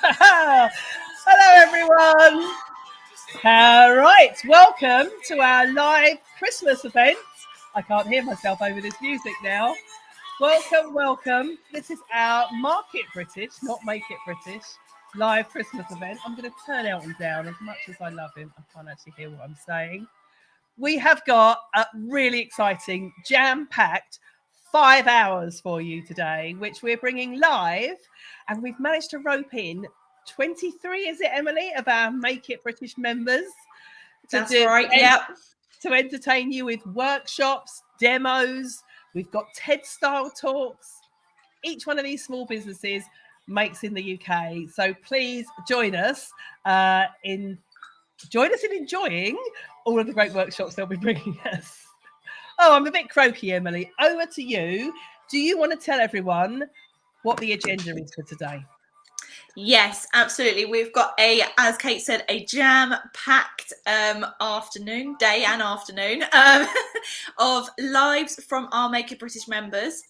Hello, everyone. All right, welcome to our live Christmas event. I can't hear myself over this music now. Welcome, welcome. This is our Market British, not Make It British, live Christmas event. I'm going to turn Elton down as much as I love him. I can't actually hear what I'm saying. We have got a really exciting, jam-packed 5 hours for you today, which we're bringing live, and we've managed to rope in 23, is it, Emily, of our Make It British members That's right. Yep. To entertain you with workshops, demos. We've got TED style talks. Each one of these small businesses makes in the UK. So please join us in enjoying all of the great workshops they'll be bringing us. Oh, I'm a bit croaky, Emily. Over to you. Do you want to tell everyone what the agenda is for today? Yes, absolutely. We've got as Kate said, a jam-packed day and afternoon of lives from our Make It British members.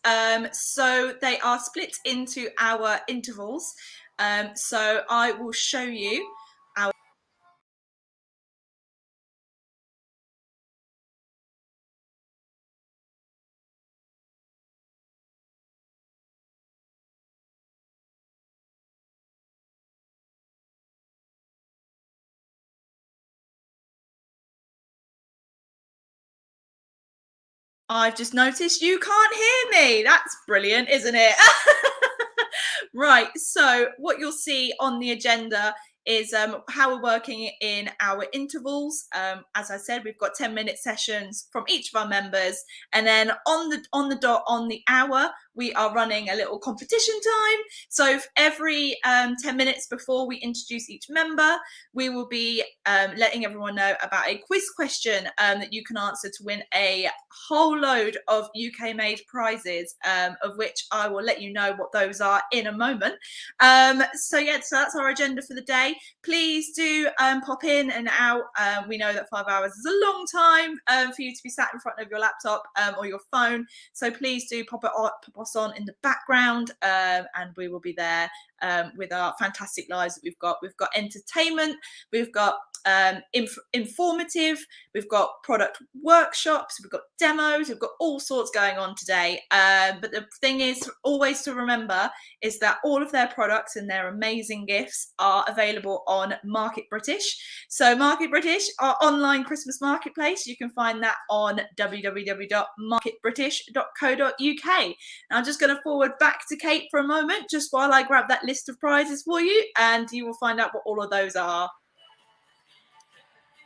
So they are split into our intervals. So I will show you our. I've just noticed you can't hear me. That's brilliant, isn't it? Right, so what you'll see on the agenda is how we're working in our intervals. As I said, we've got 10-minute sessions from each of our members, and then on the dot on the hour, we are running a little competition time. So every 10 minutes before we introduce each member, we will be letting everyone know about a quiz question that you can answer to win a whole load of UK-made prizes, of which I will let you know what those are in a moment. So that's our agenda for the day. Please do pop in and out. We know that 5 hours is a long time for you to be sat in front of your laptop or your phone. So please do pop us on in the background, and we will be there with our fantastic lives that we've got. We've got entertainment, we've got informative, we've got product workshops, we've got demos, we've got all sorts going on today. But the thing is always to remember is that all of their products and their amazing gifts are available on Market British. So Market British, our online Christmas marketplace, you can find that on www.marketbritish.co.uk. I'm just going to forward back to Kate for a moment, just while I grab that list of prizes for you, and you will find out what all of those are.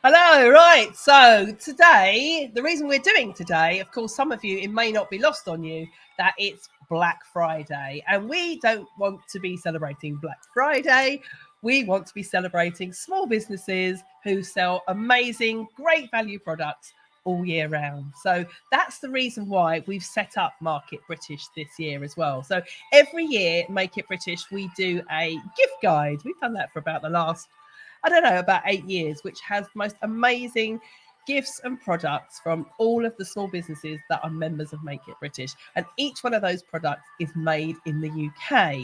Hello, right. So today, the reason we're doing today, of course, some of you, it may not be lost on you that it's Black Friday, and we don't want to be celebrating Black Friday. We want to be celebrating small businesses who sell amazing, great value products all year round. So that's the reason why we've set up Market British this year as well. So every year, Make It British, we do a gift guide. We've done that for about the last, about 8 years, which has the most amazing gifts and products from all of the small businesses that are members of Make It British. And each one of those products is made in the UK.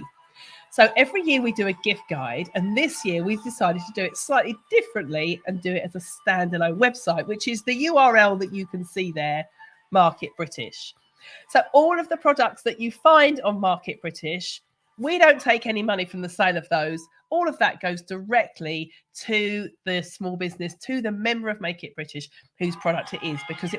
So every year we do a gift guide, and this year we've decided to do it slightly differently and do it as a standalone website, which is the URL that you can see there, Market British. So all of the products that you find on Market British, we don't take any money from the sale of those. All of that goes directly to the small business, to the member of Make It British whose product it is, because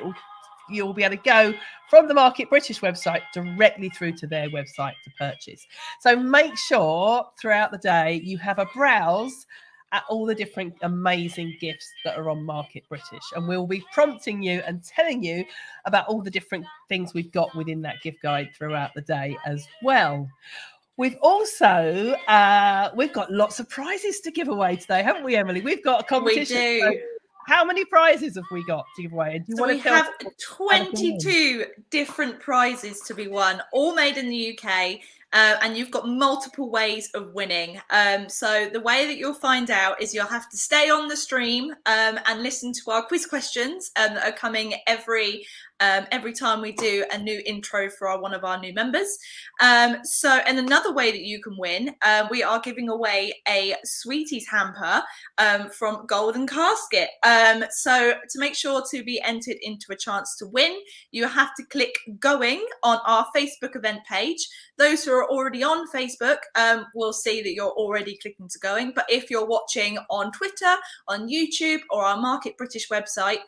you'll be able to go from the Market British website directly through to their website to purchase. So make sure throughout the day you have a browse at all the different amazing gifts that are on Market British, and we'll be prompting you and telling you about all the different things we've got within that gift guide throughout the day as well. We've also we've got lots of prizes to give away today, haven't we, Emily? We've got a competition. We do. So how many prizes have we got to give away? So we have 22 different prizes to be won, all made in the UK. And you've got multiple ways of winning. So the way that you'll find out is you'll have to stay on the stream and listen to our quiz questions that are coming every every time we do a new intro for one of our new members. And another way that you can win, we are giving away a Sweeties hamper from Golden Casket. So to make sure to be entered into a chance to win, you have to click going on our Facebook event page. Those who are already on Facebook will see that you're already clicking to going. But if you're watching on Twitter, on YouTube, or our Market British website,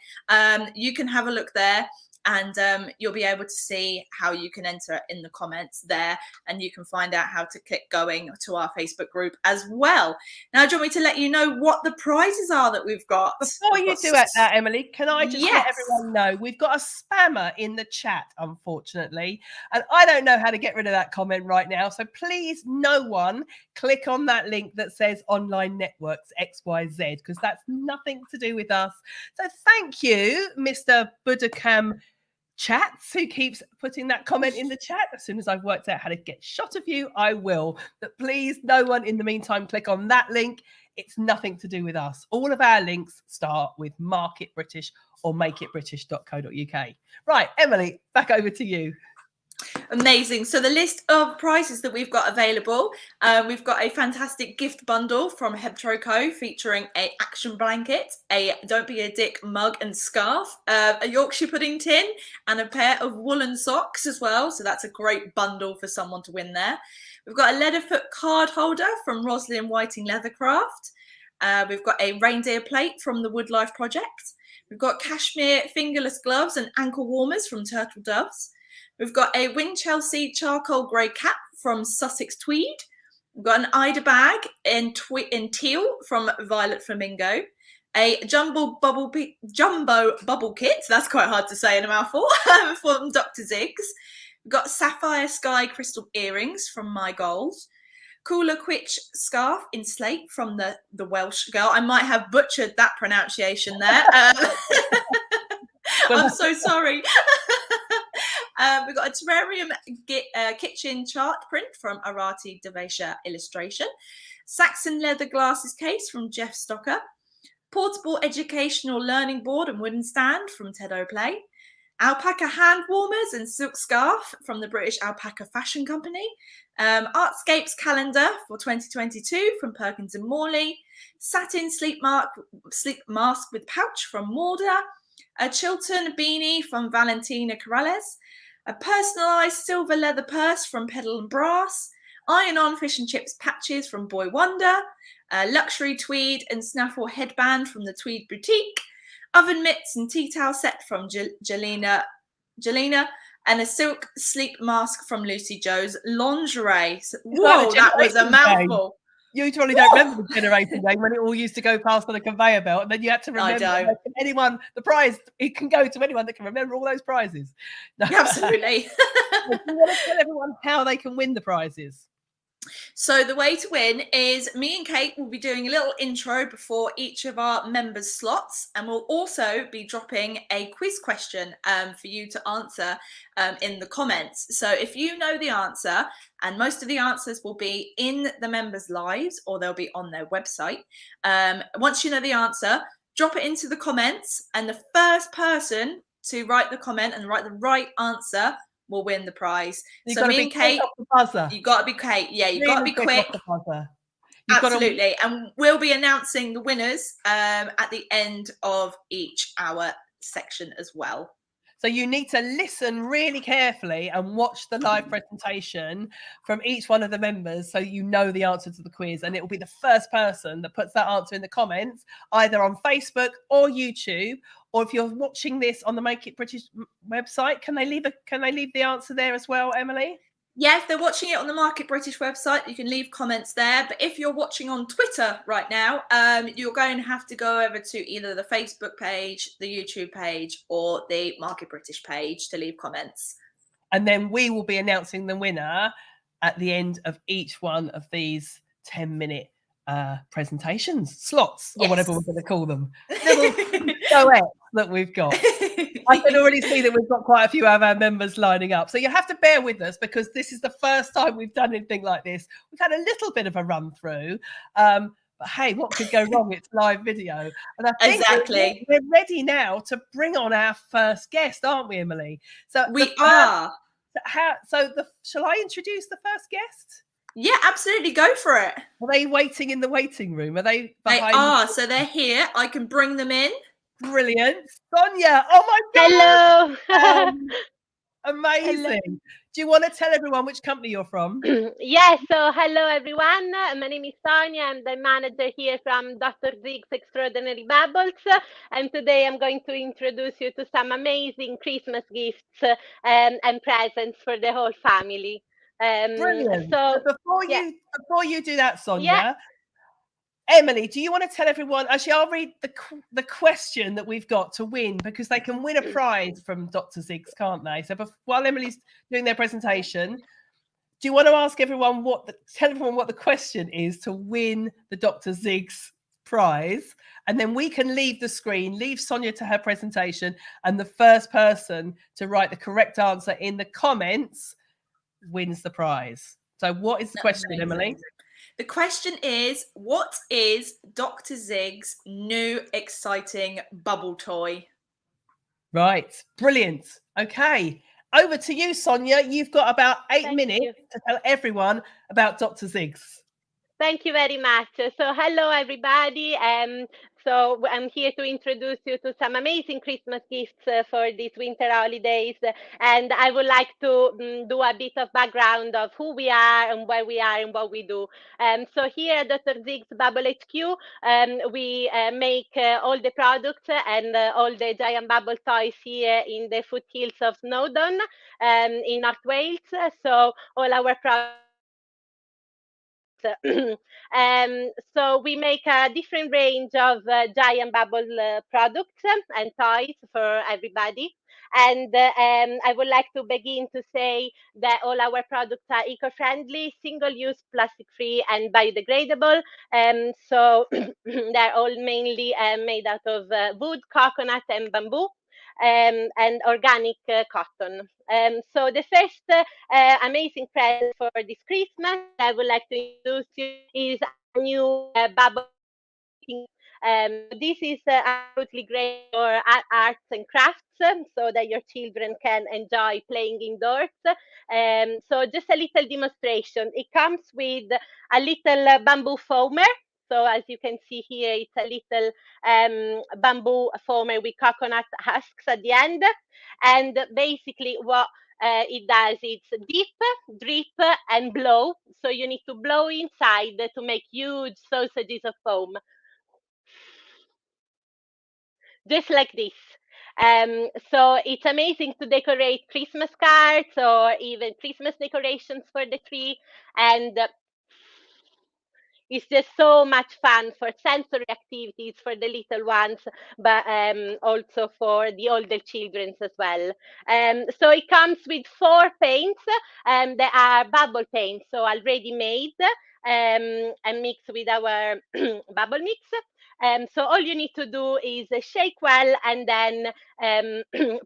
you can have a look there. And you'll be able to see how you can enter in the comments there, and you can find out how to click going to our Facebook group as well. Now, do you want me to let you know what the prizes are that we've got? Before you do that, Emily, can I just Yes. let everyone know we've got a spammer in the chat, unfortunately, and I don't know how to get rid of that comment right now. So please, no one click on that link that says Online Networks XYZ, because that's nothing to do with us. So thank you, Mr. Budakam Chats, who keeps putting that comment in the chat. As soon as I've worked out how to get shot of you, I will. But please, no one in the meantime click on that link. It's nothing to do with us. All of our links start with Market British or makeitbritish.co.uk. Right, Emily, back over to you. Amazing. So the list of prizes that we've got available, we've got a fantastic gift bundle from Hebtroco featuring a action blanket, a Don't Be a Dick mug and scarf, a Yorkshire pudding tin, and a pair of woolen socks as well. So that's a great bundle for someone to win there. We've got a Leatherfoot card holder from Roslyn Whiting Leathercraft. We've got a reindeer plate from the Woodlife Project. We've got cashmere fingerless gloves and ankle warmers from Turtle Doves. We've got a Winchelsea charcoal grey cap from Sussex Tweed. We've got an Ida bag in teal from Violet Flamingo. A jumbo bubble kit, that's quite hard to say in a mouthful, from Dr. Ziggs. We've got sapphire sky crystal earrings from My Gold. Cooler Quitch scarf in slate from the Welsh girl. I might have butchered that pronunciation there. I'm so sorry. We've got a terrarium kitchen chart print from Arati Devesha Illustration. Saxon leather glasses case from Jeff Stocker. Portable educational learning board and wooden stand from Ted O'Play. Alpaca hand warmers and silk scarf from the British Alpaca Fashion Company. Artscapes calendar for 2022 from Perkins and Morley. Satin sleep mask with pouch from Morda. A Chiltern beanie from Valentina Corrales. A personalised silver leather purse from Pedal and Brass. Iron-on fish and chips patches from Boy Wonder. A luxury tweed and snaffle headband from the Tweed Boutique. Oven mitts and tea towel set from Jelena, and a silk sleep mask from Lucy Joe's Lingerie. So, whoa, that was a mouthful. You probably don't remember the generation game when it all used to go past on a conveyor belt, and then you had to remember the prize. It can go to anyone that can remember all those prizes. No. Absolutely. Do you want to tell everyone how they can win the prizes? So the way to win is me and Kate will be doing a little intro before each of our members' slots, and we'll also be dropping a quiz question for you to answer in the comments. So if you know the answer, and most of the answers will be in the members' lives or they'll be on their website. Once you know the answer, drop it into the comments, and the first person to write the comment and write the right answer will win the prize. So me and Kate, you got to be Kate. Yeah, you got to be quick. Absolutely. And we'll be announcing the winners at the end of each hour section as well. So you need to listen really carefully and watch the live presentation from each one of the members so you know the answer to the quiz. And it will be the first person that puts that answer in the comments, either on Facebook or YouTube. Or if you're watching this on the Make It British website, can they leave the answer there as well, Emily? Yeah, if they're watching it on the Market British website, you can leave comments there. But if you're watching on Twitter right now, you're going to have to go over to either the Facebook page, the YouTube page, or the Market British page to leave comments. And then we will be announcing the winner at the end of each one of these 10-minute presentations, slots, or whatever we're going to call them. Little duets that we've got. I can already see that we've got quite a few of our members lining up. So you have to bear with us because this is the first time we've done anything like this. We've had a little bit of a run through, but But hey, what could go wrong? It's live video. And I think Exactly. we're ready now to bring on our first guest, aren't we, Emily? So We are. shall I introduce the first guest? Yeah, absolutely. Go for it. Are they waiting in the waiting room? Are they They behind? are. So they're here. I can bring them in. Brilliant. Sonia, oh my God. Hello. Hello. Amazing. Do you want to tell everyone which company you're from? Yes, so hello everyone. My name is Sonia. I'm the manager here from Dr. Zig's Extraordinary Bubbles. And today I'm going to introduce you to some amazing Christmas gifts and presents for the whole family. Brilliant. So, before yeah, you do that, Sonia, yeah. Emily, do you want to tell everyone? Actually, I'll read the question that we've got to win, because they can win a prize from Dr. Zig's, can't they? So while Emily's doing their presentation, do you want to ask everyone tell everyone what the question is to win the Dr. Zig's prize? And then we can leave the screen, leave Sonia to her presentation, and the first person to write the correct answer in the comments wins the prize. So what is the question, Amazing. Emily? The question is, what is Dr. Zig's new exciting bubble toy? Right. Brilliant. Okay. Over to you, Sonia. You've got about 8 Thank minutes you. to tell everyone about Dr. Zig's. Thank you very much. So, hello everybody. So I'm here to introduce you to some amazing Christmas gifts for these winter holidays. And I would like to do a bit of background of who we are and where we are and what we do. So here at Dr. Zig's Bubble HQ, we make all the products and all the giant bubble toys here in the foothills of Snowdon in North Wales. So all our products so we make a different range of giant bubble products and toys for everybody. And I would like to begin to say that all our products are eco-friendly, single-use, plastic-free, and biodegradable. So they're all mainly made out of wood, coconut, and bamboo. And organic cotton. So the first amazing present for this Christmas I would like to introduce you is a new bubble. This is absolutely great for arts and crafts, so that your children can enjoy playing indoors. So just a little demonstration. It comes with a little bamboo foamer. So as you can see here, it's a little bamboo foamer with coconut husks at the end. And basically what it does is dip, drip, and blow. So you need to blow inside to make huge sausages of foam. Just like this. So it's amazing to decorate Christmas cards or even Christmas decorations for the tree. And it's just so much fun for sensory activities for the little ones, but also for the older children as well. So it comes with 4 paints that are bubble paints, so already made and mixed with our bubble mix. So all you need to do is shake well and then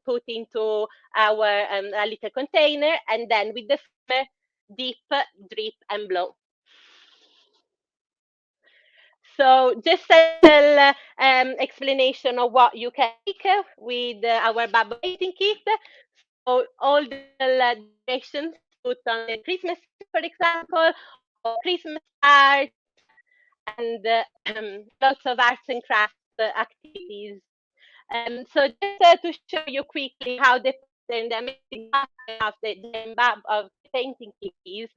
put into our a little container, and then with the foamer, dip, drip, and blow. So just a little explanation of what you can make with our bubble painting kit. So all the little decorations to put on the Christmas tree, for example, or Christmas cards, and lots of arts and crafts activities. So just to show you quickly how the pattern, the amazing pattern of the of the painting kit is.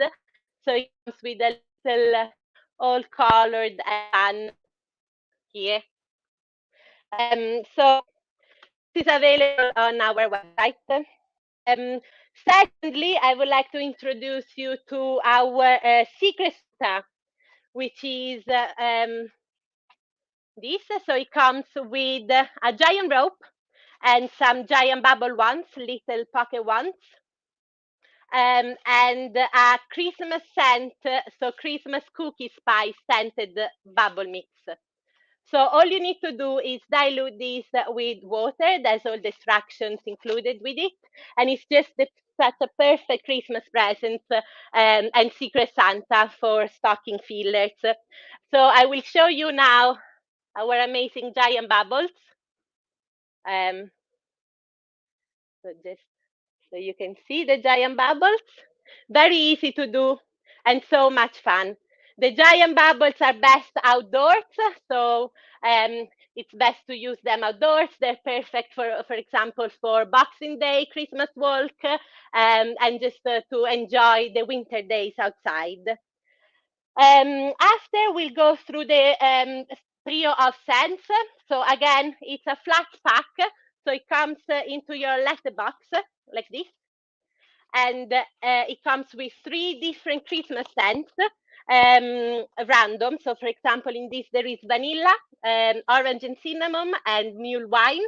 So it comes with a little all colored and here. So this is available on our website. Um, Secondly, I would like to introduce you to our secret Santa, which is this. So it comes with a giant rope and some giant bubble ones, little pocket ones, and a Christmas scent, so Christmas cookie spice scented bubble mix. So all you need to do is dilute this with water. There's all the instructions included with it. And it's just such a perfect Christmas present and Secret Santa for stocking fillers. So I will show you now our amazing giant bubbles. So just so you can see the giant bubbles. Very easy to do and so much fun. The giant bubbles are best outdoors, so it's best to use them outdoors. They're perfect for example, for Boxing Day, Christmas walk, and just to enjoy the winter days outside. After we'll go through the trio of scents. So again, it's a flat pack, so it comes into your letterbox like this, and it comes with 3 different Christmas scents, random. So for example, in this there is vanilla, orange and cinnamon, and mule wine.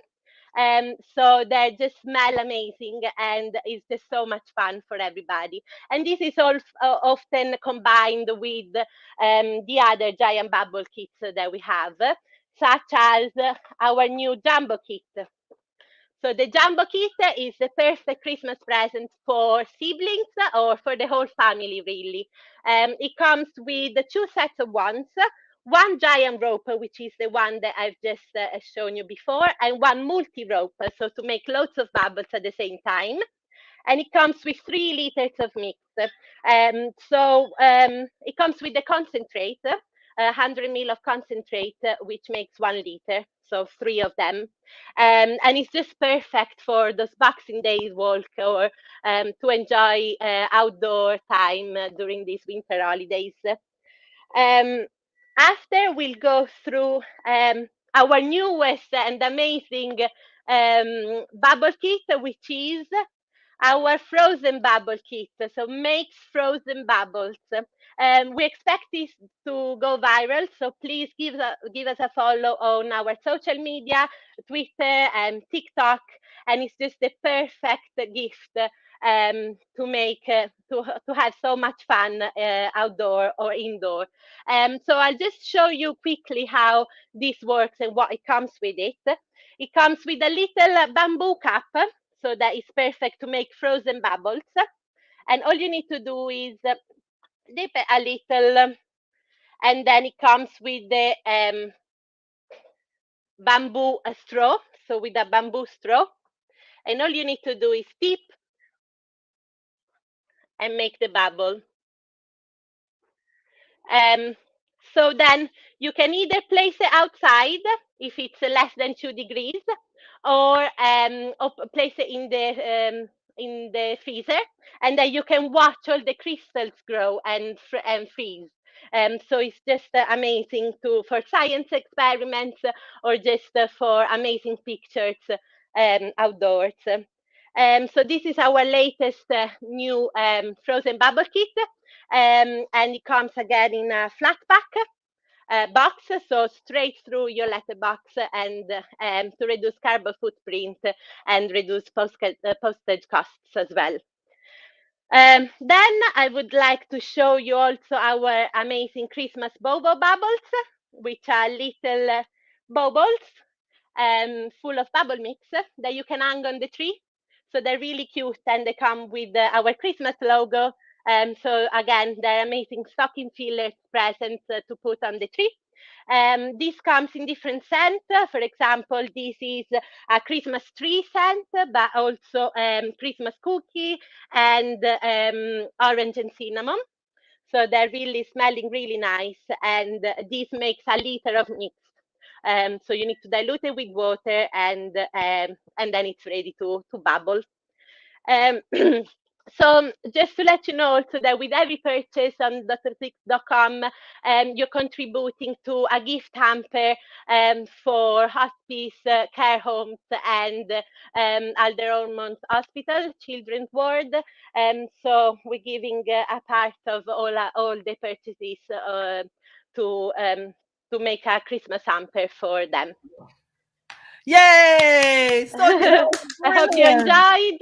So they just smell amazing, and it's just so much fun for everybody. And this is all often combined with the other giant bubble kits that we have, such as our new jumbo kit. So the jumbo kit is the perfect Christmas present for siblings or for the whole family, really. It comes with 2 sets of wands, 1 giant rope, which is the one that I've just shown you before, and 1 multi-rope, so to make loads of bubbles at the same time. And it comes with 3 liters of mix. It comes with the concentrate, 100 ml of concentrate, which makes 1 liter, so 3 of them. And it's just perfect for those Boxing Days walk, or to enjoy outdoor time during these winter holidays. After we'll go through our newest and amazing bubble kit, which is our frozen bubble kit. So makes frozen bubbles. We expect this to go viral, so please give us a follow on our social media, Twitter and TikTok, and it's just the perfect gift to make to have so much fun outdoor or indoor. So I'll just show you quickly how this works and what it comes with it. It comes with a little bamboo cup, so that is perfect to make frozen bubbles. And all you need to do is dip it a little, and then it comes with the bamboo straw, so with a bamboo straw. And all you need to do is dip and make the bubble. So then you can either place it outside if it's less than 2 degrees, or place it in the freezer, and then you can watch all the crystals grow and freeze. So it's just amazing for science experiments, or just for amazing pictures outdoors. So this is our latest new frozen bubble kit, and it comes again in a flat pack box, so straight through your letterbox, and to reduce carbon footprint and reduce postage costs as well. Then I would like to show you also our amazing Christmas Bobo bubbles, which are little bubbles full of bubble mix that you can hang on the tree. So they're really cute, and they come with our Christmas logo. So again, they're amazing stocking fillers presents to put on the tree. This comes in different scents. For example, this is a Christmas tree scent, but also Christmas cookie and orange and cinnamon. So they're really smelling really nice, and this makes a liter of mix. So you need to dilute it with water, and then it's ready to bubble. So just to let you know also that with every purchase on dr6.com, you're contributing to a gift hamper for hospice, care homes, and Alder Ormond Hospital, Children's Ward. So we're giving a part of all the purchases to make a Christmas hamper for them. Yay! Sonia, that was I hope you brilliant. enjoyed.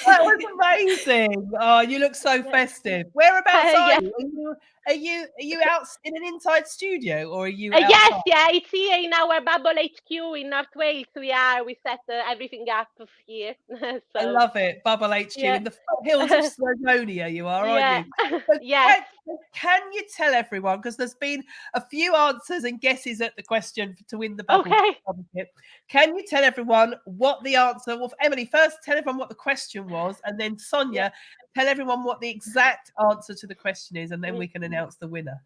That was amazing. Oh, you look so festive. Whereabouts are Yeah. you? Are you out in an inside studio or are you Yes, outside? yeah, it's here in our Bubble HQ in North Wales. We set everything up here. I So love it. Bubble HQ yeah, in the hills of Snowdonia, you are, aren't yeah, you? So yes. can you tell everyone, because there's been a few answers and guesses at the question to win the Okay. bubble kit. Can you tell everyone what the answer? Well, Emily, first tell everyone what the question was, and then Yeah. Sonia, tell everyone what the exact answer to the question is, and then we can announce the winner.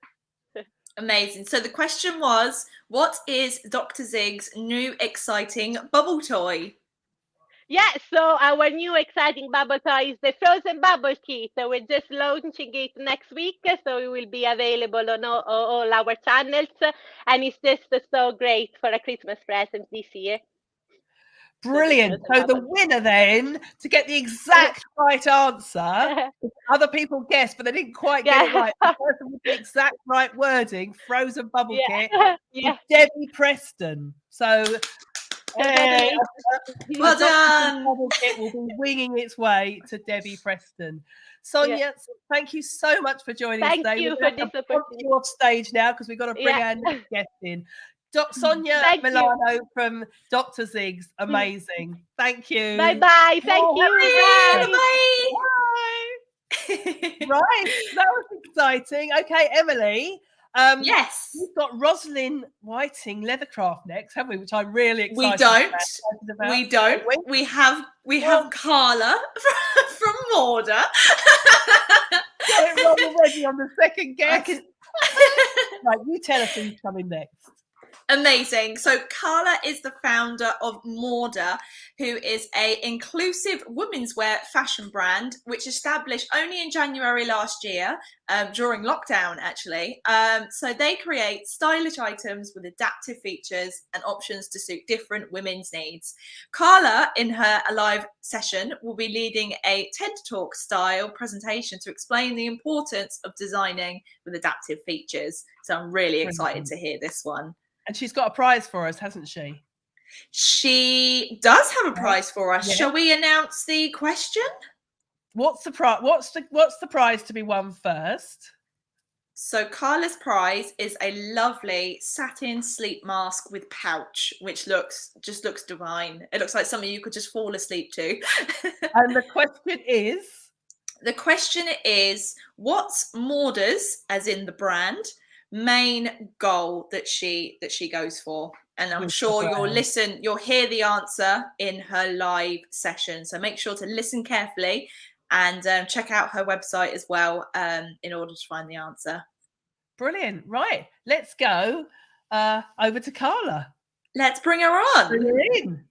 Amazing. So the question was, what is Dr. Zig's new exciting bubble toy? Yeah, so our new exciting bubble toy is the frozen bubble kit. So we're just launching it next week, so it will be available on all our channels, and it's just so great for a Christmas present this year. Brilliant. So the winner then, to get the exact right answer, other people guessed, but they didn't quite get it right. The person with the exact right wording, frozen bubble kit, is Debbie Preston. So hey, Well done. bubble kit will be winging its way to Debbie Preston. Sonia, thank you so much for joining us today. Thank you for this opportunity. You off stage now because we've got to bring our next guest in. Sonia Milano from Dr. Zig's, amazing. Thank you. Bye-bye. Thank you. Bye. Bye. Right, that was exciting. Okay, Emily. Yes. We've got Rosalind Whiting Leathercraft next, haven't we? Which I'm really excited about. We don't. We have Carla from Morda. Got it wrong already on the second guess. Right, you tell us who's coming next. Amazing. So Carla is the founder of Morda, who is an inclusive women's wear fashion brand, which established only in January last year, during lockdown, actually. So they create stylish items with adaptive features and options to suit different women's needs. Carla, in her live session, will be leading a TED Talk style presentation to explain the importance of designing with adaptive features. So I'm really excited to hear this one. And she's got a prize for us, hasn't she? She does have a prize for us. Yeah. Shall we announce the question? What's the prize? What's the prize to be won first? So Carla's prize is a lovely satin sleep mask with pouch, which looks divine. It looks like something you could just fall asleep to. And the question is? The question is, what's Morda's, as in the brand, main goal that she goes for? And I'm sure you'll hear the answer in her live session. So make sure to listen carefully and check out her website as well in order to find the answer. Brilliant. Right, let's go over to Carla. Let's bring her on. Bring her in.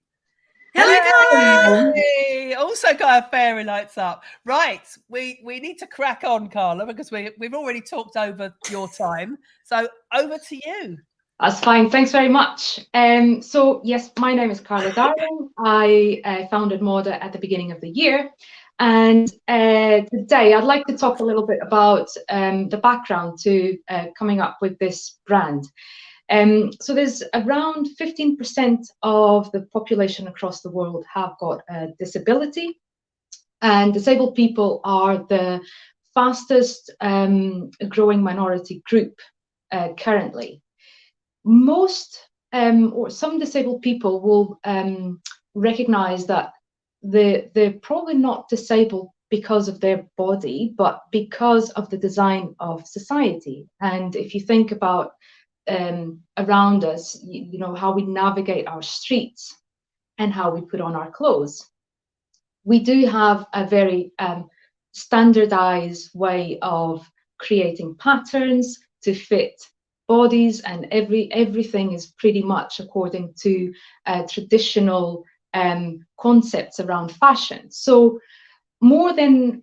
Hello, hey! Also got our fairy lights up. Right, we need to crack on, Carla, because we've already talked over your time. So over to you. That's fine. Thanks very much. So yes, my name is Carla Darling. I founded Morda at the beginning of the year. And today I'd like to talk a little bit about the background to coming up with this brand. So there's around 15% of the population across the world have got a disability, and disabled people are the fastest growing minority group currently. Most or some disabled people will recognize that they're probably not disabled because of their body, but because of the design of society. And if you think about around us, you know, how we navigate our streets and how we put on our clothes, we do have a very standardized way of creating patterns to fit bodies, and everything is pretty much according to traditional concepts around fashion. So more than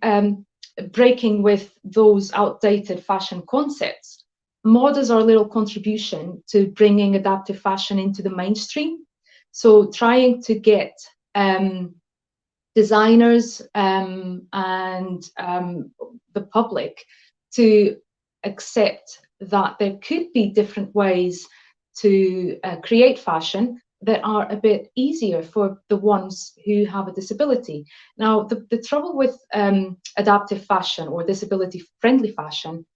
breaking with those outdated fashion concepts, Morda's our little contribution to bringing adaptive fashion into the mainstream. So trying to get designers and the public to accept that there could be different ways to create fashion that are a bit easier for the ones who have a disability. Now, the trouble with adaptive fashion or disability-friendly fashion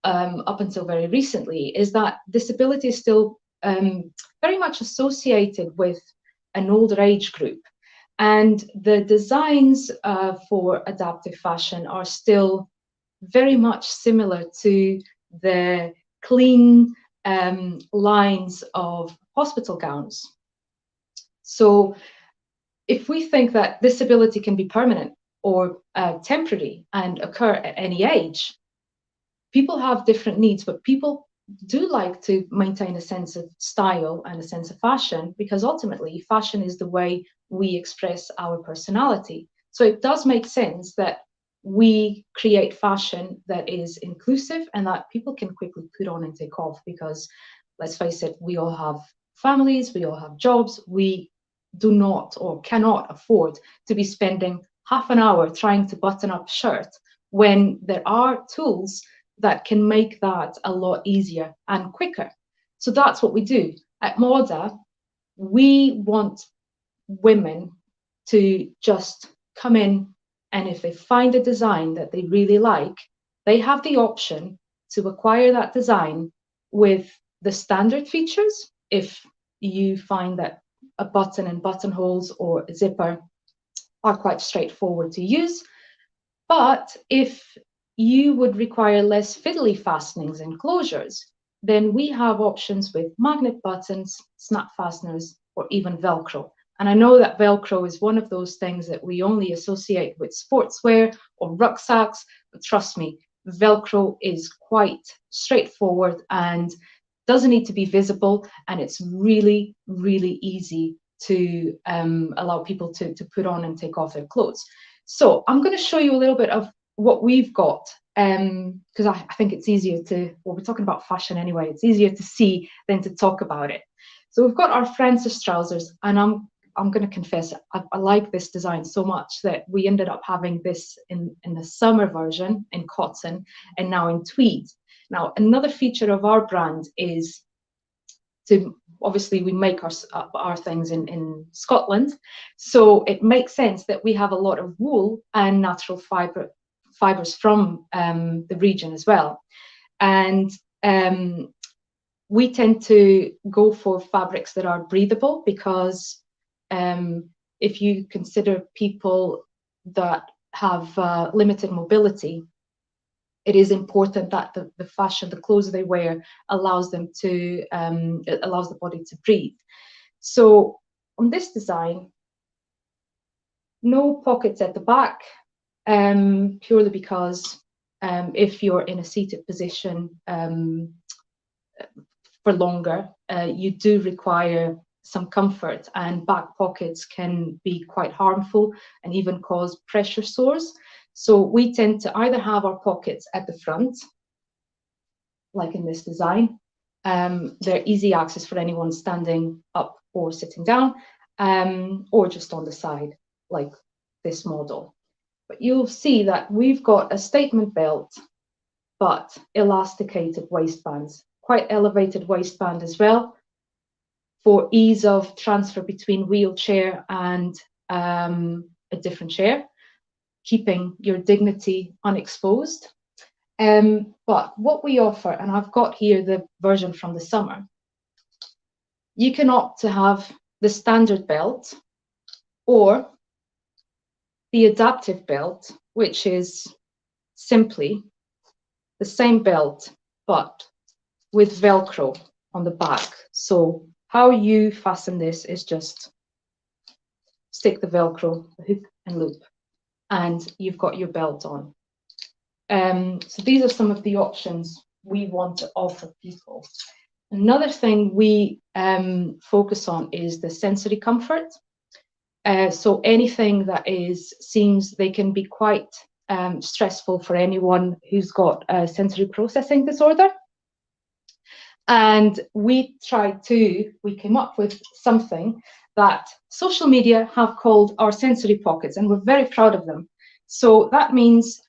up until very recently is that disability is still very much associated with an older age group. And the designs for adaptive fashion are still very much similar to the clean lines of hospital gowns. So if we think that disability can be permanent or temporary and occur at any age, people have different needs, but people do like to maintain a sense of style and a sense of fashion, because ultimately fashion is the way we express our personality. So it does make sense that we create fashion that is inclusive and that people can quickly put on and take off, because let's face it, we all have families, we all have jobs, we do not or cannot afford to be spending half an hour trying to button up a shirt when there are tools that can make that a lot easier and quicker. So that's what we do. At Moda, we want women to just come in, and if they find a design that they really like, they have the option to acquire that design with the standard features. If you find that a button and buttonholes or a zipper are quite straightforward to use, but if you would require less fiddly fastenings and closures, then we have options with magnet buttons, snap fasteners, or even Velcro. And I know that Velcro is one of those things that we only associate with sportswear or rucksacks, but trust me, Velcro is quite straightforward and doesn't need to be visible, and it's really, really easy to allow people to put on and take off their clothes. So I'm going to show you a little bit of what we've got, because I think it's easier to, well, we're talking about fashion anyway, it's easier to see than to talk about it. So we've got our Francis trousers, and I'm going to confess, I like this design so much that we ended up having this in the summer version in cotton and now in tweed. Now, another feature of our brand is to, obviously we make our things in Scotland, so it makes sense that we have a lot of wool and natural fibers from the region as well. And we tend to go for fabrics that are breathable, because if you consider people that have limited mobility, it is important that the fashion, the clothes they wear, allows them to, it allows the body to breathe. So on this design, no pockets at the back, purely because if you're in a seated position for longer, you do require some comfort, and back pockets can be quite harmful and even cause pressure sores. So we tend to either have our pockets at the front, like in this design. They're easy access for anyone standing up or sitting down, or just on the side, like this model. But you'll see that we've got a statement belt, but elasticated waistbands, quite elevated waistband as well, for ease of transfer between wheelchair and a different chair, keeping your dignity unexposed. But what we offer, and I've got here the version from the summer, you can opt to have the standard belt or the adaptive belt, which is simply the same belt but with Velcro on the back. So how you fasten this is just stick the Velcro, the hook and loop, and you've got your belt on. So these are some of the options we want to offer people. Another thing we focus on is the sensory comfort. So anything that seems they can be quite stressful for anyone who's got a sensory processing disorder. And we came up with something that social media have called our sensory pockets, and we're very proud of them. So that means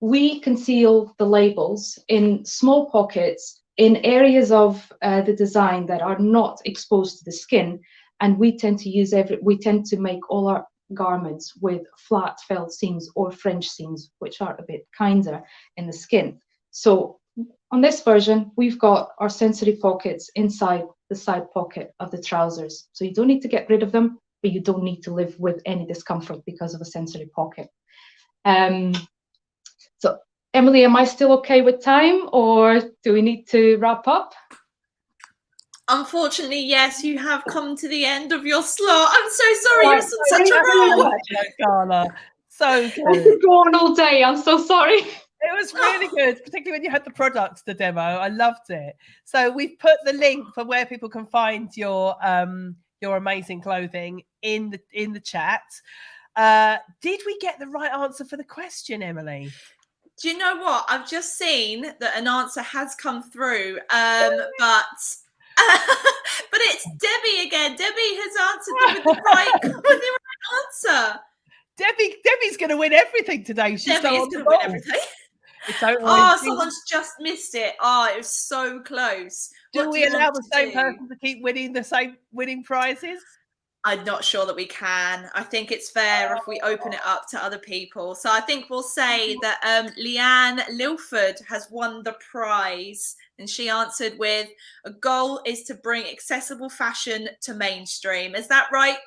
we conceal the labels in small pockets in areas of the design that are not exposed to the skin, and we tend to make all our garments with flat felt seams or French seams, which are a bit kinder in the skin. So on this version, we've got our sensory pockets inside the side pocket of the trousers. So you don't need to get rid of them, but you don't need to live with any discomfort because of a sensory pocket. So Emily, am I still okay with time, or do we need to wrap up? Unfortunately, yes, you have come to the end of your slot. I'm so sorry, you're such a roll. Carla. So good. I could go on all day. I'm so sorry. It was really good, particularly when you had the products to demo. I loved it. So we've put the link for where people can find your amazing clothing in the chat. Did we get the right answer for the question, Emily? Do you know what? I've just seen that an answer has come through, but it's Debbie again. Debbie has answered with the right answer. Debbie's going to win everything today. She's Debbie's going to win everything. Someone's just missed it. It was so close. Do we allow the same person to keep winning the same winning prizes? I'm not sure that we can. I think it's fair if we open it up to other people. So I think we'll say that Leanne Lilford has won the prize, and she answered with, a goal is to bring accessible fashion to mainstream. Is that right?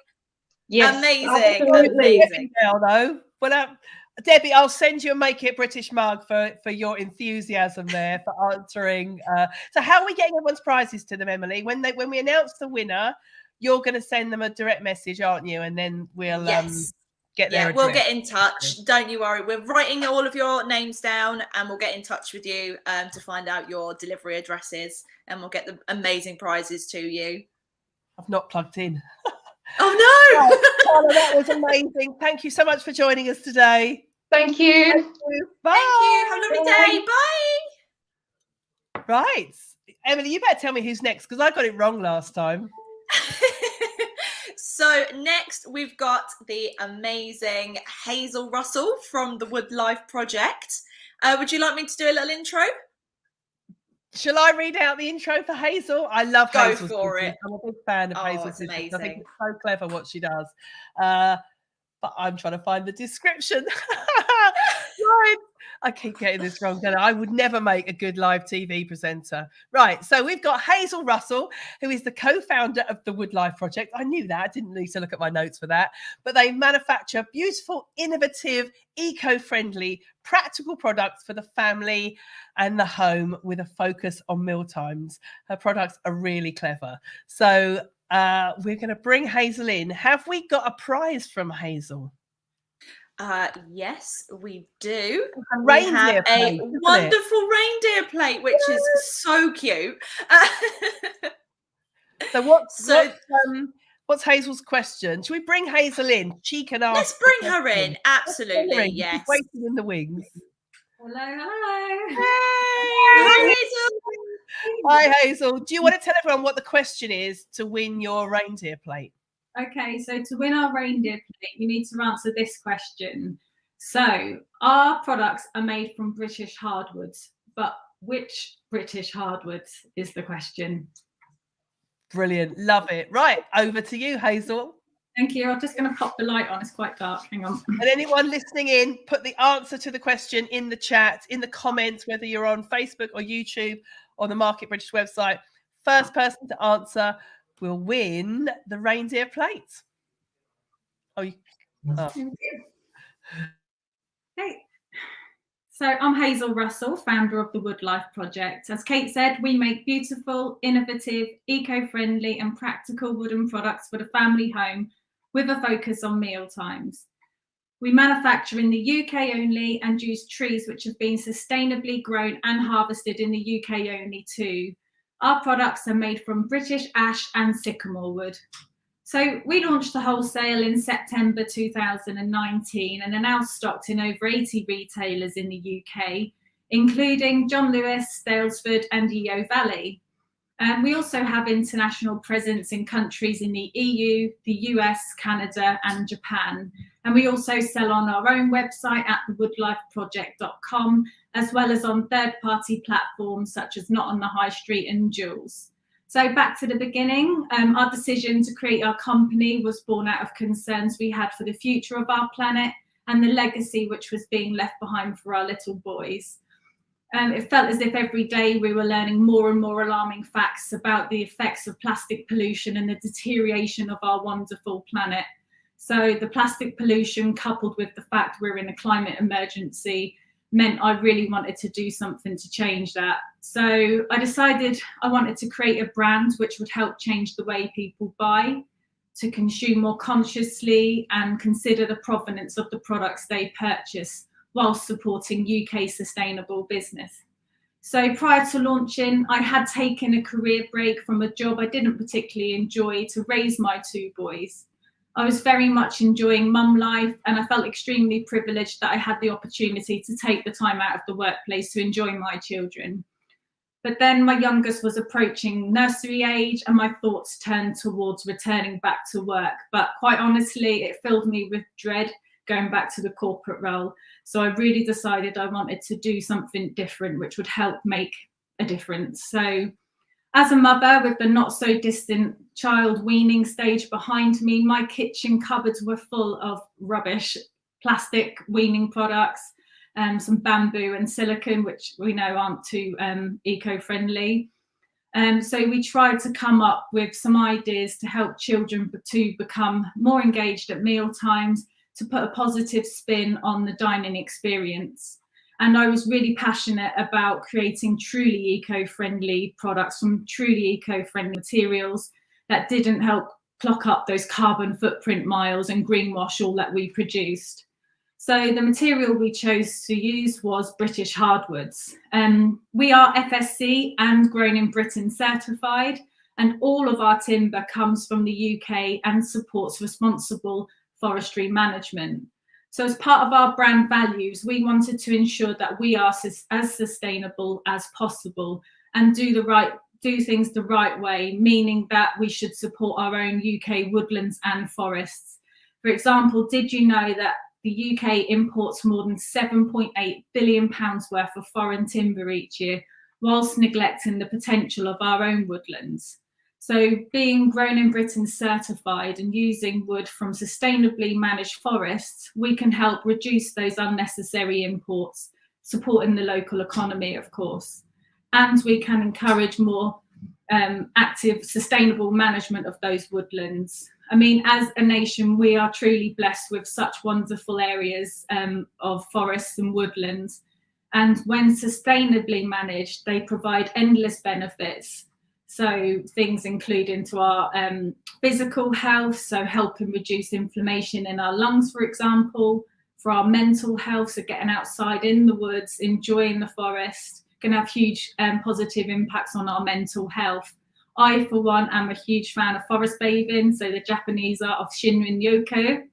Yes, amazing. Absolutely. Amazing. Though, well, Debbie, I'll send you a Make It British mug for your enthusiasm there for answering. So how are we getting everyone's prizes to them, Emily? When we announce the winner, you're going to send them a direct message, aren't you? And then we'll get their address. We'll get in touch. Don't you worry. We're writing all of your names down, and we'll get in touch with you to find out your delivery addresses, and we'll get the amazing prizes to you. I've not plugged in. Oh no! Carla, that was amazing. Thank you so much for joining us today. Thank you. Thank you. Bye. Thank you. Have a lovely day. Bye. Right. Emily, you better tell me who's next, because I got it wrong last time. So next we've got the amazing Hazel Russell from the Wood Life Project. Would you like me to do a little intro? Shall I read out the intro for Hazel? I love Hazel. Go for it. I'm a big fan of Hazel. It's amazing. I think it's so clever what she does. But I'm trying to find the description. Right. I keep getting this wrong. I would never make a good live TV presenter. Right. So we've got Hazel Russell, who is the co-founder of the Wood Life Project. I knew that. I didn't need to look at my notes for that. But they manufacture beautiful, innovative, eco-friendly, practical products for the family and the home with a focus on mealtimes. Her products are really clever. So we're going to bring Hazel in. Have we got a prize from Hazel? Yes, we do. We have a wonderful reindeer plate, which is so cute. So what's Hazel's question? Should we bring Hazel in? She can ask. Let's bring her in. Absolutely, yes. She's waiting in the wings. Hello. Hey. Hi, Hazel. Hi, Hazel. Do you want to tell everyone what the question is to win your reindeer plate? Okay, so to win our reindeer plate, you need to answer this question. So, our products are made from British hardwoods, but which British hardwoods is the question? Brilliant. Love it. Right, over to you, Hazel. Thank you. I'm just going to pop the light on. It's quite dark. Hang on. And anyone listening in, put the answer to the question in the chat, in the comments, whether you're on Facebook or YouTube or the Market British website. First person to answer will win the reindeer plate. Hey. So I'm Hazel Russell, founder of the Wood Life Project. As Kate said, we make beautiful, innovative, eco-friendly and practical wooden products for the family home with a focus on meal times. We manufacture in the UK only and use trees which have been sustainably grown and harvested in the UK only too. Our products are made from British ash and sycamore wood. So we launched the wholesale in September 2019 and are now stocked in over 80 retailers in the UK, including John Lewis, Daylesford and Eo Valley. We also have international presence in countries in the EU, the US, Canada and Japan. And we also sell on our own website at thewoodlifeproject.com, as well as on third-party platforms such as Not on the High Street and Jules. So back to the beginning, our decision to create our company was born out of concerns we had for the future of our planet and the legacy which was being left behind for our little boys. It felt as if every day we were learning more and more alarming facts about the effects of plastic pollution and the deterioration of our wonderful planet. So the plastic pollution, coupled with the fact we're in a climate emergency, meant I really wanted to do something to change that. So I decided I wanted to create a brand which would help change the way people buy, to consume more consciously and consider the provenance of the products they purchase, whilst supporting UK sustainable business. So prior to launching, I had taken a career break from a job I didn't particularly enjoy to raise my 2 boys. I was very much enjoying mum life, and I felt extremely privileged that I had the opportunity to take the time out of the workplace to enjoy my children. But then my youngest was approaching nursery age and my thoughts turned towards returning back to work. But quite honestly, it filled me with dread going back to the corporate role. So I really decided I wanted to do something different, which would help make a difference. So as a mother with the not so distant child weaning stage behind me, my kitchen cupboards were full of rubbish, plastic weaning products, some bamboo and silicone, which we know aren't too eco-friendly. So we tried to come up with some ideas to help children to become more engaged at meal times, to put a positive spin on the dining experience. And I was really passionate about creating truly eco-friendly products from truly eco-friendly materials that didn't help clock up those carbon footprint miles and greenwash all that we produced. So the material we chose to use was British hardwoods. We are FSC and Grown in Britain certified, and all of our timber comes from the UK and supports responsible forestry management. So as part of our brand values, we wanted to ensure that we are as sustainable as possible and do things the right way, meaning that we should support our own UK woodlands and forests. For example, did you know that the UK imports more than £7.8 billion worth of foreign timber each year, whilst neglecting the potential of our own woodlands? So being Grown in Britain certified and using wood from sustainably managed forests, we can help reduce those unnecessary imports, supporting the local economy, of course. And we can encourage more active, sustainable management of those woodlands. I mean, as a nation, we are truly blessed with such wonderful areas of forests and woodlands. And when sustainably managed, they provide endless benefits. So things include into our physical health, so helping reduce inflammation in our lungs, for example, for our mental health, so getting outside in the woods, enjoying the forest, can have huge positive impacts on our mental health. I, for one, am a huge fan of forest bathing, so the Japanese art of Shinrin-yoku,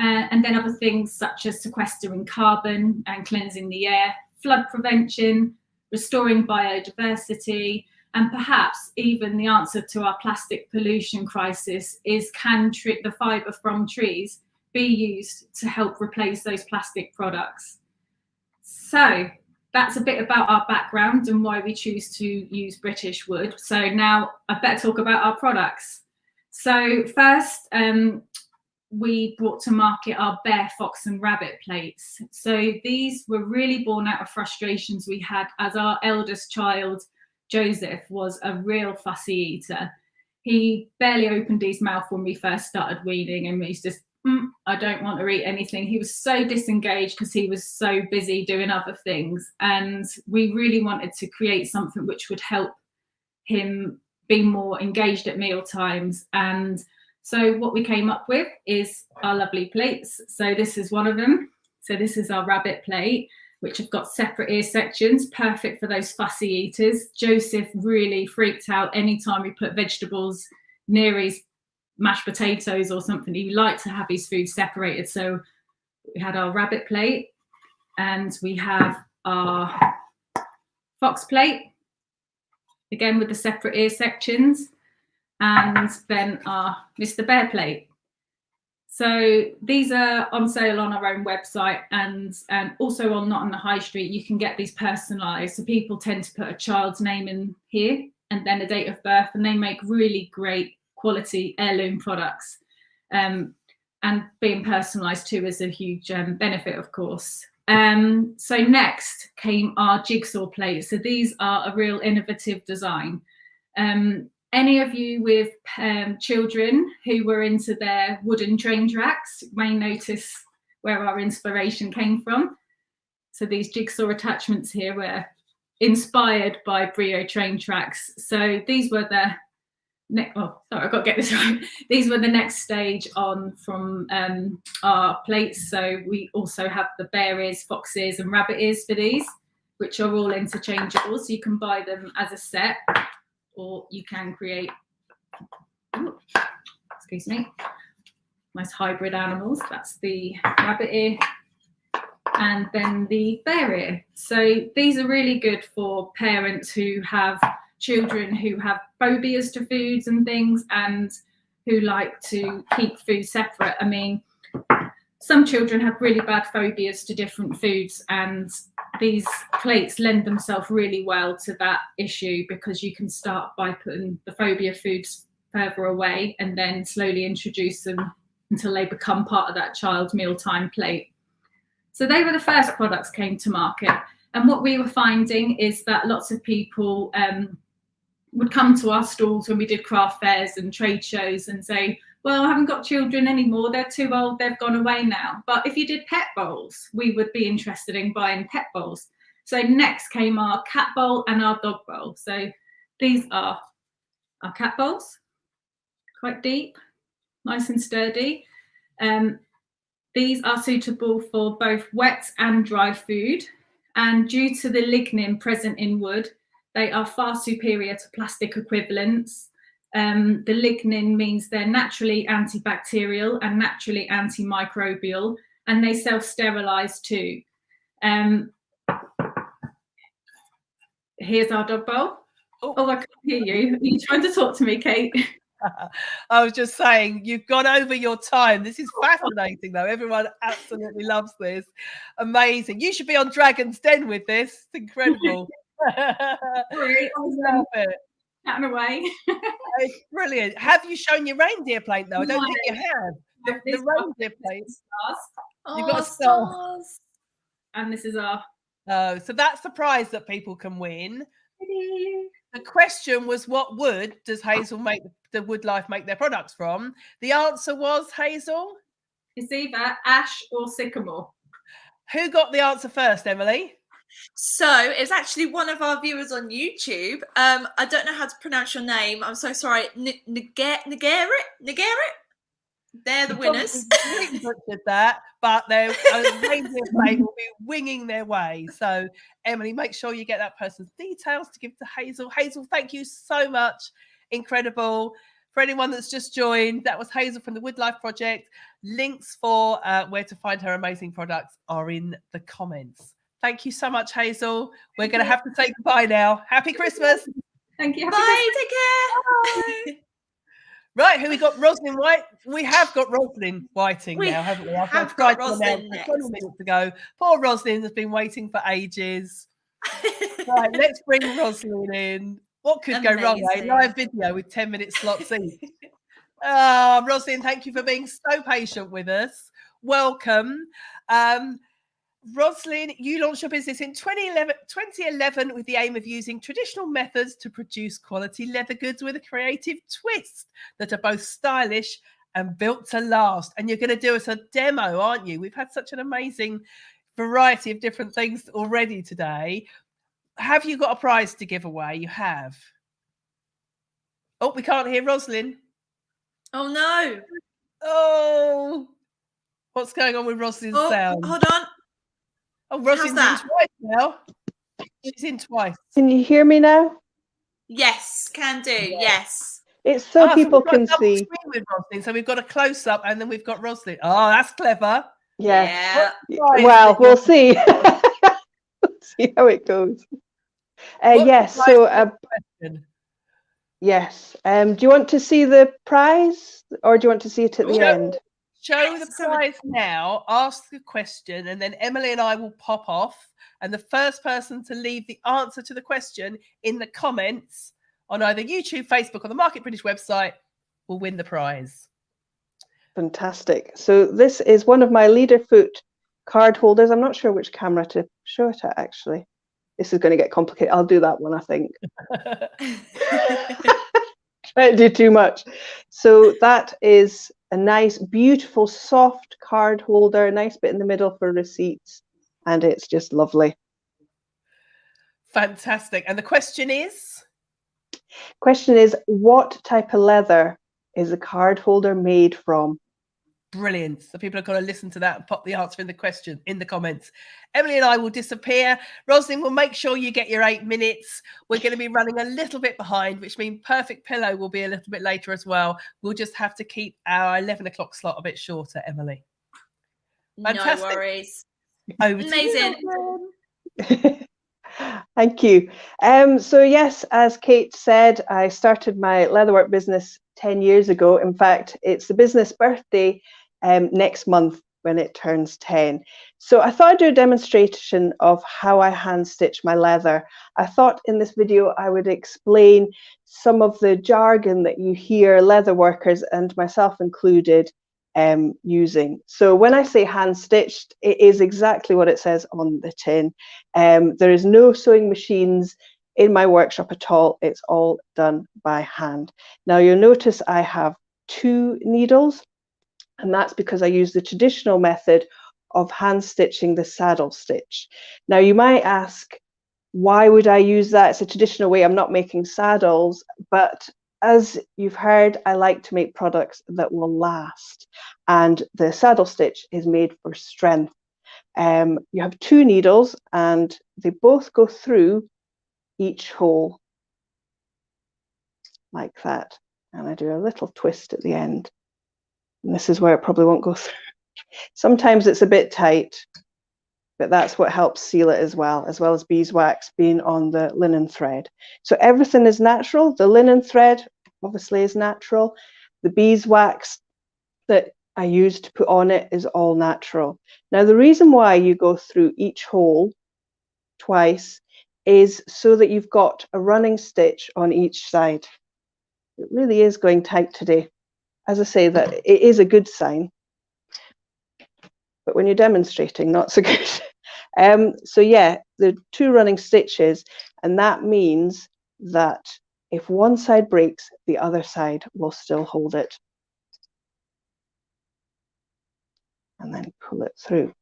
and then other things such as sequestering carbon and cleansing the air, flood prevention, restoring biodiversity, and perhaps even the answer to our plastic pollution crisis is, can the fibre from trees be used to help replace those plastic products? So that's a bit about our background and why we choose to use British wood. So now I better talk about our products. So first, we brought to market our bear, fox and rabbit plates. So these were really born out of frustrations we had as our eldest child, Joseph, was a real fussy eater. He barely opened his mouth when we first started weaning, and he's just, I don't want to eat anything. He was so disengaged because he was so busy doing other things. And we really wanted to create something which would help him be more engaged at meal times. And so what we came up with is our lovely plates. So this is one of them. So this is our rabbit plate, which have got separate ear sections, perfect for those fussy eaters. Joseph really freaked out anytime we put vegetables near his mashed potatoes or something. He liked to have his food separated. So we had our rabbit plate, and we have our fox plate, again with the separate ear sections, and then our Mr. Bear plate. So these are on sale on our own website, and also on Not on the High Street. You can get these personalised. So people tend to put a child's name in here, and then a date of birth, and they make really great quality heirloom products. And being personalised too is a huge benefit, of course. So next came our jigsaw plates. So these are a real innovative design. Any of you with children who were into their wooden train tracks may notice where our inspiration came from. So these jigsaw attachments here were inspired by Brio train tracks. So these were the I've got to get this right. These were the next stage on from our plates. So we also have the bear ears, fox ears, and rabbit ears for these, which are all interchangeable. So you can buy them as a set, or you can create, excuse me, nice hybrid animals. That's the rabbit ear and then the bear ear. So these are really good for parents who have children who have phobias to foods and things, and who like to keep food separate. I mean, some children have really bad phobias to different foods, and these plates lend themselves really well to that issue, because you can start by putting the phobia foods further away and then slowly introduce them until they become part of that child's mealtime plate. So they were the first products came to market. And what we were finding is that lots of people would come to our stalls when we did craft fairs and trade shows and say, well, I haven't got children anymore, they're too old, they've gone away now. But if you did pet bowls, we would be interested in buying pet bowls. So next came our cat bowl and our dog bowl. So these are our cat bowls, quite deep, nice and sturdy. These are suitable for both wet and dry food. And due to the lignin present in wood, they are far superior to plastic equivalents. The lignin means they're naturally antibacterial and naturally antimicrobial, and they self-sterilize too. Here's our dog bowl. Oh, I can't hear you. Are you trying to talk to me, Kate? I was just saying, you've gone over your time. This is fascinating, though. Everyone absolutely loves this. Amazing. You should be on Dragon's Den with this. It's incredible. Sorry, I love it. Chatting away. It's brilliant. Have you shown your reindeer plate, though? I don't think you have. The reindeer plate. Stars. You've got stars. And this is our... Oh, so that's the prize that people can win. The question was, what wood does Hazel make the Woodlife make their products from? The answer was, Hazel? It's either ash or sycamore. Who got the answer first, Emily? So it's actually one of our viewers on YouTube. I don't know how to pronounce your name. I'm so sorry. Nagarit? They're the winners. Completely butchered that, but their reindeer plate will be winging their way. So, Emily, make sure you get that person's details to give to Hazel. Hazel, thank you so much. Incredible. For anyone that's just joined, that was Hazel from the Woodlife Project. Links for where to find her amazing products are in the comments. Thank you so much, Hazel. We're going to have to say goodbye now. Happy Christmas. Thank you. Bye. Take care. Bye. Right, who we got? Rosalind White. We have got Rosalind Whiting now, haven't we? I've got Rosalind 20 minutes ago. Poor Rosalind has been waiting for ages. Right, let's bring Rosalind in. What could go wrong? A live video with 10-minute slots each. Rosalind, thank you for being so patient with us. Welcome. Rosalind, you launched your business in 2011 with the aim of using traditional methods to produce quality leather goods with a creative twist that are both stylish and built to last. And you're going to do us a demo, aren't you? We've had such an amazing variety of different things already today. Have you got a prize to give away? You have. Oh, we can't hear Rosalind. Oh, no. Oh, what's going on with Rosalind's sound? Hold on. Oh, Rosalind's in twice now. She's in twice. Can you hear me now? Yes, can do. Yes. It's so people can see. With Rosalind, so we've got a close up and then we've got Rosalind. Oh, that's clever. Yeah. Well, we'll see. See how it goes. Yes. So, yes. Do you want to see the prize, or do you want to see it at the end? Show the prize now, ask the question, and then Emily and I will pop off. And the first person to leave the answer to the question in the comments on either YouTube, Facebook, or the Market British website will win the prize. Fantastic. So this is one of my Leader Foot card holders. I'm not sure which camera to show it at, actually. This is going to get complicated. I'll do that one, I think. Try to do too much. So that is a nice, beautiful, soft card holder, a nice bit in the middle for receipts, and it's just lovely. Fantastic. And the question is? Question is, what type of leather is a card holder made from? Brilliant. So people are going to listen to that and pop the answer in the question in the comments. Emily and I will disappear. Rosalind will make sure you get your 8 minutes. We're going to be running a little bit behind, which means Perfect Pillow will be a little bit later as well. We'll just have to keep our 11 o'clock slot a bit shorter, Emily. Fantastic. No worries. Over to Amazing. you. Thank you. So yes, as Kate said, I started my leatherwork business 10 years ago. In fact, it's the business birthday next month when it turns 10. So I thought I'd do a demonstration of how I hand stitch my leather. I thought in this video I would explain some of the jargon that you hear leather workers, and myself included, using. So when I say hand stitched, it is exactly what it says on the tin. There is no sewing machines in my workshop at all. It's all done by hand. Now you'll notice I have 2 needles, and that's because I use the traditional method of hand stitching the saddle stitch. Now you might ask, why would I use that? It's a traditional way. I'm not making saddles, but as you've heard, I like to make products that will last, and the saddle stitch is made for strength. You have 2 needles and they both go through each hole like that, and I do a little twist at the end, and this is where it probably won't go through. Sometimes it's a bit tight, but that's what helps seal it as well as beeswax being on the linen thread. So everything is natural. The linen thread obviously is natural. The beeswax that I use to put on it is all natural. Now the reason why you go through each hole twice is so that you've got a running stitch on each side. It really is going tight today. As I say, that it is a good sign, but when you're demonstrating, not so good. So yeah, the 2 running stitches, and that means that if one side breaks, the other side will still hold it. And then pull it through.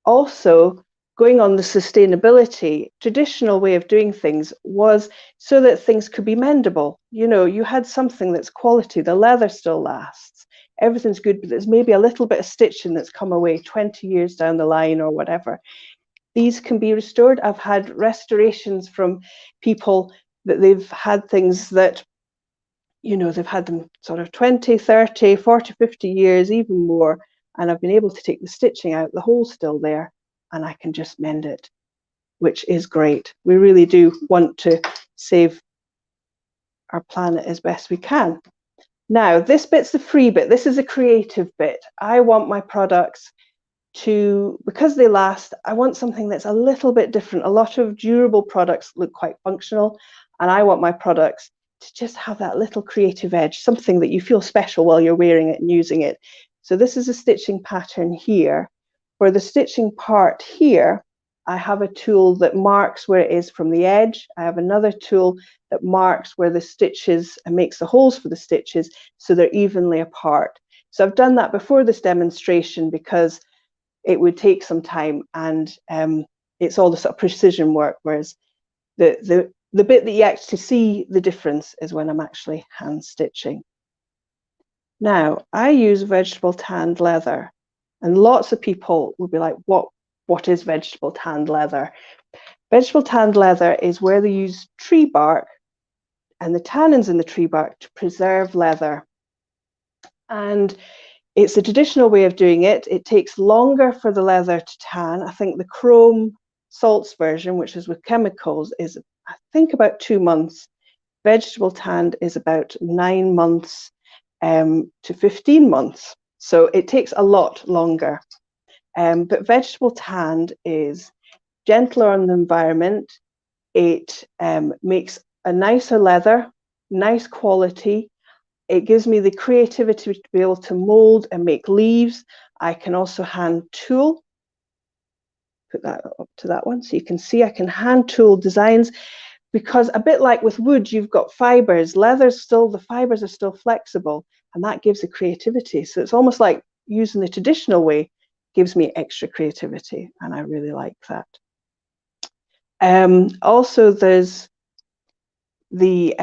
Also, going on the sustainability, traditional way of doing things was so that things could be mendable. You know, you had something that's quality, the leather still lasts, everything's good, but there's maybe a little bit of stitching that's come away 20 years down the line or whatever. These can be restored. I've had restorations from people that they've had things that, you know, they've had them sort of 20, 30, 40, 50 years, even more, and I've been able to take the stitching out, the hole's still there, and I can just mend it, which is great. We really do want to save our planet as best we can. Now, this bit's the free bit. This is a creative bit. I want my products to, because they last, I want something that's a little bit different. A lot of durable products look quite functional, and I want my products to just have that little creative edge, something that you feel special while you're wearing it and using it. So this is a stitching pattern here. For the stitching part here, I have a tool that marks where it is from the edge. I have another tool that marks where the stitches and makes the holes for the stitches so they're evenly apart. So I've done that before this demonstration because it would take some time, and it's all the sort of precision work, whereas the bit that you actually see the difference is when I'm actually hand stitching. Now, I use vegetable tanned leather, and lots of people will be like, what is vegetable tanned leather? Vegetable tanned leather is where they use tree bark and the tannins in the tree bark to preserve leather. And it's a traditional way of doing it. It takes longer for the leather to tan. I think the chrome salts version, which is with chemicals, is I think about 2 months. Vegetable tanned is about 9 months to 15 months. So it takes a lot longer. But vegetable tanned is gentler on the environment. It makes a nicer leather, nice quality. It gives me the creativity to be able to mold and make leaves. I can also hand tool. Put that up to that one so you can see I can hand tool designs, because a bit like with wood, you've got fibers. Leather's still, the fibers are still flexible, and that gives the creativity. So it's almost like using the traditional way gives me extra creativity, and I really like that. Also, there's the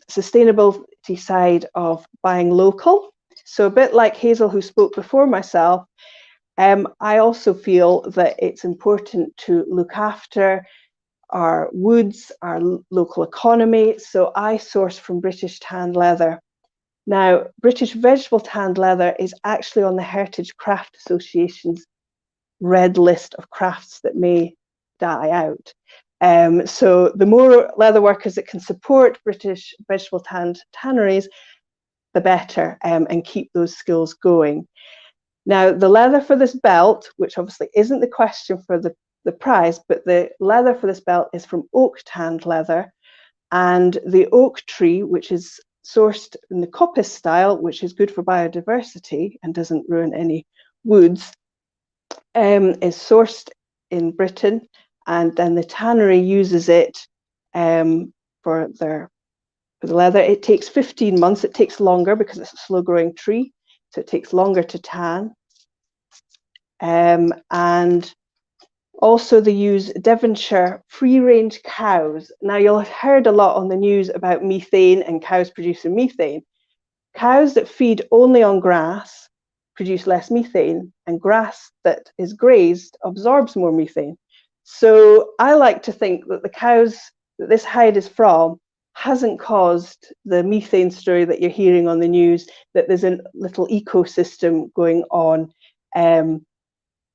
sustainability side of buying local. So a bit like Hazel, who spoke before myself, I also feel that it's important to look after our woods, our local economy. So I source from British tanned leather. Now, British vegetable tanned leather is actually on the Heritage Craft Association's red list of crafts that may die out. So the more leather workers that can support British vegetable tanned tanneries, the better, and keep those skills going. Now, the leather for this belt, which obviously isn't the question for the prize, but the leather for this belt is from oak tanned leather, and the oak tree, which is sourced in the coppice style, which is good for biodiversity and doesn't ruin any woods, is sourced in Britain, and then the tannery uses it for the leather. It takes 15 months. It takes longer because it's a slow-growing tree, so it takes longer to tan. And also they use Devonshire free-range cows. Now, you'll have heard a lot on the news about methane and cows producing methane. Cows that feed only on grass produce less methane, and grass that is grazed absorbs more methane. So I like to think that the cows that this hide is from hasn't caused the methane story that you're hearing on the news, that there's a little ecosystem going on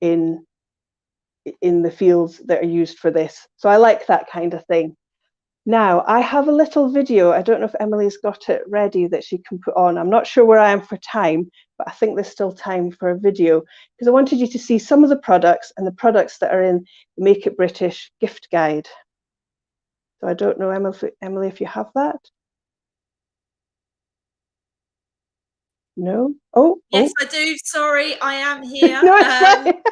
in the fields that are used for this. So I like that kind of thing. Now, I have a little video. I don't know if Emily's got it ready that she can put on. I'm not sure where I am for time, but I think there's still time for a video, because I wanted you to see some of the products and the products that are in the Make It British gift guide. So I don't know, Emily, if you have that. No? Oh, yes, I do. Sorry, I am here. No, it's fine.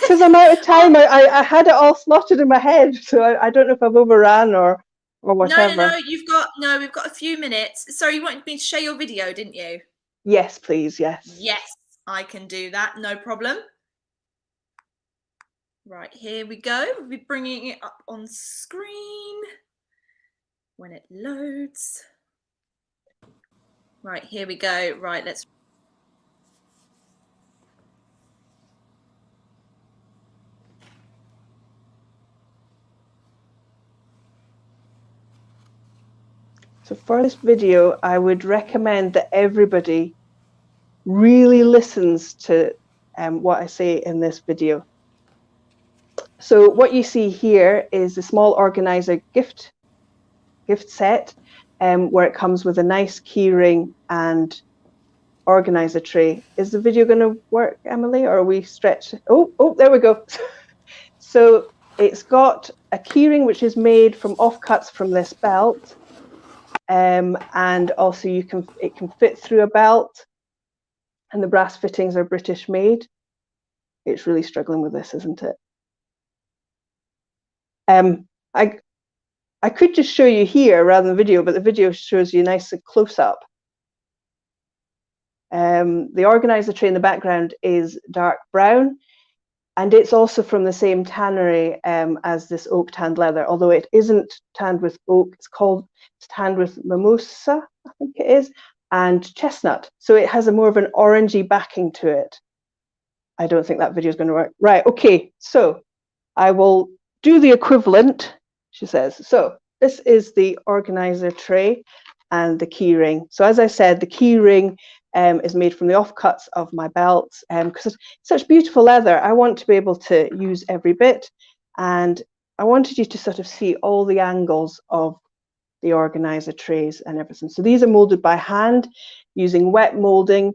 Because I'm out of time. I had it all slotted in my head, so I don't know if I've overran or whatever. No, we've got a few minutes. Sorry, you wanted me to share your video, didn't you? Yes, please, yes. Yes, I can do that, no problem. Right, here we go. We'll be bringing it up on screen when it loads. Right, here we go. Right, let's. So for this video, I would recommend that everybody really listens to what I say in this video. So what you see here is a small organizer gift set, where it comes with a nice keyring and organizer tray. Is the video going to work, Emily, or are we stretched? Oh, there we go. So it's got a keyring which is made from offcuts from this belt, and also it can fit through a belt, and the brass fittings are British made. It's really struggling with this, isn't it? I could just show you here rather than the video, but the video shows you nice and close up. The organizer tray in the background is dark brown, and it's also from the same tannery as this oak tanned leather, although it isn't tanned with oak. It's tanned with mimosa, I think it is, and chestnut. So it has a more of an orangey backing to it. I don't think that video is going to work. Right, okay, so I will do the equivalent, she says. So this is the organizer tray and the keyring. So as I said, the keyring is made from the offcuts of my belts, because it's such beautiful leather. I want to be able to use every bit, and I wanted you to sort of see all the angles of the organizer trays and everything. So these are molded by hand using wet molding,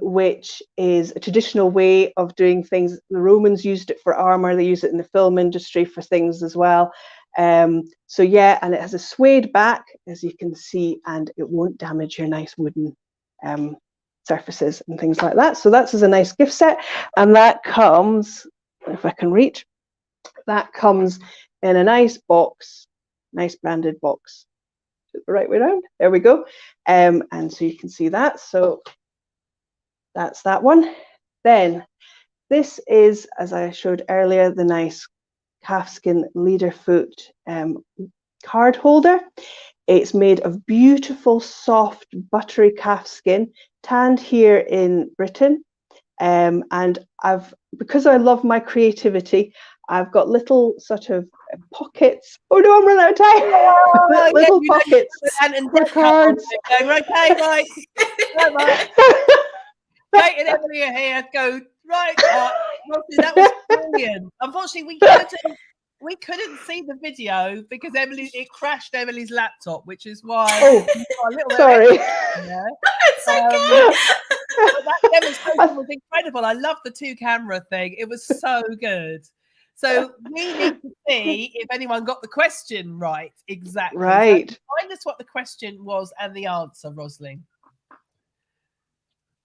which is a traditional way of doing things. The Romans used it for armor. They use it in the film industry for things as well. So yeah, and it has a suede back, as you can see, and it won't damage your nice wooden surfaces and things like that. So that's a nice gift set, and that comes, if I can reach, that comes in a nice box, nice branded box. The right way around. There we go. And so you can see that. So that's that one. Then this is, as I showed earlier, the nice calfskin leaderfoot card holder. It's made of beautiful, soft, buttery calfskin, tanned here in Britain. And because I love my creativity, I've got little sort of pockets. Oh no, I'm running out of time. Little pockets for cards. Going, okay, right. Right. Kate and Emily are here. Go right. Rossi, that was brilliant. Unfortunately, we couldn't see the video because it crashed Emily's laptop, which is why. Oh, sorry. It's okay. But that demonstration was incredible. I love the 2-camera thing. It was so good. So we need to see if anyone got the question right. Exactly. Right. So find us what the question was and the answer, Rosalind.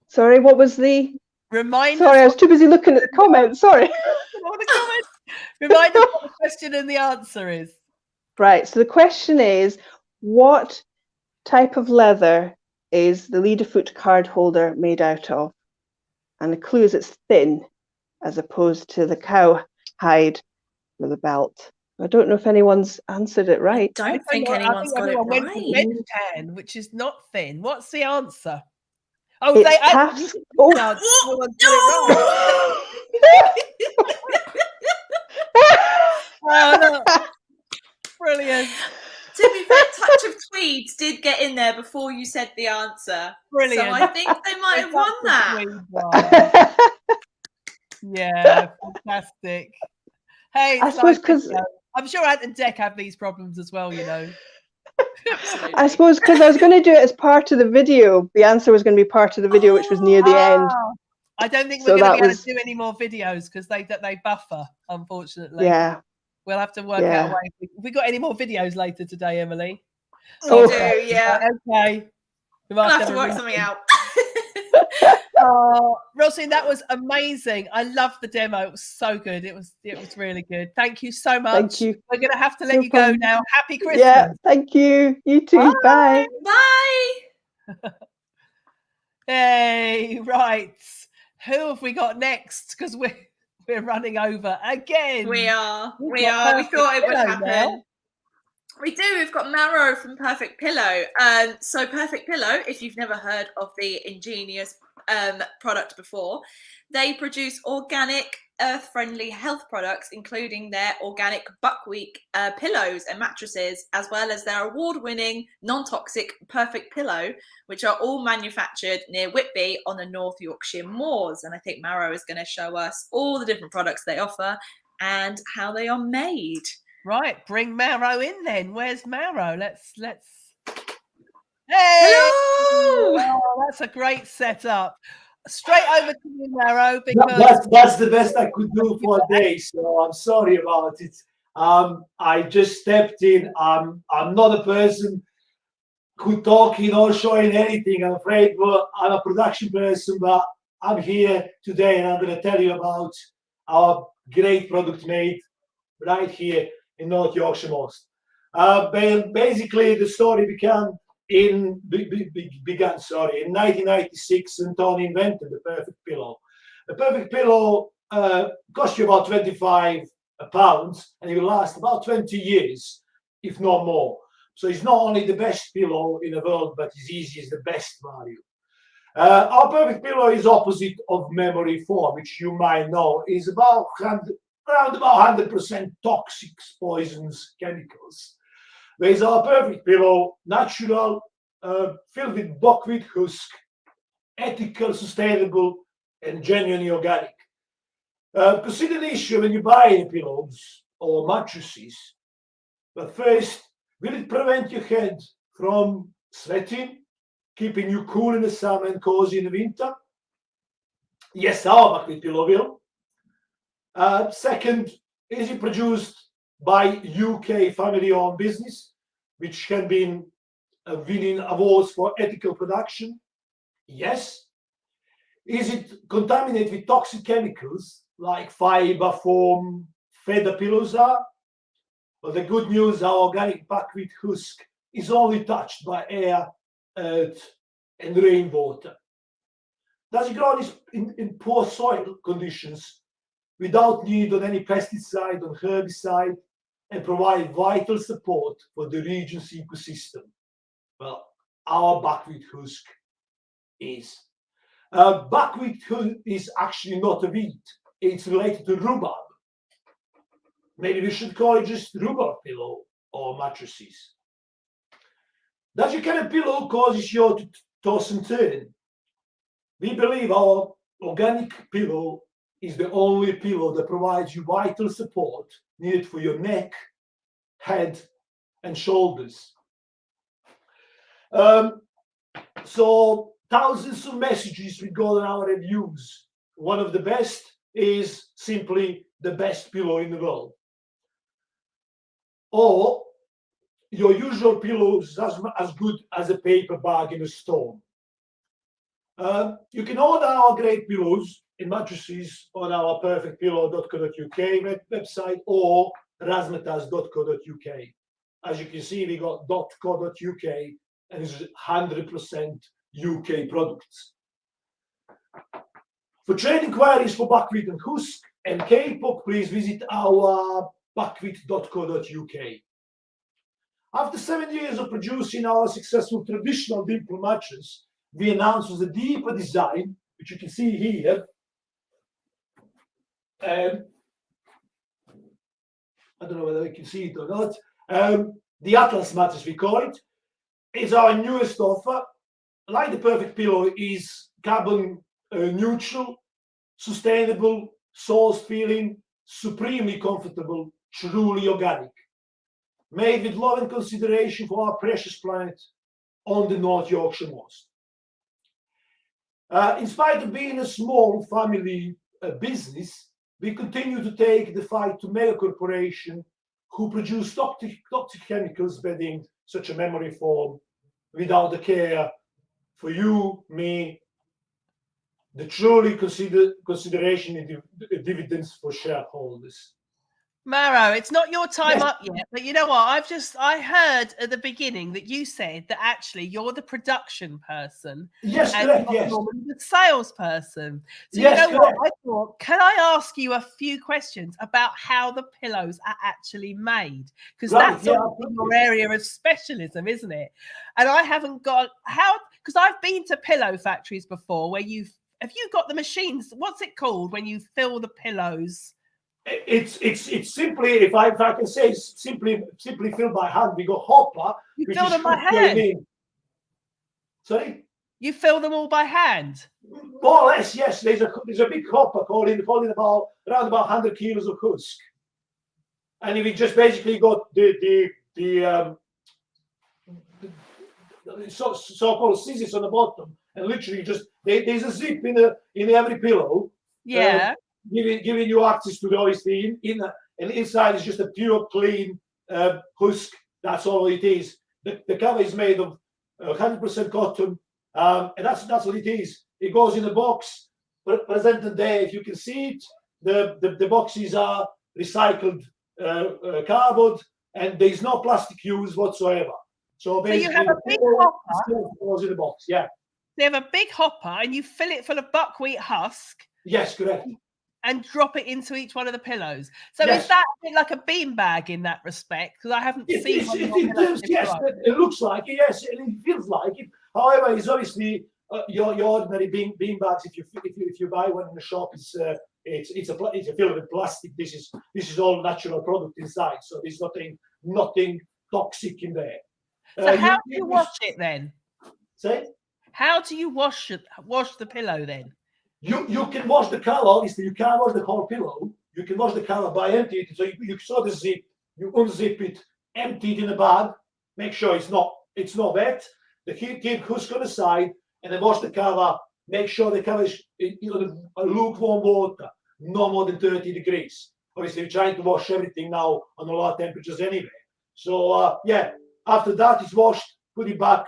Sorry, what was the? Remind Sorry, us I was too busy looking at the comments. Sorry. Remind us what the question and the answer is. Right. So the question is, what type of leather is the leaderfoot card holder made out of? And the clue is it's thin, as opposed to the cow hide with a belt. I don't know if anyone's answered it right. I don't think anyone's got it went for right. veg tan, which is not thin. What's the answer? Oh, It's calf's. Oh, no one's got it right. Oh, brilliant. To be fair, Touch of Tweeds did get in there before you said the answer. Brilliant. So I think they might have won that. Yeah, fantastic. Hey, I suppose because I'm sure Ant and Dec have these problems as well, you know. I suppose because I was going to do it as part of the video. The answer was going to be part of the video, which was near the end. I don't think we're going to be able to do any more videos because they buffer, unfortunately. Yeah. We'll have to work out a way. Have we got any more videos later today, Emily? We do, yeah. Okay. We'll have to work something out. Rosalind, that was amazing. I loved the demo. It was so good. It was really good. Thank you so much. Thank you. We're going to have to let you go now. Happy Christmas. Yeah, thank you. You too. Bye. Bye. Hey, right. Who have we got next? Because we're running over again. We are. We thought it would happen. Now. We do. We've got Maro from Perfect Pillow. So Perfect Pillow, if you've never heard of the ingenious product before, they produce organic, earth-friendly health products, including their organic buckwheat pillows and mattresses, as well as their award-winning non-toxic Perfect Pillow, which are all manufactured near Whitby on the North Yorkshire moors. And I think Maro is going to show us all the different products they offer and how they are made. Right, bring Maro in then. Where's Maro? Let's. Hey! Hello! Oh, that's a great setup. Straight over to you, Maro, because that's the best I could do for a day. So I'm sorry about it. I just stepped in. I'm not a person who talking or showing anything. I'm afraid, but I'm a production person. But I'm here today, and I'm going to tell you about our great product made right here in North Yorkshire Moors. Basically, the story began in 1996, and Tony invented the Perfect Pillow. The Perfect Pillow cost you about £25, and it will last about 20 years, if not more. So it's not only the best pillow in the world, but it's easy as the best value. Our Perfect Pillow is opposite of memory foam, which you might know is about around about 100% toxic poisons, chemicals. Whereas our Perfect Pillow, natural, filled with buckwheat husk, ethical, sustainable, and genuinely organic. Consider the issue when you buy pillows or mattresses. But first, will it prevent your head from sweating, keeping you cool in the summer and cozy in the winter? Yes, our buckwheat pillow will. Second, is it produced by UK family-owned business, which can be winning awards for ethical production? Yes. Is it contaminated with toxic chemicals like fiber, foam, feather pillows are? Well, the good news, our organic buckwheat husk is only touched by air, earth, and rainwater. Does it grow in poor soil conditions without need of any pesticide or herbicide and provide vital support for the region's ecosystem? Well, our buckwheat husk is. Buckwheat is actually not a wheat. It's related to rhubarb. Maybe we should call it just rhubarb pillow or mattresses. Does your kind of pillow causes you to toss and turn? We believe our organic pillow is the only pillow that provides you vital support needed for your neck, head, and shoulders. So thousands of messages we got in our reviews. One of the best is simply the best pillow in the world. Or your usual pillow is as good as a paper bag in a store. You can order our great pillows and mattresses on our perfectpillow.co.uk website or razmetas.co.uk. As you can see, we got .co.uk and it's 100% UK products. For trade inquiries for buckwheat and husk and K-pop, please visit our buckwheat.co.uk. After 7 years of producing our successful traditional dimple mattress, we announced with a deeper design, which you can see here. I don't know whether you can see it or not. The Atlas mattress, we call it, is our newest offer. Like the Perfect Pillow, is carbon neutral, sustainable, source feeling, supremely comfortable, truly organic. Made with love and consideration for our precious planet on the North Yorkshire moors. In spite of being a small family business, we continue to take the fight to mega corporations who produce toxic chemicals bedding such a memory foam without the care for you, me, the truly consideration in dividends for shareholders. Maro, it's not your time Yes. up yet, but you know what? I heard at the beginning that you said that actually you're the production person. Yes, and correct, not yes. normally the salesperson. So Yes, you know correct. what? I thought, can I ask you a few questions about how the pillows are actually made? Because Right, that's yeah, obviously your area of specialism, isn't it? And I haven't got because I've been to pillow factories before where have you got the machines? What's it called when you fill the pillows? It's simply, if I can say, it's simply filled by hand. We got hopper, You which fill is them by going hand. in. Sorry? You fill them all by hand. More or less, yes. There's a big hopper holding about around 100 kilos of husk, and we just basically got the so-called scissors on the bottom, and literally just there's a zip in every pillow. Yeah. Giving you access to the obviously and inside is just a pure clean husk. That's all it is. The cover is made of 100% cotton, and that's what it is. It goes in a box presented there. If you can see it, the boxes are recycled cardboard, and there is no plastic use whatsoever. So basically, you have a big hopper. Goes in the box. Yeah. They have a big hopper, and you fill it full of buckwheat husk. Yes, correct. And drop it into each one of the pillows. So Yes. is that a bit like a beanbag in that respect? Because I haven't seen one. Yes, it looks like it. Yes, and it feels like it. However, it's obviously your ordinary beanbags. If you buy one in the shop, it's filled with plastic. This is all natural product inside, so there's nothing toxic in there. So how do you wash it then? Say? How do you wash the pillow then? You can wash the cover. Obviously, you can't wash the whole pillow. You can wash the cover by emptying it. So you saw the zip. You unzip it, empty it in a bag. Make sure it's not wet. Keep husk on the side, and then wash the cover. Make sure the cover is a lukewarm water, no more than 30 degrees. Obviously, we're trying to wash everything now on a low temperatures anyway. So yeah, after that it's washed, put it back,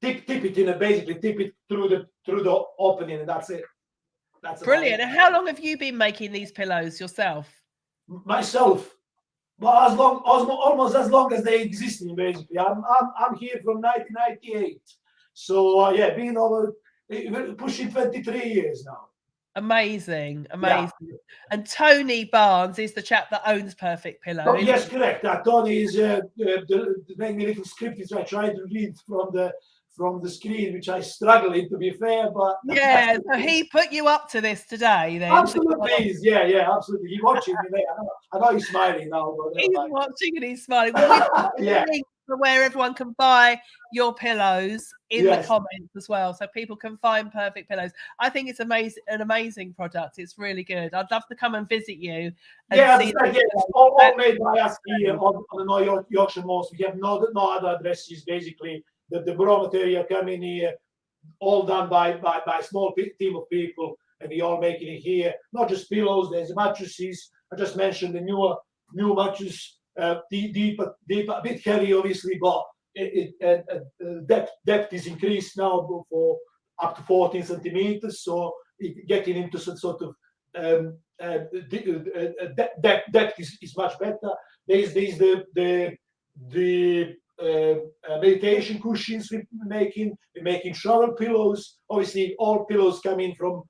tip it in, basically tip it through the opening, and that's it. That's Brilliant. And how long have you been making these pillows yourself? Myself, well, almost as long as they existing. Basically, I'm here from 1998. So yeah, been over pushing 23 years now. Amazing. Yeah. And Tony Barnes is the chap that owns Perfect Pillow. Oh, yes, correct. Tony is the main little script which I try to read from the screen, which I struggling, to be fair, but yeah, so he put you up to this today then. Absolutely, yeah, absolutely. He's watching me there. I know he's smiling now. But he's watching and he's smiling. Well, we've got yeah. a link for where everyone can buy your pillows in the comments as well, so people can find Perfect Pillows. I think it's an amazing product. It's really good. I'd love to come and visit you. And see it's all made by us here on the Yorkshire Moors. We have no other addresses. Basically, the raw material coming here, all done by a small team of people, and we all making it here. Not just pillows. There's mattresses. I just mentioned the new mattress, deep, a bit heavy, obviously, but depth is increased now for up to 14 centimeters. So getting into some sort of depth is much better. There's the meditation cushions we're making shower pillows. Obviously, all pillows come in from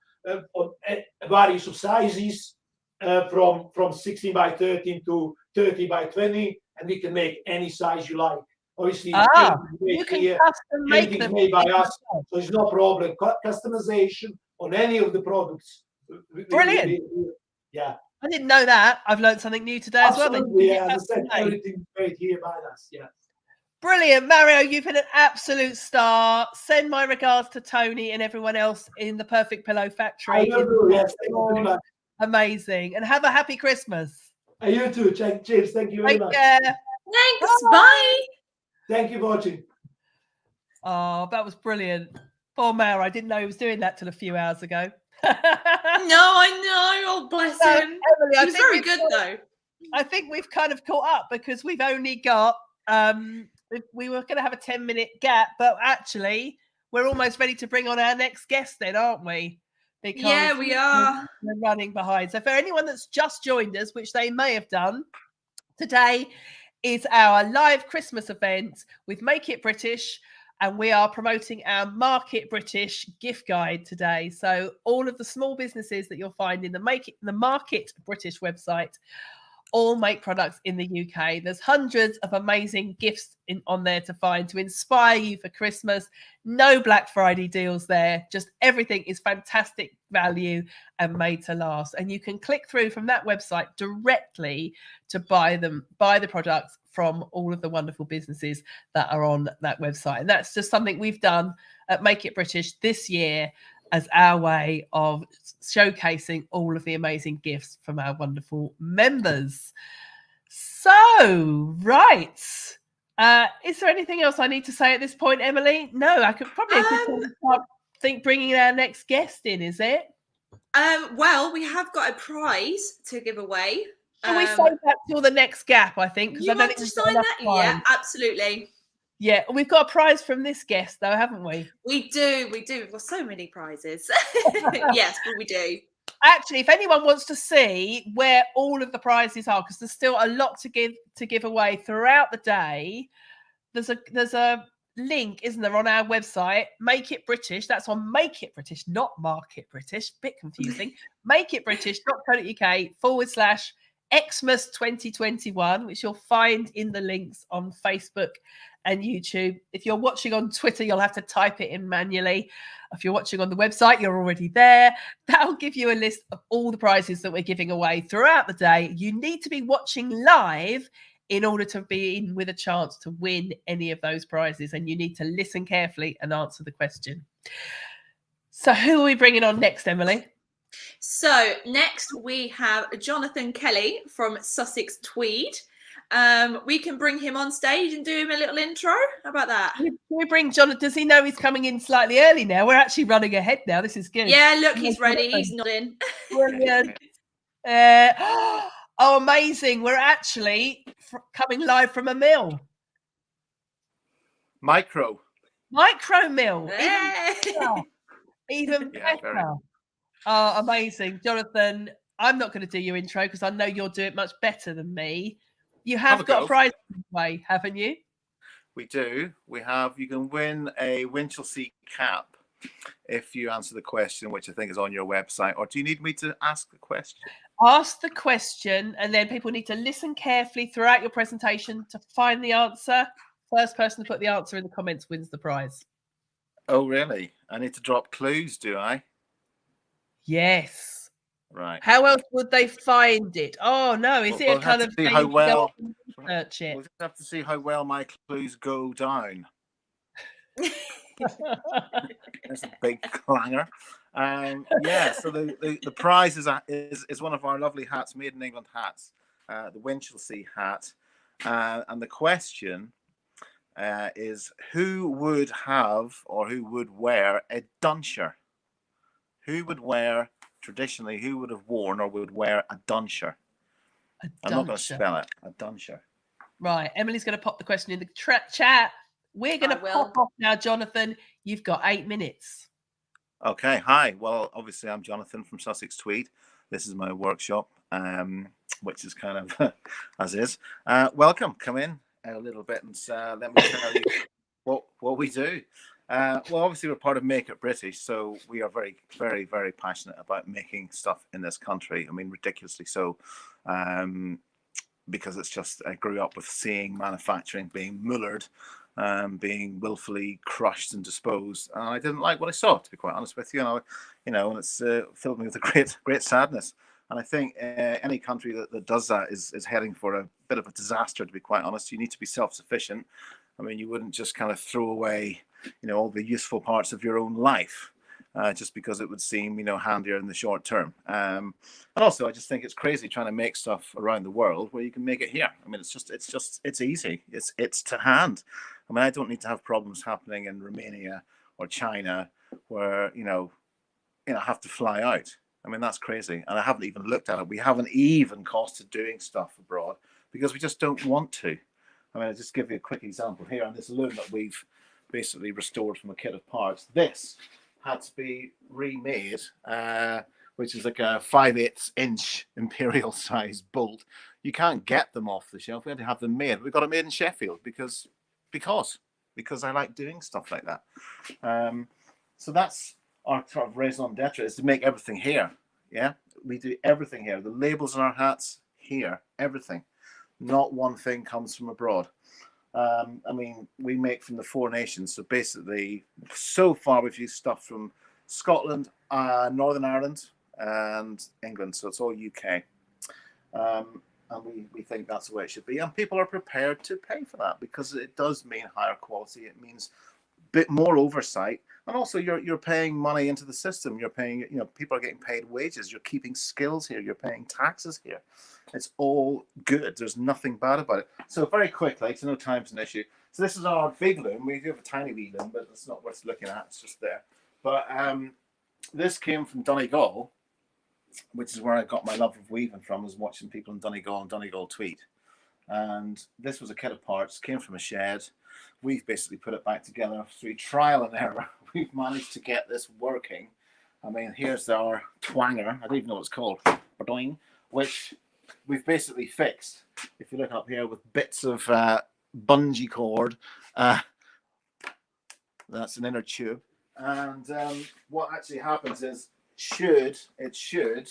various of sizes, from 16 by 13 to 30 by 20, and we can make any size you like. Obviously, you can custom make them made by us, so it's no problem. Customization on any of the products. Brilliant. Yeah. I didn't know that. I've learned something new today as well. Yeah, as I said, everything made here by us. Yeah. Brilliant, Mario. You've been an absolute star. Send my regards to Tony and everyone else in the Perfect Pillow factory. I will do. Yes, thank you very much. Amazing, and have a happy Christmas. And you too. Cheers. Thank you very much. Care. Thanks. Bye. Thank you for watching. Oh, that was brilliant. Poor Mario. I didn't know he was doing that till a few hours ago. No, I know. Oh, bless him. Emily, he was very good, though. I think we've kind of caught up because we've only got we were going to have a 10-minute gap, but actually we're almost ready to bring on our next guest then, aren't we? Because yeah, we are. We're running behind. So for anyone that's just joined us, which they may have done, today is our live Christmas event with Make It British, and we are promoting our Market British gift guide today. So all of the small businesses that you'll find in the Market British website all make products in the UK. There's hundreds of amazing gifts on there to find to inspire you for Christmas. No Black Friday deals there. Just everything is fantastic value and made to last. And you can click through from that website directly to buy the products from all of the wonderful businesses that are on that website. And that's just something we've done at Make It British this year as our way of showcasing all of the amazing gifts from our wonderful members. So, right. Is there anything else I need to say at this point, Emily? No, I could probably think bringing our next guest in, is it? Well, we have got a prize to give away. Can we save that till the next gap, I think? You want to sign that? Yeah, absolutely. Yeah, we've got a prize from this guest, though, haven't we? We do. We've got so many prizes. Yes, but we do. Actually, if anyone wants to see where all of the prizes are, because there's still a lot to give away throughout the day, there's a link, isn't there, on our website, Make It British. That's on Make It British, not Market British. Bit confusing. makeitbritish.co.uk/Xmas 2021, which you'll find in the links on Facebook and YouTube. If you're watching on Twitter, you'll have to type it in manually. If you're watching on the website, you're already there. That'll give you a list of all the prizes that we're giving away throughout the day. You need to be watching live in order to be in with a chance to win any of those prizes, and you need to listen carefully and answer the question. So who are we bringing on next, Emily? So next we have Jonathan Kelly from Sussex Tweed. We can bring him on stage and do him a little intro. How about that? Can we bring Jonathan? Does he know he's coming in slightly early now? We're actually running ahead now. This is good. Yeah, look, he's ready. He's nodding. Brilliant. Oh, amazing. We're actually coming live from a mill. Micro Mill. Even Yeah, better. Oh, amazing. Jonathan, I'm not going to do your intro because I know you'll do it much better than me. You have got a prize way, haven't you? We do. We have. You can win a Winchelsea cap if you answer the question, which I think is on your website. Or do you need me to ask the question? Ask the question, and then people need to listen carefully throughout your presentation to find the answer. First person to put the answer in the comments wins the prize. Oh, really? I need to drop clues, do I? Yes. Right. How else would they find it? Oh no, is it a kind of see thing how you well go and research it? We'll just have to see how well my clues go down. There's a big clanger. Yeah, so the prize is one of our lovely hats, made in England hats, the Winchelsea hat, and the question is who would have or who would wear a duncher? Who would wear traditionally? Who would have worn or would wear a duncher? I'm not going to spell it. A duncher. Right, Emily's going to pop the question in the chat. We're going to pop off now, Jonathan. You've got 8 minutes. Okay, hi. Well, obviously, I'm Jonathan from Sussex Tweed. This is my workshop, which is kind of as is. Welcome. Come in a little bit and let me tell you what we do. Well, obviously, we're part of Make It British, so we are very, very, very passionate about making stuff in this country. I mean, ridiculously so. Because it's just, I grew up with seeing manufacturing being mullered, being willfully crushed and disposed, and I didn't like what I saw, to be quite honest with you. And and it's filled me with a great sadness. And I think any country that does that is heading for a bit of a disaster, to be quite honest. You need to be self-sufficient. I mean, you wouldn't just kind of throw away, all the useful parts of your own life. Just because it would seem, handier in the short term. And also, I just think it's crazy trying to make stuff around the world where you can make it here. I mean, it's easy. It's to hand. I mean, I don't need to have problems happening in Romania or China where, I have to fly out. I mean, that's crazy. And I haven't even looked at it. We haven't even costed doing stuff abroad because we just don't want to. I mean, I'll just give you a quick example here on this loom that we've basically restored from a kit of parts. This had to be remade, which is like a 5/8 inch imperial size bolt. You can't get them off the shelf. We had to have them made. We got it made in Sheffield because I like doing stuff like that. So that's our sort of raison d'etre, is to make everything here. Yeah, we do everything here. The labels on our hats here, everything. Not one thing comes from abroad. I mean, we make from the 4 nations. So basically, so far we've used stuff from Scotland, Northern Ireland, and England. So it's all UK. And we think that's the way it should be. And people are prepared to pay for that because it does mean higher quality. It means a bit more oversight. And also you're paying money into the system. You're paying, people are getting paid wages. You're keeping skills here. You're paying taxes here. It's all good. There's nothing bad about it. So very quickly, because I know time's an issue. So this is our big loom. We do have a tiny wee loom, but it's not worth looking at. It's just there. But this came from Donegal, which is where I got my love of weaving from, was watching people in Donegal and Donegal tweed. And this was a kit of parts, came from a shed. We've basically put it back together through trial and error. We've managed to get this working. I mean, here's our twanger. I don't even know what it's called. Which we've basically fixed. If you look up here with bits of bungee cord, that's an inner tube. And what actually happens is, it should,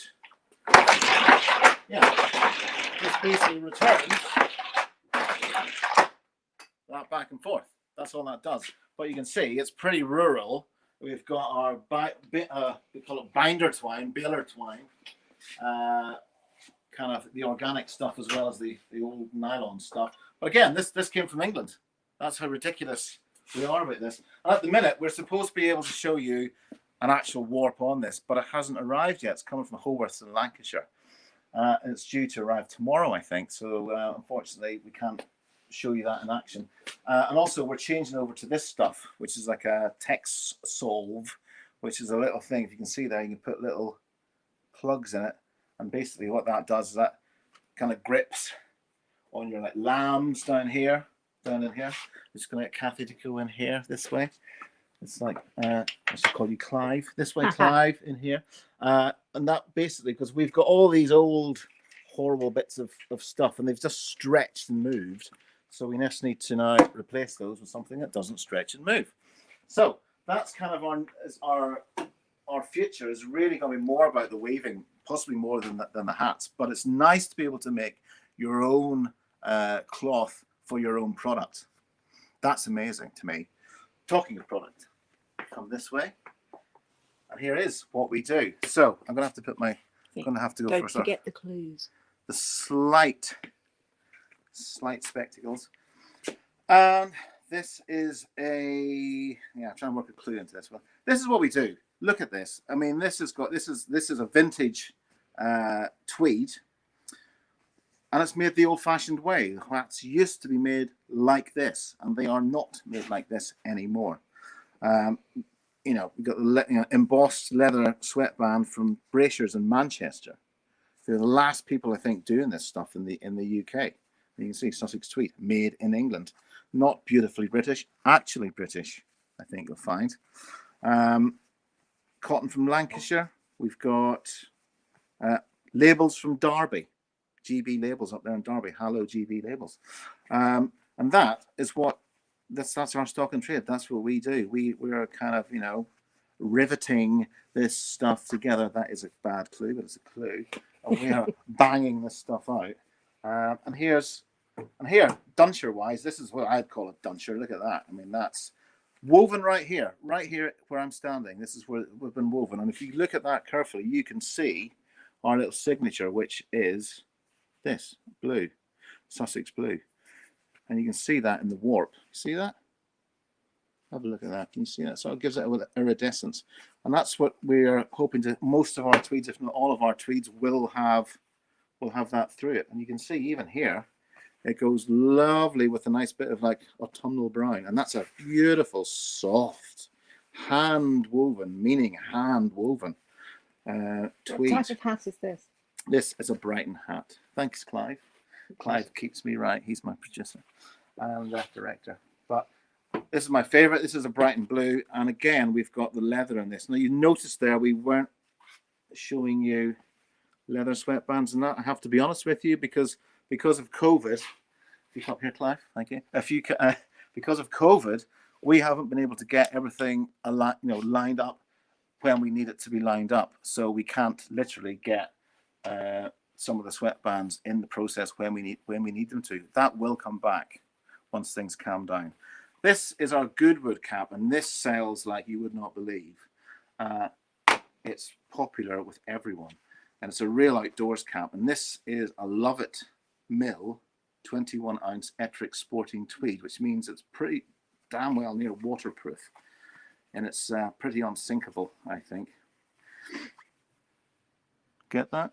just basically returns that back and forth. That's all that does. But you can see it's pretty rural. We've got our we call it binder twine, baler twine, kind of the organic stuff as well as the old nylon stuff. But again, this came from England. That's how ridiculous we are about this. And at the minute, we're supposed to be able to show you an actual warp on this, but it hasn't arrived yet. It's coming from Haworth in Lancashire. And it's due to arrive tomorrow, I think. So unfortunately, we can't show you that in action. And also, we're changing over to this stuff, which is like a text solve, which is a little thing. If you can see there, you can put little plugs in it, And basically what that does is that kind of grips on your like lambs down here, down in here. I'm just going to get Kathy to go in here this way. It's like, I should call you Clive. This way, Clive, in here. And that basically, because we've got all these old horrible bits of stuff and they've just stretched and moved. So we just need to now replace those with something that doesn't stretch and move. So that's kind of our future is really going to be more about the weaving, possibly more than the hats. But it's nice to be able to make your own cloth for your own product. That's amazing to me. Talking of product, come this way. And here is what we do. So I'm going to have to put my, I'm going to have to go Don't first. forget the clues. The slight spectacles. And this is a, yeah, I'm trying to work a clue into this one. This is what we do. Look at this. I mean, this is a vintage tweed, and it's made the old-fashioned way. The hats used to be made like this, and they are not made like this anymore. You know, we've got the embossed leather sweatband from Bracers in Manchester. They're the last people, I think, doing this stuff in the UK. You can see Sussex tweed, made in England. Not beautifully British, actually British, I think you'll find. Cotton from Lancashire. We've got labels from Derby. GB labels up there in Derby. Hello, GB labels. And that is what, that's our stock and trade. That's what we do. We're kind of, you know, riveting this stuff together. That is a bad clue, but it's a clue. And we are banging this stuff out. And here, Dunshire wise, this is what I'd call a Dunshire. Look at that. I mean, that's woven right here where I'm standing. This is where we've been woven. And if you look at that carefully, you can see our little signature, which is this blue, Sussex blue. And you can see that in the warp. See that? Have a look at that. Can you see that? So it gives it a iridescence. And that's what we're hoping to, most of our tweeds, if not all of our tweeds, will have that through it. And you can see even here, it goes lovely with a nice bit of like autumnal brown. And that's a beautiful, soft, hand woven, meaning hand woven tweed. What type of hat is this? This is a Brighton hat. Thanks, Clive. Clive keeps me right. He's my producer and director. But this is my favorite. This is a Brighton blue. And again, we've got the leather in this. Now, you notice there we weren't showing you leather sweatbands and that. I have to be honest with you because of COVID. If you come up here, Clive, thank you. Because of COVID, we haven't been able to get everything lined up when we need it to be lined up. So we can't literally get some of the sweatbands in the process when we need them to. That will come back once things calm down. This is our Goodwood cap, and this sells like you would not believe. It's popular with everyone, and it's a real outdoors cap. And this is a Lovett Mill 21-ounce Ettrick Sporting Tweed, which means it's pretty damn well near waterproof, and it's pretty unsinkable, I think. Get that?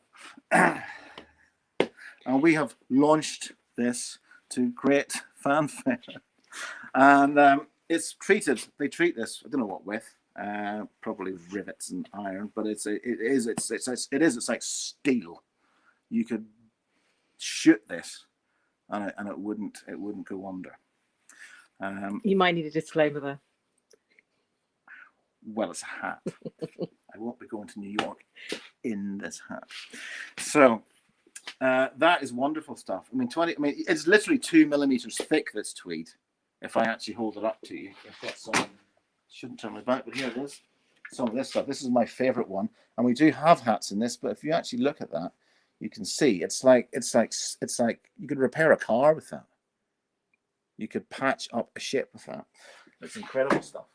And we have launched this to great fanfare, and it's treated. They treat this. I don't know what with. Probably rivets and iron, but it's like steel. You could shoot this, and it wouldn't go under. You might need a disclaimer there. Well, it's a hat. I won't be going to New York in this hat. So that is wonderful stuff. I mean, it's literally 2 millimeters thick, this tweed. If I actually hold it up to you, I've got some. Shouldn't turn my back, but here it is. Some of this stuff. This is my favorite one, and we do have hats in this. But if you actually look at that, you can see it's like you could repair a car with that. You could patch up a ship with that. It's incredible stuff.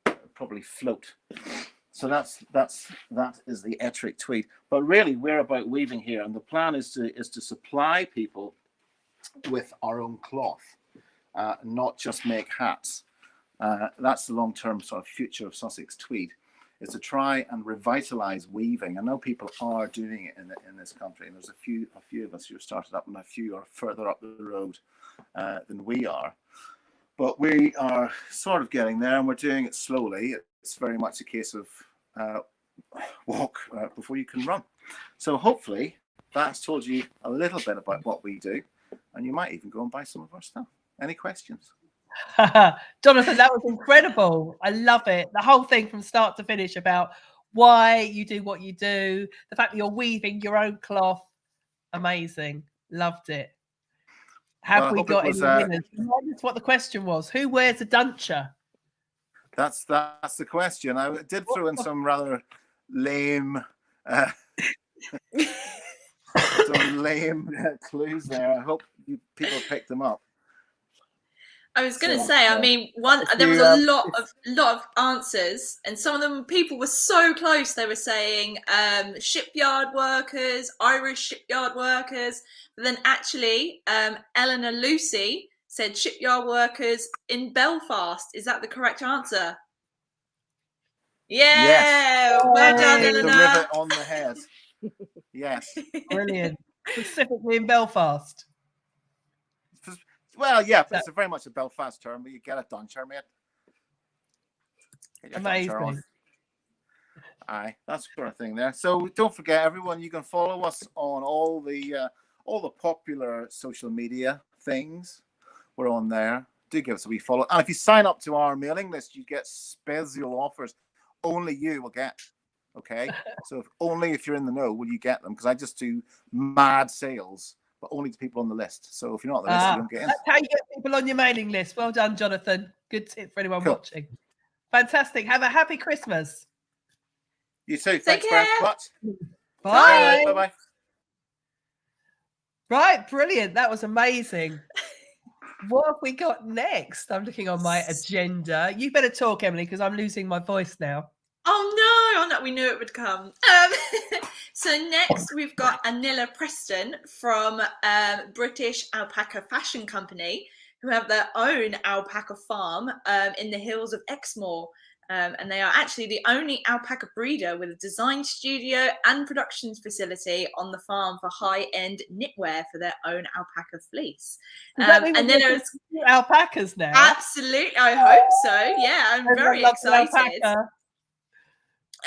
It'll probably float. So that is the Ettrick tweed. But really, we're about weaving here, and the plan is to supply people with our own cloth, not just make hats. That's the long-term sort of future of Sussex tweed, is to try and revitalize weaving. I know people are doing it in this country, and there's a few of us who have started up, and a few are further up the road than we are. But we are sort of getting there, and we're doing it slowly. It's very much a case of walk before you can run. So hopefully that's told you a little bit about what we do, and you might even go and buy some of our stuff. Any questions? Jonathan, that was incredible. I love it. The whole thing from start to finish about why you do what you do, the fact that you're weaving your own cloth. Amazing. Loved it. Have we got any winners? Remind us what the question was. Who wears a duncher? That's the question. I did throw in some rather lame clues there. I hope people picked them up. I was going to say, I mean, there was a lot of answers, and some of them people were so close. They were saying shipyard workers, Irish shipyard workers. But then actually, Eleanor Lucy said shipyard workers in Belfast. Is that the correct answer? Yeah, yes. Well done, Hit Eleanor. the rivet on the head. Yes. Brilliant. Specifically in Belfast. Well, yeah, but it's very much a Belfast term, but you get it done, mate. Amazing. Aye, that sort of thing there. So don't forget, everyone, you can follow us on all the popular social media things. We're on there. Do give us a wee follow. And if you sign up to our mailing list, you get special offers. Only you will get. Okay, so only if you're in the know will you get them, because I just do mad sales, but only to people on the list. So if you're not on the list, you don't get in. That's how you get people on your mailing list. Well done, Jonathan. Good tip for anyone watching. Fantastic. Have a happy Christmas. You too. Thanks very much. Bye. Bye-bye. Right, brilliant. That was amazing. What have we got next? I'm looking on my agenda. You better talk, Emily, because I'm losing my voice now. Oh no, we knew it would come. So next we've got Anila Preston from British Alpaca Fashion Company, who have their own alpaca farm in the hills of Exmoor. And they are actually the only alpaca breeder with a design studio and production facility on the farm for high-end knitwear for their own alpaca fleece. And then there's alpacas now. Absolutely, I hope so. Yeah, I'm very excited.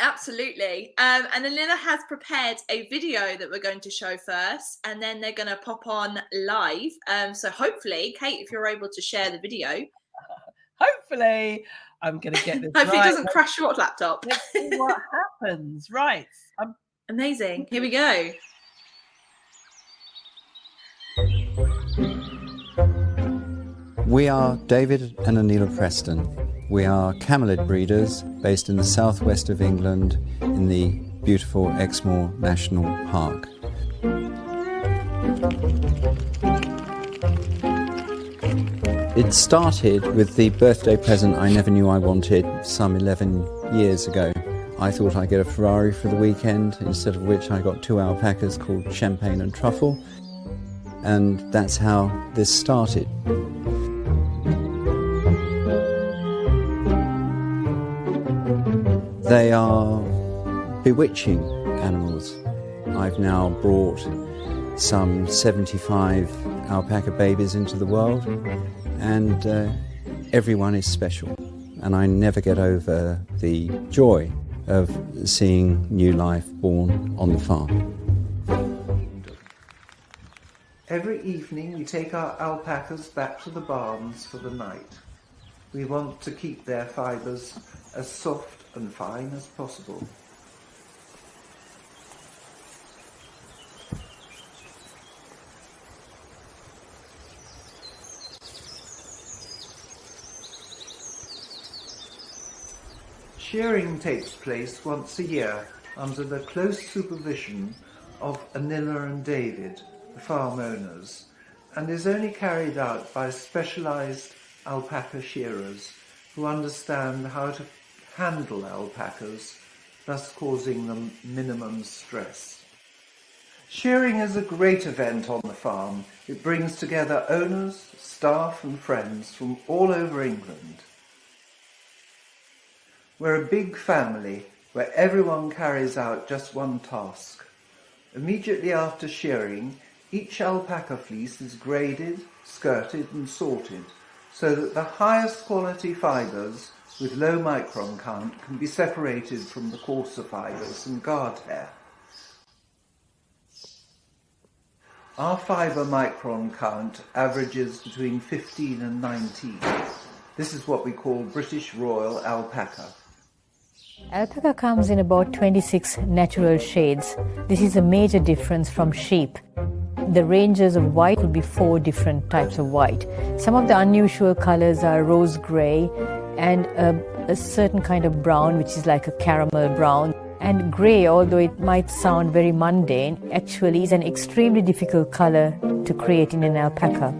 Absolutely. And Anila has prepared a video that we're going to show first, and then they're going to pop on live. So hopefully, Kate, if you're able to share the video. Hopefully. I'm going to get this Hopefully right. It doesn't crash your laptop. Let's see what happens. Right. Amazing. Here we go. We are David and Anila Preston. We are camelid breeders based in the southwest of England in the beautiful Exmoor National Park. It started with the birthday present I never knew I wanted some 11 years ago. I thought I'd get a Ferrari for the weekend, instead of which I got 2 alpacas called Champagne and Truffle. And that's how this started. They are bewitching animals. I've now brought some 75 alpaca babies into the world, and everyone is special. And I never get over the joy of seeing new life born on the farm. Every evening we take our alpacas back to the barns for the night. We want to keep their fibres as soft and fine as possible. Shearing takes place once a year under the close supervision of Anila and David, the farm owners, and is only carried out by specialised alpaca shearers who understand how to handle alpacas, thus causing them minimum stress. Shearing is a great event on the farm. It brings together owners, staff and friends from all over England. We're a big family where everyone carries out just one task. Immediately after shearing, each alpaca fleece is graded, skirted and sorted so that the highest quality fibres with low micron count can be separated from the coarser fibres and guard hair. Our fibre micron count averages between 15 and 19. This is what we call British Royal Alpaca. Alpaca comes in about 26 natural shades. This is a major difference from sheep. The ranges of white could be 4 different types of white. Some of the unusual colors are rose gray and a certain kind of brown, which is like a caramel brown. And gray, although it might sound very mundane, actually is an extremely difficult color to create in an alpaca.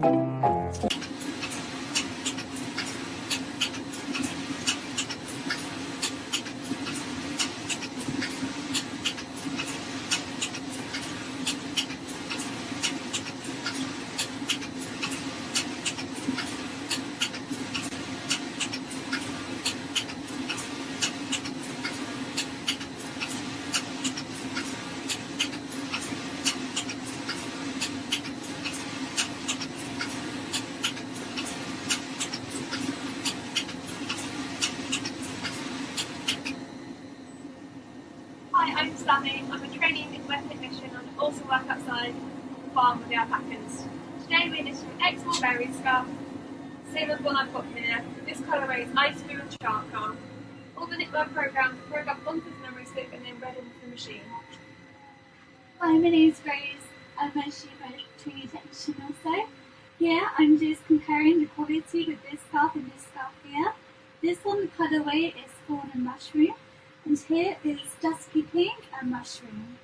I'm Sammy. I'm a trainee wet technician and also work outside the farm with the alpacas. Today we're knitting an Exmoor berry scarf, same as one I've got here. This colourway is ice blue and charcoal. All the knitwear programmes broke up onto this memory stick and then read into the machine. Hi, my name is Rose. I'm actually a trainee technician also. Here I'm just comparing the quality with this scarf and this scarf here. This one, the colourway is fawn and mushroom, and here is dusky pink and mushroom.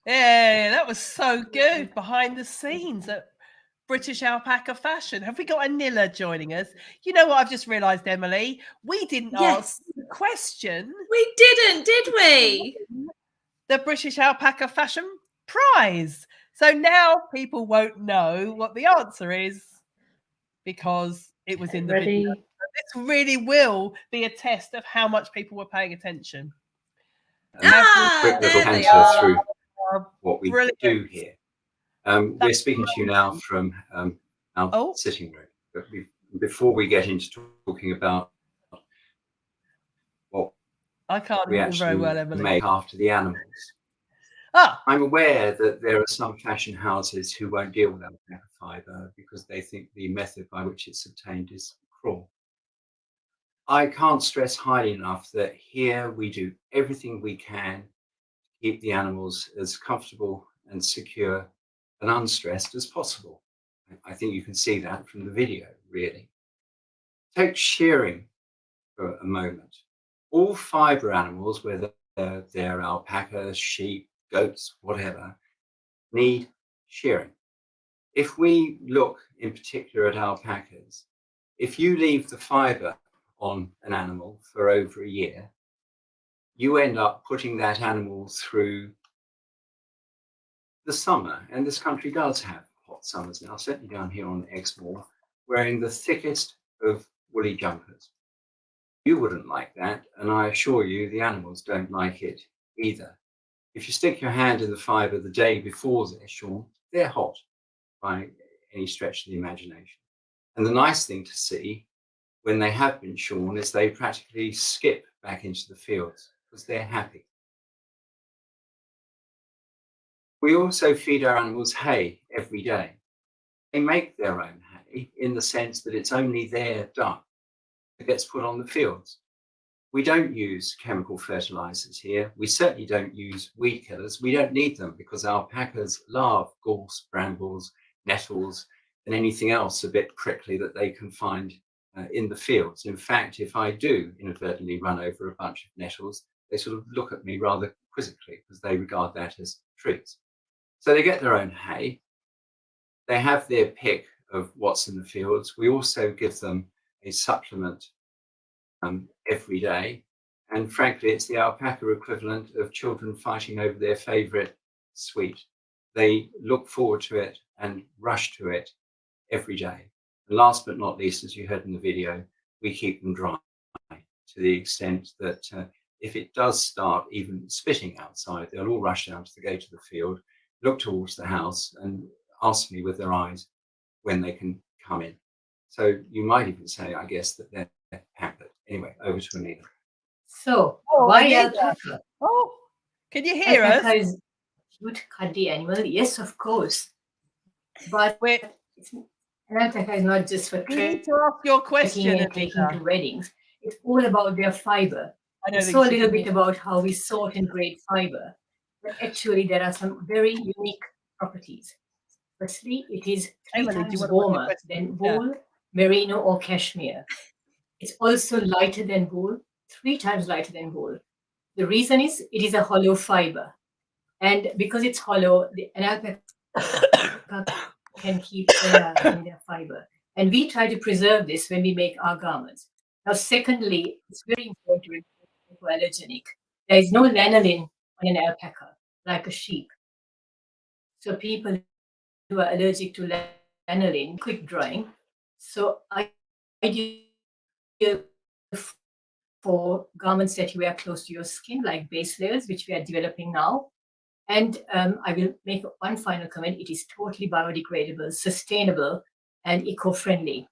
Yeah, that was so good. Behind the scenes at British Alpaca Fashion. Have we got Anila joining us? You know what I've just realised, Emily? We didn't ask the question. We didn't, did we? The British Alpaca Fashion Prize. So now people won't know what the answer is because it was in the video. This really will be a test of how much people were paying attention. Quick little canter through what we do here. We're speaking to you now from our sitting room. But before we get into talking about what we actually make after the animals, I'm aware that there are some fashion houses who won't deal with alpaca fibre because they think the method by which it's obtained is cruel. I can't stress highly enough that here we do everything we can to keep the animals as comfortable and secure and unstressed as possible. I think you can see that from the video, really. Take shearing for a moment. All fibre animals, whether they're alpacas, sheep, goats, whatever, need shearing. If we look in particular at alpacas, if you leave the fibre on an animal for over a year, you end up putting that animal through the summer, and this country does have hot summers now, certainly down here on Exmoor, wearing the thickest of woolly jumpers. You wouldn't like that, and I assure you the animals don't like it either. If you stick your hand in the fibre the day before they're shorn, they're hot by any stretch of the imagination. And the nice thing to see when they have been shorn is they practically skip back into the fields because they're happy. We also feed our animals hay every day. They make their own hay in the sense that it's only their dung that gets put on the fields. We don't use chemical fertilizers here. We certainly don't use weed killers. We don't need them because alpacas love gorse, brambles, nettles, and anything else a bit prickly that they can find in the fields. In fact, if I do inadvertently run over a bunch of nettles, they sort of look at me rather quizzically because they regard that as treats. So they get their own hay. They have their pick of what's in the fields. We also give them a supplement every day. And frankly, it's the alpaca equivalent of children fighting over their favorite sweet. They look forward to it and rush to it every day. And last but not least, as you heard in the video, we keep them dry to the extent that if it does start even spitting outside, they'll all rush down to the gate of the field, look towards the house, and ask me with their eyes when they can come in. So you might even say, I guess, that they're pampered. Anyway, over to Anita. So, Oh, why Anita. alpaca? Oh, can you hear us? Alpaca is a cute, cuddly animal. Yes, of course. But an alpaca is not just for You need to ask your question, and taking to weddings. It's all about their fiber. I We don't think saw a she little can bit hear. about how we sort and grade fiber. But actually, there are some very unique properties. Firstly, it is 3 Emily, do you times want to ask your warmer question? than wool, merino, or cashmere. It's also lighter than wool, 3 times lighter than wool. The reason is it is a hollow fiber. And because it's hollow, an alpaca can keep air in their fiber. And we try to preserve this when we make our garments. Now, secondly, it's very important to remember hypoallergenic. There is no lanolin on an alpaca, like a sheep. So people who are allergic to lanolin, quick drying. So ideal for garments that you wear close to your skin, like base layers, which we are developing now. And I will make one final comment. It is totally biodegradable, sustainable, and eco-friendly.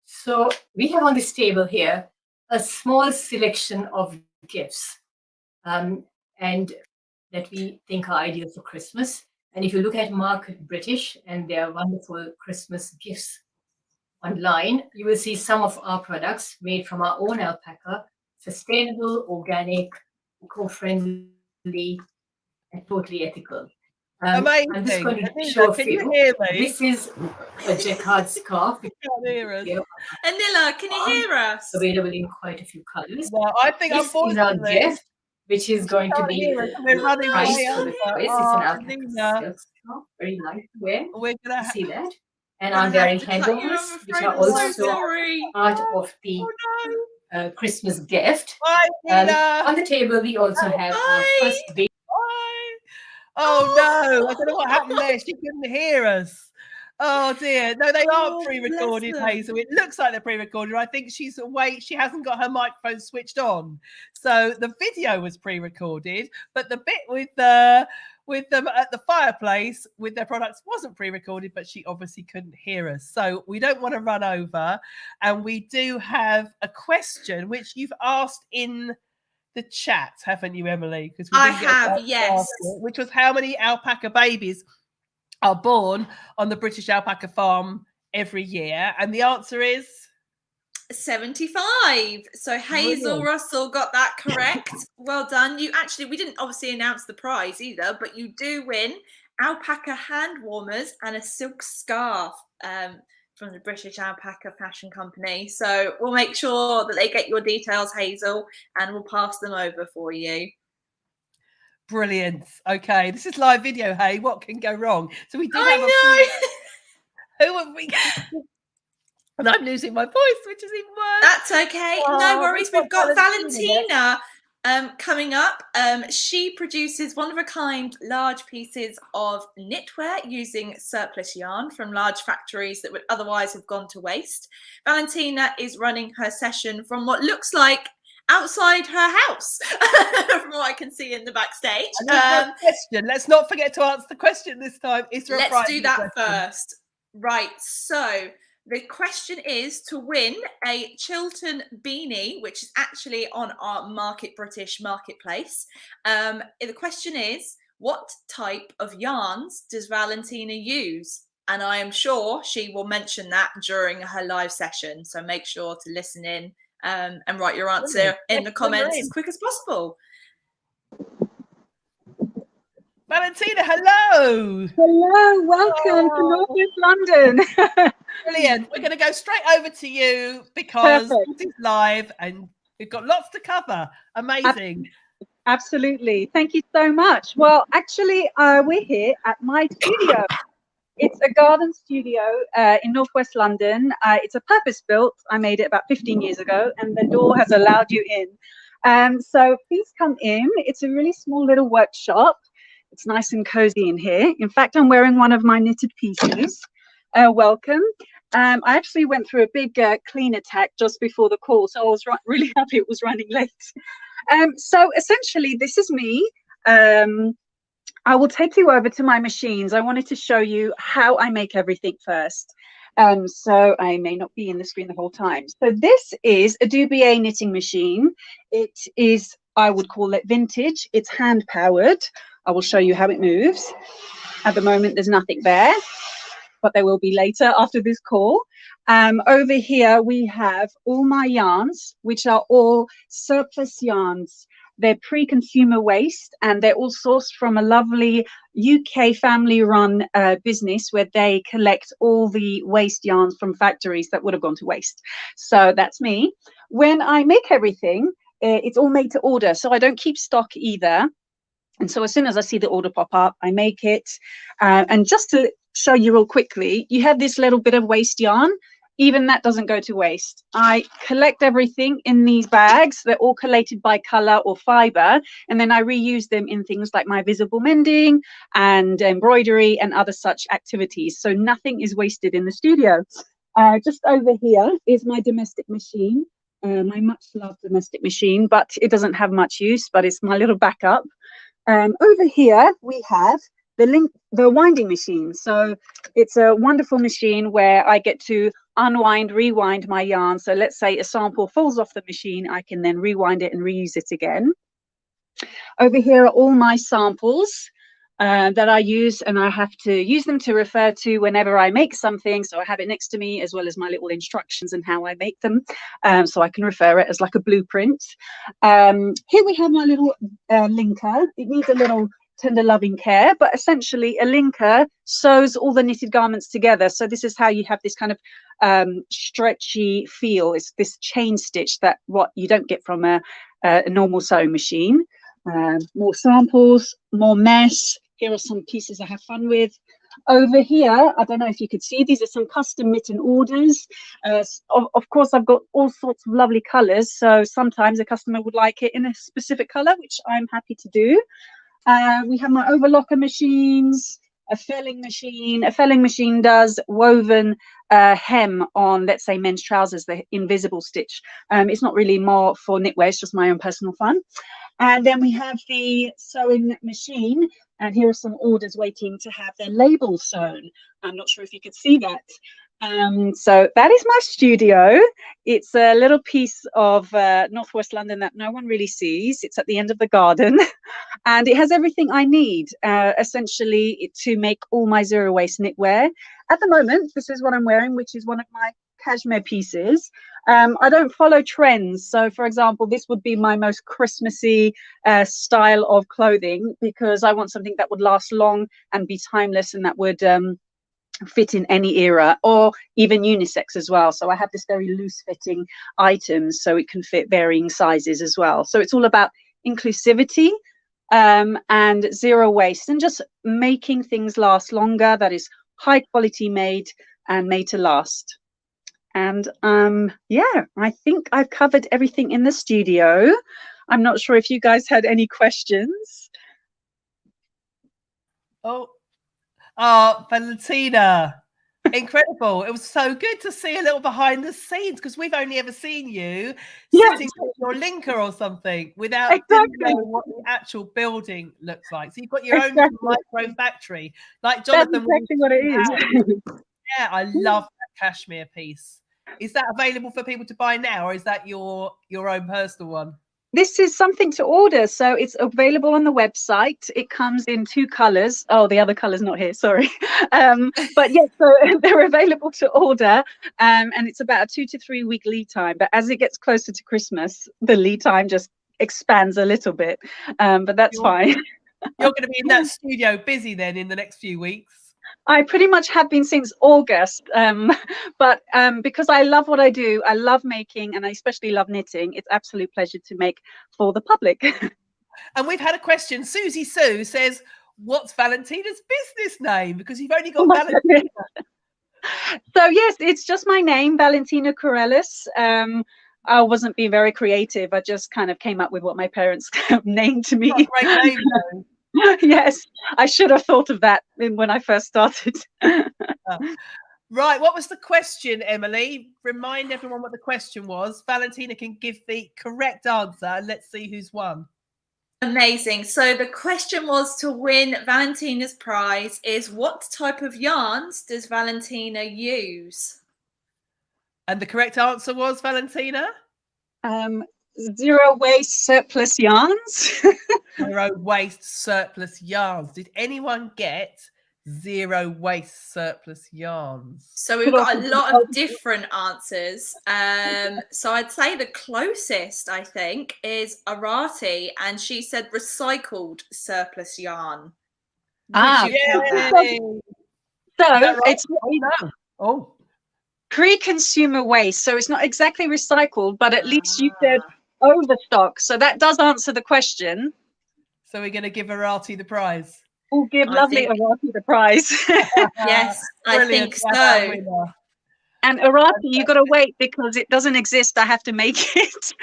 So we have on this table here a small selection of gifts and that we think are ideal for Christmas. And if you look at Market British and their wonderful Christmas gifts online, you will see some of our products made from our own alpaca, sustainable, organic, eco-friendly, and totally ethical. Amazing. I'm just going to Anita, show a can few. you hear me? This is a jacquard scarf. Can't hear us. Anila, can you hear us? Available in quite a few colors. Well, I think This is our unfortunately gift, which is going to can't be hear us. We're running price way for the over. choice. It's Oh, an alpaca Anita. silk scarf, very light to wear. We're gonna You see that? And We're I'm gonna wearing have to cut you, I'm handovers, which afraid. are I'm so also sorry. part of the Christmas gift. Bye, Nina. On the table, we also have our first baby. Oh no, I don't know what happened there. She couldn't hear us. Oh dear. No, they aren't pre-recorded, bless them. Hazel. It looks like they're pre-recorded. I think she's away. She hasn't got her microphone switched on. So the video was pre-recorded, but the bit with them at the fireplace with their products wasn't pre-recorded, but she obviously couldn't hear us. So we don't want to run over. And we do have a question which you've asked in the chat, haven't you, Emily? Because I have, yes. Which was how many alpaca babies are born on the British alpaca farm every year, and the answer is 75. So Hazel Brilliant. Russell got that correct. Well done. We didn't obviously announce the prize either, but you do win alpaca hand warmers and a silk scarf from the British Alpaca Fashion Company. So we'll make sure that they get your details, Hazel, and we'll pass them over for you. Brilliant. Okay, this is live video. Hey, what can go wrong? So we did have who have we got? And I'm losing my voice, which is even worse. That's okay. No worries. We've got Valentina coming up. She produces one-of-a-kind large pieces of knitwear using surplus yarn from large factories that would otherwise have gone to waste. Valentina is running her session from what looks like outside her house, from what I can see in the backstage. Question. Let's not forget to answer the question this time. Let's do that first. Right. So the question is to win a Chiltern beanie, which is actually on our Market British marketplace. The question is, what type of yarns does Valentina use? And I am sure she will mention that during her live session. So make sure to listen in and write your answer in the comments as quick as possible. Valentina, hello. Hello, welcome to Northwest London. Brilliant. We're going to go straight over to you because this is live and we've got lots to cover. Amazing. Absolutely. Thank you so much. Well, actually, we're here at my studio. It's a garden studio in Northwest London. It's a purpose-built. I made it about 15 years ago, and the door has allowed you in. So please come in. It's a really small little workshop. It's nice and cozy in here. In fact, I'm wearing one of my knitted pieces. Welcome. I actually went through a big clean attack just before the call, so I was really happy it was running late. So essentially, this is me. I will take you over to my machines. I wanted to show you how I make everything first. So I may not be in the screen the whole time. So this is a Dubier knitting machine. It is, I would call it vintage. It's hand powered. I will show you how it moves. At the moment, there's nothing there, but there will be later after this call. Over here, we have all my yarns, which are all surplus yarns. They're pre-consumer waste, and they're all sourced from a lovely UK family-run business where they collect all the waste yarns from factories that would have gone to waste. So that's me. When I make everything, it's all made to order, so I don't keep stock either. And so as soon as I see the order pop up, I make it. And just to show you real quickly, you have this little bit of waste yarn. Even that doesn't go to waste. I collect everything in these bags. They're all collated by color or fiber. And then I reuse them in things like my visible mending and embroidery and other such activities. So nothing is wasted in the studio. Just over here is my domestic machine, my much loved domestic machine, but it doesn't have much use, but it's my little backup. Over here we have the winding machine. So it's a wonderful machine where I get to unwind, rewind my yarn. So let's say a sample falls off the machine, I can then rewind it and reuse it again. Over here are all my samples that I use, and I have to use them to refer to whenever I make something. So I have it next to me, as well as my little instructions and how I make them, so I can refer it as like a blueprint. Here we have my little linker. It needs a little tender loving care, but essentially a linker sews all the knitted garments together. So this is how you have this kind of stretchy feel. It's this chain stitch that what you don't get from a normal sewing machine. More samples, more mesh. Here are some pieces I have fun with. Over here, I don't know if you could see, these are some custom mitten orders. Of course, I've got all sorts of lovely colors. So sometimes a customer would like it in a specific color, which I'm happy to do. We have my overlocker machines, a felling machine. A felling machine does woven hem on, let's say, men's trousers, the invisible stitch. It's not really more for knitwear, it's just my own personal fun. And then we have the sewing machine, and here are some orders waiting to have their labels sewn. I'm not sure if you could see that. So that is my studio. It's a little piece of Northwest London that no one really sees. It's at the end of the garden, and it has everything I need, essentially, to make all my zero waste knitwear. At the moment, this is what I'm wearing, which is one of my cashmere pieces. I don't follow trends. So, for example, this would be my most Christmassy style of clothing, because I want something that would last long and be timeless, and that would fit in any era, or even unisex as well. So I have this very loose fitting items, so it can fit varying sizes as well. So it's all about inclusivity and zero waste, and just making things last longer, that is high quality made and made to last. And yeah, I think I've covered everything in the studio. I'm not sure if you guys had any questions. Valentina, incredible. It was so good to see a little behind the scenes, because we've only ever seen you sitting on your linker or something without knowing what the actual building looks like. So you've got your own micro factory, like Jonathan. That's exactly what it is. Yeah, I love that cashmere piece. Is that available for people to buy now, or is that your own personal one? This is something to order, so it's available on the website. It comes in 2 colors. Oh, the other color's not here, sorry. But yes, so they're available to order, and it's about a 2 to 3 week lead time. But as it gets closer to Christmas, the lead time just expands a little bit, but that's fine. You're going to be in that studio busy then in the next few weeks. I pretty much have been since August, but because I love what I do, I love making, and I especially love knitting. It's absolute pleasure to make for the public. And we've had a question. Susie Sue says, what's Valentina's business name? Because you've only got Valentina. So yes, it's just my name, Valentina Corellis. I wasn't being very creative. I just kind of came up with what my parents named me. That's a great name, though. Yes, I should have thought of that when I first started. Right, what was the question, Emily? Remind everyone what the question was. Valentina can give the correct answer and let's see who's won. Amazing. So the question was to win Valentina's prize is what type of yarns does Valentina use? And the correct answer was, Valentina? Zero waste surplus yarns. Zero waste surplus yarns. Did anyone get zero waste surplus yarns? So we've got a lot of different answers. So I'd say the closest, I think, is Arati, and she said recycled surplus yarn. Ah, Would you count that? So right? it's Oh, pre-consumer waste. So it's not exactly recycled, but at least you said overstock. So that does answer the question. So we're going to give Arati the prize. We'll give I lovely think- Arati the prize. Yes, I Brilliant. think That's our so. winner. And Arati, you got to wait because it doesn't exist. I have to make it.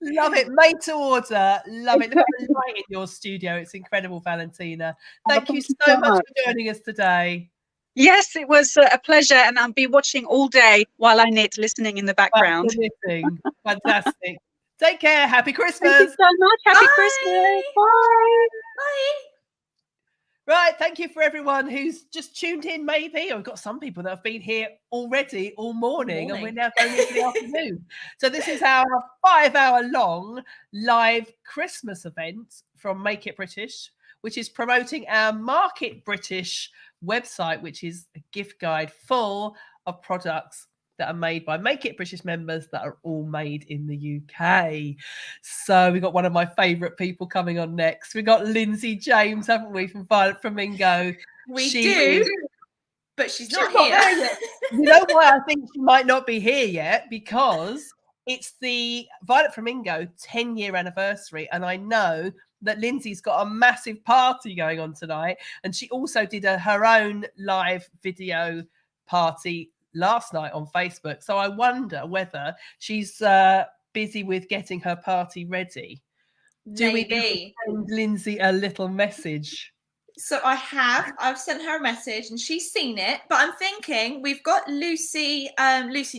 Love it. Made to order. Love it. Look at the light in your studio. It's incredible, Valentina. Thank you so much for joining us today. Yes, it was a pleasure, and I'll be watching all day while I knit, listening in the background. Fantastic. Take care. Happy Christmas. Thank you so much. Happy Christmas. Bye. Bye. Right, thank you for everyone who's just tuned in, maybe. Or we've got some people that have been here already all morning, and we're now going into the afternoon. So this is our 5-hour-long live Christmas event from Make It British, which is promoting our Market British website, which is a gift guide full of products that are made by Make It British members that are all made in the UK. So we've got one of my favourite people coming on next. We've got Lindsay James, haven't we, from Violet Flamingo. We do, but she's not not here. there yet. You know why I think she might not be here yet? Because it's the Violet Flamingo 10-year anniversary, and I know that Lindsay's got a massive party going on tonight, and she also did her own live video party last night on Facebook. So I wonder whether she's busy with getting her party ready. Do we send Lindsay a little message? So I've sent her a message and she's seen it, but I'm thinking we've got Lucy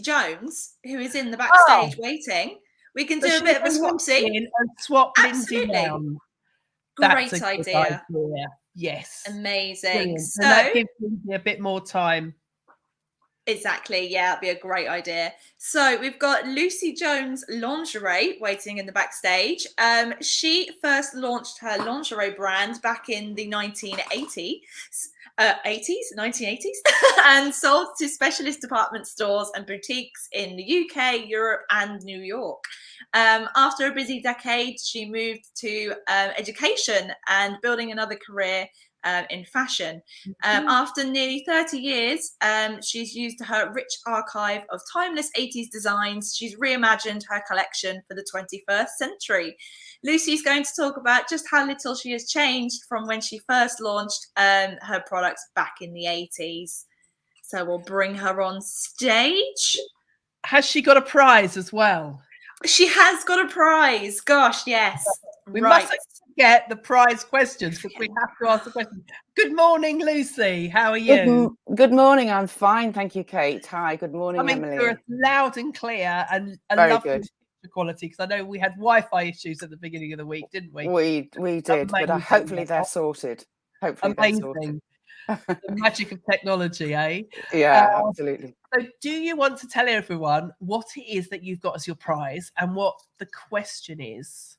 Jones, who is in the backstage waiting. We can do a bit of a swapsy and swap Lindsay Absolutely. around. Great That's a good idea. Yes. Amazing. Brilliant. So And that gives Lindsay a bit more time. Exactly. Yeah, that'd be a great idea. So we've got Lucy Jones Lingerie waiting in the backstage. She first launched her lingerie brand back in the 1980s, and sold to specialist department stores and boutiques in the UK, Europe, and New York. After a busy decade, she moved to education and building another career in fashion. After nearly 30 years, she's used her rich archive of timeless 80s designs. She's reimagined her collection for the 21st century. Lucy's going to talk about just how little she has changed from when she first launched her products back in the 80s. So we'll bring her on stage. Has she got a prize as well? She has got a prize. Gosh, yes. We mustn't forget the prize questions because we have to ask the question. Good morning, Lucy. How are you? Good morning. I'm fine. Thank you, Kate. Hi. Good morning, Emily. Emily. Loud and clear and Very lovely good. picture quality because I know we had Wi-Fi issues at the beginning of the week, didn't we? We did, but hopefully they're sorted. Hopefully Amazing. they're sorted. The magic of technology, eh? Yeah, absolutely. So do you want to tell everyone what it is that you've got as your prize and what the question is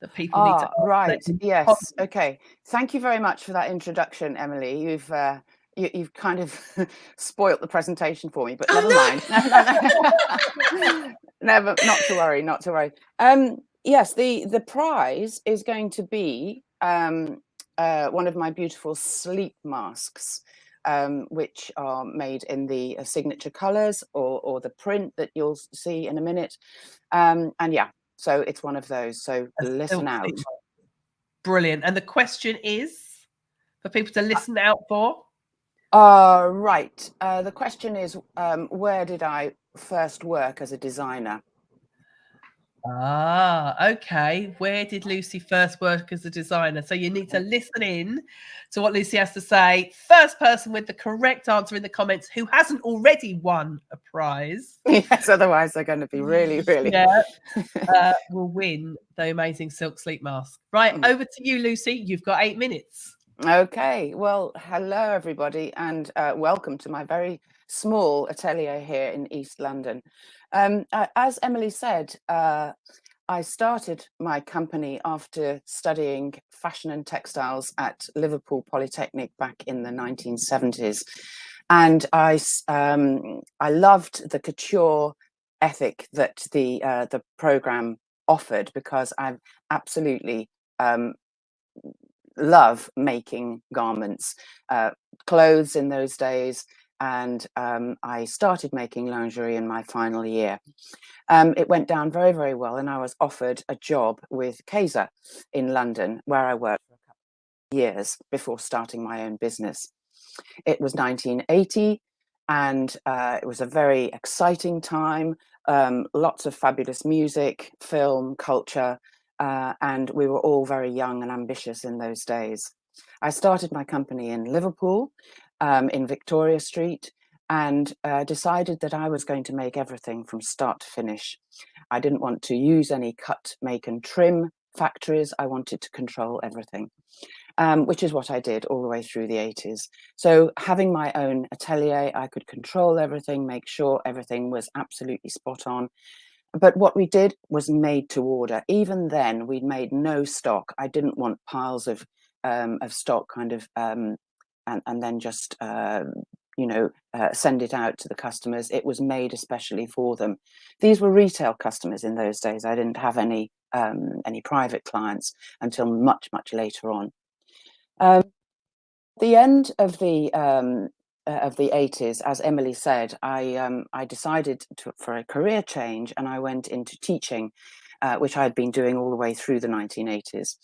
that people need to ask? Right. Yes. Okay. Thank you very much for that introduction, Emily. You've kind of spoilt the presentation for me, but never mind. No. Not to worry. Not to worry. Yes, the prize is going to be one of my beautiful sleep masks, which are made in the signature colours or the print that you'll see in a minute. And yeah, so it's one of those. So listen out. Brilliant. And the question is for people to listen out for? Right. The question is, where did I first work as a designer? Ah, okay. Where did Lucy first work as a designer? So you need to listen in to what Lucy has to say. First person with the correct answer in the comments who hasn't already won a prize. Yes, otherwise they're going to be really, really. Yeah, will win the amazing silk sleep mask. Right, over to you, Lucy. You've got 8 minutes. Okay, well, hello everybody, and welcome to my very small atelier here in East London. As Emily said, I started my company after studying fashion and textiles at Liverpool Polytechnic back in the 1970s, and I loved the couture ethic that the program offered, because I absolutely love making garments, clothes in those days, and I started making lingerie in my final year. It went down very, very well, and I was offered a job with Kaiser in London, where I worked for a couple of years before starting my own business. It was 1980, and it was a very exciting time, lots of fabulous music, film, culture, and we were all very young and ambitious in those days. I started my company in Liverpool, in Victoria Street, and decided that I was going to make everything from start to finish. I didn't want to use any cut, make and trim factories. I wanted to control everything, which is what I did all the way through the 80s. So having my own atelier, I could control everything, make sure everything was absolutely spot on. But what we did was made to order. Even then, we'd made no stock. I didn't want piles of stock kind of, and then just, send it out to the customers. It was made especially for them. These were retail customers in those days. I didn't have any private clients until much, much later on. The end of the 80s, as Emily said, I decided for a career change, and I went into teaching, which I had been doing all the way through the 1980s.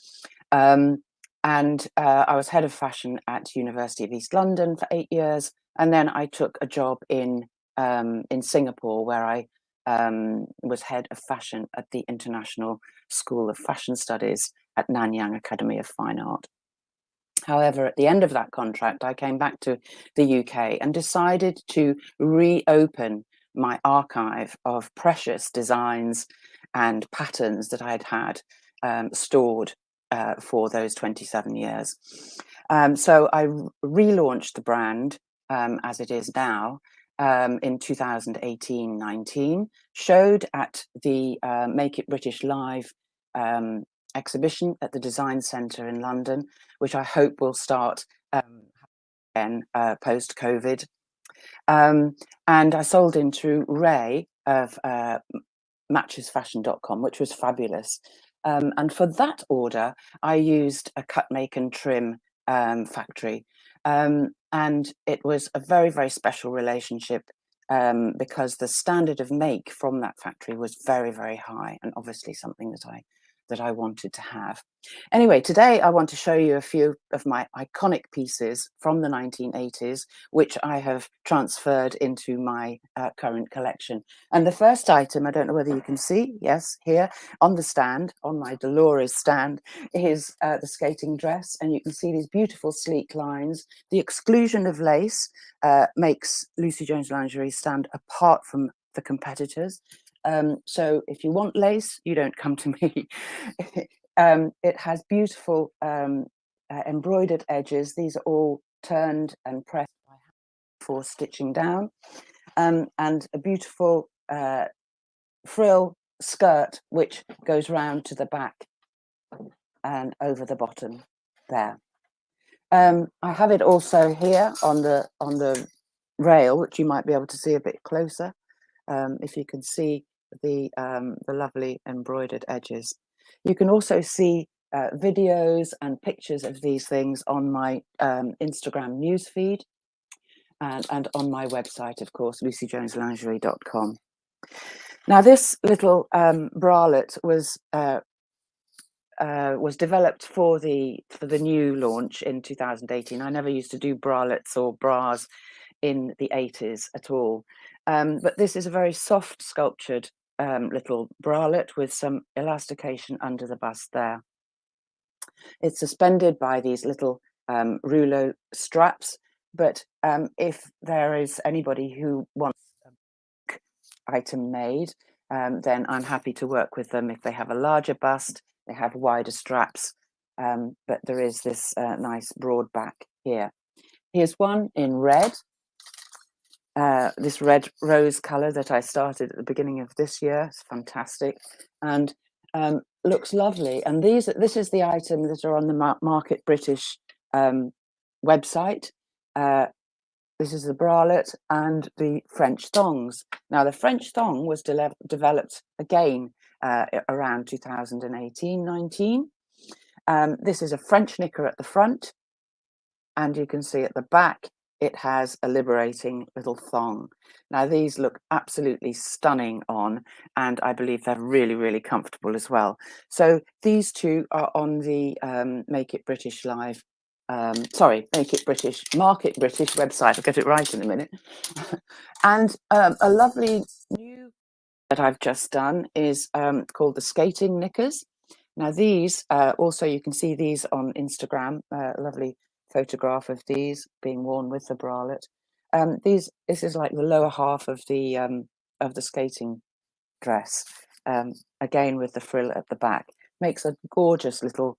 I was head of fashion at University of East London for 8 years, and then I took a job in Singapore, where I was head of fashion at the International School of Fashion Studies at Nanyang Academy of Fine Art. However, at the end of that contract, I came back to the UK and decided to reopen my archive of precious designs and patterns that I'd had stored for those 27 years. So I relaunched the brand as it is now in 2018-19, showed at the Make It British Live exhibition at the Design Centre in London, which I hope will start again post-COVID. And I sold into Ray of matchesfashion.com, which was fabulous. And for that order, I used a cut, make and trim factory. And it was a very, very special relationship because the standard of make from that factory was very, very high, and obviously something that I wanted to have. Anyway, today I want to show you a few of my iconic pieces from the 1980s, which I have transferred into my current collection. And the first item, I don't know whether you can see, yes, here on the stand, on my Dolores stand, is the skating dress. And you can see these beautiful sleek lines. The exclusion of lace makes Lucy Jones Lingerie stand apart from the competitors. So if you want lace, you don't come to me. It has beautiful embroidered edges. These are all turned and pressed by hand for stitching down, and a beautiful frill skirt which goes round to the back and over the bottom there. I have it also here on the rail, which you might be able to see a bit closer, if you can see the lovely embroidered edges. You can also see videos and pictures of these things on my Instagram newsfeed and on my website, of course, lucyjoneslingerie.com. Now, this little bralette was developed for the new launch in 2018. I never used to do bralettes or bras in the 80s at all. But this is a very soft sculptured little bralette with some elastication under the bust there. It's suspended by these little rouleau straps, but if there is anybody who wants a item made, then I'm happy to work with them. If they have a larger bust, they have wider straps, but there is this nice broad back here. Here's one in red, this red rose colour that I started at the beginning of this year. It's fantastic and looks lovely. And this is the item that are on the Market British website. This is the bralette and the French thongs. Now, the French thong was developed again around 2018-19. This is a French knicker at the front, and you can see at the back it has a liberating little thong. Now, these look absolutely stunning on, and I believe they're really, really comfortable as well. So these two are on the Make It British Live. Make It British, Market British website. I'll get it right in a minute. And a lovely new that I've just done is called the skating knickers. Now these also, you can see these on Instagram. Lovely photograph of these being worn with the bralette. This is like the lower half of the skating dress. Again with the frill at the back, makes a gorgeous little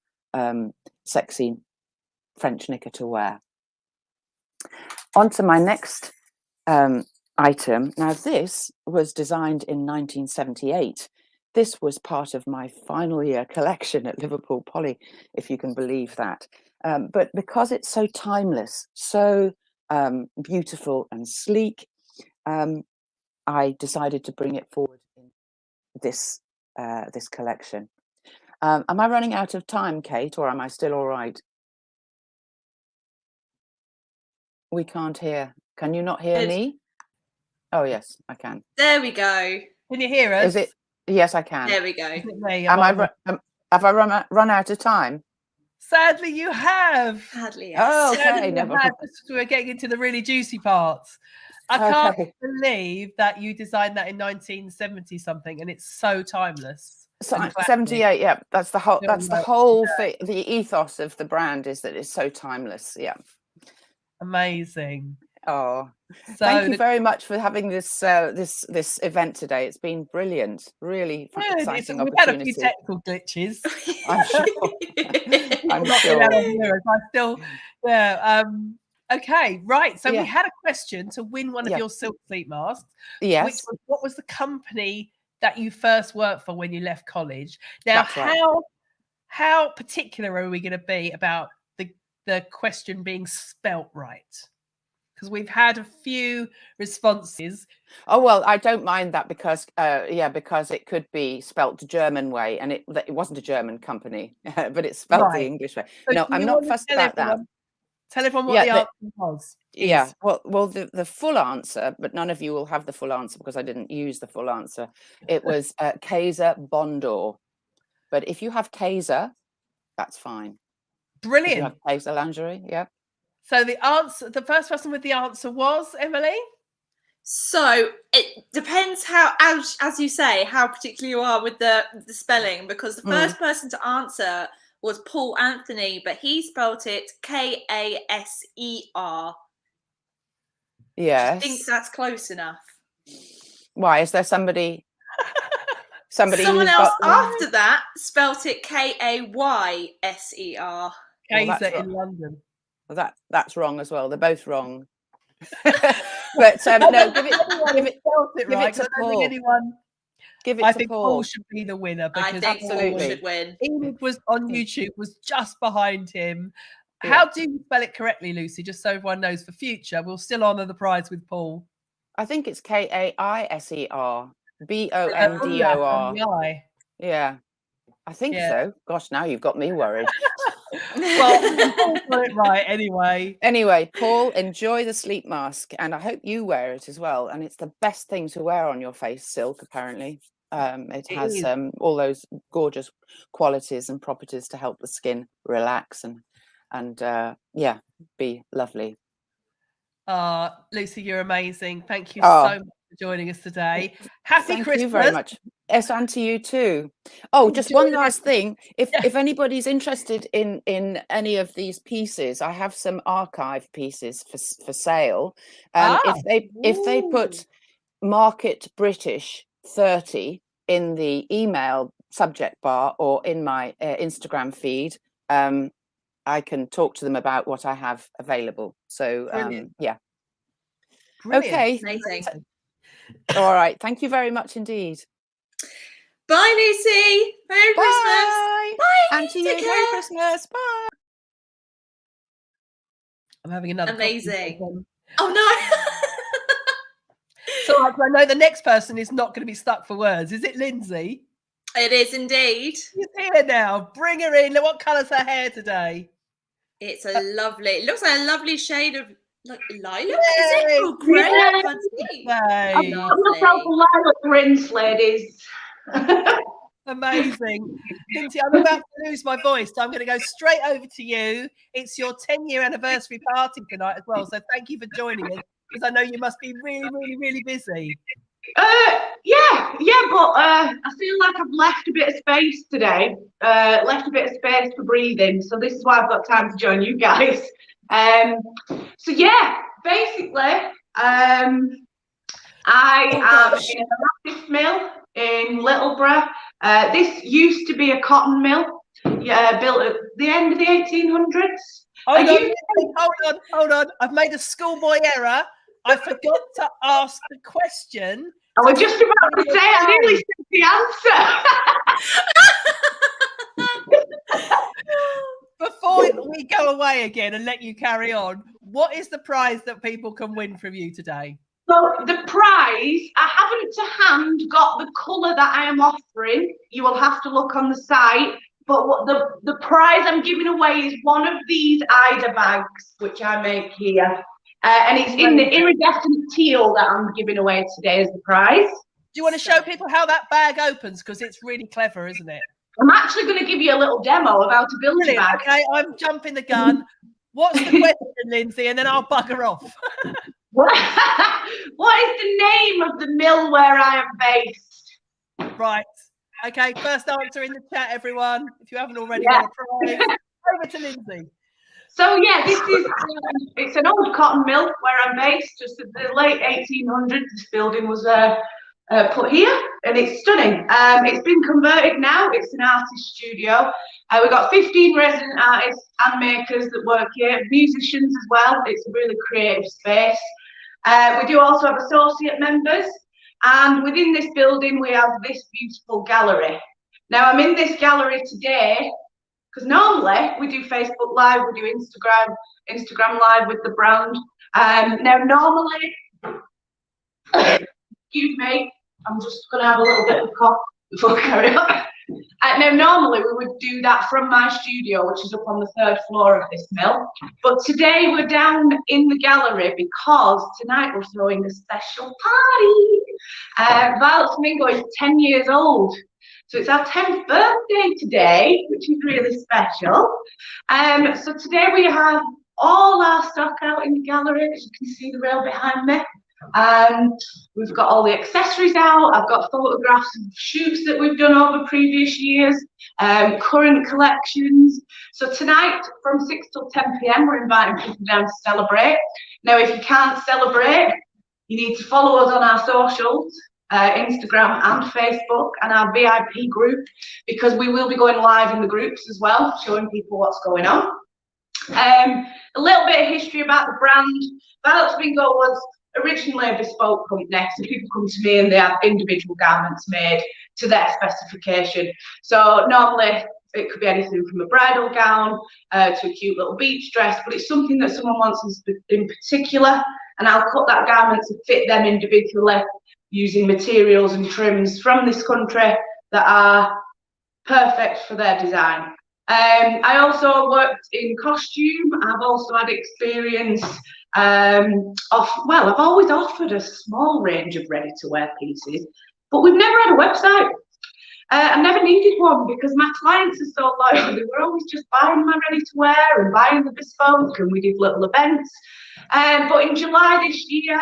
sexy French knicker to wear. On to my next item. Now this was designed in 1978. This was part of my final year collection at Liverpool Poly, if you can believe that. But because it's so timeless, so beautiful and sleek, I decided to bring it forward in this collection. Am I running out of time, Kate, or am I still all right? We can't hear. Can you not hear me? Oh, yes, I can. There we go. Can you hear us? Is it? Yes, I can. There we go. Have I run out of time? Sadly, you have. Sadly, yes. Oh, okay. We're getting into the really juicy parts. I can't believe that you designed that in 1970 something, and it's so timeless. So 78, yeah. That's the whole thing. The ethos of the brand is that it's so timeless. Yeah. Amazing. Oh, thank you very much for having this this event today. It's been brilliant, really exciting opportunity. We've had a few technical glitches. I'm sure. I'm sure. Okay, right. So we had a question to win one of your silk sleep masks. Yes. Which was, what was the company that you first worked for when you left college? Now, how particular are we going to be about the question being spelt right? Because we've had a few responses. Oh, well, I don't mind that because because it could be spelt the German way, and it wasn't a German company, but it's spelt the English way. So no, I'm not fussed about that. Tell everyone what the answer was. Yeah, well, the full answer, but none of you will have the full answer because I didn't use the full answer. It was Kaiser Bondor. But if you have Kaiser, that's fine. Brilliant. If you have Kaiser lingerie, yeah. So the first person with the answer was Emily. So it depends how, as you say, how particular you are with the spelling, because the first person to answer was Paul Anthony, but he spelt it Kaser. Yes. I think that's close enough. Why? Is there somebody? Someone else after that spelt it Kayser. Kaiser in London. Well, that's wrong as well. They're both wrong. But no, give it to Paul. Give it I to think Paul should be the winner because Paul should win. Enid was on YouTube, was just behind him. How do you spell it correctly, Lucy? Just so everyone knows for future, we'll still honour the prize with Paul. I think it's Kaiser, Bondor. Yeah, I think so. Gosh, now you've got me worried. Well, Paul got it right anyway. Anyway, Paul, enjoy the sleep mask, and I hope you wear it as well. And it's the best thing to wear on your face, silk. Apparently, it has all those gorgeous qualities and properties to help the skin relax and be lovely. Lucy, you're amazing. Thank you so much for joining us today. Happy Thank Christmas. you very much. Yes, and to you too. Oh, just one last thing. If anybody's interested in any of these pieces, I have some archive pieces for sale. If they put Market British 30 in the email subject bar or in my Instagram feed, I can talk to them about what I have available. So yeah. Brilliant. Okay. Amazing. All right. Thank you very much indeed. Bye, Lucy. Merry Christmas. Bye. And to you, Take Merry care. Christmas. Bye. I'm having another Amazing. Oh no. So I know the next person is not going to be stuck for words. Is it Lindsay? It is indeed. She's here now. Bring her in. What colour's her hair today? It's a lovely. It looks like a lovely shade of like lilac. Is Yay! it? Oh, great. Yeah. Can't see. Yay. Lovely. myself a lilac rinse, ladies. Amazing. Lindsay, I'm about to lose my voice, so I'm going to go straight over to you. It's your 10-year anniversary party tonight as well, so thank you for joining us, because I know you must be really, really, really busy. Yeah, but I feel like I've left a bit of space today, left a bit of space for breathing, so this is why I've got time to join you guys. So yeah, basically, I am in a massive mill in Littleborough. This used to be a cotton mill, built at the end of the 1800s. Hold on. I've made a schoolboy error. I forgot to ask the question. I was just about to say, I nearly said the answer. Before we go away again and let you carry on, what is the prize that people can win from you today? So the prize, I haven't to hand got the colour that I am offering. You will have to look on the site. But what the prize I'm giving away is one of these Ida bags, which I make here. And it's in the iridescent teal that I'm giving away today as the prize. Do you want to show people how that bag opens? Because it's really clever, isn't it? I'm actually going to give you a little demo of how to build a bag. Okay, I'm jumping the gun. What's the question, Lindsay? And then I'll bugger off. What is the name of the mill where I am based? Right. Okay, first answer in the chat, everyone. If you haven't already got a prize. Over to Lindsay. So yeah, this is it's an old cotton mill where I'm based. Just at the late 1800s, this building was put here, and it's stunning. It's been converted now. It's an artist studio. We've got 15 resident artists and makers that work here, musicians as well. It's a really creative space. We do also have associate members, and within this building we have this beautiful gallery. Now I'm in this gallery today because normally we do Facebook Live, we do Instagram Live with the brand. Now normally, excuse me, I'm just going to have a little bit of a cough before I carry on. Now normally we would do that from my studio, which is up on the 3rd floor of this mill. But today we're down in the gallery because tonight we're throwing a special party. Violet Flamingo is 10 years old. So it's our 10th birthday today, which is really special. So today we have all our stock out in the gallery, as you can see the rail behind me. We've got all the accessories out. I've got photographs of shoots that we've done over previous years, current collections. So tonight from 6 till 10 p.m. we're inviting people down to celebrate. Now if you can't celebrate, you need to follow us on our socials. Instagram and Facebook and our VIP group, because we will be going live in the groups as well, showing people what's going on. A little bit of history about the brand. Violet Flamingo was originally a bespoke company, so people come to me and they have individual garments made to their specification. So normally it could be anything from a bridal gown to a cute little beach dress, but it's something that someone wants in particular, and I'll cut that garment to fit them individually, using materials and trims from this country that are perfect for their design. I also worked in costume. I've also had experience I've always offered a small range of ready-to-wear pieces, but we've never had a website. I never needed one because my clients are so loyal. They were always just buying my ready-to-wear and buying the bespoke, and we did little events. But in July this year,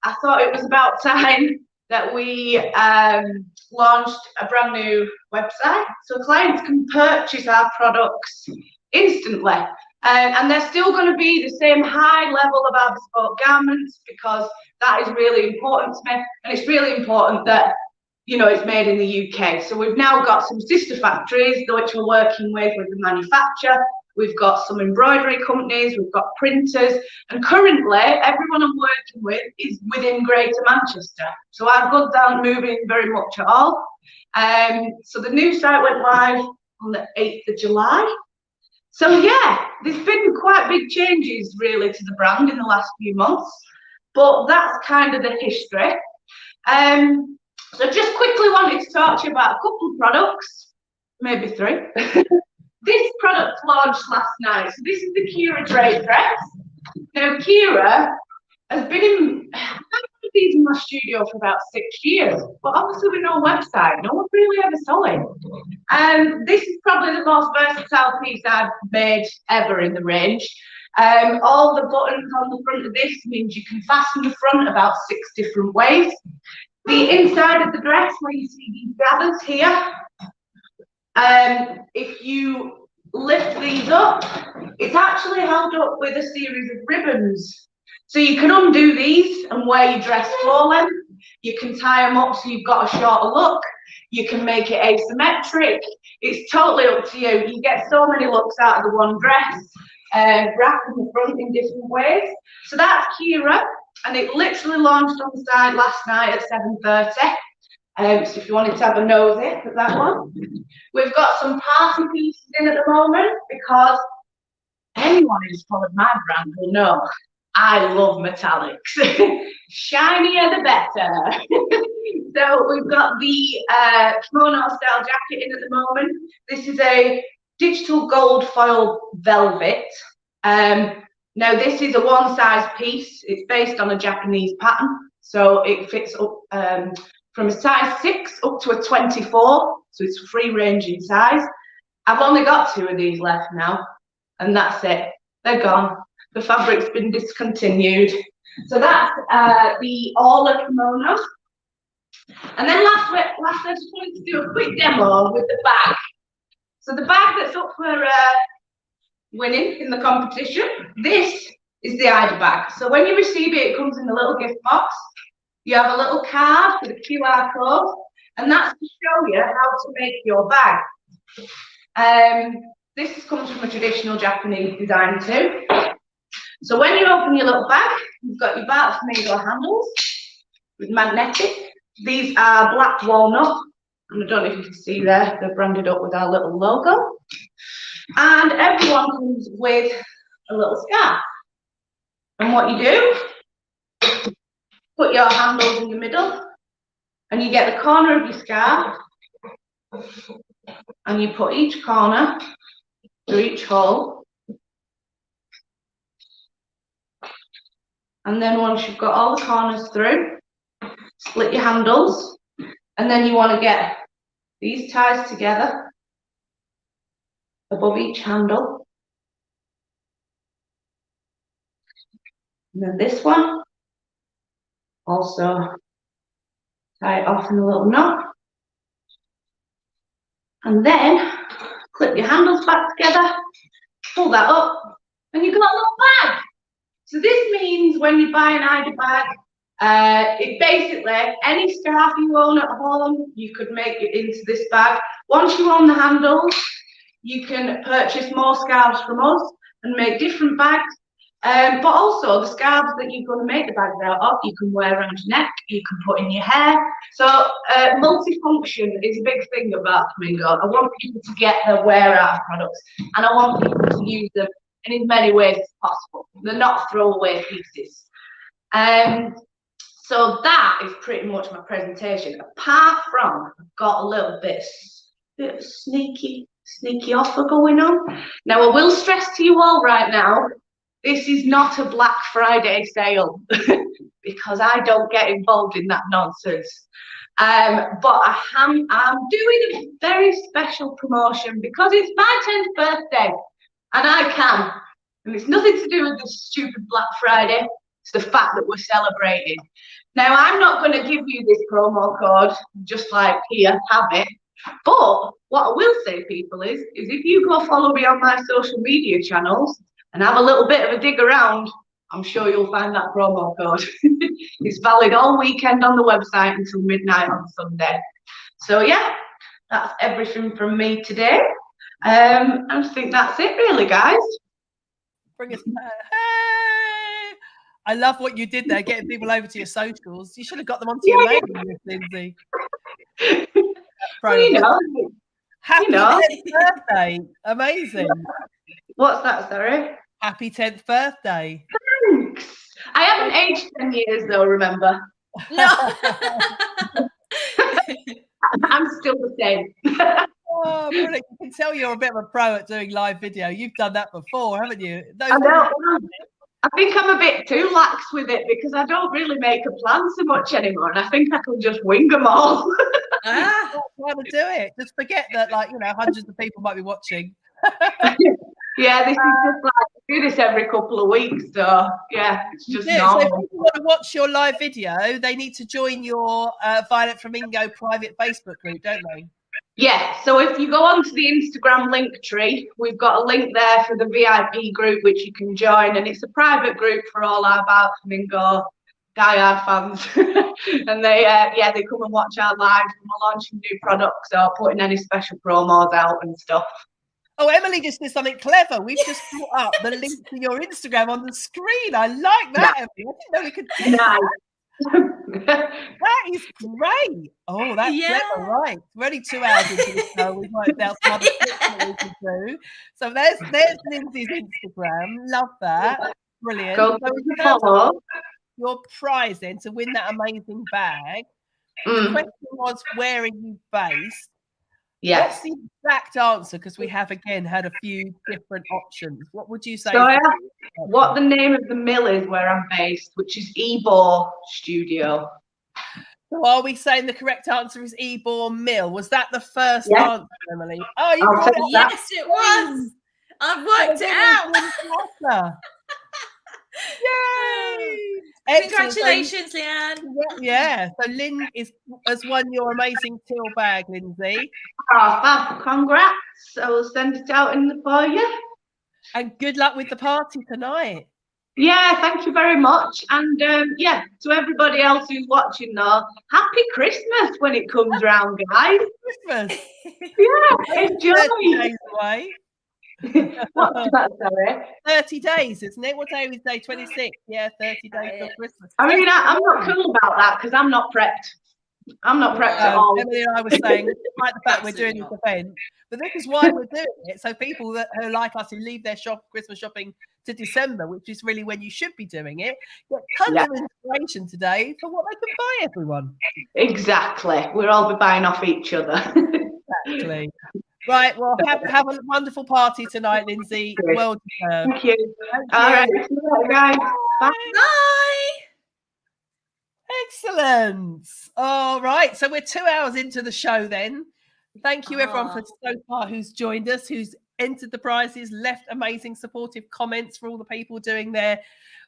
I thought it was about time that we launched a brand new website so clients can purchase our products instantly. And they're still going to be the same high level of our bespoke garments, because that is really important to me. And it's really important that, you know, it's made in the UK. So we've now got some sister factories which we're working with the manufacturer. We've got some embroidery companies, we've got printers, and currently everyone I'm working with is within Greater Manchester. So our goods aren't moving very much at all. So the new site went live on the 8th of July. So yeah, there's been quite big changes really to the brand in the last few months, but that's kind of the history. So just quickly wanted to talk to you about a couple of products, maybe 3. This product launched last night. So this is the Kira drape dress. Now Kira has been in these in my studio for about 6 years, but obviously with no website, no one really ever saw it. This is probably the most versatile piece I've made ever in the range. All the buttons on the front of this means you can fasten the front about 6 different ways. The inside of the dress, where you see these gathers here, if you lift these up, it's actually held up with a series of ribbons. So you can undo these and wear your dress floor length. You can tie them up so you've got a shorter look. You can make it asymmetric. It's totally up to you. You get so many looks out of the one dress, wrapping the front in different ways. So that's Kira, and it literally launched on the site last night at 7:30. So if you wanted to have a nosy at that one. We've got some party pieces in at the moment, because anyone who's followed my brand will know I love metallics. Shinier the better. So we've got the kimono style jacket in at the moment. This is a digital gold foil velvet. Now this is a one size piece. It's based on a Japanese pattern. So it fits up from a size 6 up to a 24. So it's free range in size. I've only got 2 of these left now, and that's it. They're gone. The fabric's been discontinued. So that's the Orla kimono. And then last, I just wanted to do a quick demo with the bag. So the bag that's up for winning in the competition, this is the Ida bag. So when you receive it, it comes in a little gift box. You have a little card with a QR code, and that's to show you how to make your bag. This comes from a traditional Japanese design too. So when you open your little bag, you've got your Bart's needle handles with magnetic. These are black walnut, and I don't know if you can see there, they're branded up with our little logo. And everyone comes with a little scarf. And what you do, put your handles in the middle, and you get the corner of your scarf, and you put each corner through each hole. And then once you've got all the corners through, split your handles, and then you want to get these ties together above each handle. And then this one, also tie it off in a little knot. And then clip your handles back together, pull that up, and you've got a little bag. So this means when you buy an Ida bag, it basically, any scarf you own at home, you could make it into this bag. Once you own the handles, you can purchase more scarves from us and make different bags. But also the scarves that you're going to make the bags out of, you can wear around your neck, you can put in your hair. So multifunction is a big thing about Flamingo. I want people to get their wear out of products, and I want people to use them in as many ways as possible. They're not throwaway pieces. So that is pretty much my presentation. Apart from, I've got a little bit of sneaky offer going on. Now I will stress to you all right now, this is not a Black Friday sale because I don't get involved in that nonsense. But I'm doing a very special promotion because it's my 10th birthday and I can. And it's nothing to do with this stupid Black Friday. It's the fact that we're celebrating. Now, I'm not going to give you this promo code, just like here, have it. But what I will say, people, is if you go follow me on my social media channels and have a little bit of a dig around, I'm sure you'll find that promo code. It's valid all weekend on the website until midnight on Sunday. So yeah, that's everything from me today. I think that's it really, guys. Bring us hey! I love what you did there, getting people over to your socials. You should have got them onto your mailing list, Lindsay. Well, you know, happy 10th birthday. Amazing. What's that, sorry? Happy 10th birthday. Thanks. I haven't aged 10 years though, remember? No. I'm still the same. Oh, brilliant. You can tell you're a bit of a pro at doing live video. You've done that before, haven't you? I know. I think I'm a bit too lax with it because I don't really make a plan so much anymore, and I think I can just wing them all. That's how to do it. Just forget that, like, you know, hundreds of people might be watching. Yeah, this is just like I do this every couple of weeks, so yeah, it's just normal. So if people want to watch your live video, they need to join your Violet Flamingo private Facebook group, don't they? Yeah, so if you go onto the Instagram link tree, we've got a link there for the VIP group which you can join, and it's a private group for all our Violet Flamingo diehard fans. And they they come and watch our live when we're launching new products or putting any special promos out and stuff. Oh, Emily just did something clever. We've just put up the link to your Instagram on the screen. I like that, Emily. I didn't know we could do that. That is great. Oh, that's clever, right? We're only 2 hours into the show. We've worked out some other things that we can do. So there's Lindsay's Instagram. Love that. Brilliant. Go so in terms follow. of your prize then to win that amazing bag, the question was, where are you based? Yes. What's the exact answer? Because we have again had a few different options. What would you say? So I have what the name of the mill is where I'm based, which is Ebor Studio. So are we saying the correct answer is Ebor Mill? Was that the first answer, Emily? Oh, you got it. Yes, it was. I've worked it out. Yay! Congratulations, Leanne. Yeah. So Lynn has won your amazing teal bag, Lindsay. Oh, fab. Congrats. I will send it out in the for you. And good luck with the party tonight. Yeah, thank you very much. And yeah, to everybody else who's watching now, happy Christmas when it comes round, guys. Christmas. Yeah, enjoy. 30 days away. What's that, sorry? 30 days, isn't it? What day is day 26? Yeah, 30 days till Christmas. I mean, I'm not cool about that because I'm not prepped. I'm not prepped at all. Emily and I were saying, despite the fact we're doing this event, but this is why we're doing it. So people who like us, who leave their Christmas shopping to December, which is really when you should be doing it, get tons of inspiration today for what they can buy, everyone. Exactly. We'll all be buying off each other. Exactly. Right, well, have a wonderful party tonight, Lindsay. Well deserved. Thank you. All right, guys. Bye. Bye. Excellent. All right, so we're 2 hours into the show then. Thank you, everyone, for so far who's joined us, who's entered the prizes, left amazing supportive comments for all the people doing their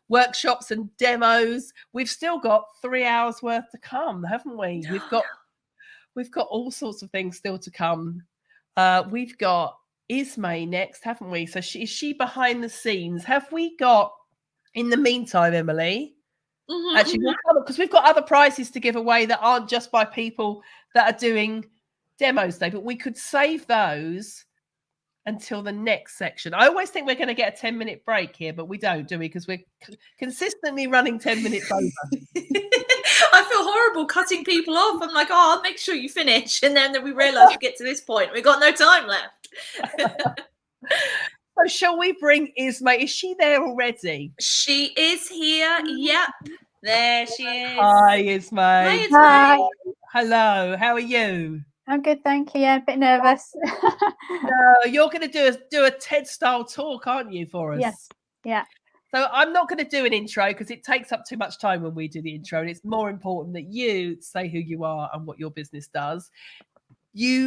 workshops and demos. We've still got 3 hours worth to come, haven't we? We've got all sorts of things still to come. We've got Ismay next, haven't we? So is she behind the scenes? Have we got, in the meantime, Emily? Actually, we'll come because we've got other prizes to give away that aren't just by people that are doing demos today, but we could save those until the next section. I always think we're going to get a 10-minute break here, but we don't, do we? Because we're consistently running 10 minutes over. I feel horrible cutting people off. I'm like, oh, I'll make sure you finish. And then we realise we get to this point. We've got no time left. So shall we bring Ismay? Is she there already? She is here. Yep. There she is. Hi, Ismay. Hi. Hello. How are you? I'm good, thank you. Yeah, a bit nervous. No, you're going to do a TED-style talk, aren't you, for us? Yes. Yeah. So I'm not going to do an intro because it takes up too much time when we do the intro. And it's more important that you say who you are and what your business does.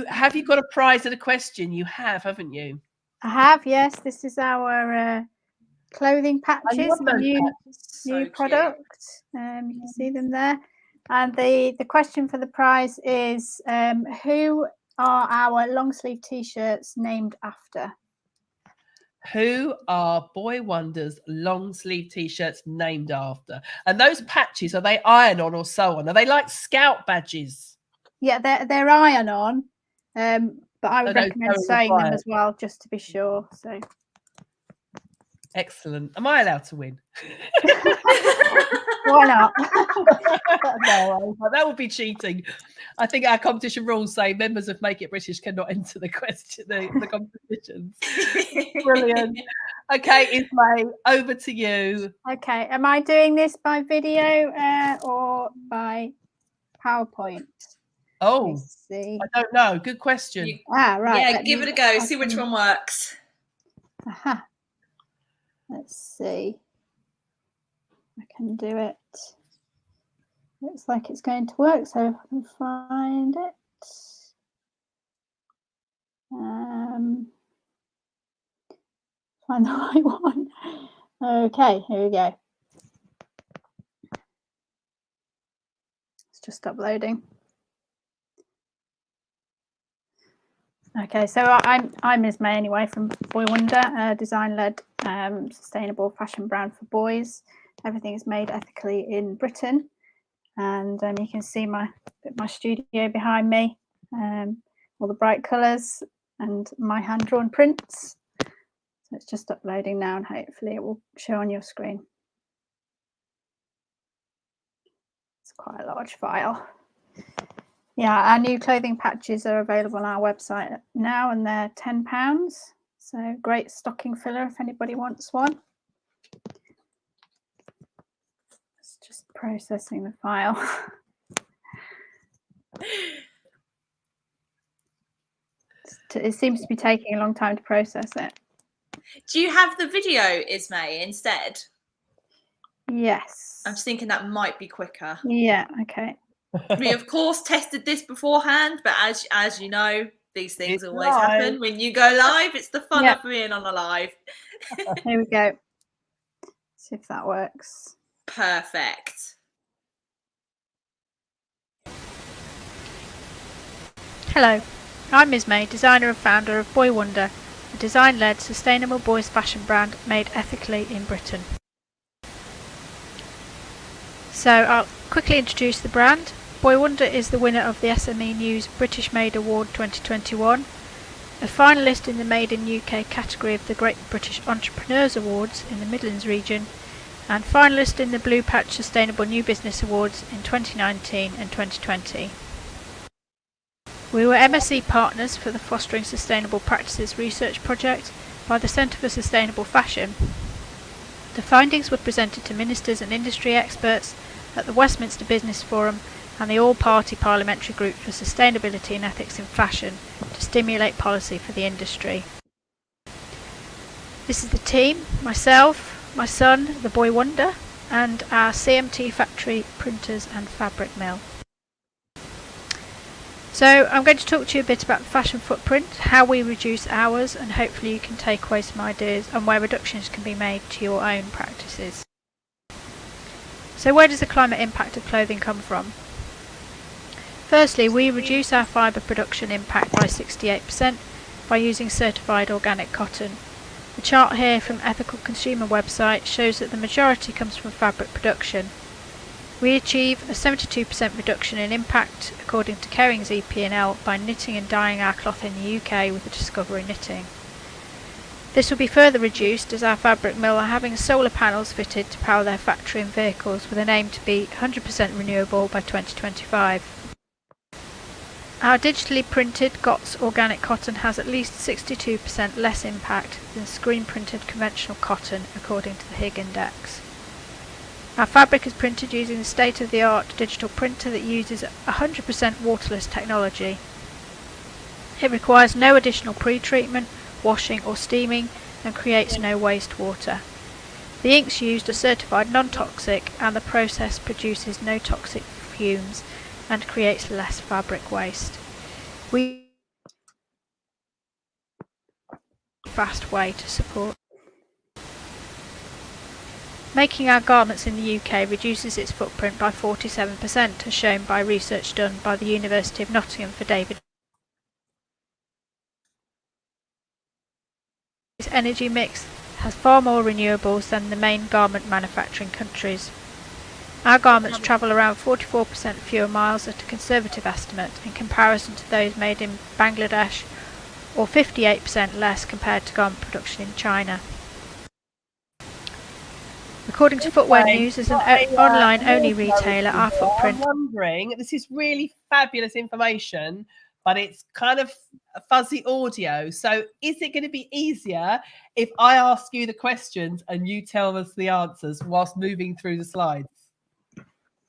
Have you got a prize and a question? You have, haven't you? I have, yes. This is our clothing I patches, love the those new patches. new cute. product. You can see them there. And the question for the prize is who are our long sleeve t-shirts named after? Who are Boy Wonder's long sleeve t-shirts named after? And those patches, are they iron on or sew on? Are they like scout badges? Yeah, they're iron on, but I would no recommend sewing sewing them required. as well, just to be sure. So Excellent. Am I allowed to win? why not? No, that would be cheating. I think our competition rules say members of Make It British cannot enter the competitions. Brilliant. Okay, Ismay, over to you. Okay, am I doing this by video or by PowerPoint? Oh, Let's see. I don't know. Good question. Right. Yeah, give it a go. See which one works. Aha. Let's see. I can do it. Looks like it's going to work, so if I can find it. Find the right one. Okay, here we go. It's just uploading. Okay, so I'm Ismay anyway from Boy Wonder, design-led sustainable fashion brand for boys. Everything is made ethically in Britain, and you can see my studio behind me, all the bright colours and my hand-drawn prints. So it's just uploading now, and hopefully it will show on your screen. It's quite a large file. Yeah, our new clothing patches are available on our website now, and they're £10. So great stocking filler if anybody wants one. It's just processing the file. It seems to be taking a long time to process it. Do you have the video, Ismay, instead? Yes. I'm just thinking that might be quicker. Yeah, okay. We of course tested this beforehand, but as you know, these things always happen when you go live. It's the fun of being on a live. Here we go. See if that works. Perfect. Hello, I'm Ismay, designer and founder of Boy Wonder, a design-led sustainable boys fashion brand made ethically in Britain. So I'll quickly introduce the brand. Boy Wonder is the winner of the SME News British Made Award 2021, a finalist in the Made in UK category of the Great British Entrepreneurs Awards in the Midlands region, and finalist in the Blue Patch Sustainable New Business Awards in 2019 and 2020. We were MSc partners for the Fostering Sustainable Practices research project by the Centre for Sustainable Fashion. The findings were presented to ministers and industry experts at the Westminster Business Forum and the All-Party Parliamentary Group for Sustainability and Ethics in Fashion to stimulate policy for the industry. This is the team: myself, my son, the Boy Wonder, and our CMT factory, printers and fabric mill. So I'm going to talk to you a bit about the fashion footprint, how we reduce hours, and hopefully you can take away some ideas on where reductions can be made to your own practices. So where does the climate impact of clothing come from? Firstly, we reduce our fibre production impact by 68% by using certified organic cotton. The chart here from Ethical Consumer website shows that the majority comes from fabric production. We achieve a 72% reduction in impact according to Kering's EP&L by knitting and dyeing our cloth in the UK with the Discovery knitting. This will be further reduced as our fabric mill are having solar panels fitted to power their factory and vehicles with an aim to be 100% renewable by 2025. Our digitally printed GOTS organic cotton has at least 62% less impact than screen printed conventional cotton according to the Higg Index. Our fabric is printed using the state-of-the-art digital printer that uses 100% waterless technology. It requires no additional pre-treatment, washing or steaming, and creates no wastewater. The inks used are certified non-toxic, and the process produces no toxic fumes and creates less fabric waste. We fast way to support. Making our garments in the UK reduces its footprint by 47%, as shown by research done by the University of Nottingham for David. Its energy mix has far more renewables than the main garment manufacturing countries. Our garments travel around 44% fewer miles at a conservative estimate in comparison to those made in Bangladesh, or 58% less compared to garment production in China. According to Footwear News, as an online-only retailer, our footprint... I'm wondering, this is really fabulous information, but it's kind of fuzzy audio. So is it going to be easier if I ask you the questions and you tell us the answers whilst moving through the slides?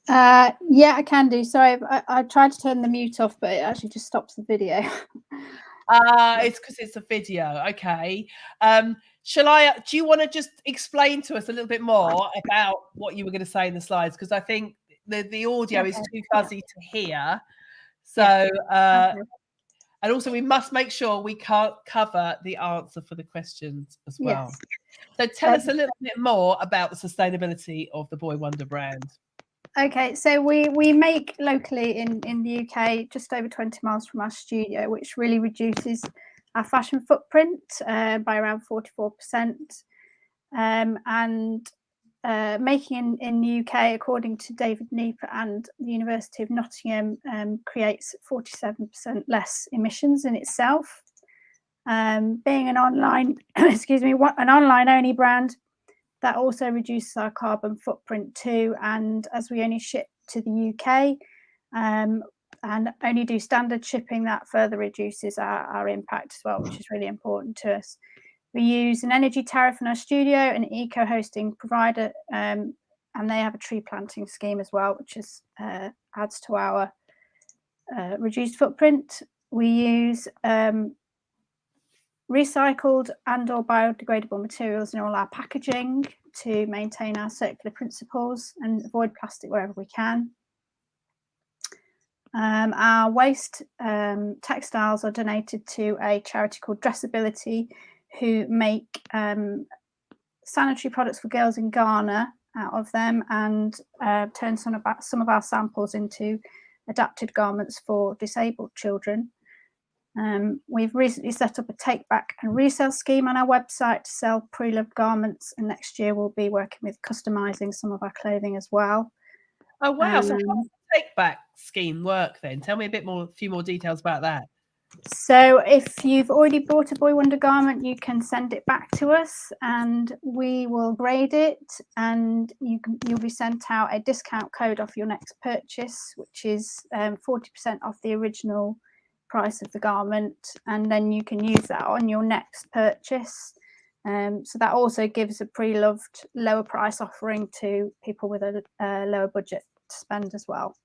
Yeah, I can do. Sorry, I tried to turn the mute off, but it actually just stops the video. It's because it's a video. Okay. Do you want to just explain to us a little bit more about what you were going to say in the slides? Because I think the audio is too fuzzy to hear. So, and also we must make sure we can't cover the answer for the questions as well. Yes. So tell us a little bit more about the sustainability of the Boy Wonder brand. Okay, so we make locally in the UK, just over 20 miles from our studio, which really reduces our fashion footprint by around 44%. And making in the UK, according to David Nieper and the University of Nottingham, creates 47% less emissions in itself. Being an online, an online only brand, that also reduces our carbon footprint too. And as we only ship to the UK and only do standard shipping, that further reduces our impact as well, which is really important to us. We use an energy tariff in our studio, an eco-hosting provider, and they have a tree planting scheme as well, which is, adds to our reduced footprint. We use recycled and or biodegradable materials in all our packaging to maintain our circular principles and avoid plastic wherever we can. Our waste textiles are donated to a charity called Dressability, who make sanitary products for girls in Ghana out of them, and turn some of our samples into adapted garments for disabled children. We've recently set up a take back and resale scheme on our website to sell pre-loved garments, and next year we'll be working with customizing some of our clothing as well. Oh wow! So how does the take back scheme work then? Tell me a few more details about that. So if you've already bought a Boy Wonder garment, you can send it back to us and we will grade it, and you'll be sent out a discount code off your next purchase, which is 40% off the original price of the garment, and then you can use that on your next purchase. So that also gives a pre-loved lower price offering to people with a lower budget to spend as well.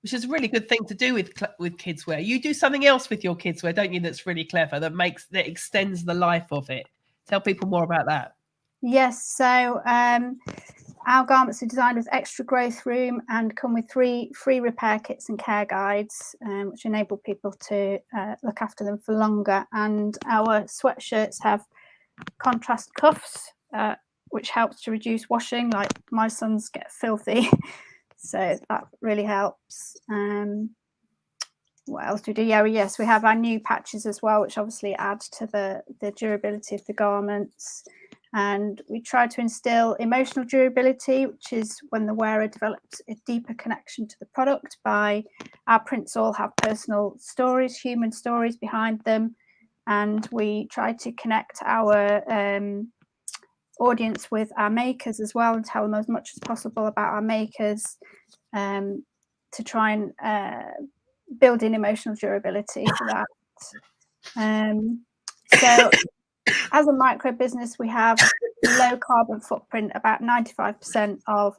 Which is a really good thing to do with kids wear. You do something else with your kids wear, don't you? That's really clever. That extends the life of it. Tell people more about that. Yes. So our garments are designed with extra growth room and come with 3 free repair kits and care guides, which enable people to look after them for longer. And our sweatshirts have contrast cuffs, which helps to reduce washing. Like my sons get filthy. So that really helps. What else do we do? Yes, we have our new patches as well, which obviously add to the durability of the garments. And we try to instill emotional durability, which is when the wearer develops a deeper connection to the product. By our prints all have personal stories, human stories behind them, and we try to connect our audience with our makers as well, and tell them as much as possible about our makers, to try and build in emotional durability for that. So as a micro business, we have low carbon footprint, about 95% of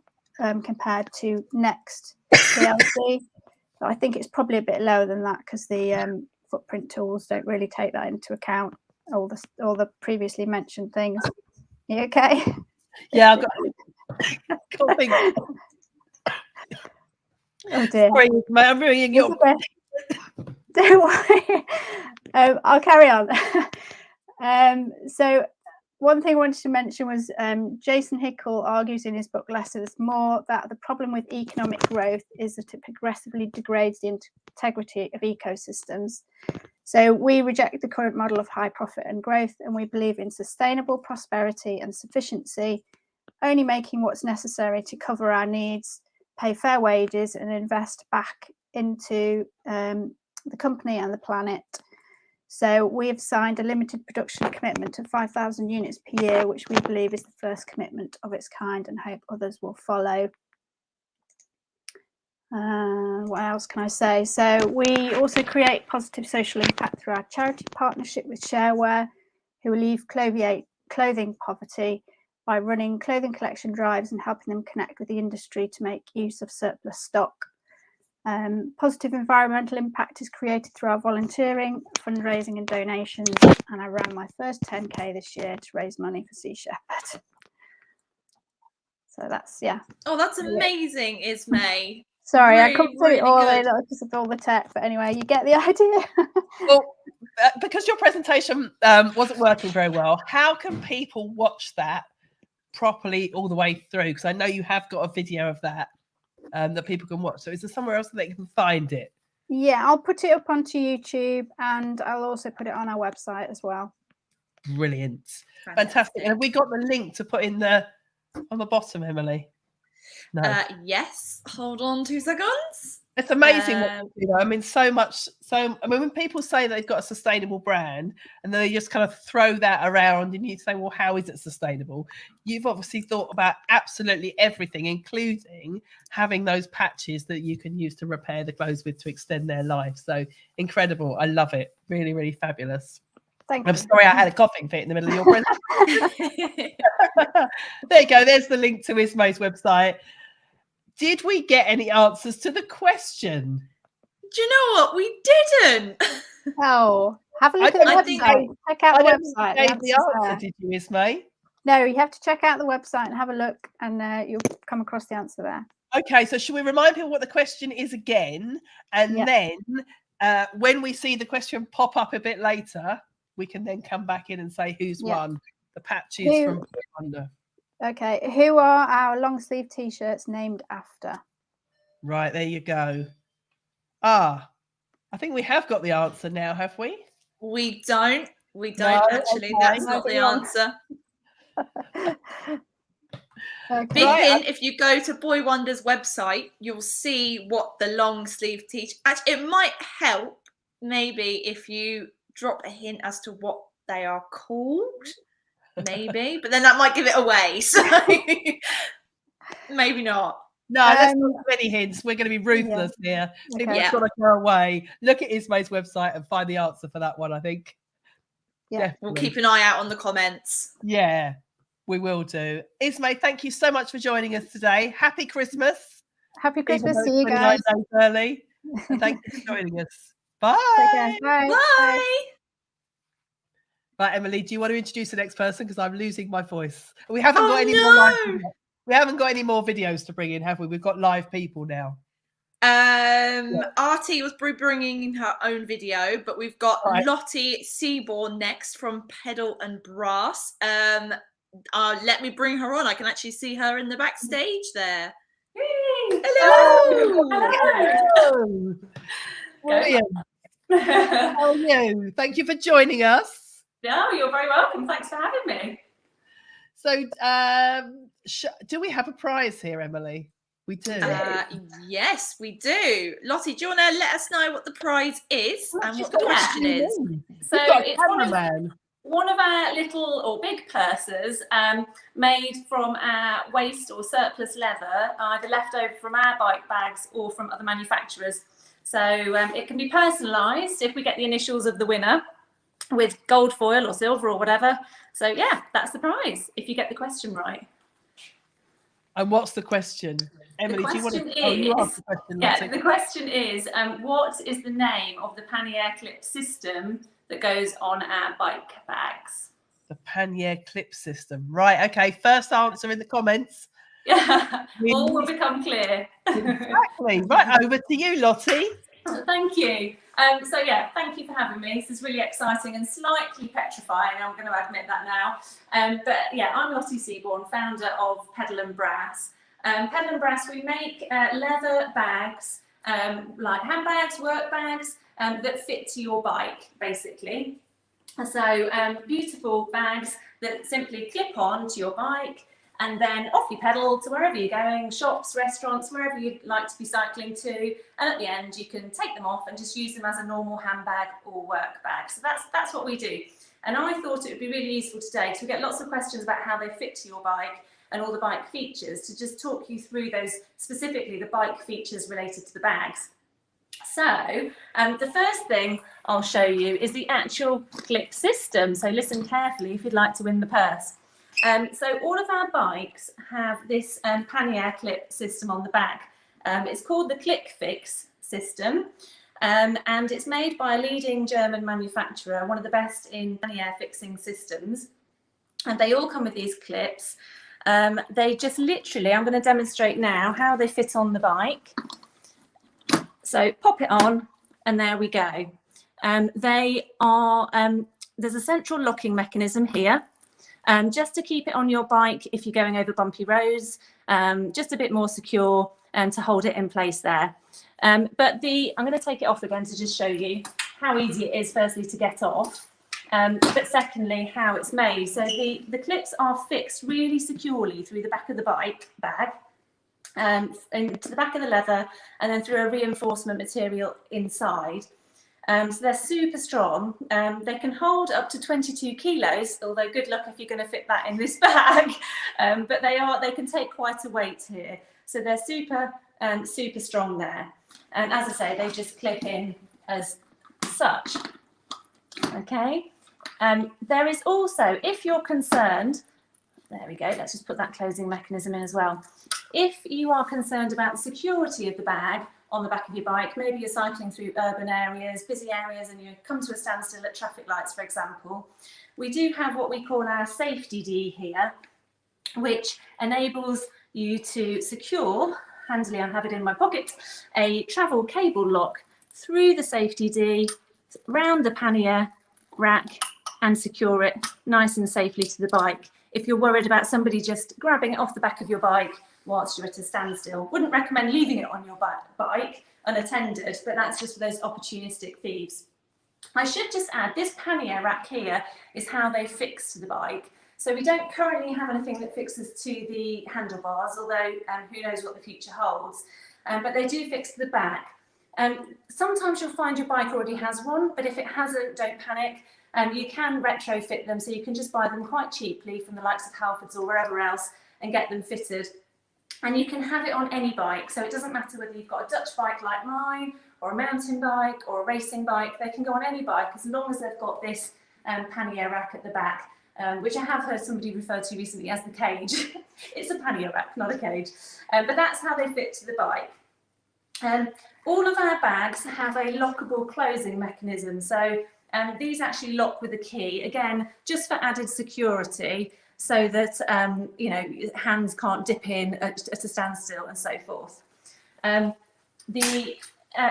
compared to Next PLC. So I think it's probably a bit lower than that because the footprint tools don't really take that into account, all the previously mentioned things. You okay? Yeah, I've got coughing. Oh dear. Sorry, I'm ruining your... Don't worry. I'll carry on. So one thing I wanted to mention was Jason Hickel argues in his book Less is More that the problem with economic growth is that it progressively degrades the integrity of ecosystems. So we reject the current model of high profit and growth, and we believe in sustainable prosperity and sufficiency, only making what's necessary to cover our needs, pay fair wages, and invest back into the company and the planet. So we have signed a limited production commitment of 5,000 units per year, which we believe is the first commitment of its kind, and hope others will follow. What else can I say? So we also create positive social impact through our charity partnership with Shareware, who relieve clothing poverty by running clothing collection drives and helping them connect with the industry to make use of surplus stock. Positive environmental impact is created through our volunteering, fundraising and donations, and I ran my first 10k this year to raise money for Sea Shepherd. So that's, yeah. Oh, that's amazing, Ismay. Sorry, really, I couldn't put it really all good. in because of all the tech, but anyway, you get the idea. Well, because your presentation wasn't working very well, how can people watch that properly all the way through? Because I know you have got a video of that that people can watch. So is there somewhere else that they can find it? Yeah, I'll put it up onto YouTube, and I'll also put it on our website as well. Brilliant. Fantastic. And have we got the link to put in the on the bottom, Emily? No. Yes. Hold on 2 seconds. It's amazing what you do, though. I mean, I mean, when people say they've got a sustainable brand and then they just kind of throw that around and you say, well, how is it sustainable? You've obviously thought about absolutely everything, including having those patches that you can use to repair the clothes with to extend their life. So incredible. I love it. Really, really fabulous. Thank I'm you. sorry I had a coughing fit in the middle of your presentation. There you go. There's the link to Ismay's website. Did we get any answers to the question? Do you know what? We didn't. Oh, have a look at the website. Check out the website. I don't think you gave the answer, did you, Ismay? No, you have to check out the website and have a look, and you'll come across the answer there. Okay, so should we remind people what the question is again? And then when we see the question pop up a bit later, we can then come back in and say who's won the patches from Wonder. Okay, who are our long sleeve t-shirts named after? Right, there you go. Ah, I think we have got the answer now, have we? We don't. We don't actually. Okay. That's not the answer. Okay. Big hint, if you go to Boy Wonder's website, you'll see what the long sleeve t-shirt. Actually, it might help maybe if you drop a hint as to what they are called. Maybe, but then that might give it away. So maybe not. No, let's not give any hints. We're going to be ruthless here. People have got to go away. Look at Ismay's website and find the answer for that one, I think. Yeah, definitely. We'll keep an eye out on the comments. Yeah, we will do. Ismay, thank you so much for joining us today. Happy Christmas. Happy Christmas to to you guys. Days early. And thank you for joining us. Bye. Bye. Bye. Right, Emily, do you want to introduce the next person? Because I'm losing my voice. We haven't got any more. We haven't got any more videos to bring in, have we? We've got live people now. Artie was bringing in her own video, but we've got Lottie Seaborn next from Pedal and Brass. Let me bring her on. I can actually see her in the backstage there. Hello. Hello. Brilliant. How are you? Thank you for joining us. No, you're very welcome. Thanks for having me. So, do we have a prize here, Emily? We do. Yes, we do. Lottie, do you want to let us know what the prize is and what the question is? So it's one of our little or big purses made from our waste or surplus leather, either left over from our bike bags or from other manufacturers. So it can be personalised if we get the initials of the winner with gold foil or silver or whatever. So yeah, that's the prize if you get the question right. And what's the question? Emily, do you want to you ask the question? Yeah, the question is, what is the name of the pannier clip system that goes on our bike bags? The pannier clip system. Right, okay. First answer in the comments. Yeah, all will become clear. Exactly. Right, over to you, Lottie. Thank you. So yeah, thank you for having me. This is really exciting and slightly petrifying, I'm going to admit that now. But yeah, I'm Lottie Seaborn, founder of Pedal and Brass. Pedal and Brass, we make leather bags, like handbags, work bags, that fit to your bike, basically. So beautiful bags that simply clip on to your bike, and then off you pedal to wherever you're going, shops, restaurants, wherever you'd like to be cycling to. And at the end, you can take them off and just use them as a normal handbag or work bag. So that's what we do. And I thought it would be really useful today, because we get lots of questions about how they fit to your bike and all the bike features, to just talk you through those, specifically the bike features related to the bags. So the first thing I'll show you is the actual clip system. So listen carefully if you'd like to win the purse. So all of our bikes have this pannier clip system on the back. It's called the Click Fix system, and it's made by a leading German manufacturer, one of the best in pannier fixing systems. And they all come with these clips. They just literally, I'm going to demonstrate now how they fit on the bike. So pop it on, and there we go. They are, there's a central locking mechanism here, just to keep it on your bike if you're going over bumpy roads, just a bit more secure, and to hold it in place there. But I'm going to take it off again to just show you how easy it is, firstly, to get off, but secondly, how it's made. So the clips are fixed really securely through the back of the bike bag, into the back of the leather, and then through a reinforcement material inside. So they're super strong. They can hold up to 22 kilos, although good luck if you're going to fit that in this bag. But they can take quite a weight here. So they're super strong there. And as I say, they just clip in as such. Okay. There is also, if you're concerned, there we go, let's just put that closing mechanism in as well. If you are concerned about the security of the bag on the back of your bike, maybe you're cycling through urban areas, busy areas, and you come to a standstill at traffic lights, for example, we do have what we call our safety D here, which enables you to secure, handily I have it in my pocket, a travel cable lock through the safety D, round the pannier rack, and secure it nice and safely to the bike. If you're worried about somebody just grabbing it off the back of your bike whilst you're at a standstill, wouldn't recommend leaving it on your bike unattended, but that's just for those opportunistic thieves. I should just add, this pannier rack here is how they fix to the bike. So we don't currently have anything that fixes to the handlebars, although who knows what the future holds, but they do fix to the back. Sometimes you'll find your bike already has one, but if it hasn't, don't panic. You can retrofit them, so you can just buy them quite cheaply from the likes of Halfords or wherever else and get them fitted. And you can have it on any bike, so it doesn't matter whether you've got a Dutch bike like mine, or a mountain bike, or a racing bike. They can go on any bike as long as they've got this pannier rack at the back, which I have heard somebody refer to recently as the cage. It's a pannier rack, not a cage. But that's how they fit to the bike. All of our bags have a lockable closing mechanism, so these actually lock with a key, again, just for added security, so that hands can't dip in at a standstill and so forth. The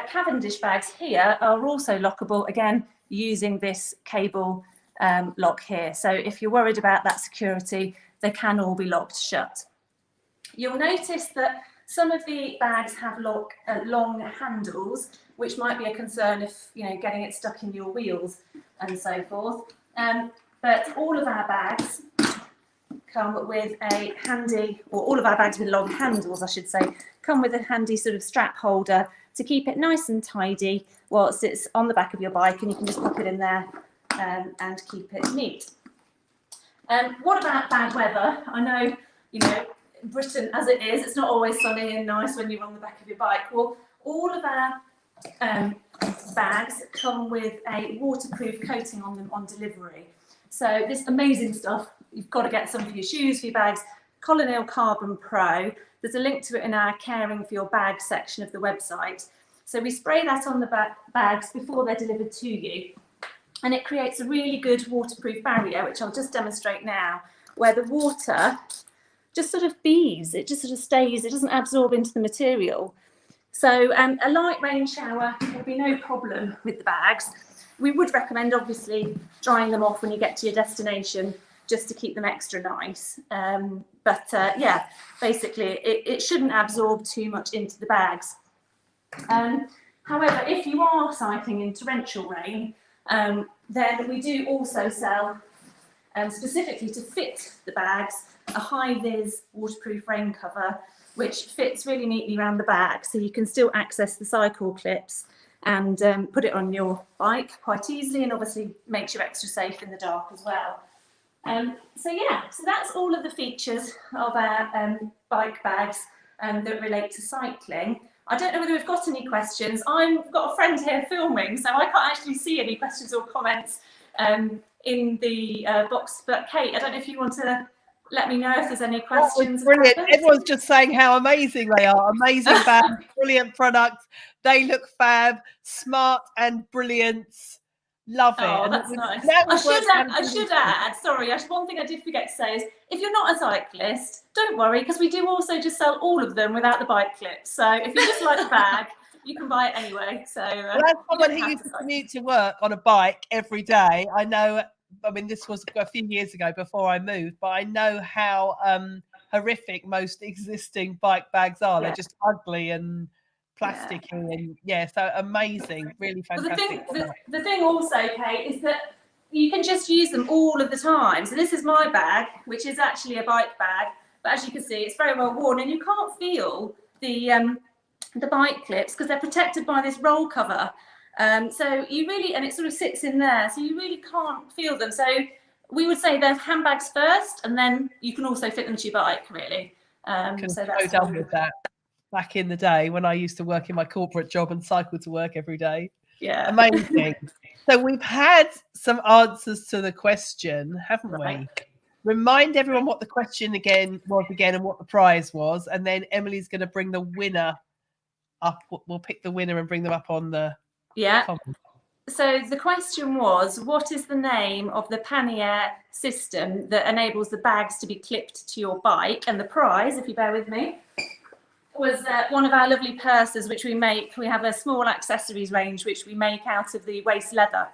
Cavendish bags here are also lockable, again, using this cable lock here. So if you're worried about that security, they can all be locked shut. You'll notice that some of the bags have long handles, which might be a concern if, getting it stuck in your wheels and so forth. But all of our bags come with a handy, or all of our bags with long handles, I should say, come with a handy sort of strap holder to keep it nice and tidy whilst it's on the back of your bike, and you can just pop it in there and keep it neat. What about bad weather? I know, Britain as it is, it's not always sunny and nice when you're on the back of your bike. Well, all of our bags come with a waterproof coating on them on delivery. So this amazing stuff, you've got to get some for your shoes, for your bags, Colonel Carbon Pro. There's a link to it in our Caring for Your Bag section of the website. So we spray that on the bags before they're delivered to you. And it creates a really good waterproof barrier, which I'll just demonstrate now, where the water just sort of beads, it just sort of stays, it doesn't absorb into the material. So a light rain shower will be no problem with the bags. We would recommend obviously drying them off when you get to your destination, just to keep them extra nice. Yeah, basically it shouldn't absorb too much into the bags. However, if you are cycling in torrential rain, then we do also sell, specifically to fit the bags, a high-vis waterproof rain cover, which fits really neatly around the back, so you can still access the cycle clips and put it on your bike quite easily, and obviously makes you extra safe in the dark as well. So that's all of the features of our bike bags that relate to cycling. I don't know whether we've got any questions. I've got a friend here filming, so I can't actually see any questions or comments in the box. But Kate, I don't know if you want to let me know if there's any questions. Brilliant. Everyone's just saying how amazing they are. Amazing bags, brilliant products. They look fab, smart and brilliant. Love it. Oh, And that's nice. I should add, sorry, one thing I did forget to say is, if you're not a cyclist, don't worry, because we do also just sell all of them without the bike clips. So if you just like the bag, you can buy it anyway. So well, as someone who used to commute to work on a bike every day, I know, I mean, this was a few years ago before I moved, but I know how horrific most existing bike bags are. They're just ugly and plasticky, and so amazing, really fantastic. Well, the thing also, Kate, is that you can just use them all of the time. So this is my bag, which is actually a bike bag, but as you can see, it's very well worn, and you can't feel the bike clips because they're protected by this roll cover. So you really, and it sort of sits in there, so you really can't feel them. So we would say they're handbags first, and then you can also fit them to your bike, really. So that's done with that. Back in the day when I used to work in my corporate job and cycle to work every day. Yeah. Amazing. So we've had some answers to the question, haven't we? Remind everyone what the question was and what the prize was. And then Emily's going to bring the winner up. We'll pick the winner and bring them up on the comment. So the question was, what is the name of the pannier system that enables the bags to be clipped to your bike? And the prize, if you bear with me, was one of our lovely purses, which we make. We have a small accessories range which we make out of the waste leather,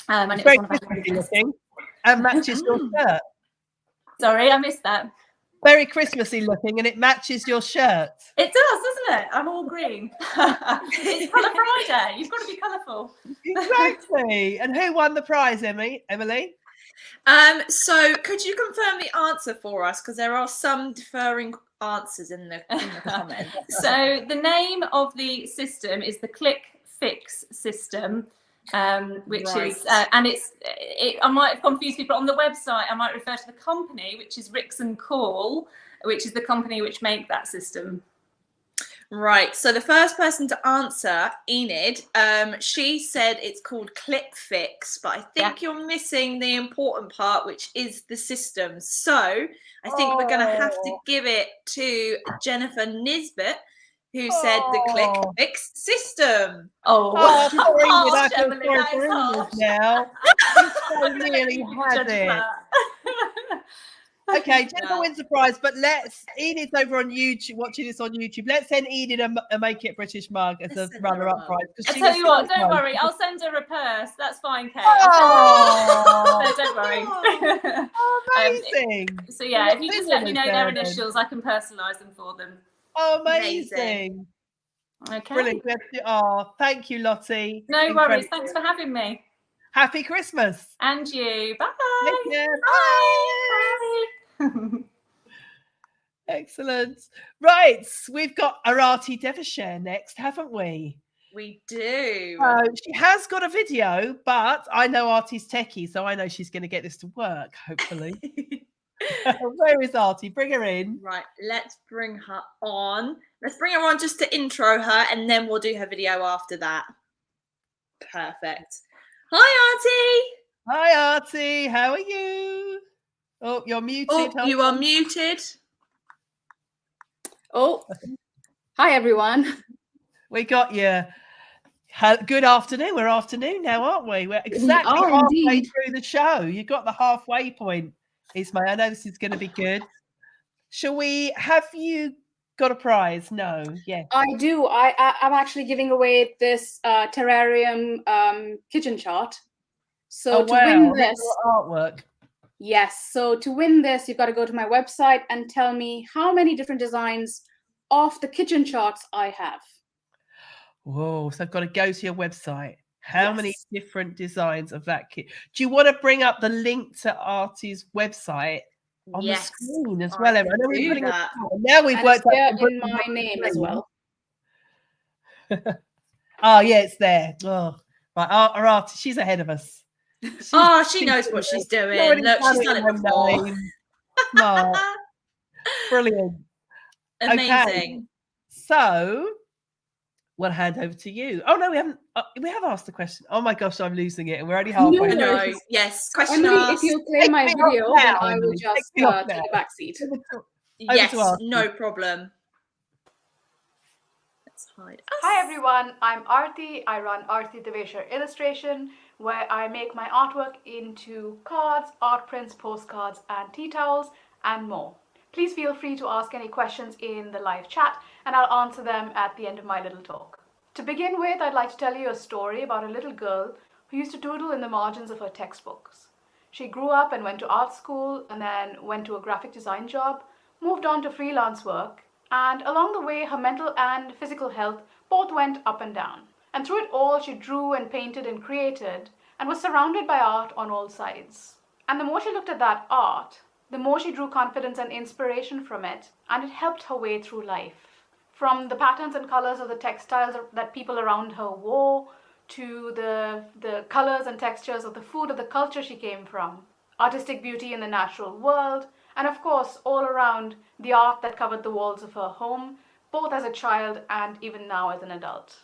and it's very one of our Christmassy looking and matches your shirt. Sorry, I missed that. Very Christmassy looking, and it matches your shirt. It does, doesn't it? I'm all green. It's Colour Friday. You've got to be colourful. Exactly. And who won the prize, Emily? So could you confirm the answer for us, because there are some differing answers in the comments. So the name of the system is the Click Fix system, which is and I might have confused people on the website. I might refer to the company, which is Ricks and Call, which is the company which make that system. Right, so the first person to answer, Enid, she said it's called Clip Fix, but I think you're missing the important part, which is the system. So I think we're going to have to give it to Jennifer Nisbet, who said the Click Fix system. Sorry, I feel sorry for Enid now. So nearly had it. Okay, Jennifer wins the prize, but Enid's over on YouTube, watching this on YouTube. Let's send Enid a Make It British mug as a runner-up prize. I tell you what, don't worry, I'll send her a purse. That's fine, Kate. No, don't worry. Amazing. So yeah, if you just let me know their initials, I can personalise them for them. Amazing. Okay. Brilliant. Thank you, Lottie. No worries. Thanks for having me. Happy Christmas. And you. Bye. Take care. Bye. Excellent. Right, we've got Arati Devashare next, haven't we? We do. She has got a video, but I know Artie's techie, so I know she's going to get this to work, hopefully. Where is Artie? Bring her in. Right, let's bring her on. Let's bring her on just to intro her, and then we'll do her video after that. Perfect. Hi, Artie. Hi, Artie. How are you? Oh, you're muted. Oh, you are muted. Oh, hi, everyone. We got you. Good afternoon. We're afternoon now, aren't we? We're exactly halfway through the show. You got the halfway point, Ismail. I know this is going to be good. Have you got a prize? No. Yeah. I do. I'm actually giving away this terrarium kitchen chart. So Oh to wow! win Look this, at artwork. yes. So to win this, you've got to go to my website and tell me how many different designs of the kitchen charts I have. Whoa! So I've got to go to your website. How many different designs of that kit? Do you want to bring up the link to Artie's website on the screen as well, Emma? I know we're putting it that. now. We've And worked it's out there in my name as well. Oh yeah, it's there. Oh, right. Our Artie, she's ahead of us. She knows what she's doing. Look, she's done it before. Smart. Brilliant. Amazing. Okay. So we'll hand over to you. Oh no, we haven't. We have asked the question. Oh my gosh, I'm losing it, and we're only halfway. I know. Yes. Question Emily, asked. if you play my video, then I will just take a back seat. Yes, no problem. Let's hide. Hi everyone, I'm Aarti. I run Aarti Deveshar Illustration, where I make my artwork into cards, art prints, postcards, and tea towels, and more. Please feel free to ask any questions in the live chat, and I'll answer them at the end of my little talk. To begin with, I'd like to tell you a story about a little girl who used to doodle in the margins of her textbooks. She grew up and went to art school, and then went to a graphic design job, moved on to freelance work, and along the way, her mental and physical health both went up and down. And through it all, she drew and painted and created, and was surrounded by art on all sides. And the more she looked at that art, the more she drew confidence and inspiration from it, and it helped her way through life. From the patterns and colors of the textiles that people around her wore, to the colors and textures of the food of the culture she came from, artistic beauty in the natural world, and of course, all around, the art that covered the walls of her home, both as a child and even now as an adult.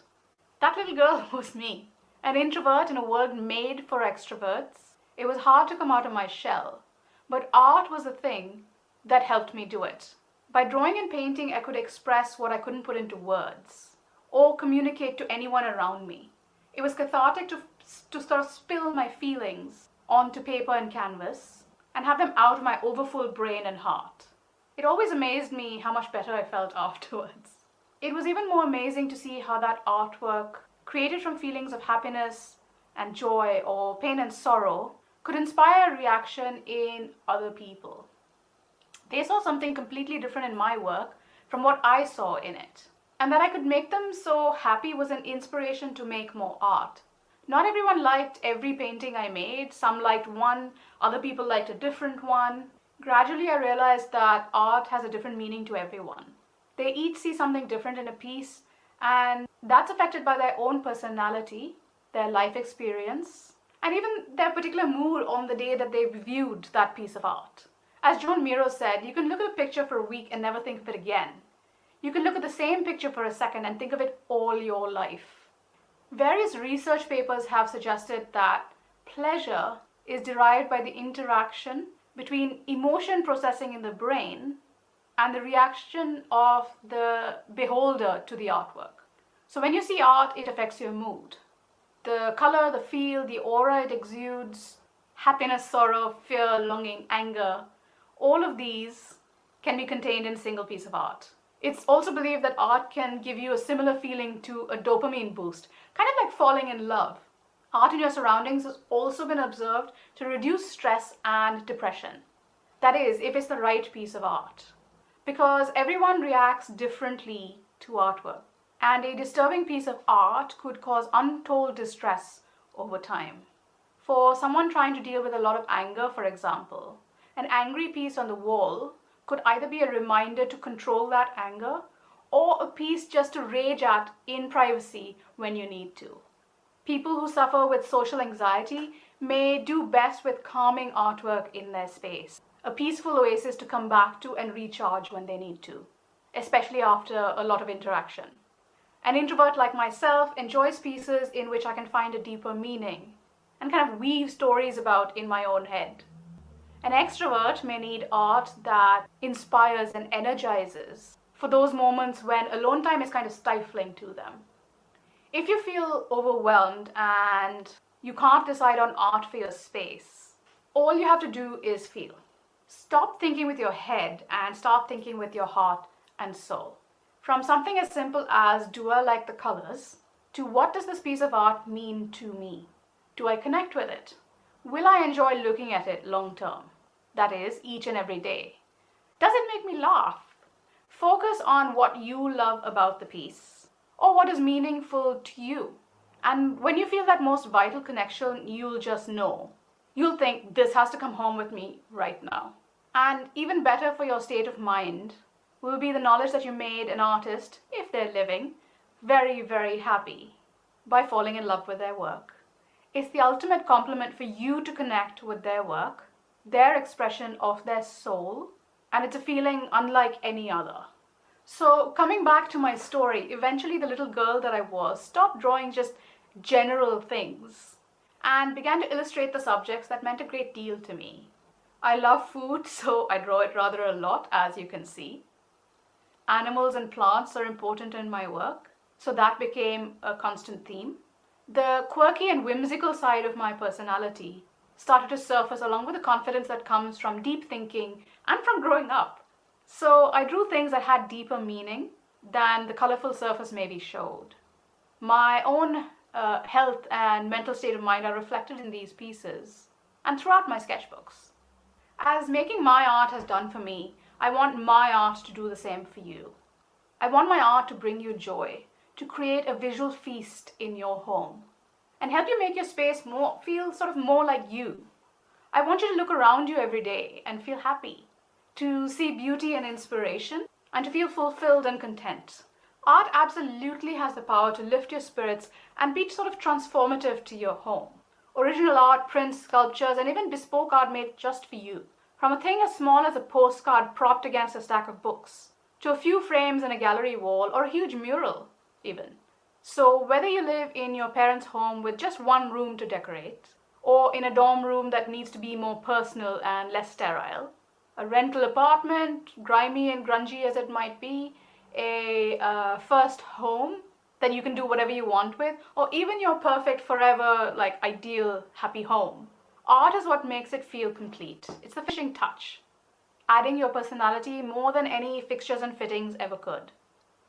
That little girl was me, an introvert in a world made for extroverts. It was hard to come out of my shell, but art was the thing that helped me do it. By drawing and painting, I could express what I couldn't put into words, or communicate to anyone around me. It was cathartic to sort of spill my feelings onto paper and canvas, and have them out of my overfull brain and heart. It always amazed me how much better I felt afterwards. It was even more amazing to see how that artwork, created from feelings of happiness and joy or pain and sorrow, could inspire a reaction in other people. They saw something completely different in my work from what I saw in it. And that I could make them so happy was an inspiration to make more art. Not everyone liked every painting I made. Some liked one, other people liked a different one. Gradually, I realized that art has a different meaning to everyone. They each see something different in a piece, and that's affected by their own personality, their life experience, and even their particular mood on the day that they viewed that piece of art. As Joan Miro said, you can look at a picture for a week and never think of it again. You can look at the same picture for a second and think of it all your life. Various research papers have suggested that pleasure is derived by the interaction between emotion processing in the brain and the reaction of the beholder to the artwork. So when you see art, it affects your mood. The color, the feel, the aura it exudes, happiness, sorrow, fear, longing, anger, all of these can be contained in a single piece of art. It's also believed that art can give you a similar feeling to a dopamine boost, kind of like falling in love. Art in your surroundings has also been observed to reduce stress and depression. That is, if it's the right piece of art. Because everyone reacts differently to artwork, and a disturbing piece of art could cause untold distress over time. For someone trying to deal with a lot of anger, for example, an angry piece on the wall could either be a reminder to control that anger, or a piece just to rage at in privacy when you need to. People who suffer with social anxiety may do best with calming artwork in their space, a peaceful oasis to come back to and recharge when they need to, especially after a lot of interaction. An introvert like myself enjoys pieces in which I can find a deeper meaning and kind of weave stories about in my own head. An extrovert may need art that inspires and energizes for those moments when alone time is kind of stifling to them. If you feel overwhelmed and you can't decide on art for your space, all you have to do is feel. Stop thinking with your head and start thinking with your heart and soul. From something as simple as, do I like the colors, to what does this piece of art mean to me? Do I connect with it? Will I enjoy looking at it long term? That is, each and every day. Does it make me laugh? Focus on what you love about the piece, or what is meaningful to you. And when you feel that most vital connection, you'll just know. You'll think, this has to come home with me right now. And even better for your state of mind will be the knowledge that you made an artist, if they're living, very, very happy by falling in love with their work. It's the ultimate compliment for you to connect with their work, their expression of their soul, and it's a feeling unlike any other. So coming back to my story, eventually the little girl that I was stopped drawing just general things and began to illustrate the subjects that meant a great deal to me. I love food, so I draw it rather a lot, as you can see. Animals and plants are important in my work, so that became a constant theme. The quirky and whimsical side of my personality started to surface along with the confidence that comes from deep thinking and from growing up. So I drew things that had deeper meaning than the colorful surface maybe showed. My own health and mental state of mind are reflected in these pieces and throughout my sketchbooks. As making my art has done for me, I want my art to do the same for you. I want my art to bring you joy, to create a visual feast in your home, and help you make your space feel sort of more like you. I want you to look around you every day and feel happy, to see beauty and inspiration, and to feel fulfilled and content. Art absolutely has the power to lift your spirits and be sort of transformative to your home. Original art, prints, sculptures, and even bespoke art made just for you. From a thing as small as a postcard propped against a stack of books, to a few frames in a gallery wall, or a huge mural, even. So whether you live in your parents' home with just one room to decorate, or in a dorm room that needs to be more personal and less sterile, a rental apartment, grimy and grungy as it might be, a first home that you can do whatever you want with, or even your perfect forever, ideal, happy home. Art is what makes it feel complete. It's the finishing touch, adding your personality more than any fixtures and fittings ever could.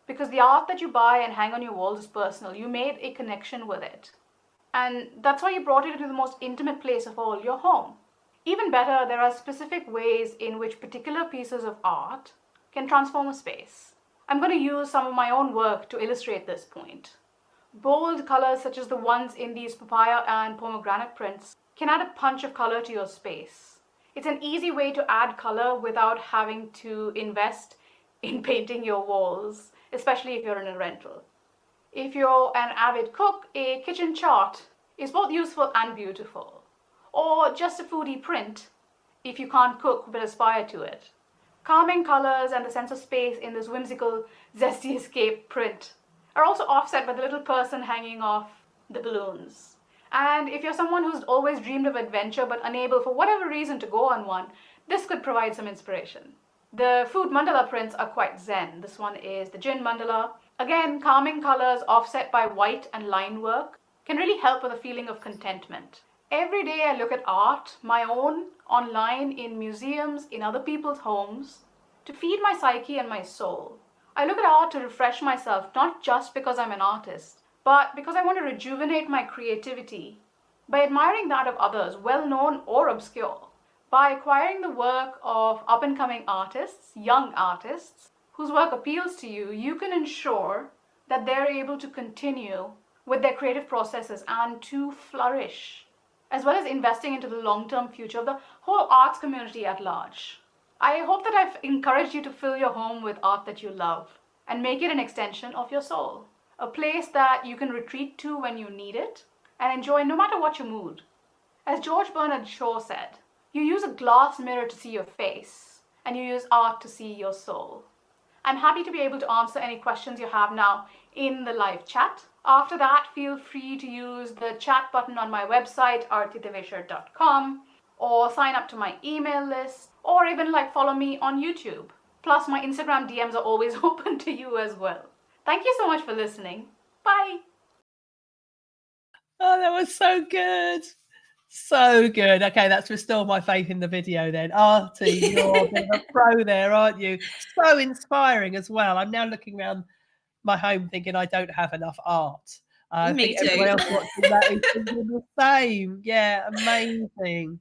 Because the art that you buy and hang on your walls is personal. You made a connection with it. And that's why you brought it into the most intimate place of all, your home. Even better, there are specific ways in which particular pieces of art can transform a space. I'm going to use some of my own work to illustrate this point. Bold colors such as the ones in these papaya and pomegranate prints can add a punch of color to your space. It's an easy way to add color without having to invest in painting your walls, especially if you're in a rental. If you're an avid cook, a kitchen chart is both useful and beautiful. Or just a foodie print, if you can't cook but aspire to it. Calming colors and the sense of space in this whimsical, zesty escape print are also offset by the little person hanging off the balloons. And if you're someone who's always dreamed of adventure but unable for whatever reason to go on one, this could provide some inspiration. The food mandala prints are quite zen. This one is the gin mandala. Again, calming colors offset by white and line work can really help with a feeling of contentment. Every day I look at art, my own, online, in museums, in other people's homes, to feed my psyche and my soul. I look at art to refresh myself, not just because I'm an artist, but because I want to rejuvenate my creativity by admiring that of others, well-known or obscure. By acquiring the work of up-and-coming artists, young artists, whose work appeals to you, you can ensure that they're able to continue with their creative processes and to flourish, as well as investing into the long-term future of the whole arts community at large. I hope that I've encouraged you to fill your home with art that you love and make it an extension of your soul, a place that you can retreat to when you need it and enjoy no matter what your mood. As George Bernard Shaw said, you use a glass mirror to see your face, and you use art to see your soul. I'm happy to be able to answer any questions you have now in the live chat. After that, feel free to use the chat button on my website, artidevesher.com, or sign up to my email list, or even follow me on YouTube. Plus, my Instagram DMs are always open to you as well. Thank you so much for listening. Bye. Oh, that was so good. So good. Okay, that's restored my faith in the video then. Artie, you're a bit of a pro there, aren't you? So inspiring as well. I'm now looking around my home thinking I don't have enough art. I Me think everyone too. else watching that is thinking the same. Yeah, amazing.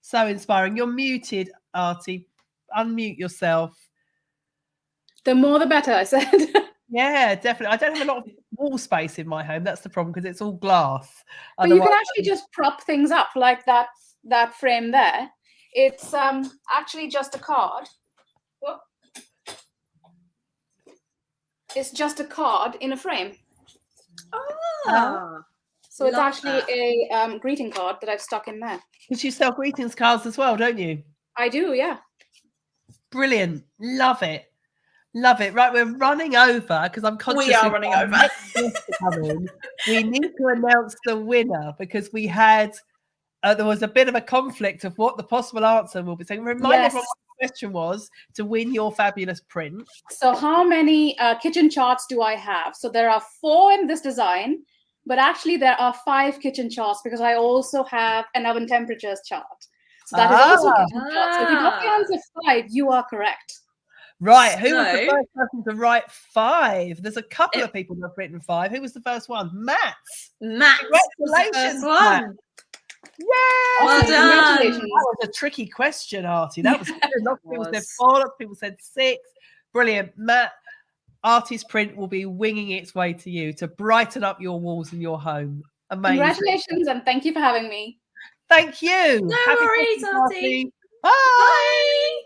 So inspiring. You're muted, Artie. Unmute yourself. The more the better, I said. Yeah, definitely. I don't have a lot of wall space in my home. That's the problem because it's all glass. But you can Otherwise, actually just prop things up like that frame there. It's actually just a card. Whoop. It's just a card in a frame. So it's actually a greeting card that I've stuck in there. because you sell greetings cards as well, don't you? I do, yeah. Brilliant. Love it. Love it. Right, we're running over because I'm conscious We are we've running got over. next guest to come in. We need to announce the winner because we had there was a bit of a conflict of what the possible answer will be. So remind everyone what the question was to win your fabulous print. So how many kitchen charts do I have? So there are 4 in this design, but actually there are 5 kitchen charts because I also have an oven temperatures chart. So that is also a kitchen chart. So if you got the answer 5, you are correct. Right, who was the first person to write 5? There's a couple of people that have written 5. Who was the first one? Matt. Matt. Congratulations, First Matt. one. Yay! Well done. That was a tricky question, Artie. That was good. Lots of people said 4, lots of people said 6. Brilliant. Matt, Artie's print will be winging its way to you to brighten up your walls in your home. Amazing. Congratulations and thank you for having me. Thank you. No Happy worries, Christmas, Artie. Bye.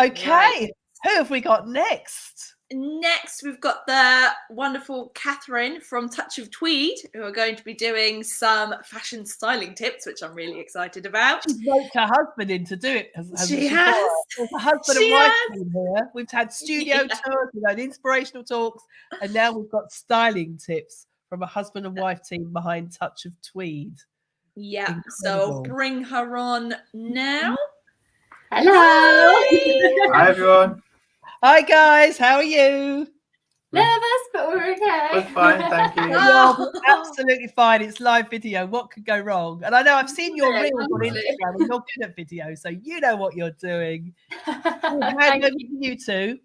Okay. Right. Who have we got next? Next, we've got the wonderful Catherine from Touch of Tweed, who are going to be doing some fashion styling tips, which I'm really excited about. She's roped her husband in to do it. She has. There's a husband and wife team here. We've had studio tours, we've had inspirational talks, and now we've got styling tips from a husband and wife team behind Touch of Tweed. Yeah, so I'll bring her on now. Hello. Hi, everyone. Hi, guys. How are you? Nervous, but we're okay. We're fine, thank you. You're absolutely fine. It's live video. What could go wrong? And I know I've seen your reels on Instagram and you're good at video, so you know what you're doing. We'll hand over to you two.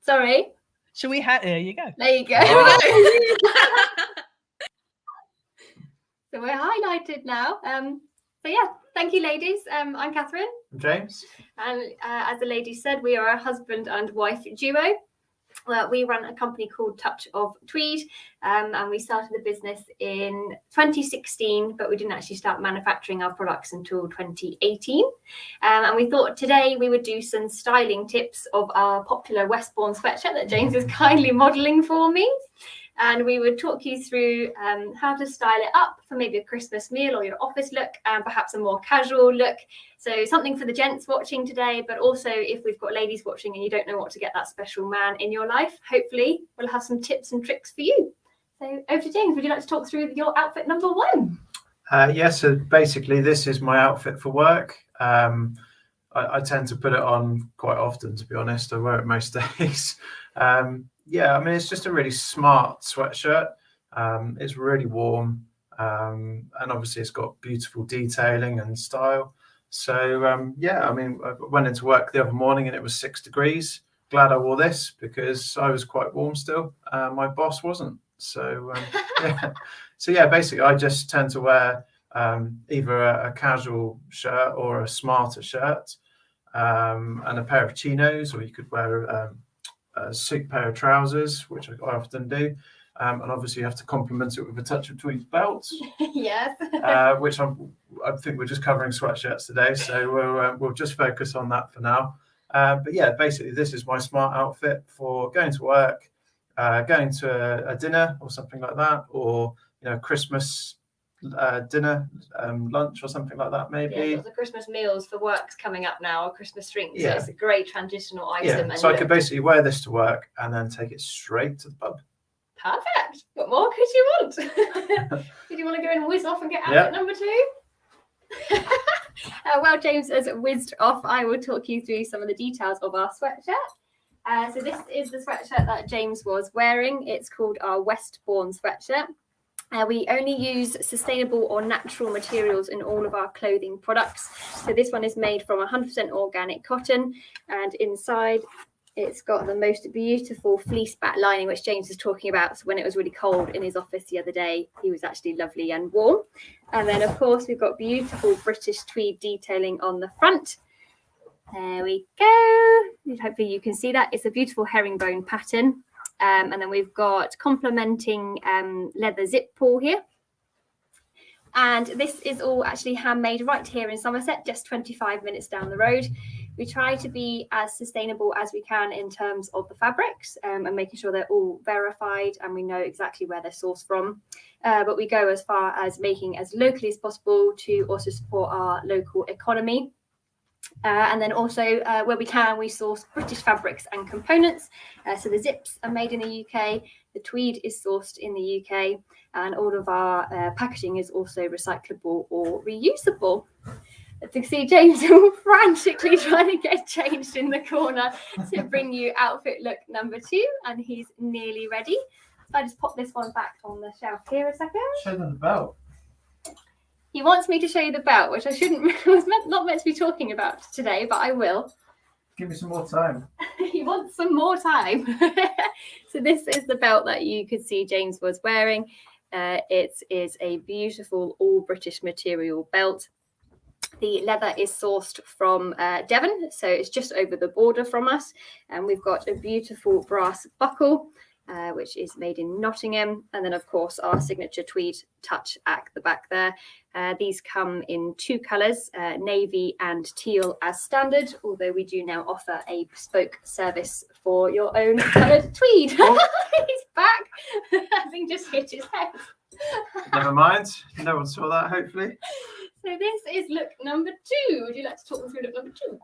Sorry. Shall we have? There you go. There you go. So we're highlighted now. So yeah, thank you, ladies. I'm Catherine. James. And as the lady said, we are a husband and wife duo. We run a company called Touch of Tweed, and we started the business in 2016, but we didn't actually start manufacturing our products until 2018. And we thought today we would do some styling tips of our popular Westbourne sweatshirt that James is kindly modelling for me. And we would talk you through how to style it up for maybe a Christmas meal or your office look, and perhaps a more casual look. So something for the gents watching today, but also if we've got ladies watching and you don't know what to get that special man in your life, hopefully we'll have some tips and tricks for you. So over to James. Would you like to talk through your outfit number 1? Yes, so basically this is my outfit for work. I tend to put it on quite often, to be honest. I wear it most days. Yeah, I mean, it's just a really smart sweatshirt. It's really warm, and obviously it's got beautiful detailing and style. So yeah, I mean, I went into work the other morning and it was 6 degrees. Glad I wore this because I was quite warm still. My boss wasn't. So yeah. So yeah, basically I just tend to wear either a casual shirt or a smarter shirt, and a pair of chinos, or you could wear a suit pair of trousers, which I often do, and obviously you have to complement it with a Touch of Tweed belt. Yes. Which I think we're just covering sweatshirts today, so we'll just focus on that for now. But yeah, basically this is my smart outfit for going to work, going to a dinner or something like that, or Christmas dinner, lunch or something like that, maybe. Yeah, the Christmas meals for work's coming up now, or Christmas drinks. Yeah. So it's a great transitional item. Yeah, And so I could basically wear this to work and then take it straight to the pub. Perfect. What more could you want? Did you want to go and whiz off and get outfit number 2? Well, James has whizzed off. I will talk you through some of the details of our sweatshirt. So this is the sweatshirt that James was wearing. It's called our Westbourne sweatshirt. We only use sustainable or natural materials in all of our clothing products. So this one is made from 100% organic cotton, and inside it's got the most beautiful fleece back lining, which James was talking about. So when it was really cold in his office the other day, he was actually lovely and warm. And then, of course, we've got beautiful British tweed detailing on the front. There we go. Hopefully you can see that. It's a beautiful herringbone pattern. And then we've got complementing leather zip pull here. And this is all actually handmade right here in Somerset, just 25 minutes down the road. We try to be as sustainable as we can in terms of the fabrics and making sure they're all verified and we know exactly where they're sourced from. But we go as far as making as locally as possible to also support our local economy. And then also where we can, we source British fabrics and components. So the zips are made in the UK, the tweed is sourced in the UK, and all of our packaging is also recyclable or reusable. As you can see, James frantically trying to get changed in the corner to bring you outfit look number 2, and he's nearly ready. So I just pop this one back on the shelf here a second. Show them the belt. He wants me to show you the belt, which I was not meant to be talking about today, but I will. Give me some more time. He wants some more time. So this is the belt that you could see James was wearing. It is a beautiful all British material belt. The leather is sourced from Devon, so it's just over the border from us. And we've got a beautiful brass buckle, which is made in Nottingham. And then, of course, our signature tweed touch at the back there. These come in 2 colours, navy and teal as standard, although we do now offer a bespoke service for your own coloured tweed. He's back. Having just hit his head. Never mind. No one saw that, hopefully. So this is look number 2. Would you like to talk me through look number 2?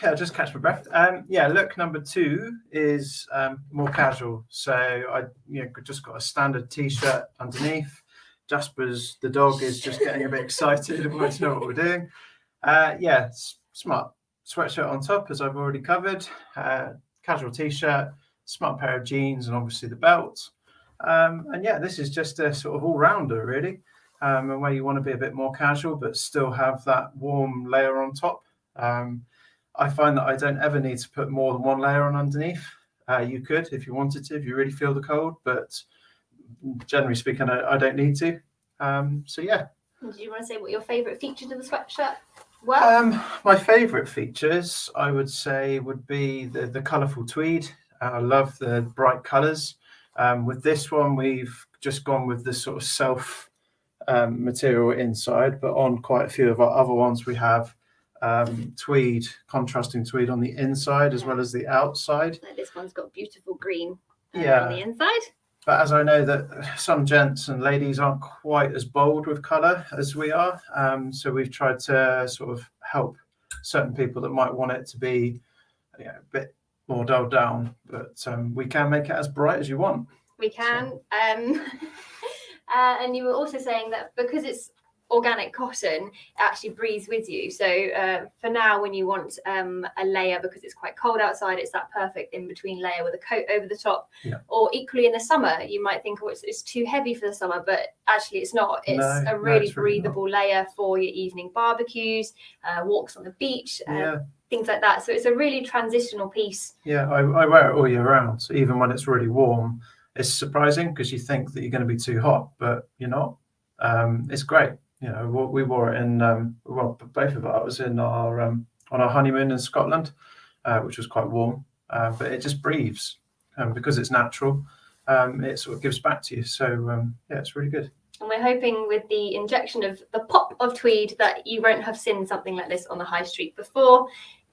Yeah, just catch my breath. Yeah, look number 2 is more casual. So I just got a standard t-shirt underneath. Jasper's the dog is just getting a bit excited and wants to know what we're doing. Yeah, smart sweatshirt on top, as I've already covered. Casual t-shirt, smart pair of jeans, and obviously the belt. And yeah, this is just a sort of all-rounder, really. And where you want to be a bit more casual, but still have that warm layer on top. I find that I don't ever need to put more than 1 layer on underneath. You could if you wanted to, if you really feel the cold, but generally speaking, I don't need to. So yeah. Do you want to say what your favourite features of the sweatshirt were? My favourite features, I would say, would be the colourful tweed. I love the bright colours. With this one, we've just gone with this sort of self material inside, but on quite a few of our other ones, we have tweed, contrasting tweed on the inside as well as the outside. Like this one's got beautiful green on the inside. But as I know that some gents and ladies aren't quite as bold with colour as we are, so we've tried to sort of help certain people that might want it to be a bit more dulled down, but we can make it as bright as you want. We can. And you were also saying that because it's organic cotton, it actually breathes with you. So for now, when you want a layer, because it's quite cold outside, it's that perfect in-between layer with a coat over the top. Yeah. Or equally in the summer, you might think, oh, it's too heavy for the summer, but actually it's not. It's a really breathable layer for your evening barbecues, walks on the beach, things like that. So it's a really transitional piece. Yeah, I wear it all year round. So even when it's really warm, it's surprising because you think that you're going to be too hot, but you're not. It's great. You know, we wore it in, well, both of us in our on our honeymoon in Scotland, which was quite warm, but it just breathes because it's natural. It sort of gives back to you. So yeah, it's really good. And we're hoping with the injection of the pop of tweed that you won't have seen something like this on the high street before.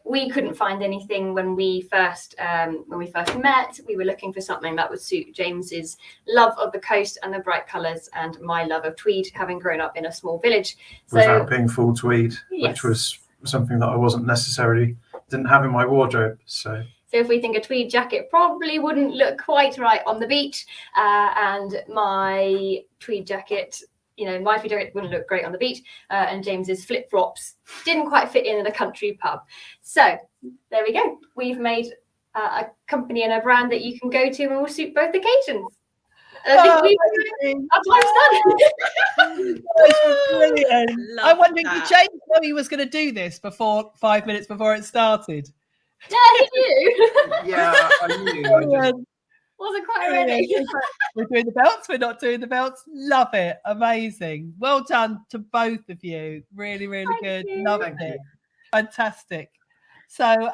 We couldn't find anything when we first met. We were looking for something that would suit James's love of the coast and the bright colours, and my love of tweed, having grown up in a small village. So, without being full tweed, yes, which was something that I didn't have in my wardrobe. So if we think a tweed jacket probably wouldn't look quite right on the beach, and my tweed jacket, my tweed jacket wouldn't look great on the beach, and James's flip-flops didn't quite fit in a country pub. So there we go. We've made a company and a brand that you can go to and will suit both occasions. And I think amazing. our time's done. Those were brilliant. I Love wonder, did that. James know he was going to do this before 5 minutes before it started? Yeah, he knew. Yeah, I knew. I just, Brilliant. Wasn't quite Brilliant. ready. We're doing the belts, we're not doing the belts. Love it. Amazing. Well done to both of you. Really, really good. Loved Thank it. you. Fantastic. So,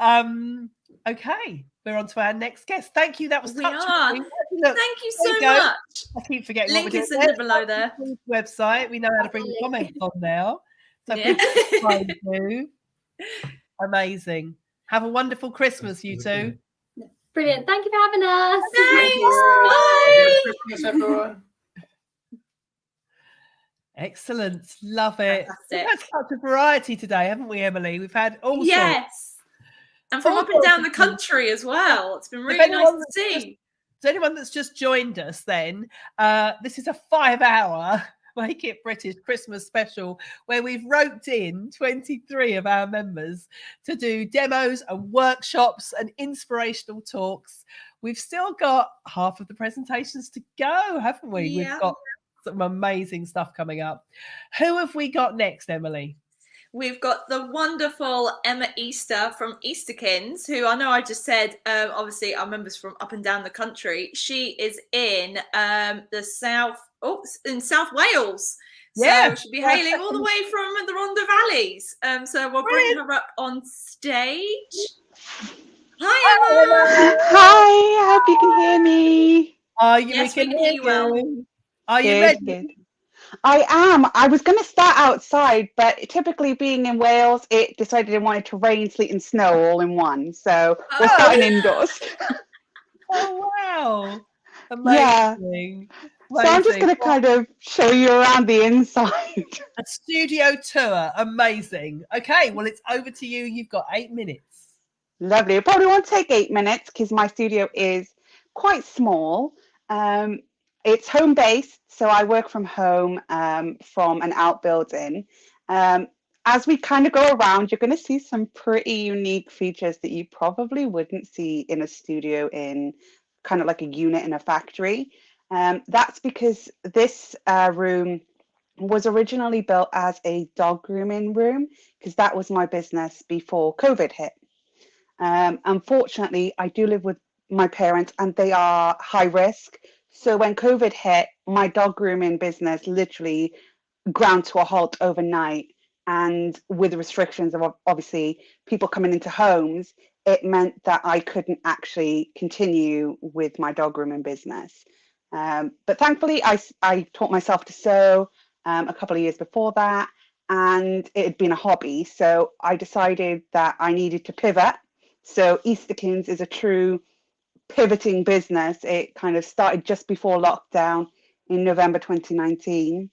okay, we're on to our next guest. Thank you. That was We touching. are. Look, Thank you there so go. much. I keep forgetting Link what we're is doing. in the below there. Website. We know how to bring the comments on now. So Yeah. please do. Amazing. Have a wonderful Christmas, you two. Brilliant. Thank you for having us. Thanks. Merry Bye. Christmas, everyone. Excellent. Love it. We've Fantastic. had such a variety today, haven't we, Emily? We've had all sorts. Yes. And from All up and down the sorts of things. country as well. It's been If really nice anyone to that's see. To anyone that's just joined us, then this is a 5-hour Make It British Christmas special where we've roped in 23 of our members to do demos and workshops and inspirational talks. We've still got half of the presentations to go, haven't we? Yeah. We've got some amazing stuff coming up. Who have we got next, Emily? We've got the wonderful Emma Easter from Easterkins, who I know I just said, obviously our members from up and down the country. She is in in South Wales. Yeah. So she'll be hailing all the way from the Rhondda Valleys. So we'll bring her up on stage. Hi, Emma. Hi, I hope you can hear me. Yes, we can hear you well. Are you Good, ready? good. I am. I was going to start outside, but typically being in Wales, it decided it wanted to rain, sleet, and snow all in one. So we're starting indoors. Oh, wow. Yeah. Amazing. So I'm just Amazing. going to kind of show you around the inside. A studio tour. Amazing. Okay, well, it's over to you. You've got 8 minutes. Lovely. It probably won't take 8 minutes because my studio is quite small. It's home based, so I work from home from an outbuilding. As we kind of go around, you're going to see some pretty unique features that you probably wouldn't see in a studio in kind of like a unit in a factory. That's because this room was originally built as a dog grooming room because that was my business before COVID hit. Unfortunately, I do live with my parents and they are high risk. So when COVID hit, my dog grooming business literally ground to a halt overnight. And with the restrictions of obviously people coming into homes, it meant that I couldn't actually continue with my dog grooming business. But thankfully, I taught myself to sew a couple of years before that, and it had been a hobby. So I decided that I needed to pivot. So Easterkins is a true pivoting business. It kind of started just before lockdown in November 2019.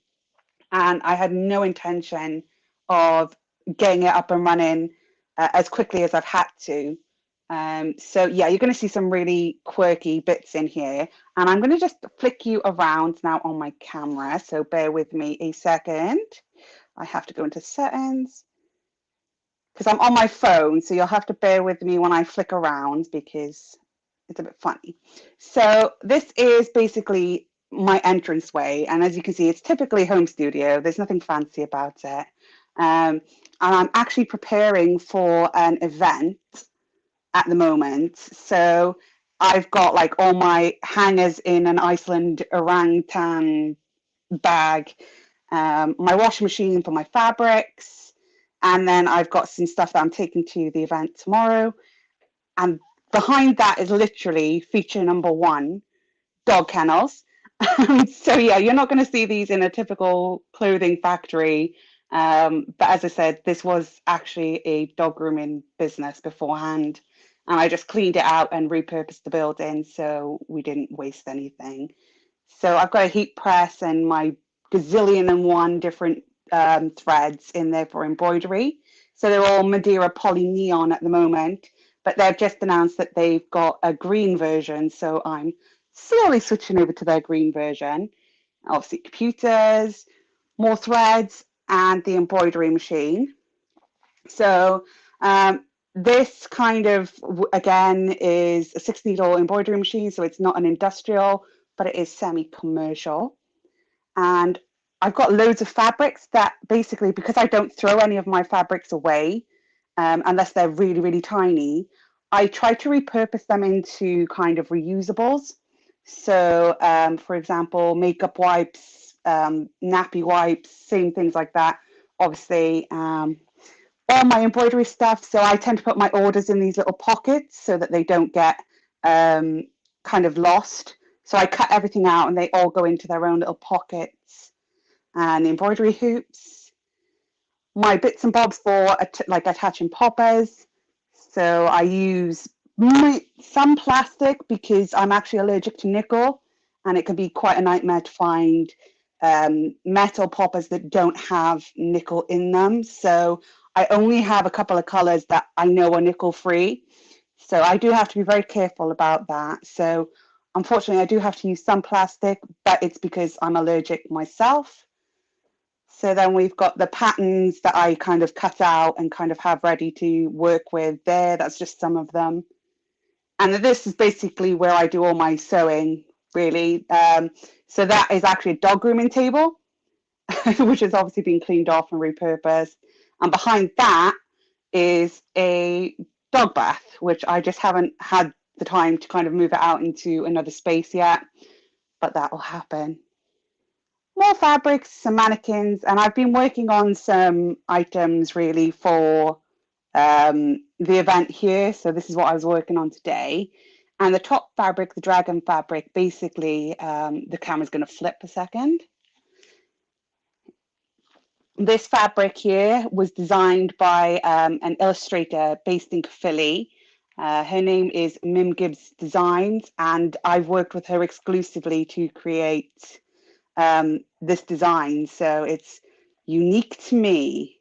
And I had no intention of getting it up and running as quickly as I've had to. So yeah, you're going to see some really quirky bits in here. And I'm going to just flick you around now on my camera. So bear with me a second. I have to go into settings because I'm on my phone. So you'll have to bear with me when I flick around because it's a bit funny. So this is basically my entranceway. And as you can see, it's typically home studio. There's nothing fancy about it. And I'm actually preparing for an event at the moment. So I've got like all my hangers in an Iceland orangutan bag, my washing machine for my fabrics, and then I've got some stuff that I'm taking to the event tomorrow. And behind that is literally feature number 1, dog kennels. So yeah, you're not going to see these in a typical clothing factory. But as I said, this was actually a dog grooming business beforehand. And I just cleaned it out and repurposed the building so we didn't waste anything. So I've got a heat press and my gazillion and one different threads in there for embroidery. So they're all Madeira poly neon at the moment, but they've just announced that they've got a green version. So I'm slowly switching over to their green version. Obviously computers, more threads, and the embroidery machine. So this kind of, again, is a 6-needle embroidery machine. So it's not an industrial but it is semi-commercial. And I've got loads of fabrics that basically, because I don't throw any of my fabrics away, unless they're really, really tiny, I try to repurpose them into kind of reusables. So, for example, makeup wipes, nappy wipes, same things like that. Obviously, all my embroidery stuff. So I tend to put my orders in these little pockets so that they don't get kind of lost. So I cut everything out and they all go into their own little pockets. And embroidery hoops, my bits and bobs for like attaching poppers. So I use some plastic because I'm actually allergic to nickel, and it can be quite a nightmare to find metal poppers that don't have nickel in them. So I only have a couple of colors that I know are nickel free. So I do have to be very careful about that. So unfortunately, I do have to use some plastic, but it's because I'm allergic myself. So then we've got the patterns that I kind of cut out and kind of have ready to work with there. That's just some of them. And this is basically where I do all my sewing, really. So that is actually a dog grooming table, which has obviously been cleaned off and repurposed. And behind that is a dog bath, which I just haven't had the time to kind of move it out into another space yet, but that will happen. More fabrics, some mannequins, and I've been working on some items really for the event here. So this is what I was working on today. And the top fabric, the dragon fabric, basically the camera's going to flip a second. This fabric here was designed by an illustrator based in Philly. Her name is Mim Gibbs Designs, and I've worked with her exclusively to create this design. So it's unique to me,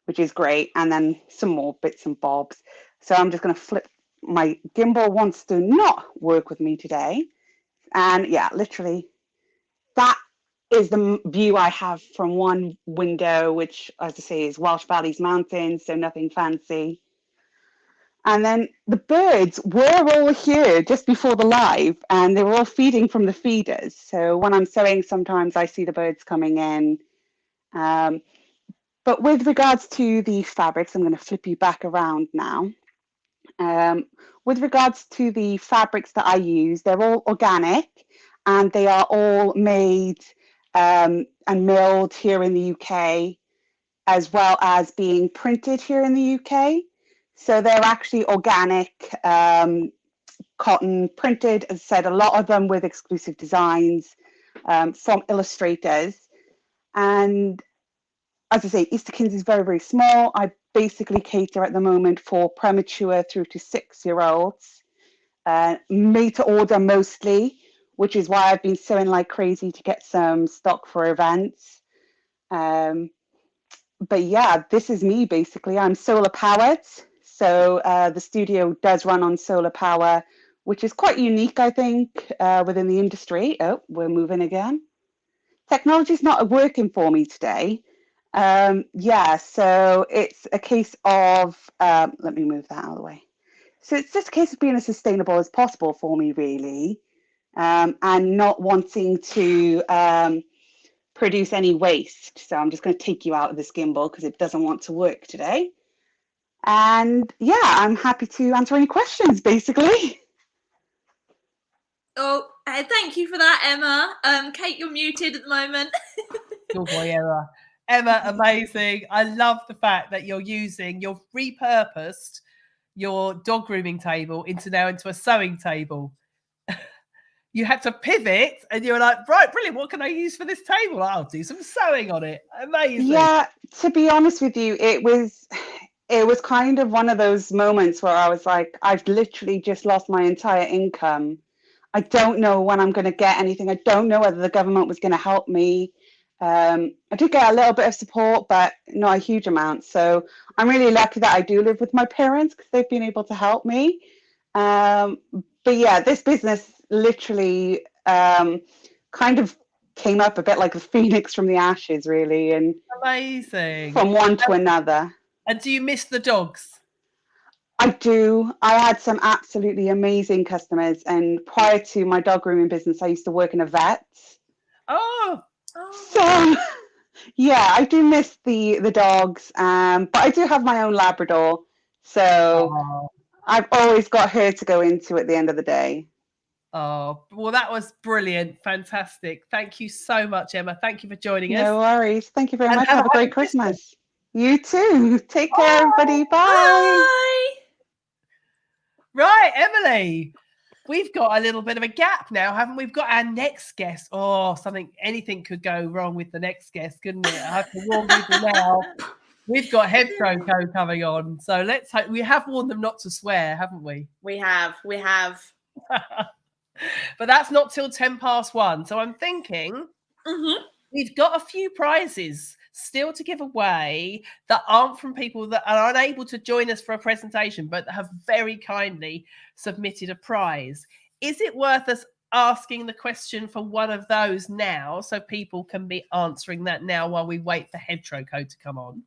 which is great. And then some more bits and bobs. So I'm just going to flip. My gimbal wants to not work with me today. And yeah, literally that is the view I have from one window, which, as I say, is Welsh Valleys Mountains, so nothing fancy. And then the birds were all here just before the live, and they were all feeding from the feeders. So when I'm sewing, sometimes I see the birds coming in. But with regards to the fabrics, I'm going to flip you back around now. With regards to the fabrics that I use, they're all organic, and they are all made and milled here in the UK, as well as being printed here in the UK. So they're actually organic cotton printed, as I said, a lot of them with exclusive designs from illustrators. And as I say, Easterkins is very, very small. I basically cater at the moment for premature through to 6-year-olds, made to order mostly, which is why I've been sewing like crazy to get some stock for events. But yeah, this is me basically. I'm solar powered. So the studio does run on solar power, which is quite unique, I think, within the industry. Oh, we're moving again. Technology's not working for me today. Yeah, so it's a case of, let me move that out of the way. So it's just a case of being as sustainable as possible for me, really, and not wanting to produce any waste. So I'm just going to take you out of this gimbal because it doesn't want to work today. And yeah, I'm happy to answer any questions, basically. Oh, thank you for that, Emma. Kate, you're muted at the moment. Good boy, Emma. Emma, amazing. I love the fact that you've repurposed your dog grooming table into a sewing table. You had to pivot and you were like, right, brilliant. What can I use for this table? I'll do some sewing on it. Amazing. Yeah, to be honest with you, it was kind of one of those moments where I was like, I've literally just lost my entire income. I don't know when I'm going to get anything. I don't know whether the government was going to help me. I did get a little bit of support, but not a huge amount. So I'm really lucky that I do live with my parents because they've been able to help me. But yeah, this business literally kind of came up a bit like a phoenix from the ashes, really, and amazing from one to another. And do you miss the dogs? I do. I had some absolutely amazing customers, and prior to my dog grooming business, I used to work in a vet. Oh, so yeah, I do miss the dogs, but I do have my own Labrador, so I've always got her to go into at the end of the day. Oh, well, that was brilliant. Fantastic. Thank you so much, Emma. Thank you for joining us. No worries. Thank you very And much. have Have a a great happy Christmas. You too. Take care, everybody. Bye. Right, Emily, we've got a little bit of a gap now, haven't we? We've got our next guest. Oh, anything could go wrong with the next guest, couldn't it? I have to warn people now. We've got Hedgerow Co coming on. So let's hope. We have warned them not to swear, haven't we? We have. But that's not till 1:10. So I'm thinking we've got a few prizes still to give away that aren't from people that are unable to join us for a presentation, but have very kindly submitted a prize. Is it worth us asking the question for one of those now, so people can be answering that now while we wait for Hedgerow Co to come on?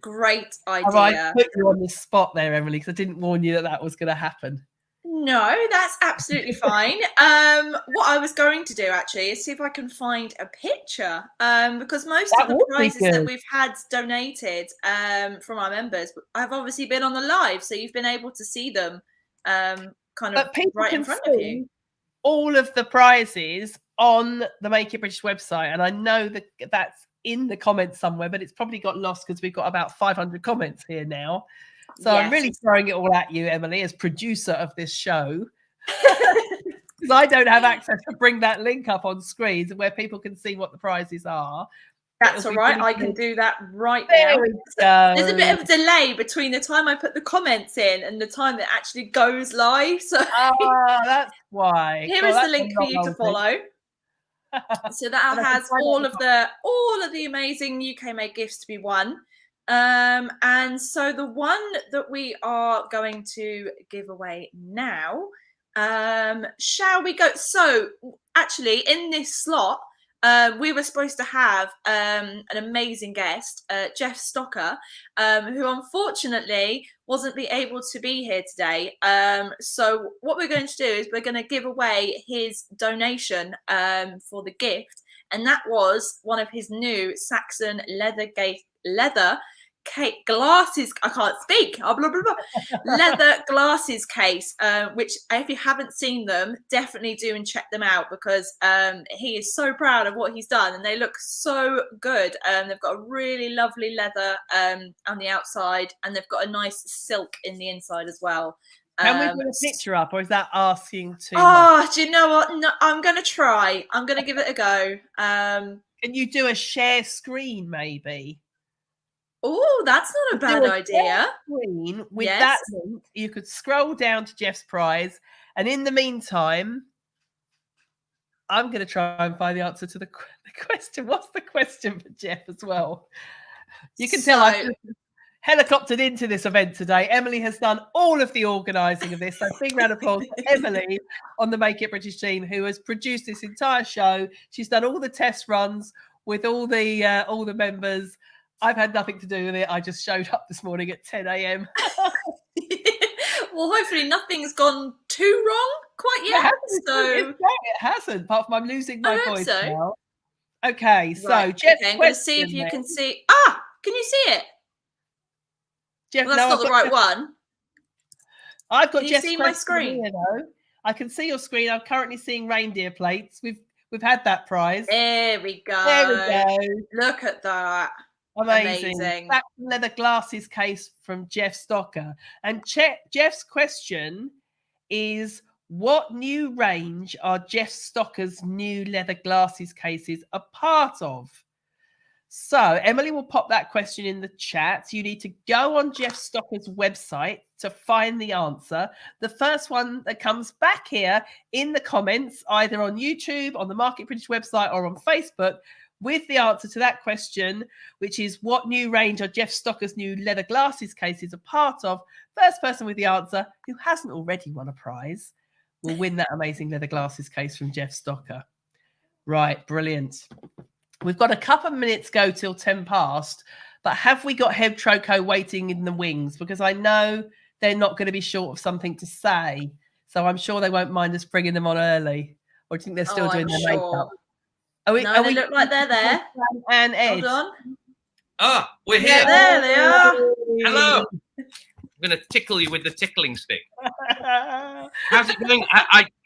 Great idea. Have I put you on the spot there, Emily? Because I didn't warn you that was going to happen. No, that's absolutely fine. What I was going to do actually is see if I can find a picture, because most of the prizes that we've had donated from our members have obviously been on the live, so you've been able to see them kind of right in front of you. All of the prizes on the Make It British website, and I know that that's in the comments somewhere, but it's probably got lost because we've got about 500 comments here now. So I'm really throwing it all at you, Emily, as producer of this show, because I don't have access to bring that link up on screens where people can see what the prizes are. That's all right. I can do that right now. There's a bit of a delay between the time I put the comments in and the time that actually goes live. So that's why. Here is the link for you to follow. So that has all of the amazing UK made gifts to be won. And so the one that we are going to give away now, shall we go? So actually in this slot, we were supposed to have an amazing guest, Jeff Stocker, who unfortunately wasn't able to be here today. So what we're going to do is we're going to give away his donation for the gift, and that was one of his new Saxon leather glasses. I can't speak. Blah, blah, blah. Leather glasses case, which if you haven't seen them, definitely do and check them out, because he is so proud of what he's done and they look so good. They've got a really lovely leather on the outside, and they've got a nice silk in the inside as well. Can we put a picture up, or is that asking too much? Do you know what? No, I'm going to try. I'm going to give it a go. Can you do a share screen maybe? Oh, that's not a bad idea. Screen with that link, you could scroll down to Jeff's prize, and in the meantime, I'm going to try and find the answer to the question. What's the question for Jeff as well? You can tell I've helicoptered into this event today. Emily has done all of the organising of this, so big round of applause for Emily on the Make It British team, who has produced this entire show. She's done all the test runs with all the members. I've had nothing to do with it. I just showed up this morning at 10 a.m. Well, hopefully nothing's gone too wrong quite yet. It hasn't, apart from I'm losing my voice now. Okay, so right. Jeff's I'm going to see if you can see. Can you see it? Jeff, well, that's not the right one. I've got Can Jeff's you see my screen? Here, though. I can see your screen. I'm currently seeing reindeer plates. We've had that prize. There we go. There we go. Look at that. Amazing. Saxon leather glasses case from Jeff Stocker. And Jeff's question is, what new range are Jeff Stocker's new leather glasses cases a part of? So Emily will pop that question in the chat. You need to go on Jeff Stocker's website to find the answer. The first one that comes back here in the comments, either on YouTube, on the Market British website, or on Facebook, with the answer to that question, which is what new range are Jeff Stocker's new leather glasses cases a part of? First person with the answer, who hasn't already won a prize, will win that amazing leather glasses case from Jeff Stocker. Right, brilliant. We've got a couple of minutes go till 10 past, but have we got Hedgerow Co waiting in the wings? Because I know they're not going to be short of something to say. So I'm sure they won't mind us bringing them on early. Or do you think they're still doing their makeup? No, they look like they're there. And Ed. Hold on. Ah, we're Yeah, here. there they are. Hello. I'm going to tickle you with the tickling stick. How's it going?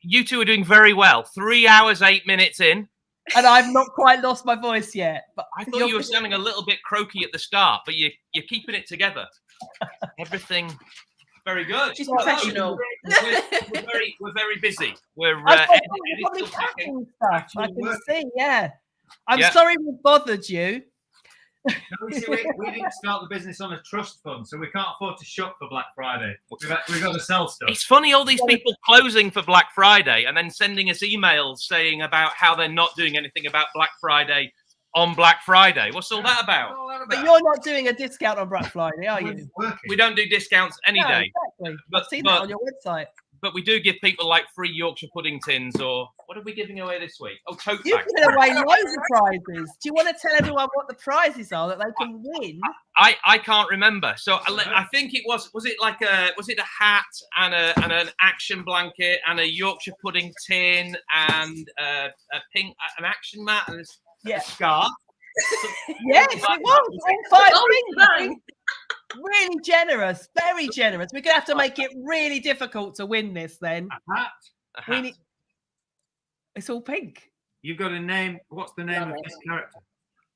You two are doing very well. 3 hours, 8 minutes in. And I've not quite lost my voice yet. But I thought you were sounding a little bit croaky at the start, but you're keeping it together. Everything very good. She's professional. We're very busy. We're I can see, yeah. I'm sorry we bothered you. No, we didn't start the business on a trust fund, so we can't afford to shop for Black Friday. We've got to sell stuff. It's funny, all these people closing for Black Friday and then sending us emails saying about how they're not doing anything about Black Friday on Black Friday. What's all that about? But you're not doing a discount on Black Friday, are you? We don't do discounts any day. Exactly. I've seen that on your website. But we do give people like free Yorkshire pudding tins, or what are we giving away this week? Oh, tote You've bags. given away loads of prizes. Do you want to tell everyone what the prizes are that they can win? I can't remember. So I think it was it a hat and an action blanket and a Yorkshire pudding tin and a pink an action mat and a scarf. Yes, it was. All 5 things. Really generous, very generous. We're gonna have to make it really difficult to win this then. A hat. It's all pink. You've got a name. What's the name of this character?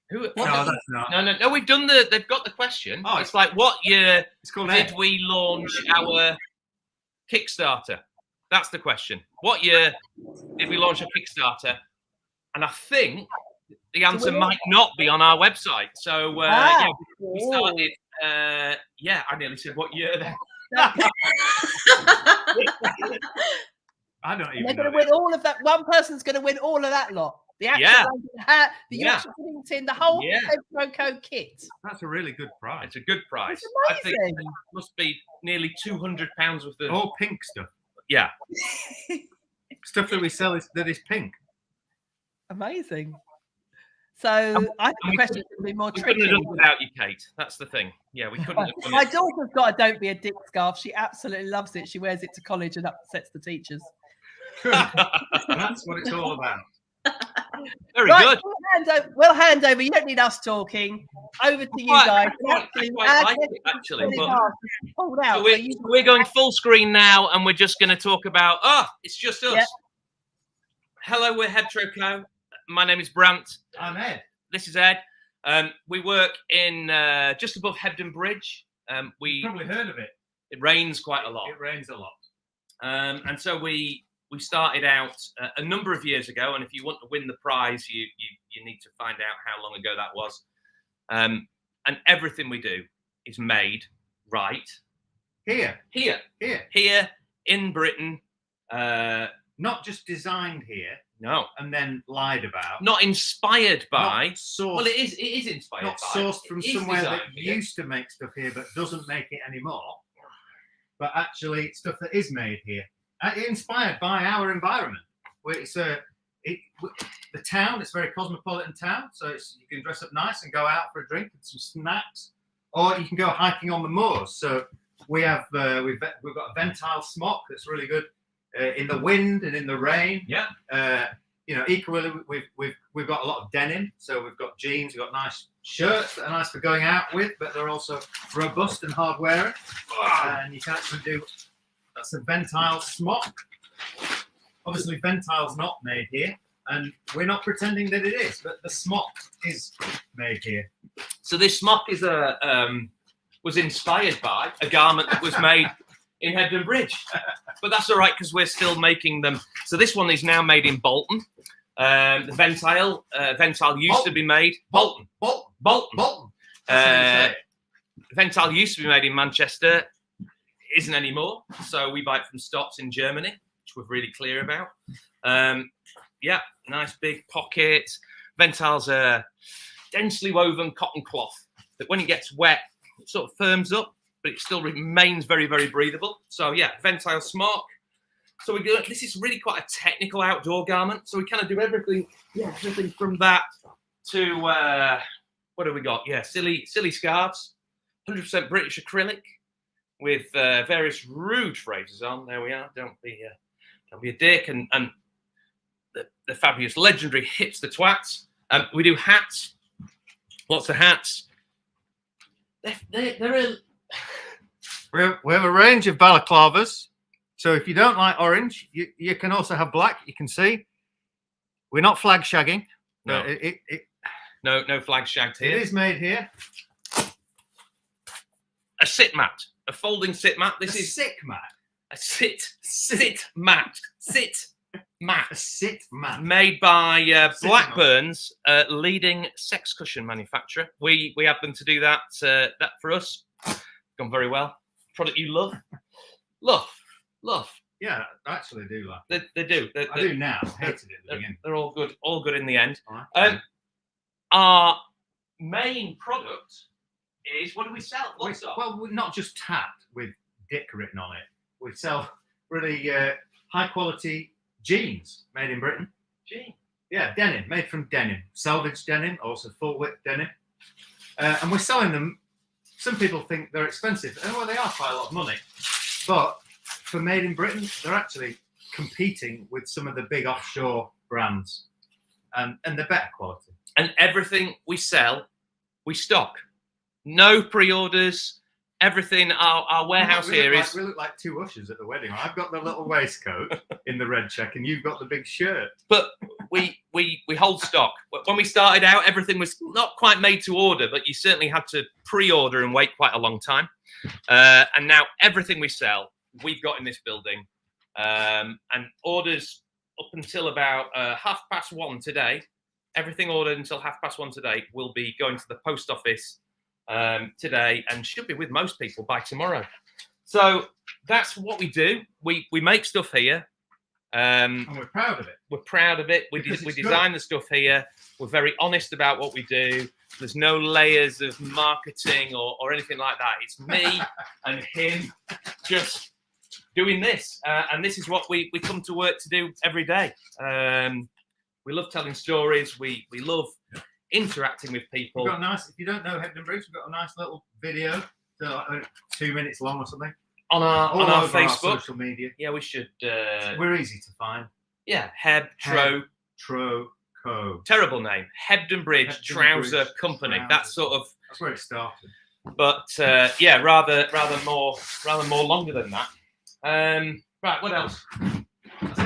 Who? No, that's not. No. We've done they've got the question. Oh, it's like, what year did Ed. we launch our Kickstarter? That's the question. What year did we launch a Kickstarter? And I think the answer might not be on our website. So we started. I nearly said what year then. I don't even. They're going to win all of that. One person's going to win all of that lot. The actual hat, the Yorkshire pudding tin, the whole Hedgerow kit. That's a really good prize. It's a good prize. It's I think amazing. it must be nearly £200 worth of all pink stuff. Yeah, stuff that we sell that is pink. Amazing. So I think the question could be more we tricky. couldn't have done without you, Kate. That's the thing. Yeah, we couldn't have done My it. daughter's got a "Don't Be a Dick" scarf. She absolutely loves it. She wears it to college and upsets the teachers. That's what it's all about. Very Right, good. We'll hand over. You don't need us talking. Over to you guys. I quite like it, actually. But Pulled out. so we're going full screen now, and we're just going to talk about. It's just us. Yep. Hello, we're Hedgerow Co. My name is Brant. I'm Ed. This is Ed. We work in just above Hebden Bridge. You've probably heard of it. It rains quite a lot. It rains a lot. And so we started out a number of years ago. And if you want to win the prize, you need to find out how long ago that was. And everything we do is made right Here in Britain. Not just designed here. No. And then lied about. Not inspired by. Not sourced, well, it is inspired not by. sourced from somewhere that here. used to make stuff here but doesn't make it anymore. But actually, it's stuff that is made here. Inspired by our environment. It's the town. It's a very cosmopolitan town, so you can dress up nice and go out for a drink and some snacks, or you can go hiking on the moors. So we've got a Ventile smock that's really good in the wind and in the rain. Yeah. Equally, we've got a lot of denim. So we've got jeans. We've got nice shirts that are nice for going out with, but they're also robust and hard wearing. And you can actually do. That's a Ventile smock. Obviously, Ventile's not made here, and we're not pretending that it is, but the smock is made here. So this smock is was inspired by a garment that was made in Hebden Bridge, but that's all right because we're still making them. So this one is now made in Bolton. The Ventile used to be made Bolton. Ventile used to be made in Manchester. Isn't anymore, so we buy it from Stotts in Germany, which we're really clear about. Nice big pocket. Ventile's a densely woven cotton cloth that when it gets wet, it sort of firms up, but it still remains very, very breathable. So Ventile smock. So this is really quite a technical outdoor garment. So we kind of do everything from that to what have we got? Yeah, silly scarves, 100% British acrylic. with various rude phrases on. There we are. Don't be a dick. And the fabulous, legendary hipster twats. We do hats. Lots of hats. They're We have a range of balaclavas. So if you don't like orange, you can also have black. You can see we're not flag shagging. No. No flag shagged here. It is made here. A sit mat, a folding sit mat. This is sick mat. A sit mat. Sit mat. A sit mat. Made by Blackburn's leading sex cushion manufacturer. We have them to do that for us. Gone very well. Product you love. Love. Yeah, I actually do like it. They do. I do now. Hated it at the beginning. They're all good in the end. Right. Our main product is, what do we sell? Well, we're not just tat with dick written on it. We sell really high quality jeans made in Britain. Jeans? Yeah, denim, made from denim. Selvage denim, also full width denim. And we're selling them. Some people think they're expensive. And well, they are quite a lot of money. But for made in Britain, they're actually competing with some of the big offshore brands. And they're better quality. And everything we sell, we stock. No pre-orders. Everything. Our warehouse here is. We look like two ushers at the wedding. I've got the little waistcoat in the red check, and you've got the big shirt. But we hold stock. When we started out, everything was not quite made to order, but you certainly had to pre-order and wait quite a long time. And now everything we sell, we've got in this building. And orders up until about 1:30 today. Everything ordered until 1:30 today will be going to the post office today and should be with most people by tomorrow. So that's what we do. We make stuff here. And we're proud of it. We're proud of it. We design the stuff here. We're very honest about what we do. There's no layers of marketing or anything like that. It's me and him just doing this. And this is what we come to work to do every day. We love telling stories. We love interacting with people. We've got nice. If you don't know Hebden Bridge, we've got a nice little video, 2 minutes long or something, on our Facebook, our social media. Yeah, we should. We're easy to find. Yeah, Co. Terrible name, Hebden Bridge Trouser Company. That's where it started. But yeah, rather more longer than that. Right, what else?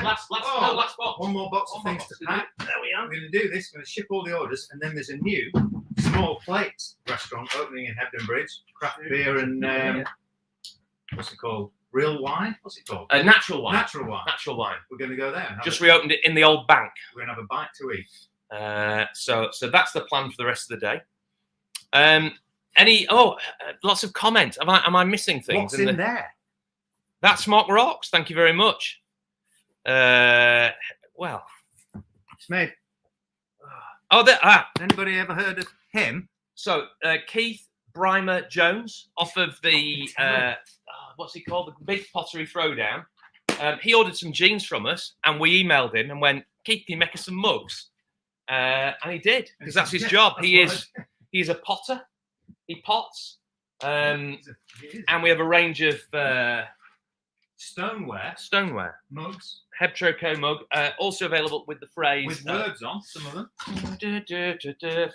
Last box. One more box of things to pack. There we are. We're going to do this. We're going to ship all the orders, and then there's a new small plates restaurant opening in Hebden Bridge. Craft beer and what's it called? Real wine? What's it called? Natural wine. Natural wine. Natural wine. We're going to go there. Just reopened it in the old bank. We're going to have a bite to eat. So that's the plan for the rest of the day. Lots of comments. Am I missing things? What's in there? That's Mark Rocks. Thank you very much. Well, it's made. Anybody ever heard of him? So Keith Brymer Jones, off of the what's he called? The Big Pottery Throwdown. He ordered some jeans from us, and we emailed him and went, "Keith, can you make us some mugs?" And he did, because that's his job. He is a potter. He pots, and we have a range of stoneware, mugs. Hebtroco mug, also available with the phrase with words on some of them.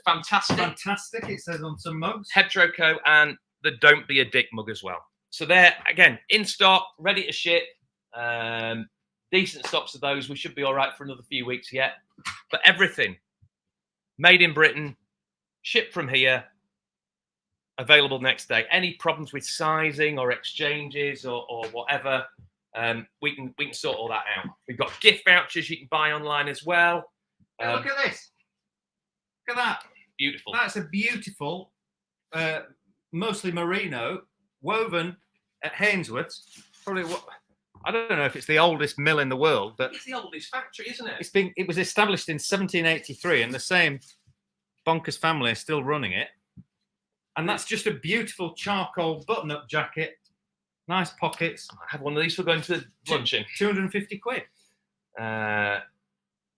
Fantastic. It says on some mugs. Hebtroco and the Don't Be a Dick mug as well. So they're again in stock, ready to ship. Decent stocks of those. We should be all right for another few weeks yet. But everything made in Britain, shipped from here, available next day. Any problems with sizing or exchanges or whatever, we can sort all that out. We've got gift vouchers you can buy online as well. Hey, look at this. Look at that. Beautiful. That's a beautiful, mostly merino, woven at Hainsworth's. Probably I don't know if it's the oldest mill in the world, but it's the oldest factory, isn't it? It was established in 1783, and the same bonkers family are still running it. And that's just a beautiful charcoal button-up jacket. Nice pockets. I have one of these for going to luncheon. 250 quid. I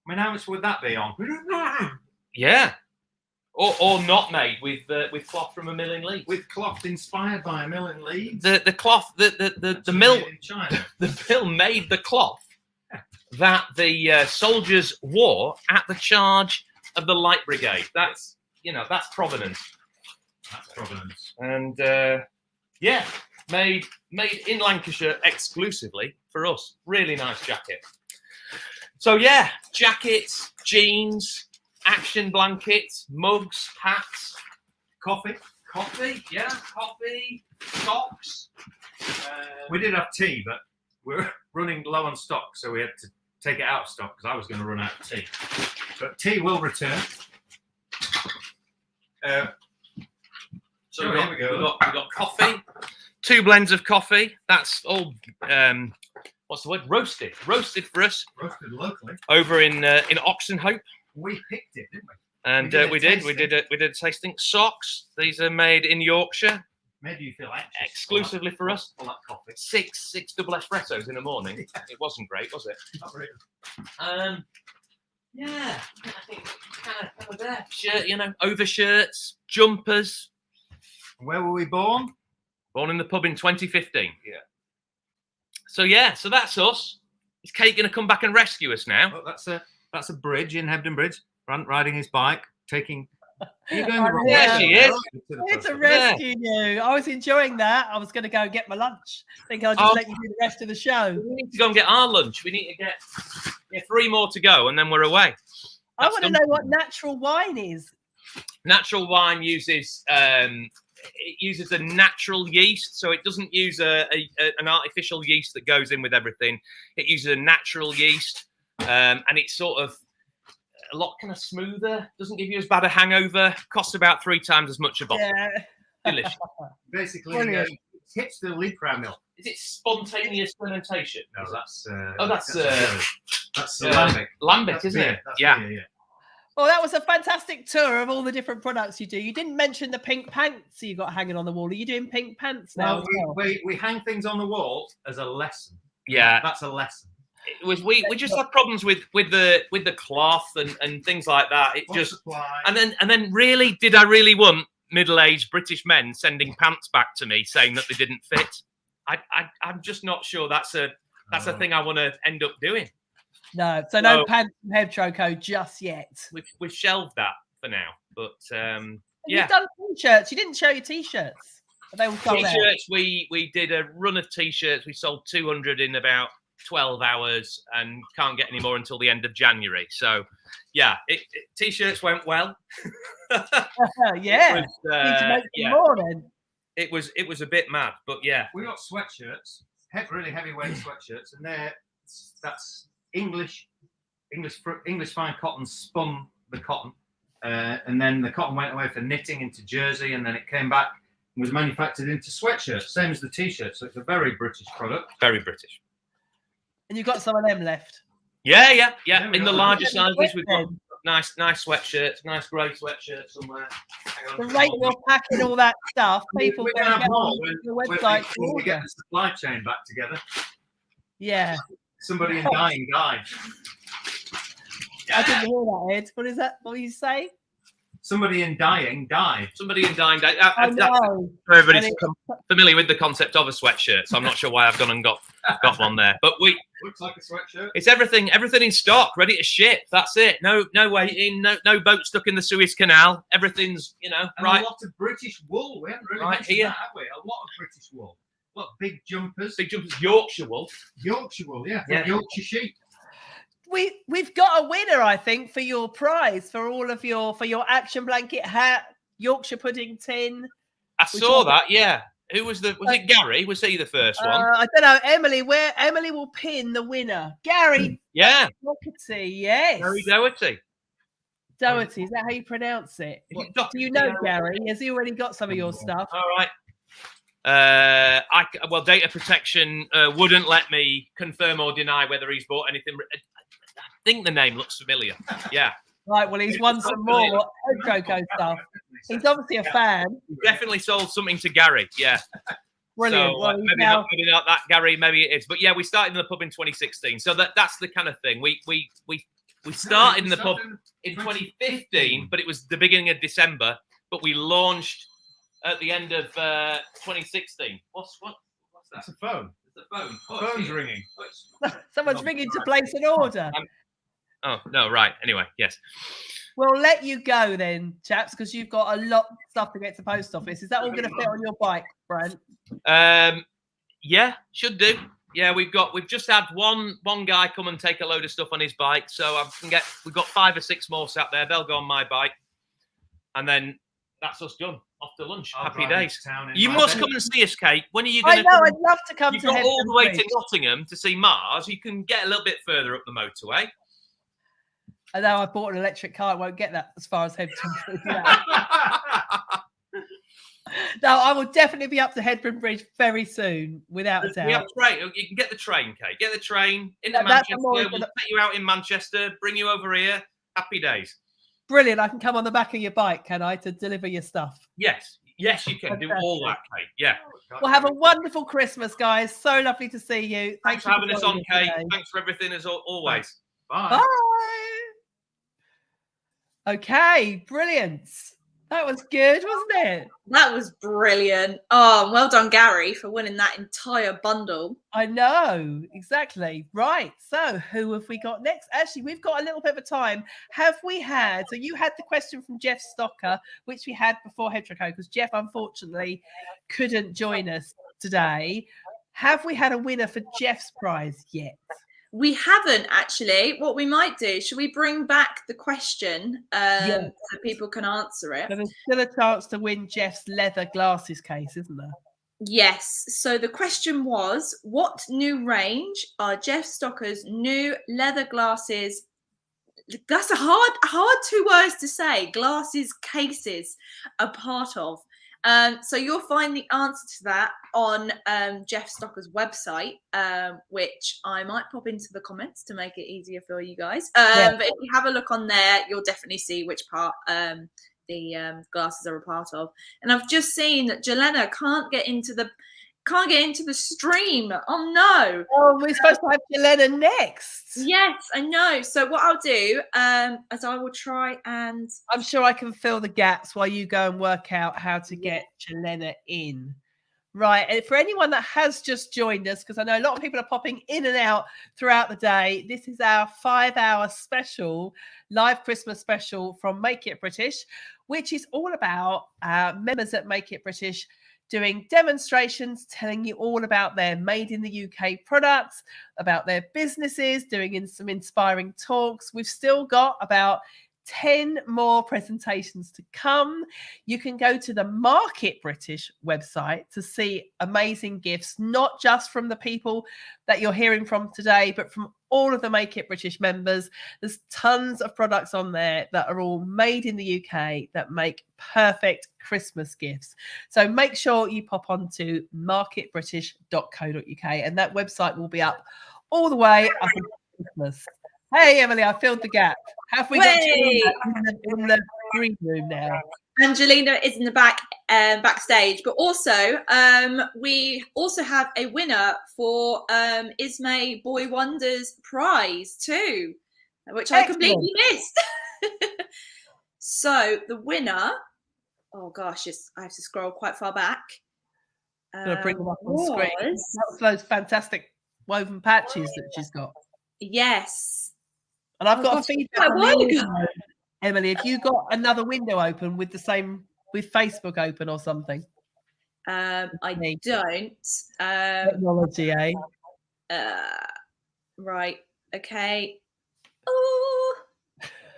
mean, how much would that be on? Yeah. Or not made with cloth from a mill in Leeds. With cloth inspired by a mill in Leeds. The cloth, the mill in China. The mill made the cloth that the soldiers wore at the charge of the Light Brigade. That's provenance. That's provenance. And yeah, made in Lancashire exclusively for us. Really nice jacket. So yeah, jackets, jeans, action blankets, mugs, hats, coffee, yeah, coffee, socks. We did have tea, but we're running low on stock, so we had to take it out of stock because I was going to run out of tea. But tea will return. So we got coffee, 2 blends of coffee. That's all. What's the word? Roasted for us. Roasted locally. Over in Oxenhope. We picked it, didn't we? And we did a tasting. Socks. These are made in Yorkshire. Made you feel anxious. Exclusively for us. All that coffee. 6 double espressos in the morning. It wasn't great, was it? Not really. Yeah, I think kind of there. Shirt, overshirts, jumpers. Where were we born? Born in the pub in 2015. Yeah. So that's us. Is Kate going to come back and rescue us now? Oh, that's a bridge in Hebden Bridge. Riding his bike, taking. Are you going the wrong way? Yeah, she is. It's a rescue you. I was enjoying that. I was going to go and get my lunch. I think I'll just let you do the rest of the show. We need to go and get our lunch. We need to get 3 more to go, and then we're away. I want to know what natural wine is. Natural wine uses a natural yeast, so it doesn't use an artificial yeast that goes in with everything. It uses a natural yeast, and it's sort of a lot kind of smoother. Doesn't give you as bad a hangover. Costs about 3 times as much a bottle. Yeah. Delicious. Basically, it's hipster Lepra milk. Is it spontaneous fermentation? No, that's that's lambic. Lambic, isn't it? Yeah. Well, that was a fantastic tour of all the different products you do. You didn't mention the pink pants you got hanging on the wall. Are you doing pink pants now? Well, we hang things on the wall as a lesson. Yeah, that's a lesson. It was we just had problems with the cloth and things like that. It just and then really did I really want middle-aged British men sending pants back to me saying that they didn't fit? I'm just not sure that's a thing I want to end up doing. No, so no pants from Hebtroco just yet. We've shelved that for now, but You've done t-shirts. You didn't show your t-shirts. They all sold out. T-shirts. We did a run of t-shirts. We sold 200 in about 12 hours and can't get any more until the end of January. So, yeah, t-shirts went well. Yeah, need to make some more then. It was a bit mad, but yeah, we got sweatshirts, really heavyweight sweatshirts, and that's English fine cotton spun the cotton, and then the cotton went away for knitting into jersey, and then it came back and was manufactured into sweatshirts, same as the t-shirt. So it's a very British product. Very British. And you've got some of them left. Yeah. In the larger sizes, we've got nice sweatshirts, nice grey sweatshirts somewhere. The rate you're packing all that stuff, people we're go going to have more on the website. when we get the supply chain back together. Yeah. Somebody in dying died. I didn't hear that, Ed. What is that? What do you say? Somebody in dying died. Somebody in dying died. I know. Everybody's familiar with the concept of a sweatshirt, so I'm not sure why I've gone and got one there. But looks like a sweatshirt. It's everything in stock, ready to ship. That's it. No waiting. No boat stuck in the Suez Canal. Everything's and right. A lot of British wool. We haven't really right mentioned here. that, have we? A lot of British wool. What big jumpers? Yorkshire wool. Yorkshire wool, yeah. Yorkshire sheep. We've got a winner, I think, for your prize for all of your action blanket hat, Yorkshire pudding tin. I saw that. Yeah. Who was it Gary? Was he the first one? I don't know. Emily will pin the winner. Gary. Yeah. Doherty, yes. Gary Doherty. Doherty, is that how you pronounce it? Do you know Gary? Has he already got some of your stuff? All right. Data protection wouldn't let me confirm or deny whether he's bought anything. I think the name looks familiar. Yeah. Right. Well, he's won some more Coco stuff. He's obviously a fan. Definitely sold something to Gary. Yeah. Brilliant. So, well, maybe not that Gary. Maybe it is. But yeah, we started in the pub in 2016. So that's the kind of thing. We We started in the pub in 2015, but it was the beginning of December. But we launched at the end of 2016. What's that? It's a phone. It's a phone. The phone's ringing. Someone's ringing to place an order. Oh, no, right. Anyway, yes. We'll let you go then, chaps, because you've got a lot of stuff to get to post office. Is that all going to fit on your bike, Brent? Yeah, should do. Yeah, we've just had one guy come and take a load of stuff on his bike. So we've got 5 or 6 more sat there. They'll go on my bike. And then that's us done. Off to lunch. Happy days. You must come and see us, Kate. When are you going to I know, I'd love to come You've to got all Headland the way Bridge. to Nottingham to see Mars. You can get a little bit further up the motorway. Although I bought an electric car, I won't get that as far as Headland Bridge. No, I will definitely be up to Headland Bridge very soon, without a doubt. We have train. You can get the train, Kate. Get the train into That's Manchester. more We'll than- take you out in Manchester, bring you over here. Happy days. Brilliant. I can come on the back of your bike, can I, to deliver your stuff? Yes, you can do all that, Kate. Yeah. Well, have a wonderful Christmas, guys. So lovely to see you. Thanks for having us on, Kate. Thanks for everything as always. Bye. Okay, brilliant. That was good, wasn't it? That was brilliant. Oh, well done, Gary, for winning that entire bundle. I know, exactly. Right. So who have we got next? Actually, we've got a little bit of time. Have we had, so you had the question from Jeff Stocker, which we had before Hedrico, because Jeff unfortunately couldn't join us today. Have we had a winner for Jeff's prize yet? We haven't actually. What we might do, should we bring back the question so people can answer it? So there's still a chance to win Jeff's leather glasses case, isn't there? Yes. So the question was, what new range are Jeff Stocker's new leather glasses? That's a hard 2 words to say. Glasses cases a part of. So you'll find the answer to that on Jeff Stocker's website, which I might pop into the comments to make it easier for you guys. But if you have a look on there, you'll definitely see which part the glasses are a part of. And I've just seen that Jelena can't get into the stream. Oh no! Oh, we're supposed to have Jelena next. Yes, I know. So what I'll do is I will try and I'm sure I can fill the gaps while you go and work out how to get Jelena in. Right. And for anyone that has just joined us, because I know a lot of people are popping in and out throughout the day, this is our 5-hour special, live Christmas special from Make It British, which is all about our members at Make It British doing demonstrations, telling you all about their made in the UK products, about their businesses, doing some inspiring talks. We've still got about 10 more presentations to come. You can go to the Market British website to see amazing gifts, not just from the people that you're hearing from today, but from all of the Make It British members. There's tons of products on there that are all made in the UK that make perfect Christmas gifts. So make sure you pop onto marketbritish.co.uk and that website will be up all the way up until Christmas. Hey, Emily, I filled the gap. Have we got Jelena in the green room now? Angelina is in the backstage, but also we also have a winner for Ismay Boy Wonders prize too, which I completely missed. So the winner, oh gosh, I have to scroll quite far back. I'm going to bring them up on screen. That's those fantastic woven patches that she's got. Yes. And I've got a feedback from you, Emily. Have you got another window open with Facebook open or something? I don't. Technology, eh? Right. Okay. Oh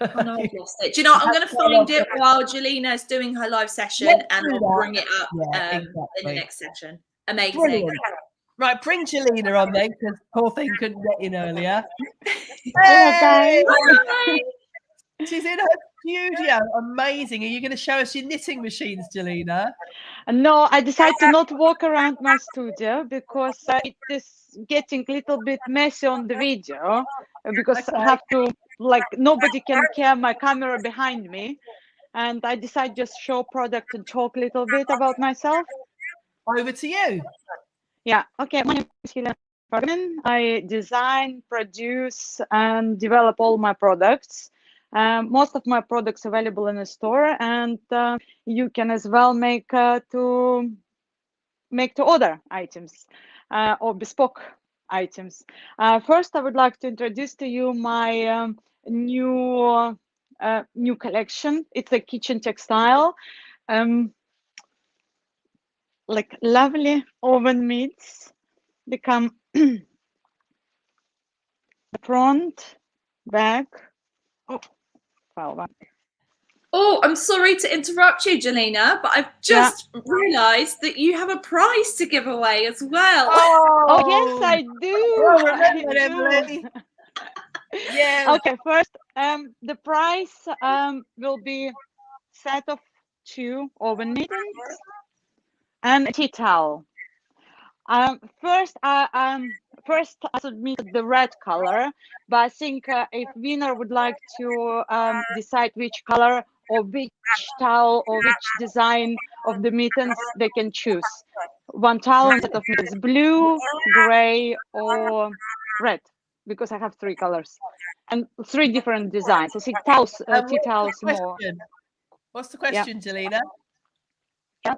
no, I've lost it. Do you know what? I'm going to find it while Jelena is doing her live session, and I'll bring it up in the next session. Amazing. Brilliant. Right, bring Jelena on then, because poor thing couldn't get in earlier. Hey! She's in her studio. Amazing. Are you going to show us your knitting machines, Jelena? No, I decided to not walk around my studio because it is getting a little bit messy on the video because I have to, nobody can hear my camera behind me. And I decided just show product and talk a little bit about myself. Over to you. Yeah, okay. My name is Helena. I design, produce, and develop all my products. Most of my products available in the store, and you can as well make to order items or bespoke items. First, I would like to introduce to you my new collection. It's a kitchen textile, like lovely oven mitts. They come front, back. Oh, fell back. Oh, I'm sorry to interrupt you, Jelena, but I've just realised that you have a prize to give away as well. Oh, yes, I do. Well, remember, Emily. Yeah. Okay, first, the price will be set of 2 oven mittens and a tea towel. First, I submitted the red color, but I think if winner would like to decide which color or which towel or which design of the mittens, they can choose. One towel instead of mittens, blue, gray, or red, because I have 3 colors and 3 different designs. I think towels, tea towels more. What's the question, Jelena? Yeah.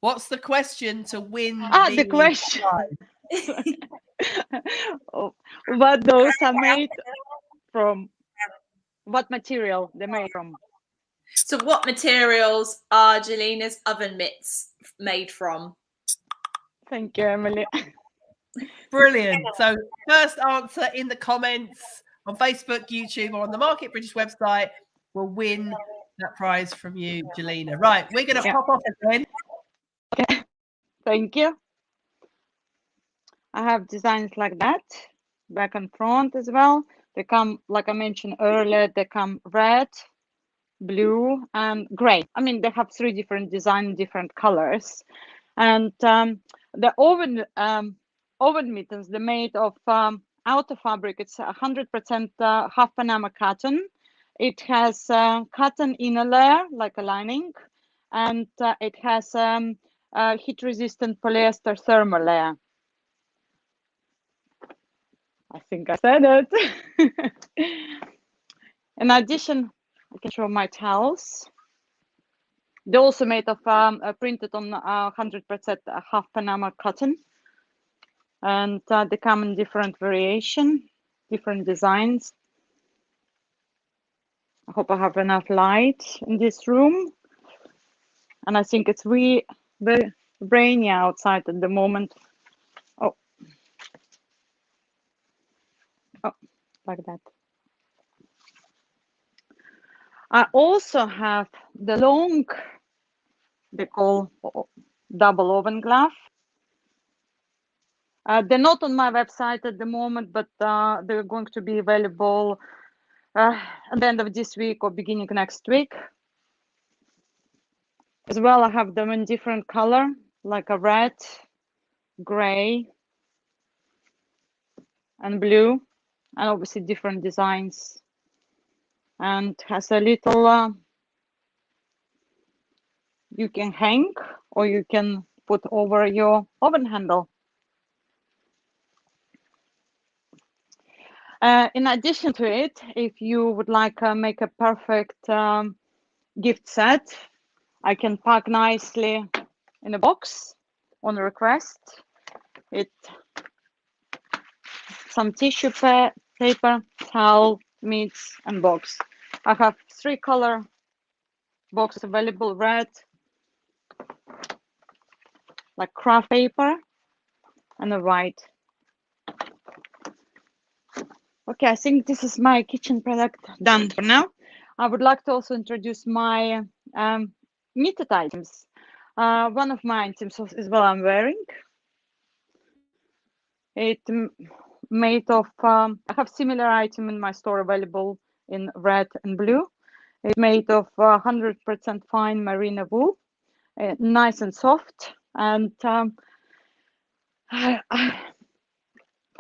What's the question to win? The question. What those are made from? What material they're made from? So what materials are Jelena's oven mitts made from? Thank you, Emily. Brilliant. So first answer in the comments on Facebook, YouTube, or on the Market British website will win that prize from you, Jelena. Right, we're going to pop off again. Okay. Thank you. I have designs like that, back and front as well. They come, like I mentioned earlier, they come red, blue, and gray. I mean, they have 3 different designs, different colors. And the oven mittens, they're made of outer fabric. It's 100% half Panama cotton. It has cotton inner layer, like a lining, and it has heat-resistant polyester thermal layer. I think I said it. In addition, I can show my towels. They're also made of printed on 100% half Panama cotton, and they come in different variation, different designs. I hope I have enough light in this room, and I think it's very rainy outside at the moment. Oh, like that. I also have the long, they call double oven glove. They're not on my website at the moment, but they're going to be available at the end of this week or beginning next week. As well, I have them in different color, like a red, gray, and blue, and obviously different designs. And has a little, you can hang or you can put over your oven handle. In addition to it, if you would like make a perfect gift set, I can pack nicely in a box on request. It some tissue paper, towel, mitts, and box. I have 3 color boxes available: red, like craft paper, and a white. Okay, I think this is my kitchen product done for now. I would like to also introduce my knitted items. One of my items is what I'm wearing. It made of, I have similar item in my store available in red and blue. It's made of 100% fine merino wool, nice and soft. And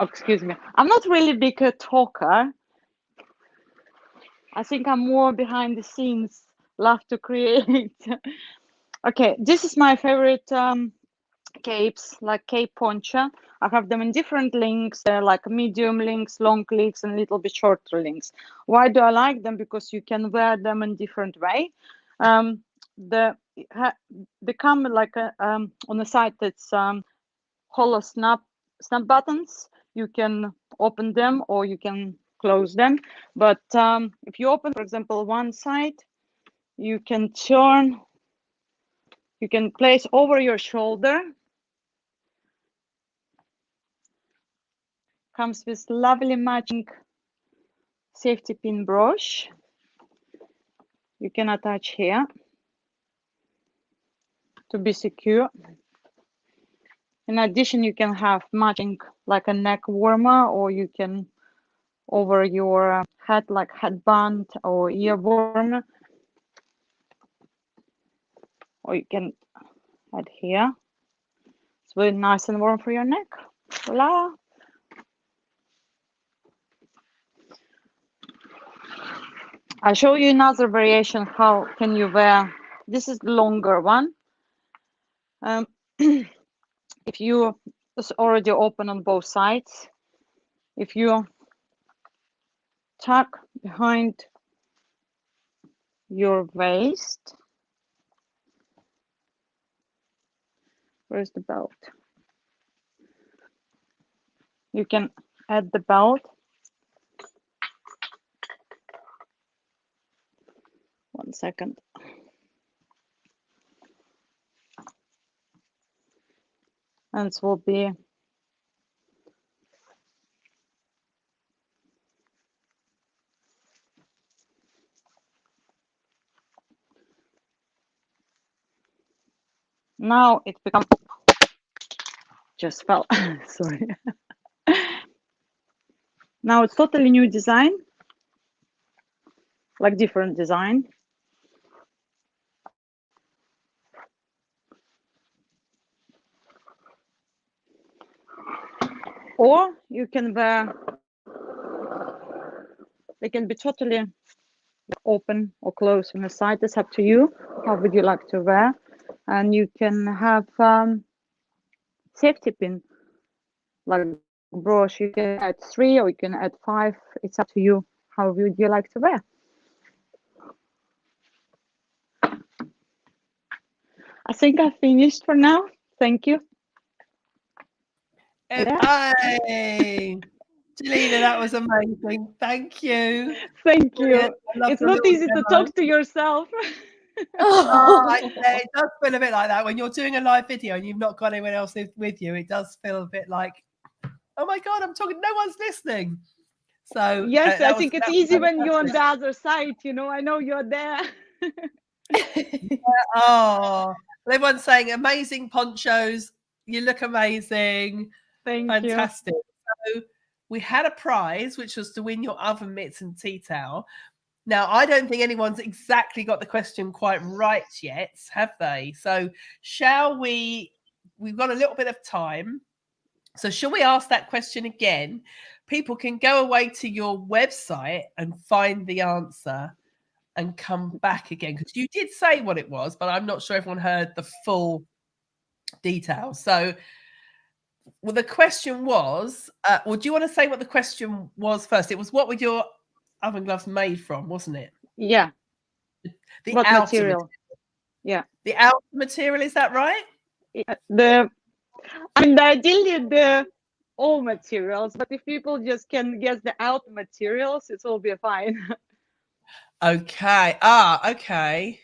excuse me, I'm not really big a talker. I think I'm more behind the scenes, love to create. Okay, this is my favorite capes, like cape poncho. I have them in different lengths. They're like medium lengths, long lengths, and a little bit shorter lengths. Why do I like them? Because you can wear them in different way. They come like on the side that's hollow snap buttons. You can open them or you can close them. But if you open, for example, one side, you can turn. You can place over your shoulder. Comes with lovely matching safety pin brush. You can attach here to be secure. In addition, you can have matching like a neck warmer, or you can over your head like headband or ear warmer, or you can add here. It's very nice and warm for your neck. Voila. I'll show you another variation. How can you wear? This is the longer one. If you, it's already open on both sides. If you tuck behind your waist, where's the belt? You can add the belt. One second. And this will be now it becomes just fell. Sorry. Now it's totally new design, like different design. Or you can wear, they can be totally open or closed on the side. It's up to you. How would you like to wear? And you can have safety pin, like brush. You can add 3 or you can add 5. It's up to you. How would you like to wear? I think I finished for now. Thank you. Hey, Jelena, that was amazing. Thank you. Thank you. It's the not little easy to demo. talk to yourself. It does feel a bit like that when you're doing a live video and you've not got anyone else with you. It does feel a bit like, oh my God, I'm talking, no one's listening. So yes, I think it's easy when you're on the other side. You know, I know you're there. Oh, everyone's saying amazing ponchos. You look amazing. Fantastic. So we had a prize, which was to win your oven mitts and tea towel. Now, I don't think anyone's exactly got the question quite right yet, have they? So shall we? We've got a little bit of time. So shall we ask that question again? People can go away to your website and find the answer and come back again, because you did say what it was, but I'm not sure everyone heard the full details. So well, the question was, well, do you want to say what the question was first? It was, what were your oven gloves made from, wasn't it? Yeah. The what outer material? Yeah. The outer material, is that right? Ideally the all materials, but if people just can guess the outer materials, it will be fine. Okay. Okay.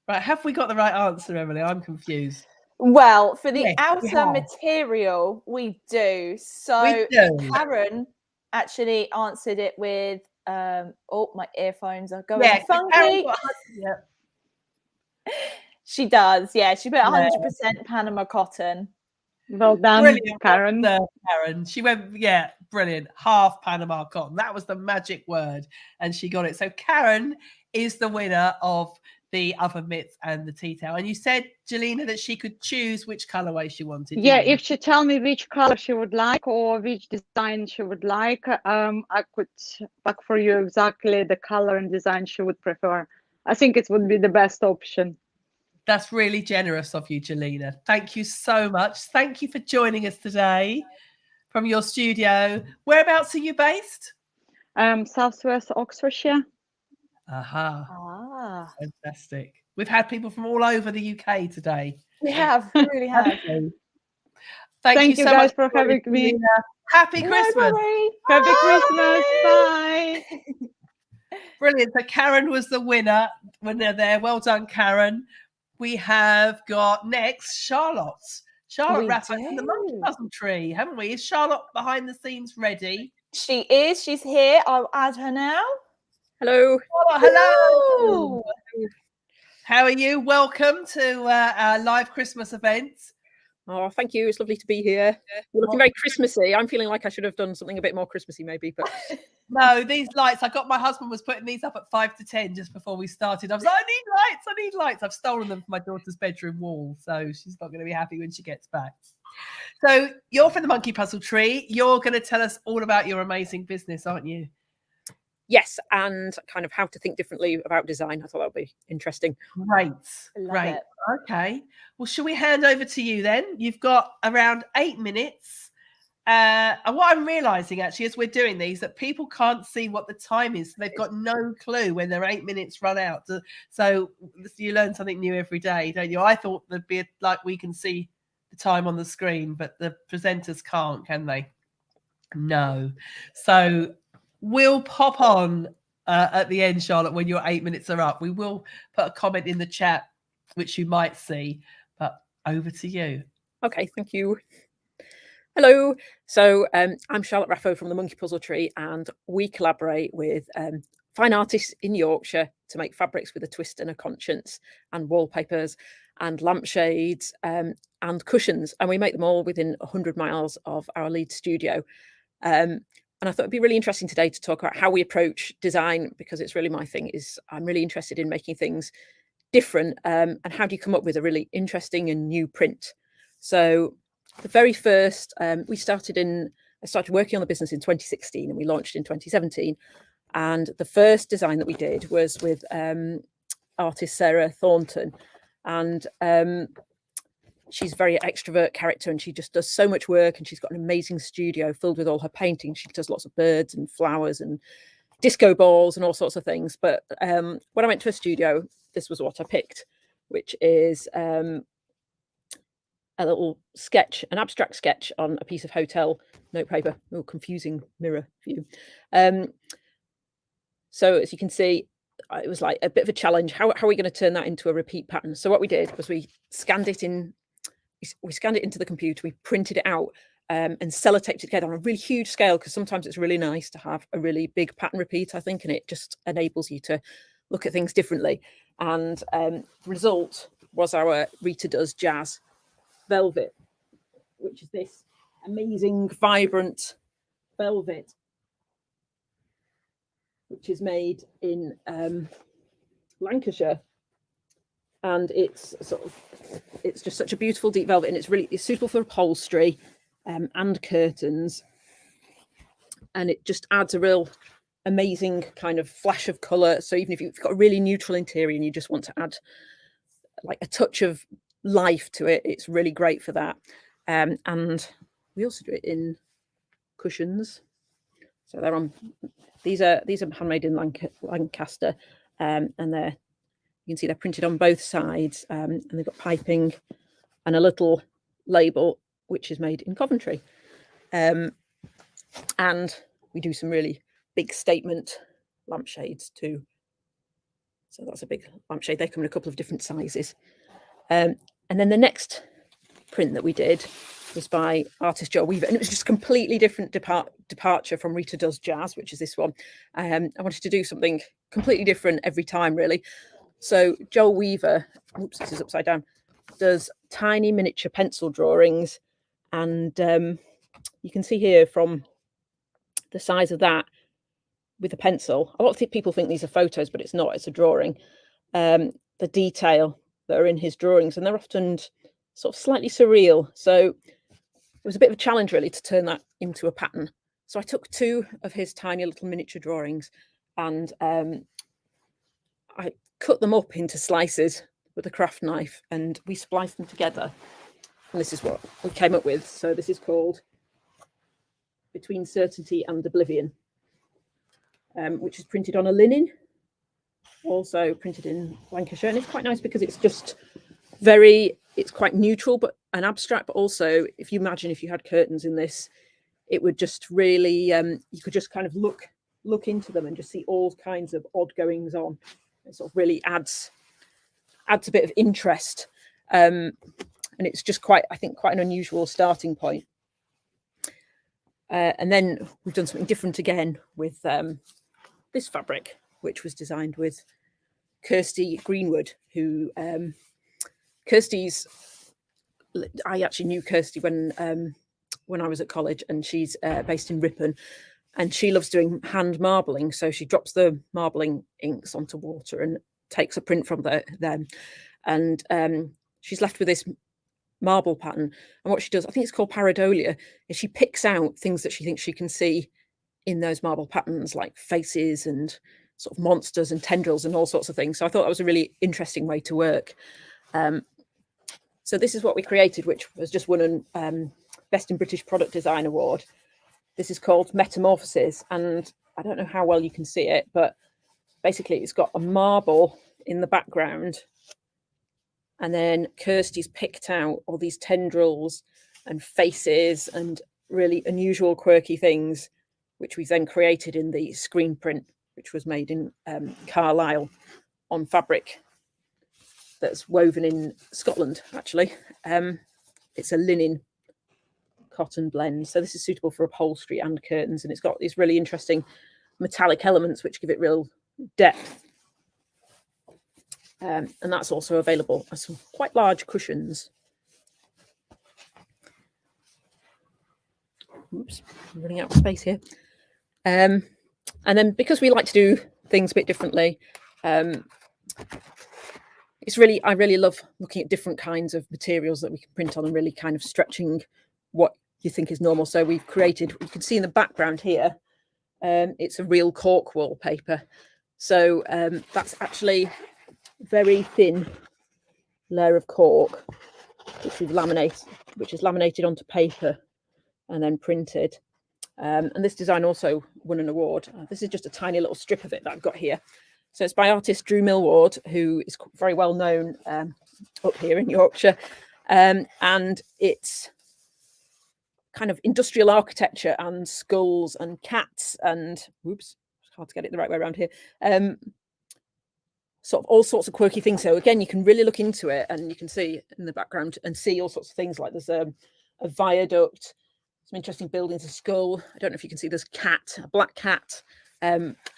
Right. Have we got the right answer, Emily? I'm confused. Well, for the Yes, outer material, we do. So We do. Karen actually answered it with, oh, my earphones are going funky. Karen got She does, yeah. She put 100% Panama cotton. Well done, Brilliant, Karen. Karen. She went, yeah, brilliant. Half Panama cotton. That was the magic word, and she got it. So Karen is the winner of the oven mitts and the tea towel. And you said, Jelena, that she could choose which colorway she wanted. Yeah, didn't you? if she tell me which color she would like or which design she would like, I could pack for you exactly the color and design she would prefer. I think it would be the best option. That's really generous of you, Jelena. Thank you so much. Thank you for joining us today from your studio. Whereabouts are you based? Southwest Oxfordshire. Aha. Ah. Fantastic. We've had people from all over the UK today. We have, we really have. Thank you so guys much for having me. Jelena. Happy Christmas. Happy Christmas. Bye. Brilliant. So Karen was the winner when they're there. Well done, Karen. We have got next Charlotte. Charlotte We Raffo from the Monkey Puzzle Tree, haven't we? Is Charlotte behind the scenes ready? She is. She's here. I'll add her now. Hello. Charlotte, hello. How are you? Welcome to our live Christmas event. Oh, thank you. It's lovely to be here. You're looking very Christmassy. I'm feeling like I should have done something a bit more Christmassy, maybe. But No, these lights, my husband was putting these up at 5 to 10 just before we started. I was like, I need lights. I've stolen them from my daughter's bedroom wall, so she's not going to be happy when she gets back. So you're from the Monkey Puzzle Tree. You're going to tell us all about your amazing business, aren't you? yes, and kind of how to think differently about design. I thought that would be interesting. Great. Great. Okay. Well, shall we hand over to you then? You've got around 8 minutes. And what I'm realizing actually as we're doing these, that people can't see what the time is. They've got no clue when their 8 minutes run out. So you learn something new every day, don't you? I thought there'd be like we can see the time on the screen, but the presenters can't, can they? No. So we'll pop on at the end, Charlotte, when your 8 minutes are up. We will put a comment in the chat, which you might see, but over to you. Okay, thank you. Hello. So I'm Charlotte Raffo from the Monkey Puzzle Tree, and we collaborate with fine artists in Yorkshire to make fabrics with a twist and a conscience, and wallpapers and lampshades and cushions. And we make them all within 100 miles of our Leeds studio. And I thought it'd be really interesting today to talk about how we approach design, because it's really my thing. I'm really interested in making things different, and how do you come up with a really interesting and new print? So the very first, I started working on the business in 2016 and we launched in 2017. And the first design that we did was with artist Sarah Thornton. And she's a very extrovert character, and she just does so much work, and she's got an amazing studio filled with all her paintings. She does lots of birds and flowers and disco balls and all sorts of things. But when I went to her studio, this was what I picked, which is a little sketch, an abstract sketch on a piece of hotel notepaper. Oh, confusing mirror view. So as you can see, it was like a bit of a challenge. How are we going to turn that into a repeat pattern? So what we did was we scanned it into the computer, we printed it out and sellotaped it together on a really huge scale, because sometimes it's really nice to have a really big pattern repeat, I think, and it just enables you to look at things differently. And the result was our Rita Does Jazz velvet, which is this amazing vibrant velvet, which is made in Lancashire, and it's just such a beautiful deep velvet, and it's suitable for upholstery and curtains, and it just adds a real amazing kind of flash of color. So even if you've got a really neutral interior and you just want to add like a touch of life to it, it's really great for that. And we also do it in cushions. So they're on. These are handmade in Lancaster, and you can see they're printed on both sides, and they've got piping and a little label which is made in Coventry. And we do some really big statement lampshades too. So that's a big lampshade. They come in a couple of different sizes. And then the next print that we did was by artist Joel Weaver, and it was just a completely different departure from Rita Does Jazz, which is this one. I wanted to do something completely different every time, really. So Joel Weaver, oops, this is upside down, does tiny miniature pencil drawings, and you can see here from the size of that with a pencil. A lot of people think these are photos, but it's not, it's a drawing. The detail that are in his drawings, and they're often sort of slightly surreal. So it was a bit of a challenge really to turn that into a pattern. So I took two of his tiny little miniature drawings and I cut them up into slices with a craft knife, and we spliced them together. And this is what we came up with. So this is called Between Certainty and Oblivion, which is printed on a linen, also printed in Lancashire. And it's quite nice because it's just it's quite neutral but and abstract, but also if you imagine if you had curtains in this, it would just really you could just kind of look into them and just see all kinds of odd goings on. It sort of really adds a bit of interest, and it's just quite, I think, quite an unusual starting point. And then we've done something different again with this fabric, which was designed with Kirsty Greenwood, who I actually knew Kirsty when I was at college, and she's based in Ripon, and she loves doing hand marbling. So she drops the marbling inks onto water and takes a print from them, and she's left with this marble pattern. And what she does, I think it's called pareidolia, is she picks out things that she thinks she can see in those marble patterns, like faces and sort of monsters and tendrils and all sorts of things. So I thought that was a really interesting way to work. So this is what we created, which has just won an Best in British Product Design Award. This is called Metamorphoses, and I don't know how well you can see it, but basically it's got a marble in the background, and then Kirsty's picked out all these tendrils and faces and really unusual, quirky things, which we then created in the screen print, which was made in Carlisle on fabric that's woven in Scotland, actually. It's a linen cotton blend. So this is suitable for upholstery and curtains, and it's got these really interesting metallic elements which give it real depth. And that's also available as some quite large cushions. Oops, I'm running out of space here. And then because we like to do things a bit differently, I really love looking at different kinds of materials that we can print on and really kind of stretching what you think is normal. So we've created, you can see in the background here, it's a real cork wallpaper. So that's actually very thin layer of cork, which is laminated onto paper and then printed. And this design also won an award. This is just a tiny little strip of it that I've got here. So it's by artist Drew Millward, who is very well known up here in Yorkshire. And it's kind of industrial architecture and skulls and cats and, whoops, it's hard to get it the right way around here. Sort of all sorts of quirky things. So again, you can really look into it and you can see in the background and see all sorts of things, like there's a viaduct, some interesting buildings, a skull. I don't know if you can see, there's a black cat,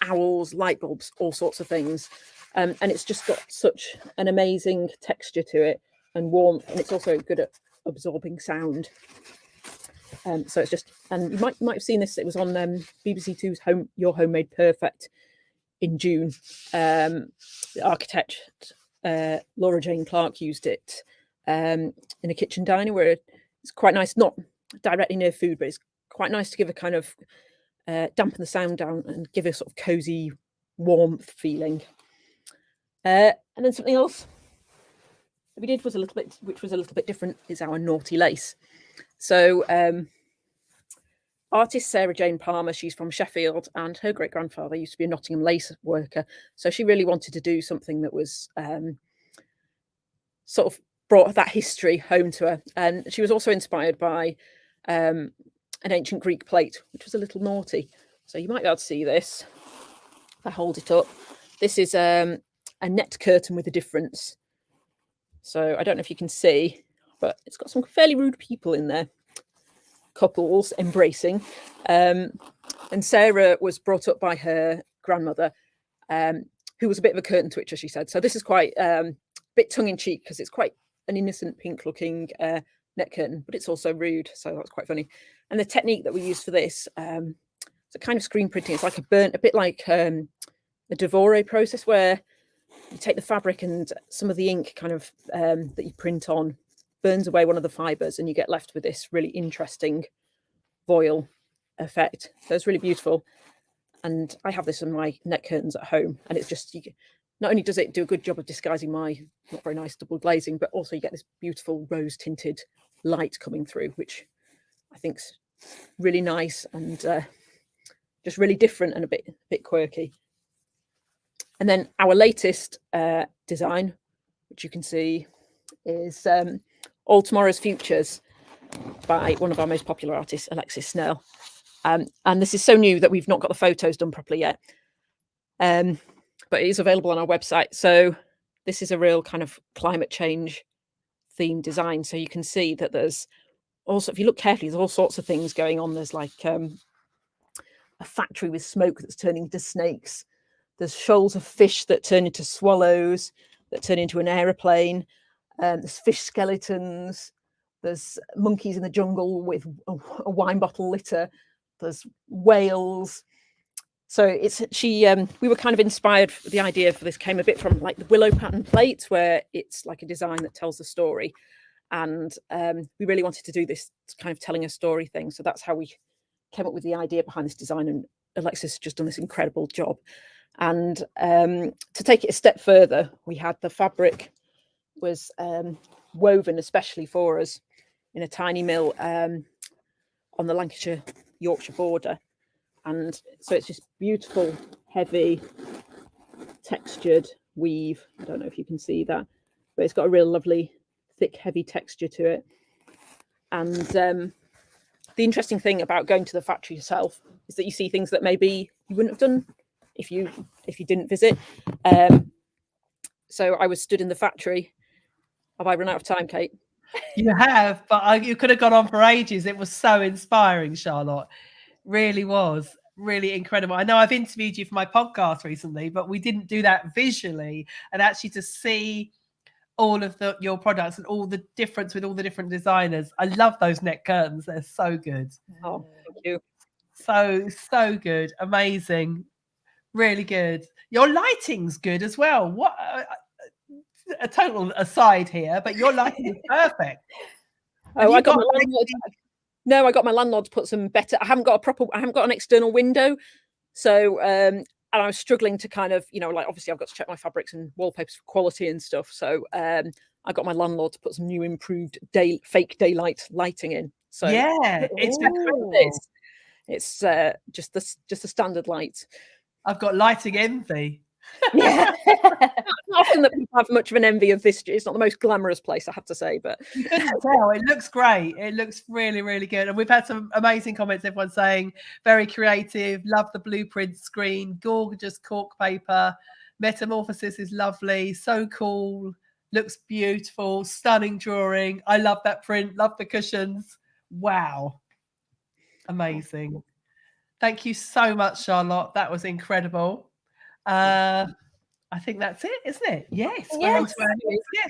owls, light bulbs, all sorts of things. And it's just got such an amazing texture to it and warmth, and it's also good at absorbing sound. So it's just, and you might have seen this, it was on BBC Two's Your Home Made Perfect in June. The architect Laura Jane Clark used it in a kitchen diner where it's quite nice, not directly near food, but it's quite nice to give a kind of dampen the sound down and give a sort of cozy warmth feeling. And then something else that we did was which was a little bit different, is our naughty lace. So artist Sarah Jane Palmer, she's from Sheffield, and her great grandfather used to be a Nottingham lace worker. So she really wanted to do something that was sort of brought that history home to her. And she was also inspired by an ancient Greek plate, which was a little naughty. So you might be able to see this if I hold it up. This is a net curtain with a difference. So I don't know if you can see, but it's got some fairly rude people in there, couples embracing. And Sarah was brought up by her grandmother, who was a bit of a curtain twitcher, she said. So this is quite a bit tongue-in-cheek because it's quite an innocent pink-looking net curtain, but it's also rude. So that's quite funny. And the technique that we use for this, it's a kind of screen printing. It's like a bit like a Devore process, where you take the fabric and some of the ink kind of that you print on burns away one of the fibers, and you get left with this really interesting voile effect. So it's really beautiful. And I have this in my net curtains at home, and it's just not only does it do a good job of disguising my not very nice double glazing, but also you get this beautiful rose tinted light coming through, which I think's really nice and just really different and a bit quirky. And then our latest design, which you can see, is All Tomorrow's Futures by one of our most popular artists, Alexis Snell. And this is so new that we've not got the photos done properly yet. But it is available on our website. So this is a real kind of climate change themed design. So you can see that there's also, if you look carefully, there's all sorts of things going on. There's like a factory with smoke that's turning into snakes. There's shoals of fish that turn into swallows, that turn into an aeroplane. There's fish skeletons. There's monkeys in the jungle with a wine bottle litter. There's whales. So we were kind of inspired. The idea for this came a bit from like the willow pattern plate, where it's like a design that tells the story. And we really wanted to do this kind of telling a story thing. So that's how we came up with the idea behind this design. And Alexis has just done this incredible job. And to take it a step further, we had the fabric was woven especially for us in a tiny mill on the Lancashire-Yorkshire border. And so it's just beautiful, heavy, textured weave. I don't know if you can see that, but it's got a real lovely, thick, heavy texture to it. And the interesting thing about going to the factory yourself is that you see things that maybe you wouldn't have done if you didn't visit. So I was stood in the factory. Have I run out of time, Kate? You have, but you could have gone on for ages. It was so inspiring, Charlotte. Really was. Really incredible. I know I've interviewed you for my podcast recently, but we didn't do that visually. And actually to see all of your products and all the difference with all the different designers. I love those neck curtains. They're so good. Oh, thank you. So good. Amazing. Really good. Your lighting's good as well. What a total aside here, but your lighting is perfect. Oh, I got my landlord. No, I got my landlord to put some better. I haven't got an external window, so and I was struggling to kind of, like obviously I've got to check my fabrics and wallpapers for quality and stuff. So I got my landlord to put some new improved fake daylight lighting in. So yeah, it's just the standard light. I've got lighting envy. Yeah, not often that people have much of an envy of this. It's not the most glamorous place, I have to say, but you couldn't tell. It looks great. It looks really, really good. And we've had some amazing comments. Everyone saying very creative. Love the blueprint screen. Gorgeous cork paper. Metamorphosis is lovely. So cool. Looks beautiful. Stunning drawing. I love that print. Love the cushions. Wow. Amazing. Thank you so much, Charlotte. That was incredible. I think that's it, isn't it? Yes. Yes. Yeah.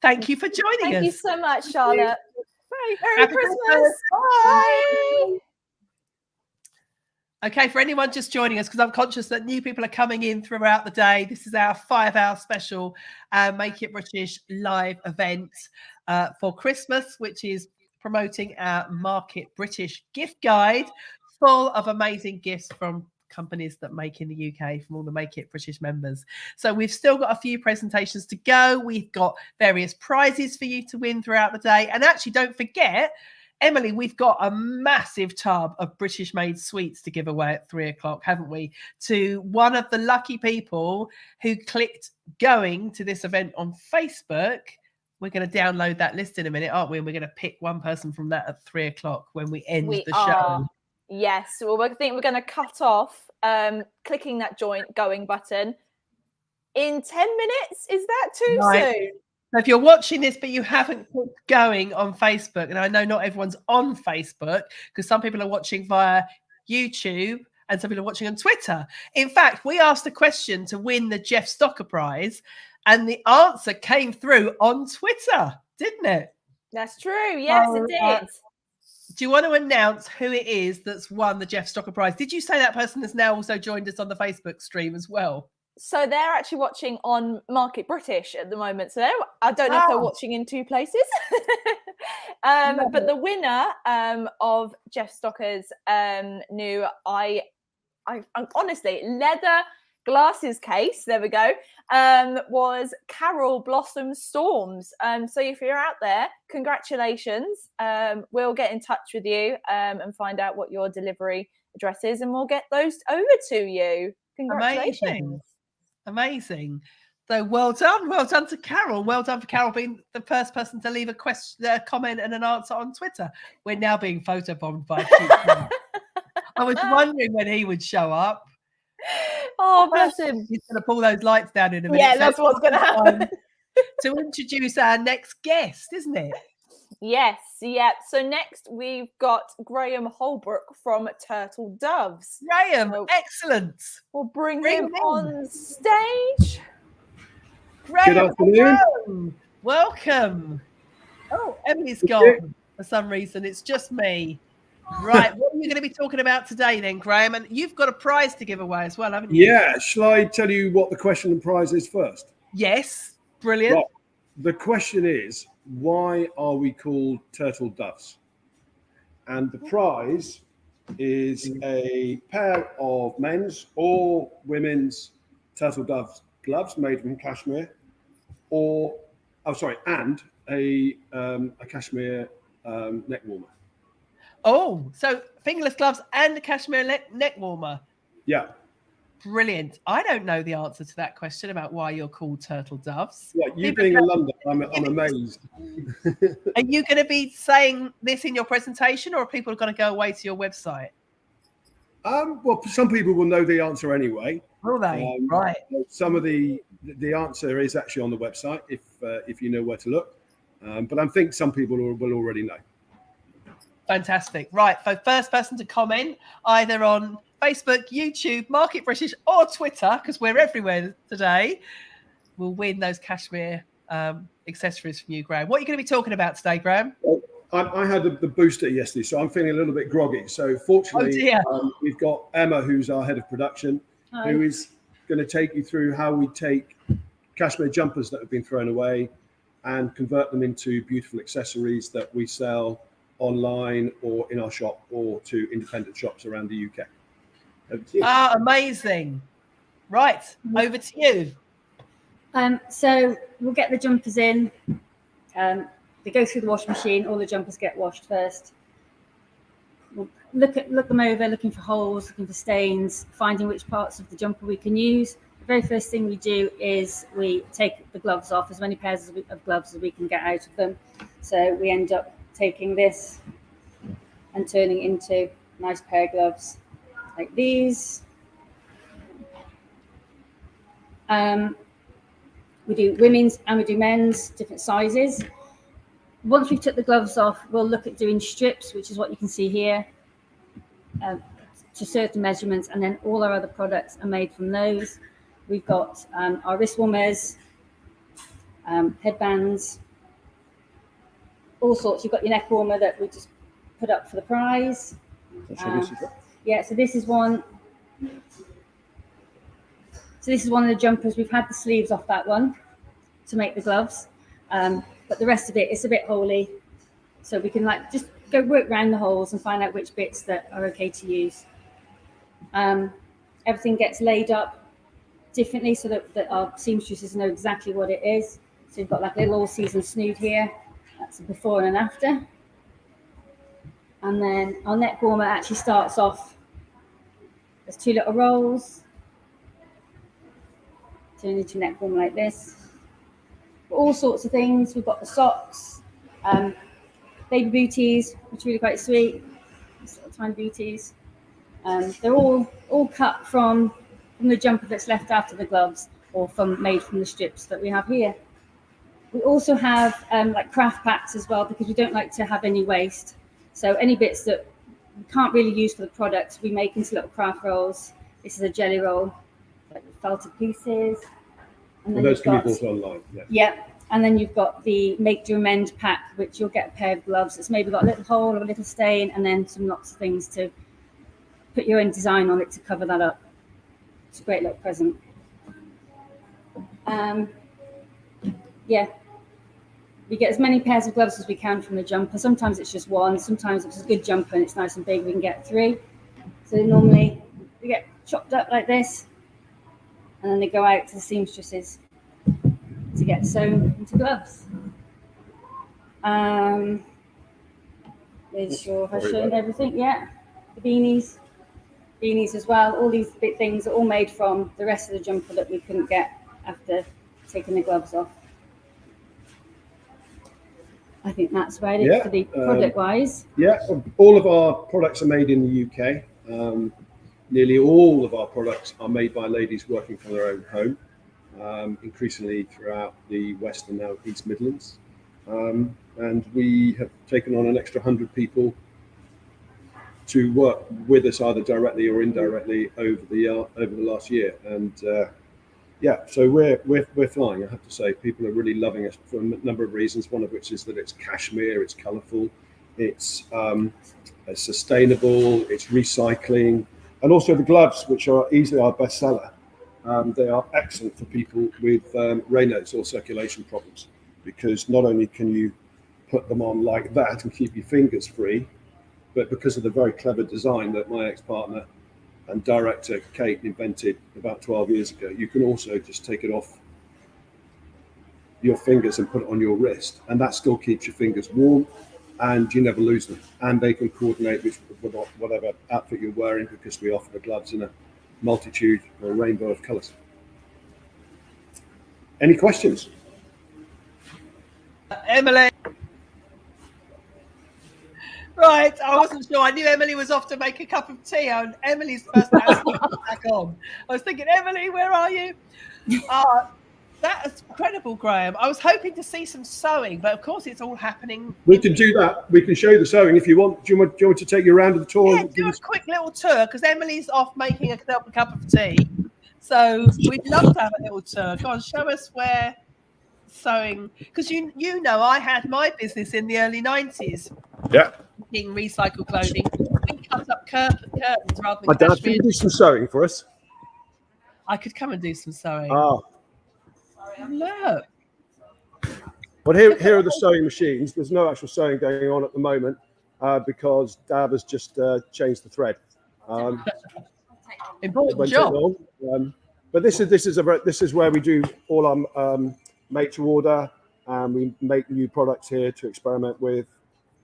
Thank you for joining us. Thank you so much, Charlotte. Bye. Merry Christmas. Bye. Okay, for anyone just joining us, because I'm conscious that new people are coming in throughout the day, this is our 5-hour special Make It British live event for Christmas, which is promoting our Market British gift guide full of amazing gifts from companies that make in the UK, from all the Make It British members. So we've still got a few presentations to go. We've got various prizes for you to win throughout the day. And actually, don't forget, Emily, we've got a massive tub of British made sweets to give away at 3 o'clock, haven't we? To one of the lucky people who clicked going to this event on Facebook. We're going to download that list in a minute, aren't we? And we're going to pick one person from that at 3 o'clock when we end the show. Yes, well, I think we're going to cut off clicking that going button in 10 minutes. Is that too soon? So if you're watching this, but you haven't clicked going on Facebook, and I know not everyone's on Facebook because some people are watching via YouTube and some people are watching on Twitter. In fact, we asked a question to win the Jeff Stocker prize, and the answer came through on Twitter, didn't it? That's true. Yes, it did. Do you want to announce who it is that's won the Jeff Stocker prize? Did you say that person has now also joined us on the Facebook stream as well? So they're actually watching on Market British at the moment. So I don't know if they're watching in two places. But the winner of Jeff Stocker's new, I honestly, leather glasses case, there we go, was Carol Blossom Storms. So if you're out there, congratulations. We'll get in touch with you and find out what your delivery address is, and we'll get those over to you. Congratulations. Amazing. So well done to Carol. Well done for Carol being the first person to leave a question, a comment and an answer on Twitter. We're now being photobombed by Keith. I was wondering when he would show up. Oh, bless him. He's going to pull those lights down in a minute. Yeah, that's what's going to happen. To introduce our next guest, isn't it? Yes, yeah. So next we've got Graham Holbrook from Turtle Doves. Graham, excellent. We'll bring him on stage. Graham, Good afternoon. hello. Welcome. Oh, Emily's gone for some reason. It's just me. Right, what are you going to be talking about today then, Graham? And you've got a prize to give away as well, haven't you? Yeah, shall I tell you what the question and prize is first? Yes, brilliant. Right. The question is, why are we called Turtle Doves? And the prize is a pair of men's or women's Turtle Doves gloves made from cashmere, and a cashmere neck warmer. Oh, so fingerless gloves and a cashmere neck warmer. Yeah. Brilliant. I don't know the answer to that question about why you're called Turtle Doves. Yeah, you being in London, I'm amazed. Are you going to be saying this in your presentation, or are people going to go away to your website? Well, some people will know the answer anyway. Will they? Right. Some of the answer is actually on the website if you know where to look. But I think some people will already know. Fantastic. Right. So first person to comment either on Facebook, YouTube, Market British, or Twitter, because we're everywhere today, will win those cashmere accessories from you, Graham. What are you going to be talking about today, Graham? Well, I had the booster yesterday, so I'm feeling a little bit groggy. So fortunately, we've got Emma, who's our head of production, who is going to take you through how we take cashmere jumpers that have been thrown away and convert them into beautiful accessories that we sell online or in our shop or to independent shops around the UK. Amazing. Right, over to you. So we'll get the jumpers in. They go through the washing machine. All the jumpers get washed first. We'll look them over, looking for holes, looking for stains, finding which parts of the jumper we can use. The very first thing we do is we take the gloves off, as many pairs of gloves as we can get out of them. So we end up taking this and turning it into a nice pair of gloves like these. We do women's and we do men's, different sizes. Once we've took the gloves off, we'll look at doing strips, which is what you can see here, to certain measurements, and then all our other products are made from those. We've got our wrist warmers, headbands, all sorts. You've got your neck warmer that we just put up for the prize. Yeah, so this is one. So this is one of the jumpers. We've had the sleeves off that one to make the gloves, but the rest of it is a bit holy, so we can just go work around the holes and find out which bits that are okay to use. Everything gets laid up differently so that our seamstresses know exactly what it is. So we've got like a little all-season snood here. That's a before and an after. And then our neck warmer actually starts off as two little rolls. Turn into a neck warmer like this. All sorts of things. We've got the socks, baby booties, which are really quite sweet. These little tiny booties. They're all cut from the jumper that's left after the gloves, or made from the strips that we have here. We also have like craft packs as well, because we don't like to have any waste. So any bits that we can't really use for the products, we make into little craft rolls. This is a jelly roll, like felted pieces. And then those can be bought online. Yeah, and then you've got the make do amend pack, which you'll get a pair of gloves. It's maybe got a little hole or a little stain, and then some lots of things to put your own design on it to cover that up. It's a great little present. Yeah, we get as many pairs of gloves as we can from the jumper. Sometimes it's just one, sometimes it's a good jumper and it's nice and big, we can get 3. So normally we get chopped up like this, and then they go out to the seamstresses to get sewn into gloves. There's your, I've shown everything, yeah. The beanies as well. All these big things are all made from the rest of the jumper that we couldn't get after taking the gloves off. I think that's about it for the product-wise. Yeah, all of our products are made in the UK. Nearly all of our products are made by ladies working from their own home, increasingly throughout the West and now East Midlands. And we have taken on an extra 100 people to work with us either directly or indirectly over the last year. And yeah, so we're flying. I have to say, people are really loving us for a number of reasons. One of which is that it's cashmere, it's colourful, it's sustainable, it's recycling, and also the gloves, which are easily our bestseller. They are excellent for people with Raynaud's or circulation problems, because not only can you put them on like that and keep your fingers free, but because of the very clever design that my ex-partner and director Kate invented about 12 years ago, you can also just take it off your fingers and put it on your wrist, and that still keeps your fingers warm and you never lose them. And they can coordinate with whatever outfit you're wearing, because we offer the gloves in a multitude or rainbow of colours. Any questions? Emily. Right, I wasn't sure. I knew Emily was off to make a cup of tea, and Emily's first back on. I was thinking, Emily, where are you? That is incredible, Graham. I was hoping to see some sewing, but of course it's all happening. We can do that. We can show you the sewing if you want. Do you want to take you around to the tour? Yeah, do a quick little tour, because Emily's off making a cup of tea. So we'd love to have a little tour. Go on, show us where sewing, because you know I had my business in the early 90s. Yeah. Making recycled clothing. We cut up curtains rather than My dad, can cashmere. you do some sewing for us? I could come and do some sewing. Ah. Look. Well, here are the sewing machines. There's no actual sewing going on at the moment because Dab has just changed the thread. Important job. But this is where we do all our make to order, and we make new products here to experiment with.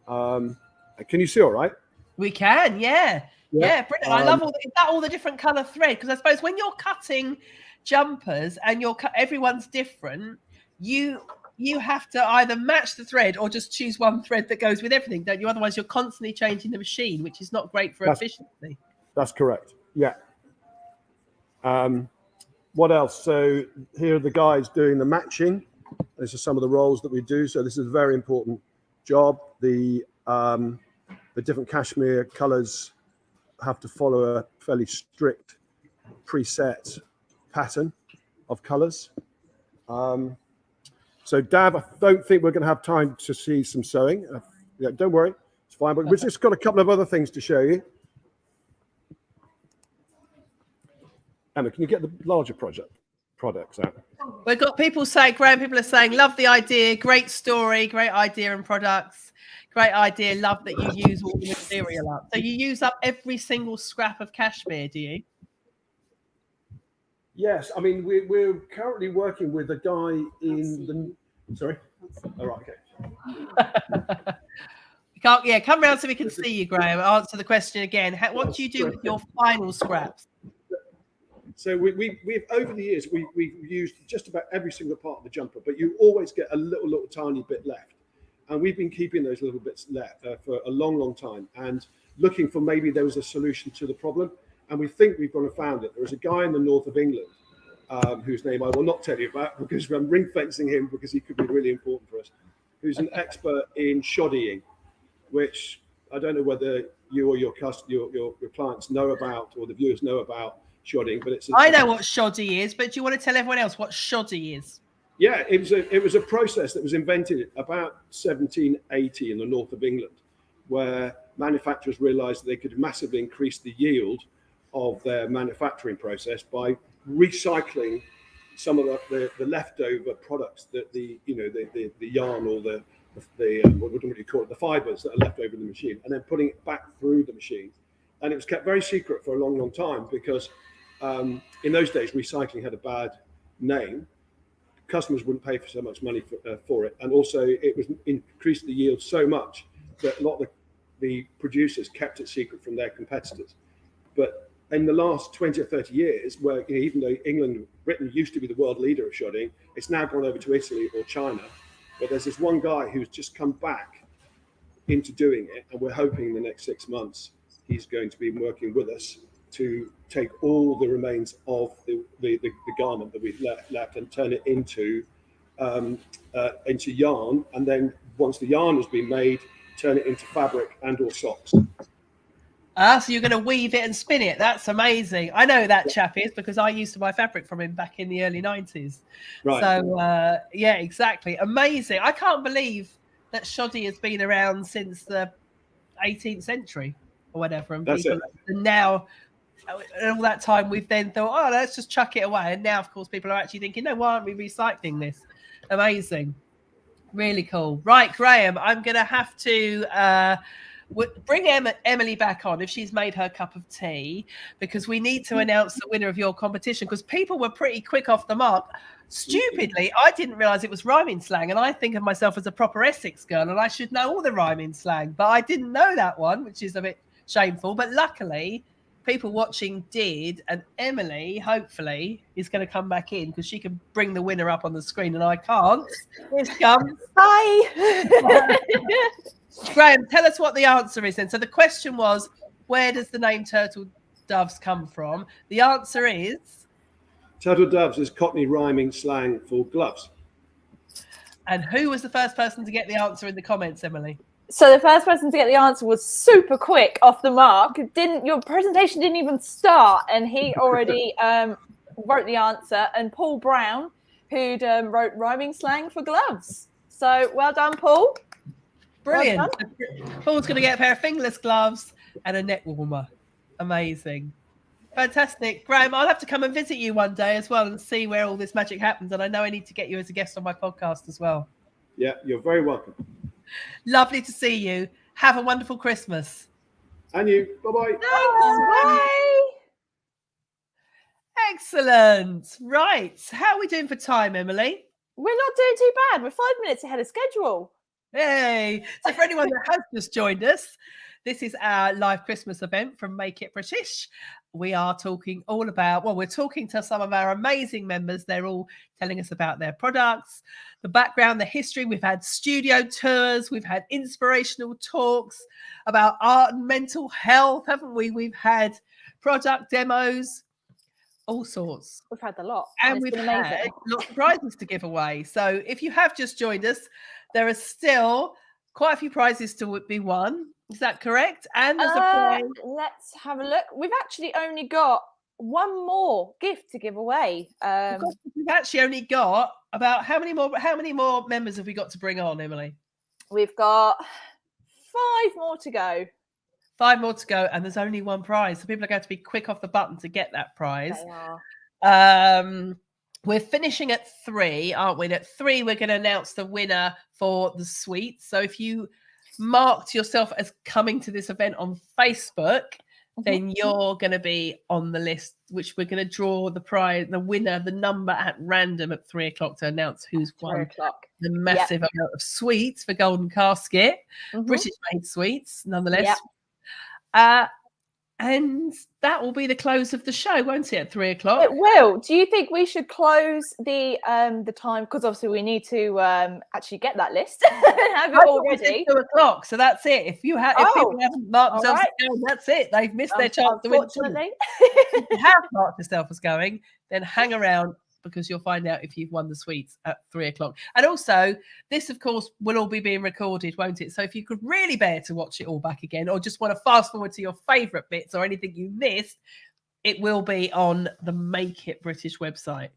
Can you see all right? We can, yeah. Brilliant. I love all the different colour thread, because I suppose when you're cutting jumpers and everyone's different, you have to either match the thread or just choose one thread that goes with everything, don't you? Otherwise, you're constantly changing the machine, which is not great for efficiency. That's correct. Yeah. What else? So here are the guys doing the matching. These are some of the roles that we do. So this is a very important job. The different cashmere colours have to follow a fairly strict preset pattern of colours. So Dab, I don't think we're going to have time to see some sewing. Yeah, don't worry, it's fine. But we've just got a couple of other things to show you. Emma, can you get the larger products out? We've got people saying, Graham, people are saying, love the idea, great story, great idea and products, great idea, love that you use all the material up. So you use up every single scrap of cashmere, do you? Yes, I mean, we're currently working with a guy in the... Sorry? All right, okay. Come round so we can see you, Graham. Answer the question again. What do you do with your final scraps? So we've over the years, we've used just about every single part of the jumper, but you always get a little tiny bit left. And we've been keeping those little bits left for a long time and looking for maybe there was a solution to the problem. And we think we've gone and found it. There is a guy in the north of England whose name I will not tell you about because I'm ring fencing him because he could be really important for us, who's an expert in shoddying, which I don't know whether you or your clients know about or the viewers know about shoddying, but I know what shoddy is, but do you want to tell everyone else what shoddy is? Yeah, it was a process that was invented about 1780 in the north of England, where manufacturers realised that they could massively increase the yield of their manufacturing process by recycling some of the leftover products that the yarn or the what would you call it, the fibres that are left over in the machine, and then putting it back through the machine. And it was kept very secret for a long time because in those days, recycling had a bad name. Customers wouldn't pay for so much money for it, and also it was increased the yield so much that a lot of the producers kept it secret from their competitors. But in the last 20 or 30 years, where even though Britain used to be the world leader of shodding, it's now gone over to Italy or China. But there's this one guy who's just come back into doing it, and we're hoping in the next 6 months he's going to be working with us to take all the remains of the garment that we've left and turn it into yarn, and then once the yarn has been made, turn it into fabric and or socks. So you're going to weave it and spin it. That's amazing. I know that chap is, because I used to buy fabric from him back in the early 90s. Right. So yeah, exactly. Amazing. I can't believe that shoddy has been around since the 18th century or whatever, and people and now all that time we've then thought, oh, let's just chuck it away, and now of course people are actually thinking, no, why aren't we recycling this? Amazing. Really cool. Right, Graham, I'm gonna have to bring Emily back on if she's made her cup of tea, because we need to announce the winner of your competition, because people were pretty quick off the mark. Stupidly, I didn't realize it was rhyming slang, and I think of myself as a proper Essex girl and I should know all the rhyming slang, but I didn't know that one, which is a bit shameful. But luckily people watching did, and Emily hopefully is going to come back in because she can bring the winner up on the screen and I can't. Here she comes. Hi. Graham, tell us what the answer is then. So the question was, where does the name Turtle Doves come from? The answer is... Turtle Doves is Cockney rhyming slang for gloves. And who was the first person to get the answer in the comments, Emily? So the first person to get the answer was super quick off the mark. Your presentation didn't even start, and he already wrote the answer. And Paul Brown, who'd wrote rhyming slang for gloves. So well done, Paul. Brilliant. Well done. Paul's going to get a pair of fingerless gloves and a neck warmer. Amazing. Fantastic. Graham, I'll have to come and visit you one day as well and see where all this magic happens. And I know I need to get you as a guest on my podcast as well. Yeah, you're very welcome. Lovely to see you. Have a wonderful Christmas. And you. Bye-bye. Bye. Excellent. Right. How are we doing for time, Emily? We're not doing too bad. We're 5 minutes ahead of schedule. Hey. So for anyone that has just joined us, this is our live Christmas event from Make It British. We are talking all about, well, we're talking to some of our amazing members. They're all telling us about their products, the background, the history. We've had studio tours. We've had inspirational talks about art and mental health, haven't we? We've had product demos, all sorts. We've had a lot. And we've had lots of prizes to give away. So if you have just joined us, there are still quite a few prizes to be won. Is that correct? And there's a prize. Let's have a look. We've actually only got one more gift to give away. We've actually only got about how many more members have we got to bring on, Emily? We've got 5 more to go. 5 more to go, and there's only one prize. So people are going to be quick off the button to get that prize. They are. We're finishing at 3, aren't we? And at 3, we're going to announce the winner for the sweets. So if you marked yourself as coming to this event on Facebook, then you're going to be on the list, which we're going to draw the prize, the winner, the number at random at 3 o'clock to announce who's won the massive amount of sweets for Golden Casket, British made sweets, nonetheless. And that will be the close of the show, won't it, at 3 o'clock? It will. Do you think we should close the time? Because obviously we need to actually get that list. Have it all ready. 2 o'clock, so that's it. If people haven't marked themselves as going, that's it. They've missed their chance to win. Unfortunately. If you have marked yourself as going, then hang around, because you'll find out if you've won the sweets at 3 o'clock. And also, this, of course, will all be being recorded, won't it? So if you could really bear to watch it all back again, or just want to fast forward to your favourite bits or anything you missed, it will be on the Make It British website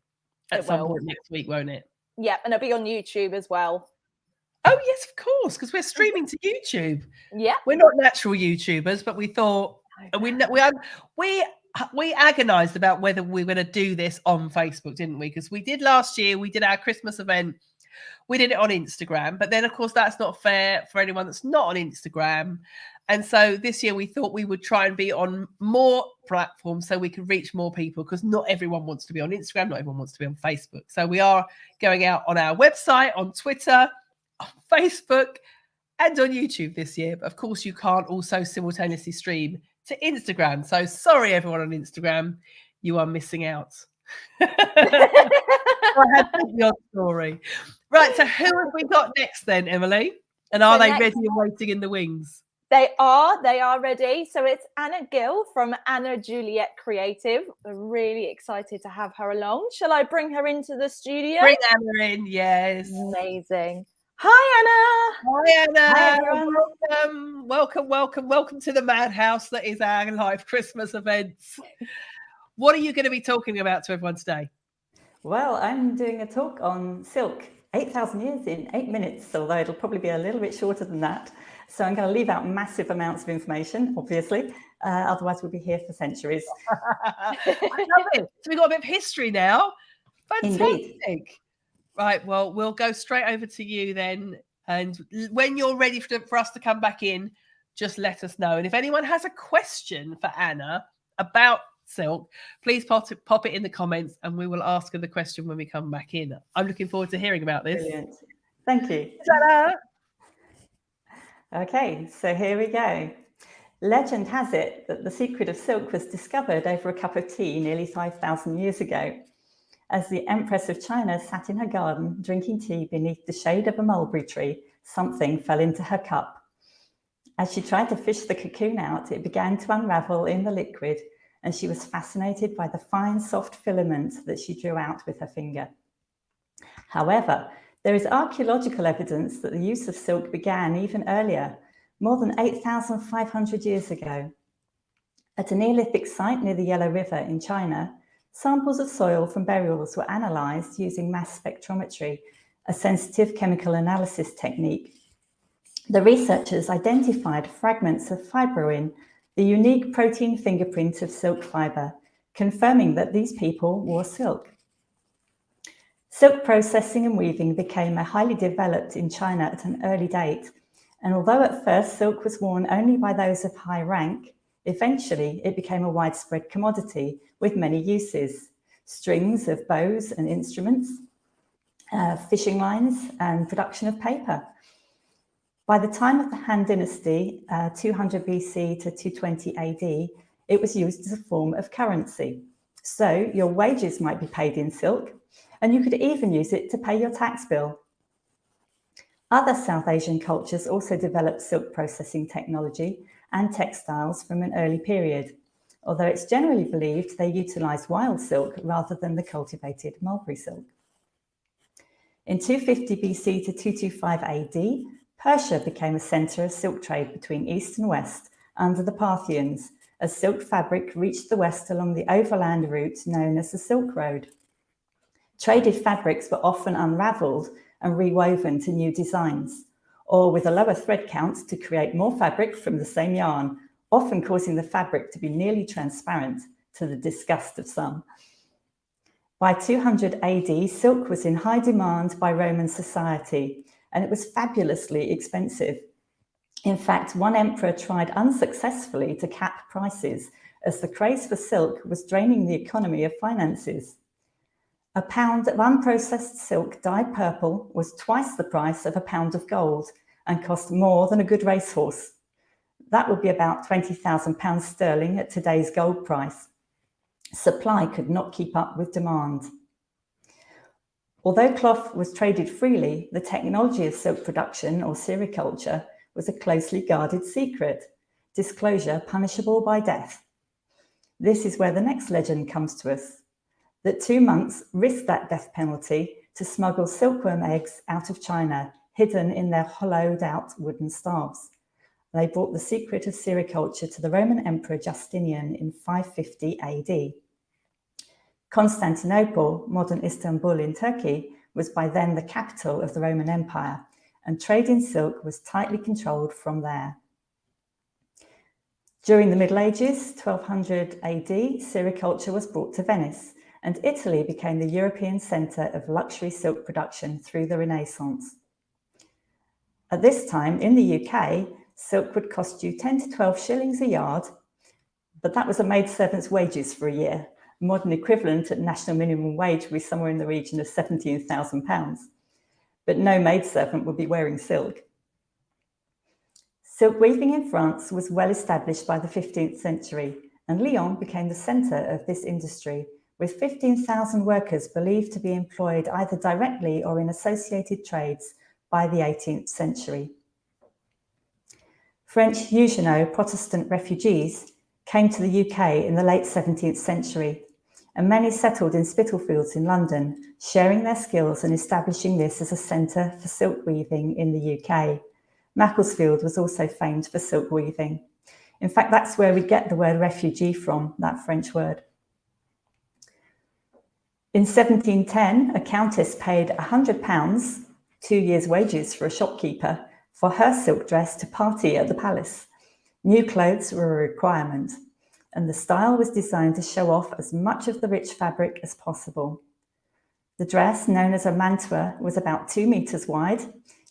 at some point next week, won't it? Yeah, and it'll be on YouTube as well. Oh, yes, of course, because we're streaming to YouTube. Yeah. We're not natural YouTubers, but we thought we agonized about whether we were going to do this on Facebook, didn't we? Because we did last year. We did our Christmas event. We did it on Instagram. But then, of course, that's not fair for anyone that's not on Instagram. And so this year we thought we would try and be on more platforms so we could reach more people, because not everyone wants to be on Instagram, not everyone wants to be on Facebook. So we are going out on our website, on Twitter, on Facebook, and on YouTube this year. But of course, you can't also simultaneously stream to Instagram. So sorry, everyone on Instagram, you are missing out. I had your story. Right, so who have we got next then, Emily? And are they ready and waiting in the wings? They are ready. So it's Anna Gill from Anna Juliet Creative. We're really excited to have her along. Shall I bring her into the studio? Bring Anna in, yes. Amazing. Hi, Anna. Hi, Anna. Hi, everyone. Welcome to the madhouse that is our live Christmas events. What are you going to be talking about to everyone today? Well, I'm doing a talk on silk, 8,000 years in 8 minutes, although it'll probably be a little bit shorter than that. So I'm going to leave out massive amounts of information, obviously. Otherwise, we'll be here for centuries. I love it. So we've got a bit of history now. Fantastic. Indeed. Right, well, we'll go straight over to you then. And when you're ready for us to come back in, just let us know. And if anyone has a question for Anna about silk, please pop it in the comments and we will ask her the question when we come back in. I'm looking forward to hearing about this. Brilliant. Thank you. Ta-da! Okay, so here we go. Legend has it that the secret of silk was discovered over a cup of tea nearly 5,000 years ago, as the Empress of China sat in her garden drinking tea beneath the shade of a mulberry tree. Something fell into her cup. As she tried to fish the cocoon out, it began to unravel in the liquid, and she was fascinated by the fine, soft filament that she drew out with her finger. However, there is archaeological evidence that the use of silk began even earlier, more than 8,500 years ago. At a Neolithic site near the Yellow River in China, samples of soil from burials were analysed using mass spectrometry, a sensitive chemical analysis technique. The researchers identified fragments of fibroin, the unique protein fingerprint of silk fibre, confirming that these people wore silk. Silk processing and weaving became highly developed in China at an early date, and although at first silk was worn only by those of high rank, eventually it became a widespread commodity with many uses: strings of bows and instruments, fishing lines, and production of paper. By the time of the Han Dynasty, 200 BC to 220 AD, it was used as a form of currency. So your wages might be paid in silk, and you could even use it to pay your tax bill. Other South Asian cultures also developed silk processing technology and textiles from an early period, although it's generally believed they utilised wild silk rather than the cultivated mulberry silk. In 250 BC to 225 AD, Persia became a centre of silk trade between East and West under the Parthians, as silk fabric reached the West along the overland route known as the Silk Road. Traded fabrics were often unravelled and rewoven to new designs, or with a lower thread count to create more fabric from the same yarn, often causing the fabric to be nearly transparent, to the disgust of some. By 200 AD, silk was in high demand by Roman society, and it was fabulously expensive. In fact, one emperor tried unsuccessfully to cap prices, as the craze for silk was draining the economy of finances. A pound of unprocessed silk dyed purple was twice the price of a pound of gold and cost more than a good racehorse. That would be about £20,000 sterling at today's gold price. Supply could not keep up with demand. Although cloth was traded freely, the technology of silk production, or sericulture, was a closely guarded secret, disclosure punishable by death. This is where the next legend comes to us, that 2 monks risked that death penalty to smuggle silkworm eggs out of China, hidden in their hollowed out wooden staves. They brought the secret of sericulture to the Roman Emperor Justinian in 550 AD. Constantinople, modern Istanbul in Turkey, was by then the capital of the Roman Empire, and trade in silk was tightly controlled from there. During the Middle Ages, 1200 AD, sericulture was brought to Venice, and Italy became the European centre of luxury silk production through the Renaissance. At this time, in the UK, silk would cost you 10 to 12 shillings a yard, but that was a maidservant's wages for a year. A modern equivalent at national minimum wage would be somewhere in the region of £17,000. But no maidservant would be wearing silk. Silk weaving in France was well established by the 15th century, and Lyon became the centre of this industry, with 15,000 workers believed to be employed either directly or in associated trades by the 18th century. French Huguenot Protestant refugees came to the UK in the late 17th century, and many settled in Spitalfields in London, sharing their skills and establishing this as a centre for silk weaving in the UK. Macclesfield was also famed for silk weaving. In fact, that's where we get the word refugee from, that French word. In 1710, a countess paid £100, 2 years' wages for a shopkeeper, for her silk dress to party at the palace. New clothes were a requirement, and the style was designed to show off as much of the rich fabric as possible. The dress, known as a mantua, was about 2 metres wide,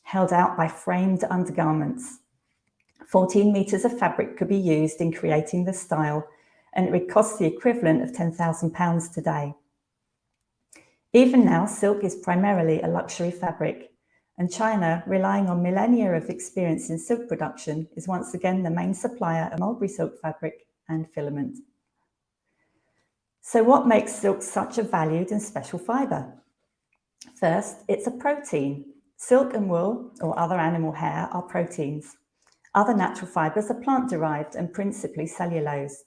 held out by framed undergarments. 14 metres of fabric could be used in creating the style, and it would cost the equivalent of £10,000 today. Even now, silk is primarily a luxury fabric, and China, relying on millennia of experience in silk production, is once again the main supplier of mulberry silk fabric and filament. So what makes silk such a valued and special fibre? First, it's a protein. Silk and wool, or other animal hair, are proteins. Other natural fibres are plant-derived and principally cellulose.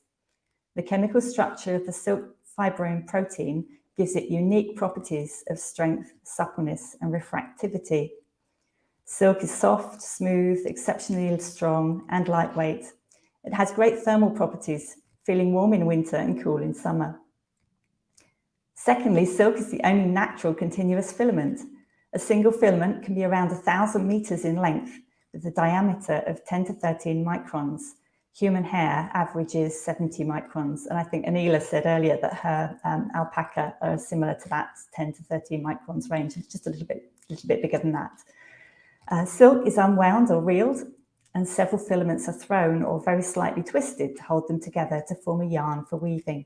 The chemical structure of the silk fibrone protein gives it unique properties of strength, suppleness, and refractivity. Silk is soft, smooth, exceptionally strong, and lightweight. It has great thermal properties, feeling warm in winter and cool in summer. Secondly, silk is the only natural continuous filament. A single filament can be around 1,000 metres in length, with a diameter of 10 to 13 microns. Human hair averages 70 microns, and I think Anila said earlier that her alpaca are similar to that 10 to 13 microns range, just a little bit bigger than that. Silk is unwound or reeled, and several filaments are thrown or very slightly twisted to hold them together to form a yarn for weaving.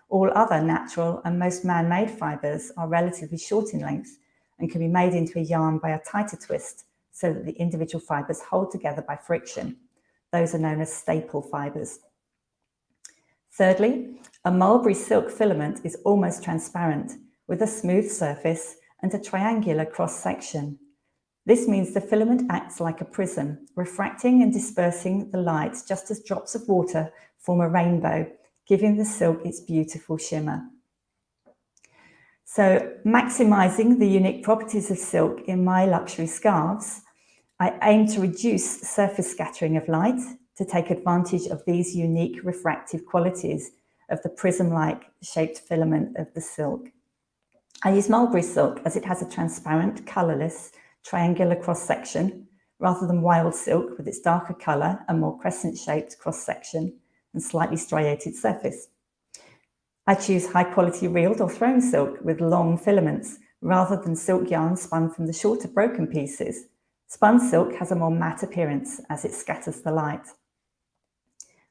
All other natural and most man-made fibres are relatively short in length and can be made into a yarn by a tighter twist so that the individual fibres hold together by friction. Those are known as staple fibres. Thirdly, a mulberry silk filament is almost transparent with a smooth surface and a triangular cross-section. This means the filament acts like a prism, refracting and dispersing the light just as drops of water form a rainbow, giving the silk its beautiful shimmer. So, maximising the unique properties of silk in my luxury scarves, I aim to reduce surface scattering of light to take advantage of these unique refractive qualities of the prism-like shaped filament of the silk. I use mulberry silk as it has a transparent, colourless, triangular cross-section, rather than wild silk with its darker colour and more crescent-shaped cross-section and slightly striated surface. I choose high-quality reeled or thrown silk with long filaments, rather than silk yarn spun from the shorter broken pieces. Spun silk has a more matte appearance as it scatters the light.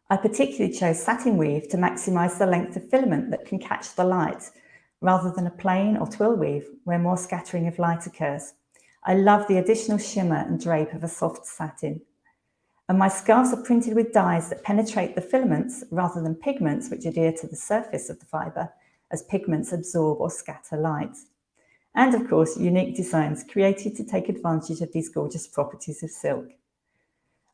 I particularly chose satin weave to maximise the length of filament that can catch the light, rather than a plain or twill weave where more scattering of light occurs. I love the additional shimmer and drape of a soft satin. And my scarves are printed with dyes that penetrate the filaments rather than pigments which adhere to the surface of the fibre, as pigments absorb or scatter light. And of course, unique designs created to take advantage of these gorgeous properties of silk.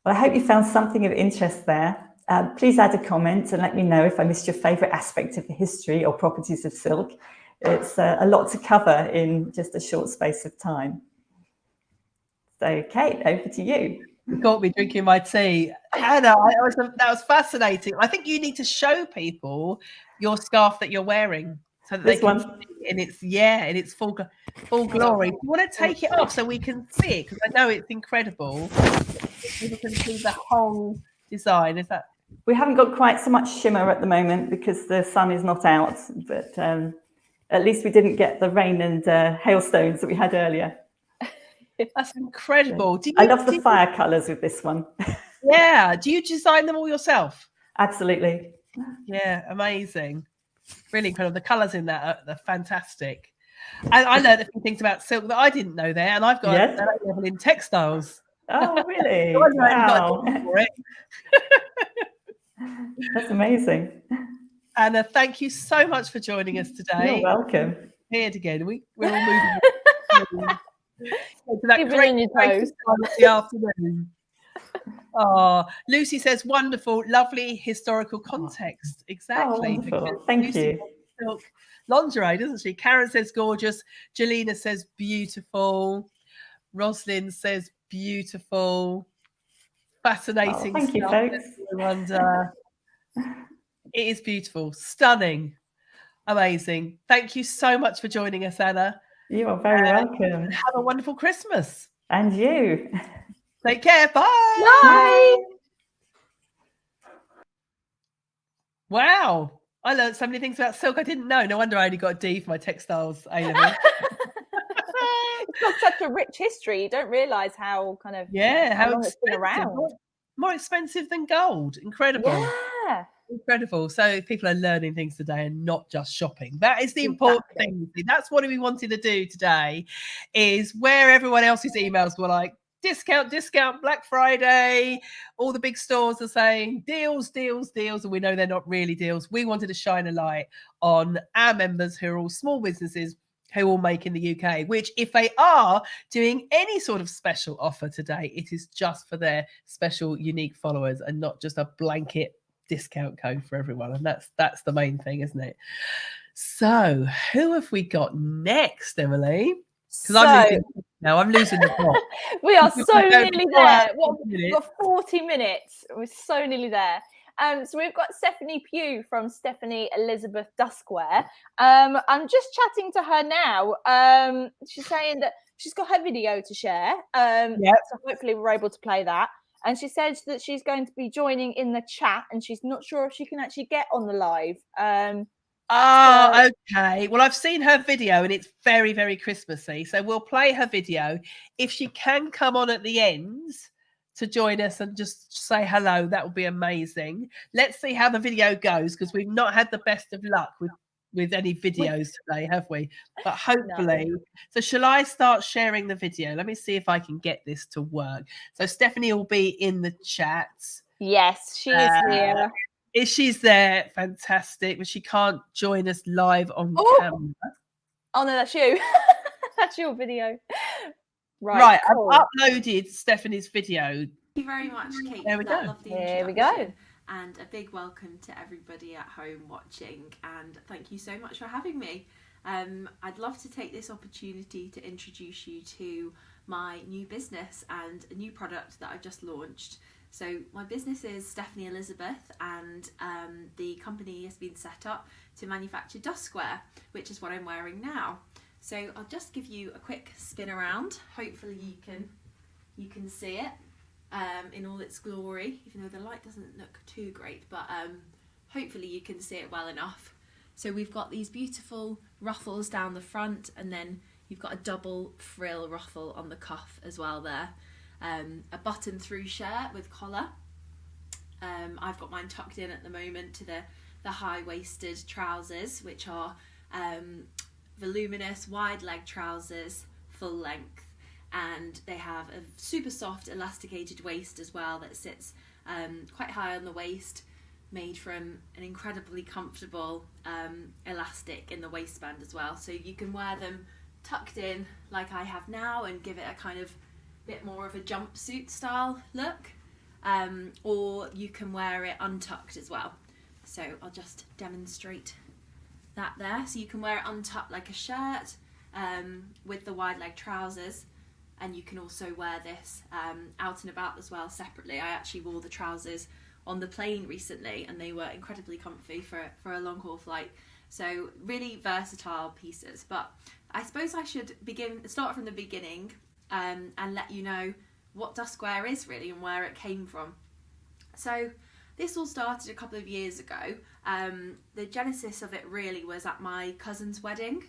Well, I hope you found something of interest there. Please add a comment and let me know if I missed your favourite aspect of the history or properties of silk. It's a lot to cover in just a short space of time. So, Kate, over to you. You caught me drinking my tea. Hannah, that was fascinating. I think you need to show people your scarf that you're wearing so that This they can one? see it in its full glory. Do you want to take it off so we can see it? Because I know it's incredible. People can see the whole design. Is that? We haven't got quite so much shimmer at the moment because the sun is not out, but at least we didn't get the rain and hailstones that we had earlier. That's incredible. I love the fire colours with this one. Yeah. Do you design them all yourself? Absolutely. Yeah, amazing. Really incredible. The colours in that are fantastic. And I learned a few things about silk that I didn't know there, and I've got Yes. an A level in textiles. Oh, really? So I know I've got a Wow. degree for it. That's amazing. Anna, thank you so much for joining us today. You're welcome. Here again. We're all moving to that Keeping great on your creative toes. time of the afternoon. Oh, Lucy says wonderful, lovely historical context. Exactly. wonderful. because Thank Lucy you. wears silk lingerie, doesn't she? Karen says gorgeous. Jelena says beautiful. Roslyn says beautiful. Fascinating thank you, stuff. folks. Wonder. It is beautiful, stunning, amazing. Thank you so much for joining us, Anna. You are very welcome. Have a wonderful Christmas. And you. Take care. Bye. Bye. Wow. I learned so many things about silk I didn't know. No wonder I only got a D for my textiles A level. It's got such a rich history. You don't realise how kind of how long it's been around. More expensive than gold. Incredible. Yeah. Incredible. So people are learning things today and not just shopping. That is the important thing. That's what we wanted to do today, is where everyone else's emails were like, discount, Black Friday. All the big stores are saying deals, deals, deals. And we know they're not really deals. We wanted to shine a light on our members who are all small businesses who all make in the UK, which if they are doing any sort of special offer today, it is just for their special, unique followers and not just a blanket discount code for everyone. And that's the main thing, isn't it? So who have we got next, Emily? Because I'm losing the plot. We are so nearly there. We've got 40 minutes. We're so nearly there. So we've got Stephanie Pugh from Stephanie Elizabeth Duskwear. I'm just chatting to her now. She's saying that she's got her video to share. So hopefully we're able to play that. And she says that she's going to be joining in the chat, and she's not sure if she can actually get on the live. Okay. Well, I've seen her video and it's very, very Christmassy. So we'll play her video. If she can come on at the end to join us and just say hello, that would be amazing. Let's see how the video goes, because we've not had the best of luck with any videos today, have we? But hopefully. No. So shall I start sharing the video? Let me see if I can get this to work. So Stephanie will be in the chat. Yes, she is here. If she's there, fantastic. But she can't join us live on camera. Oh no, that's you. That's your video. Right, cool. I've uploaded Stephanie's video. Thank you very much, Kate. There we go. Here we go. And a big welcome to everybody at home watching, and thank you so much for having me. I'd love to take this opportunity to introduce you to my new business and a new product that I've just launched. So my business is Stephanie Elizabeth, and the company has been set up to manufacture duskwear, which is what I'm wearing now. So I'll just give you a quick spin around. Hopefully you can see it in all its glory, even though the light doesn't look too great, but hopefully you can see it well enough. So we've got these beautiful ruffles down the front, and then you've got a double frill ruffle on the cuff as well there. A button through shirt with collar. I've got mine tucked in at the moment to the high-waisted trousers, which are voluminous wide leg trousers, full length, and they have a super soft elasticated waist as well that sits quite high on the waist, made from an incredibly comfortable elastic in the waistband as well, so you can wear them tucked in like I have now and give it a kind of bit more of a jumpsuit style look, or you can wear it untucked as well. So I'll just demonstrate that there. So you can wear it untucked like a shirt with the wide leg trousers, and you can also wear this out and about as well separately. I actually wore the trousers on the plane recently and they were incredibly comfy for a long haul flight. So really versatile pieces. But I suppose I should start from the beginning and let you know what duskwear is really and where it came from. So this all started a couple of years ago. The genesis of it really was at my cousin's wedding.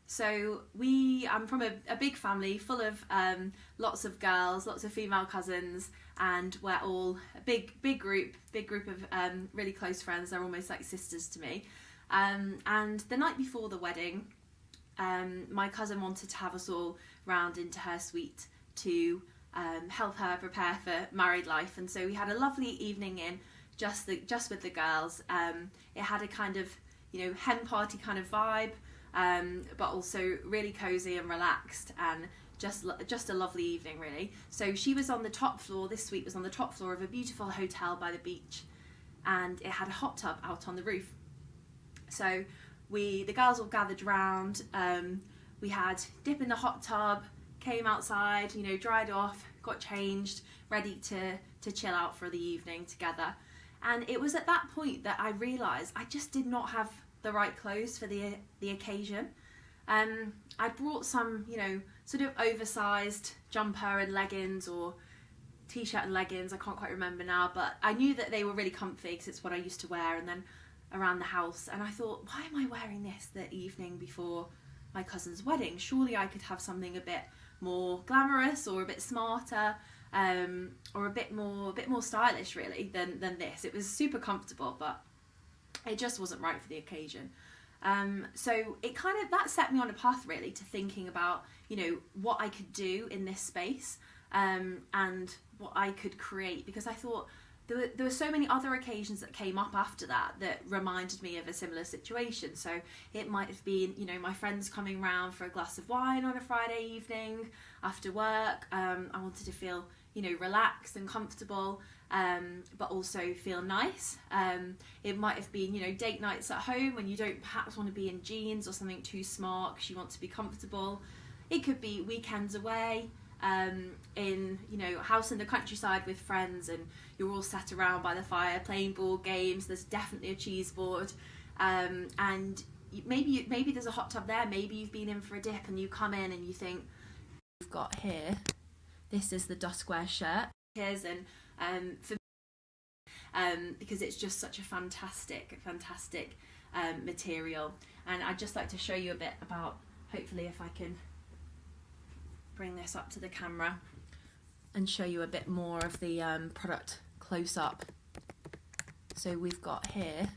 So I'm from a big family full of lots of girls, lots of female cousins, and we're all a big group of really close friends. They're almost like sisters to me. And the night before the wedding, my cousin wanted to have us all round into her suite to help her prepare for married life, and so we had a lovely evening in just with the girls. It had a kind of, you know, hen party kind of vibe, but also really cozy and relaxed, and just a lovely evening really. So she was on the top floor, this suite was on the top floor of a beautiful hotel by the beach, and it had a hot tub out on the roof. So the girls all gathered round, we had dip in the hot tub, came outside, you know, dried off, got changed, ready to chill out for the evening together. And it was at that point that I realised I just did not have the right clothes for the occasion. I brought some, you know, sort of oversized jumper and leggings, or t-shirt and leggings, I can't quite remember now, but I knew that they were really comfy because it's what I used to wear and then around the house. And I thought, why am I wearing this the evening before my cousin's wedding? Surely I could have something a bit more glamorous or a bit smarter, or a bit more stylish really than this. It was super comfortable, but it just wasn't right for the occasion. So it kind of, that set me on a path really to thinking about, you know, what I could do in this space, and what I could create, because I thought there were so many other occasions that came up after that reminded me of a similar situation. So it might have been, you know, my friends coming round for a glass of wine on a Friday evening after work. I wanted to feel, you know, relaxed and comfortable, but also feel nice. It might have been, you know, date nights at home when you don't perhaps want to be in jeans or something too smart because you want to be comfortable. It could be weekends away, in, you know, a house in the countryside with friends, and you're all sat around by the fire playing board games. There's definitely a cheese board, and maybe there's a hot tub there. Maybe you've been in for a dip and you come in and you think, we've got here, this is the Duskware shirt. Here's for because it's just such a fantastic material, and I'd just like to show you a bit about, hopefully if I can bring this up to the camera and show you a bit more of the product close up. So we've got here,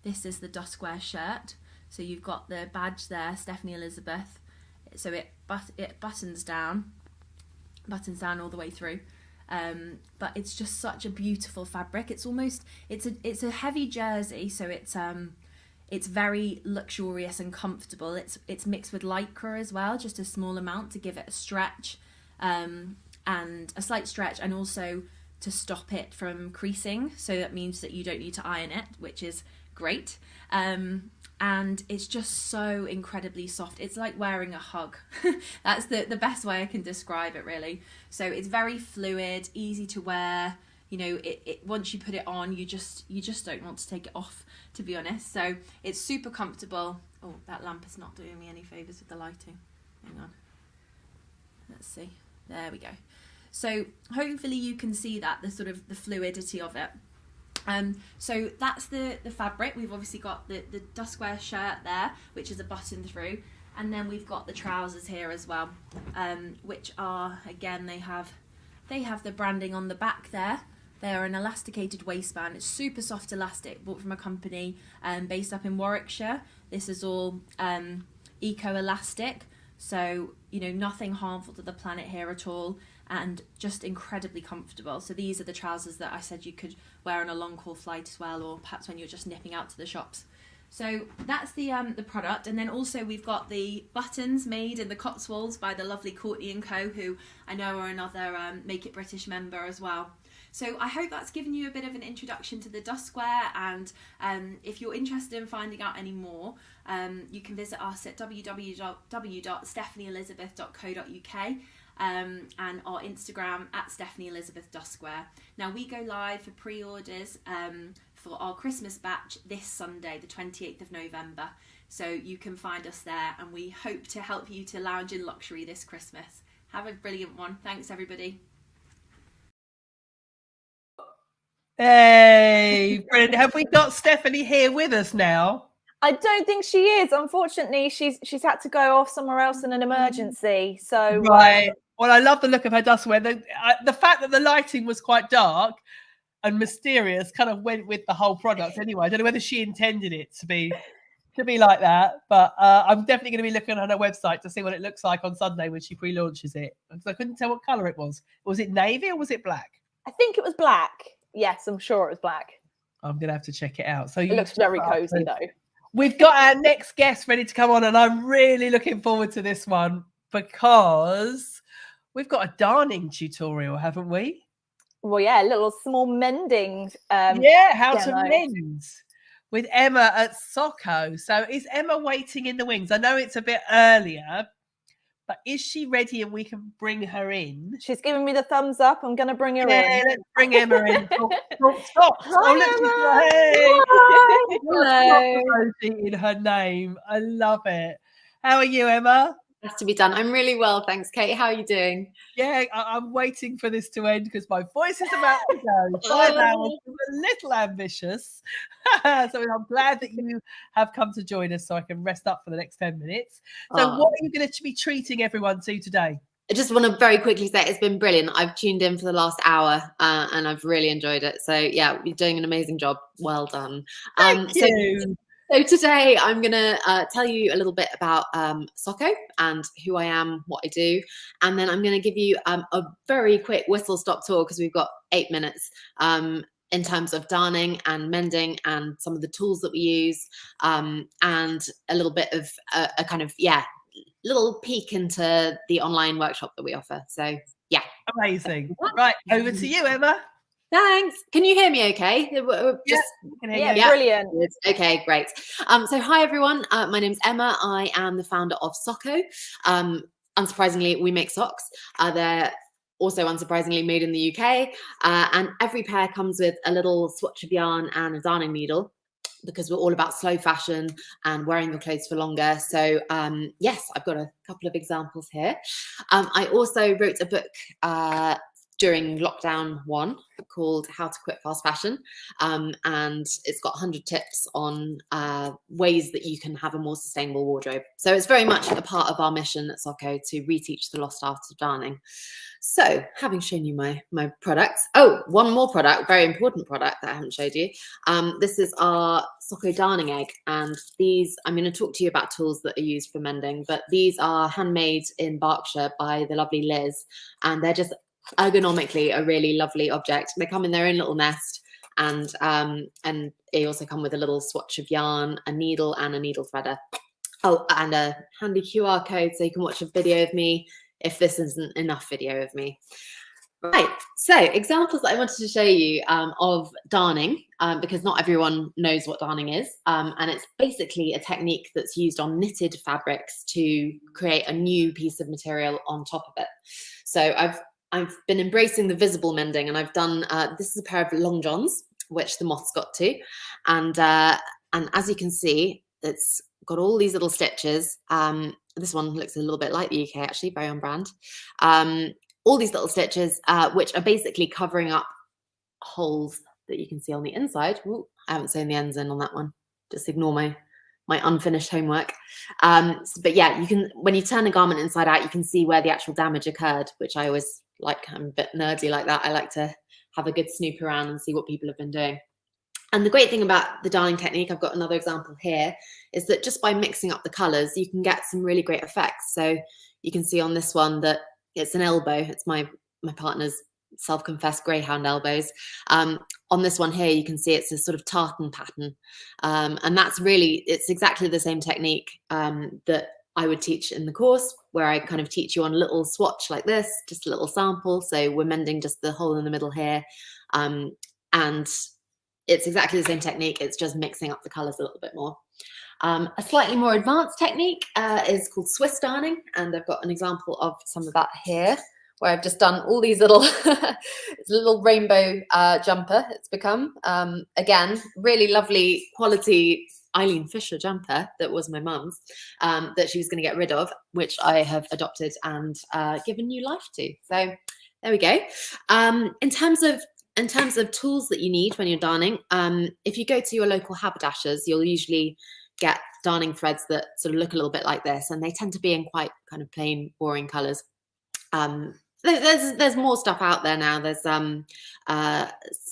this is the Duskware shirt. So you've got the badge there, Stephanie Elizabeth. So it buttons down all the way through. But it's just such a beautiful fabric. It's almost, it's a heavy jersey, so it's very luxurious and comfortable. It's mixed with lycra as well, just a small amount to give it a stretch, and a slight stretch, and also to stop it from creasing. So that means that you don't need to iron it, which is great. And it's just so incredibly soft. It's like wearing a hug. That's the best way I can describe it really. So it's very fluid, easy to wear. You know, it once you put it on, you just don't want to take it off, to be honest. So it's super comfortable. Oh, that lamp is not doing me any favors with the lighting. Hang on. Let's see. There we go. So hopefully you can see that, the sort of the fluidity of it. So that's the fabric. We've obviously got the Duskware shirt there, which is a button through, and then we've got the trousers here as well, which are, again, they have the branding on the back there. They are an elasticated waistband. It's super soft elastic, bought from a company based up in Warwickshire. This is all eco-elastic, so, you know, nothing harmful to the planet here at all, and just incredibly comfortable. So these are the trousers that I said you could wear on a long haul flight as well, or perhaps when you're just nipping out to the shops. So that's the product. And then also we've got the buttons made in the Cotswolds by the lovely Courtney & Co, who I know are another Make It British member as well. So I hope that's given you a bit of an introduction to the Duskware, and if you're interested in finding out any more, you can visit us at www.stephanieelizabeth.co.uk, and our Instagram at Stephanie Elizabeth Duskware. Now we go live for pre-orders for our Christmas batch this Sunday, the 28th of November. So you can find us there, and we hope to help you to lounge in luxury this Christmas. Have a brilliant one. Thanks, everybody. Hey, brilliant. Have we got Stephanie here with us now? I don't think she is. Unfortunately, she's had to go off somewhere else in an emergency. So right. Well, I love the look of her dustwear. The fact that the lighting was quite dark and mysterious kind of went with the whole product anyway. I don't know whether she intended it to be like that, but I'm definitely going to be looking on her website to see what it looks like on Sunday when she pre-launches it, because I couldn't tell what color it was. Was it navy or was it black? I think it was black. Yes, I'm sure it was black. I'm going to have to check it out. So it looks very cozy though. We've got our next guest ready to come on, and I'm really looking forward to this one because we've got a darning tutorial, haven't we? Well, yeah, a little small mending. How demo. to mend with Emma at Socko. So is Emma waiting in the wings? I know it's a bit earlier, but is she ready and we can bring her in? She's giving me the thumbs up. I'm going to bring her in. Yeah, let's bring Emma in. Stop. Hi, Hello. In her name. I love it. How are you, Emma? Has to be done. I'm really well, thanks, Kate. How are you doing? Yeah, I'm waiting for this to end because my voice is about to go. 5 hours is a little ambitious. So I'm glad that you have come to join us so I can rest up for the next 10 minutes. So what are you going to be treating everyone to today? I just want to very quickly say it's been brilliant. I've tuned in for the last hour and I've really enjoyed it. So yeah, you're doing an amazing job. Well done. Thank you. So today I'm going to tell you a little bit about Socko and who I am, what I do. And then I'm going to give you a very quick whistle-stop tour because we've got 8 minutes in terms of darning and mending and some of the tools that we use and a little bit of a kind of, little peek into the online workshop that we offer. So yeah. Amazing. Right, over to you, Emma. Thanks. Can you hear me okay? Brilliant. Okay, great. So hi everyone. My name's Emma. I am the founder of Socko. Unsurprisingly, we make socks. They're also unsurprisingly made in the UK. And every pair comes with a little swatch of yarn and a darning needle, because we're all about slow fashion and wearing your clothes for longer. So yes, I've got a couple of examples here. I also wrote a book during lockdown 1 called How to Quit Fast Fashion. And it's got 100 tips on ways that you can have a more sustainable wardrobe. So it's very much a part of our mission at Socko to reteach the lost art of darning. So having shown you my products, one more product, very important product that I haven't showed you. This is our Socko darning egg. And these, I'm going to talk to you about tools that are used for mending, but these are handmade in Berkshire by the lovely Liz. And they're just ergonomically a really lovely object. They come in their own little nest, and they also come with a little swatch of yarn, a needle and a needle threader. Oh, and a handy QR code so you can watch a video of me if this isn't enough video of me. Right, so examples that I wanted to show you of darning, because not everyone knows what darning is, and it's basically a technique that's used on knitted fabrics to create a new piece of material on top of it. So I've been embracing the visible mending, and I've done, this is a pair of long johns, which the moths got to. And as you can see, it's got all these little stitches. This one looks a little bit like the UK, actually, very on brand. All these little stitches, which are basically covering up holes that you can see on the inside. Ooh, I haven't sewn the ends in on that one. Just ignore my unfinished homework. But yeah, you can, when you turn a garment inside out, you can see where the actual damage occurred, which I always like. I'm a bit nerdy like that. I like to have a good snoop around and see what people have been doing. And the great thing about the darning technique, I've got another example here, is that just by mixing up the colors, you can get some really great effects. So you can see on this one that it's an elbow. It's my partner's self-confessed greyhound elbows. On this one here, you can see it's a sort of tartan pattern. And that's really, it's exactly the same technique that I would teach in the course, where I kind of teach you on a little swatch like this, just a little sample. So we're mending just the hole in the middle here. And it's exactly the same technique. It's just mixing up the colors a little bit more. A slightly more advanced technique is called Swiss darning. And I've got an example of some of that here, where I've just done all these little, it's a little rainbow jumper it's become. Again, really lovely quality Eileen Fisher jumper that was my mum's, that she was going to get rid of, which I have adopted and given new life to. So there we go. In terms of tools that you need when you're darning, if you go to your local haberdashers, you'll usually get darning threads that sort of look a little bit like this, and they tend to be in quite kind of plain, boring colors. There's more stuff out there now. There's some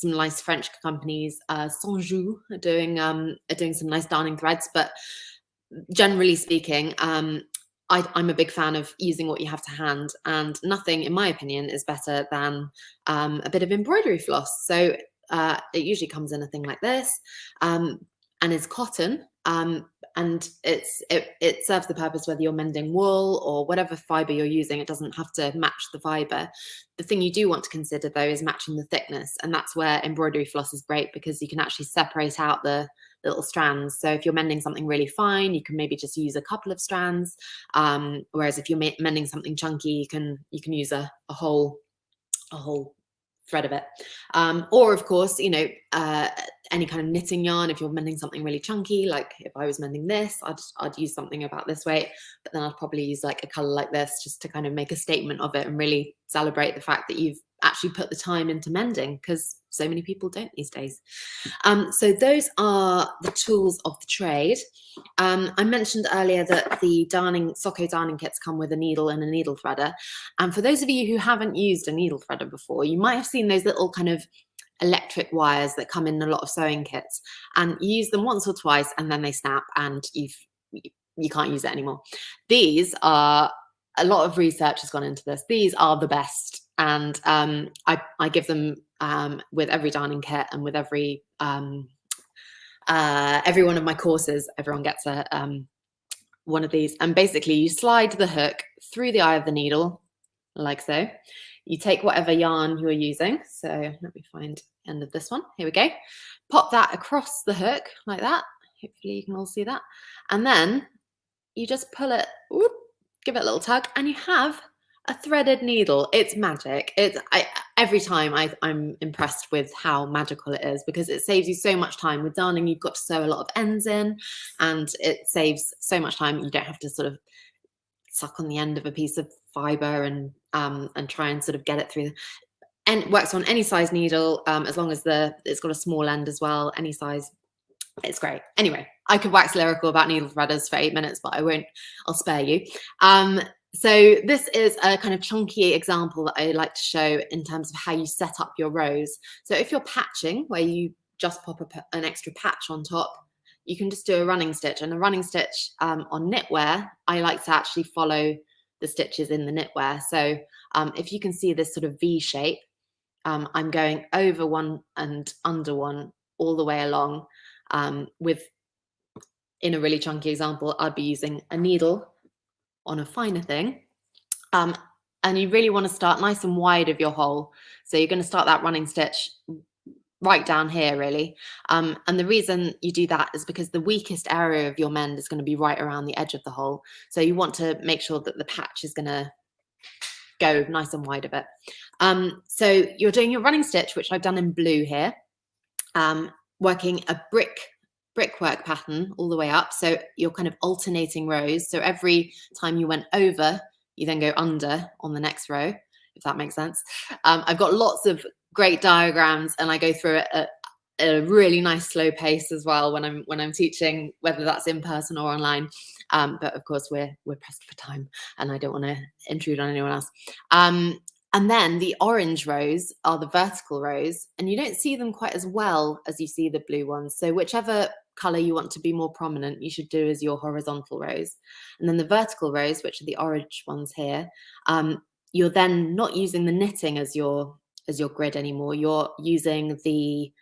nice French companies, Sanjou, are doing some nice darning threads. But generally speaking, I'm a big fan of using what you have to hand, and nothing, in my opinion, is better than a bit of embroidery floss. So it usually comes in a thing like this, and is cotton. And it serves the purpose whether you're mending wool or whatever fiber you're using. It doesn't have to match the fiber. The thing you do want to consider, though, is matching the thickness, and that's where embroidery floss is great, because you can actually separate out the little strands. So if you're mending something really fine, you can maybe just use a couple of strands, whereas if you're mending something chunky, you can use a whole thread of it. Or of course, any kind of knitting yarn, if you're mending something really chunky, like if I was mending this, I'd use something about this weight, but then I'd probably use like a color like this, just to kind of make a statement of it and really celebrate the fact that you've actually put the time into mending, because so many people don't these days. So those are the tools of the trade. I mentioned earlier that the Socko darning kits come with a needle and a needle threader. And for those of you who haven't used a needle threader before, you might have seen those little kind of electric wires that come in a lot of sewing kits, and you use them once or twice and then they snap and you can't use it anymore. These are, a lot of research has gone into this. These are the best, and I give them with every darning kit, and with every one of my courses, everyone gets one of these. And basically you slide the hook through the eye of the needle like so. You take whatever yarn you're using. So let me find the end of this one. Here we go. Pop that across the hook like that. Hopefully you can all see that. And then you just pull it, whoop, give it a little tug, and you have a threaded needle. It's magic. Every time I'm impressed with how magical it is, because it saves you so much time. With darning, you've got to sew a lot of ends in, and it saves so much time. You don't have to sort of suck on the end of a piece of fiber and try and sort of get it through. And it works on any size needle, as long as it's got a small end as well. Any size, it's great. Anyway, I could wax lyrical about needle threaders for 8 minutes, but I won't. I'll spare you. So this is a kind of chunky example that I like to show in terms of how you set up your rows. So if you're patching, where you just pop an extra patch on top, you can just do a running stitch. And a running stitch on knitwear, I like to actually follow the stitches in the knitwear. So if you can see this sort of V shape, I'm going over one and under one all the way along. In a really chunky example, I'd be using a needle on a finer thing. And you really want to start nice and wide of your hole. So you're going to start that running stitch right down here, really. And the reason you do that is because the weakest area of your mend is going to be right around the edge of the hole. So you want to make sure that the patch is going to go nice and wide of it. So you're doing your running stitch, which I've done in blue here, working a brickwork pattern all the way up. So you're kind of alternating rows. So every time you went over, you then go under on the next row, if that makes sense. I've got lots of great diagrams, and I go through it at a really nice slow pace as well when I'm teaching, whether that's in person or online. But of course we're pressed for time, and I don't want to intrude on anyone else. And then the orange rows are the vertical rows, and you don't see them quite as well as you see the blue ones. So whichever color you want to be more prominent, you should do as your horizontal rows. And then the vertical rows, which are the orange ones here, you're then not using the knitting as your grid anymore. You're using the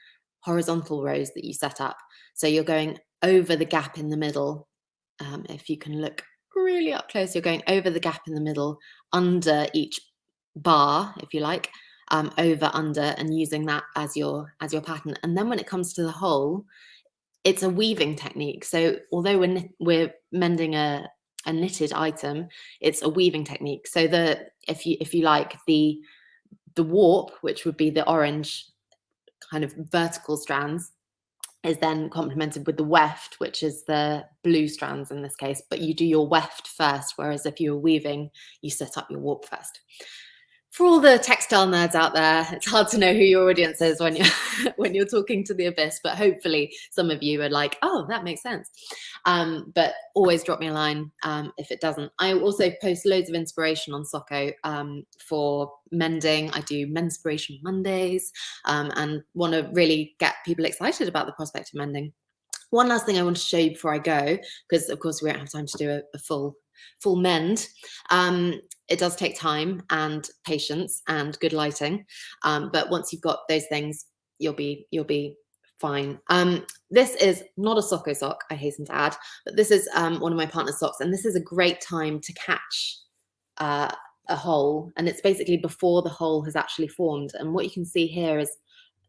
horizontal rows that you set up. So you're going over the gap in the middle. If you can look really up close, you're going over the gap in the middle, under each bar, if you like, over, under, and using that as your pattern. And then when it comes to the hole, it's a weaving technique. So although we're mending a knitted item, it's a weaving technique. So if you like, the warp, which would be the orange kind of vertical strands, is then complemented with the weft, which is the blue strands in this case. But you do your weft first, whereas if you were weaving, you set up your warp first. for all the textile nerds out there, it's hard to know who your audience is when you're when you're talking to the abyss, but hopefully some of you are like, oh, that makes sense. But always drop me a line if it doesn't. I also post loads of inspiration on Socko for mending. I do Menspiration Mondays and want to really get people excited about the prospect of mending. One last thing I want to show you before I go, because of course we won't have time to do a full mend. It does take time and patience and good lighting, but once you've got those things, you'll be fine. This is not a Socko sock, I hasten to add, but this is one of my partner's socks, and this is a great time to catch a hole, and it's basically before the hole has actually formed. And what you can see here is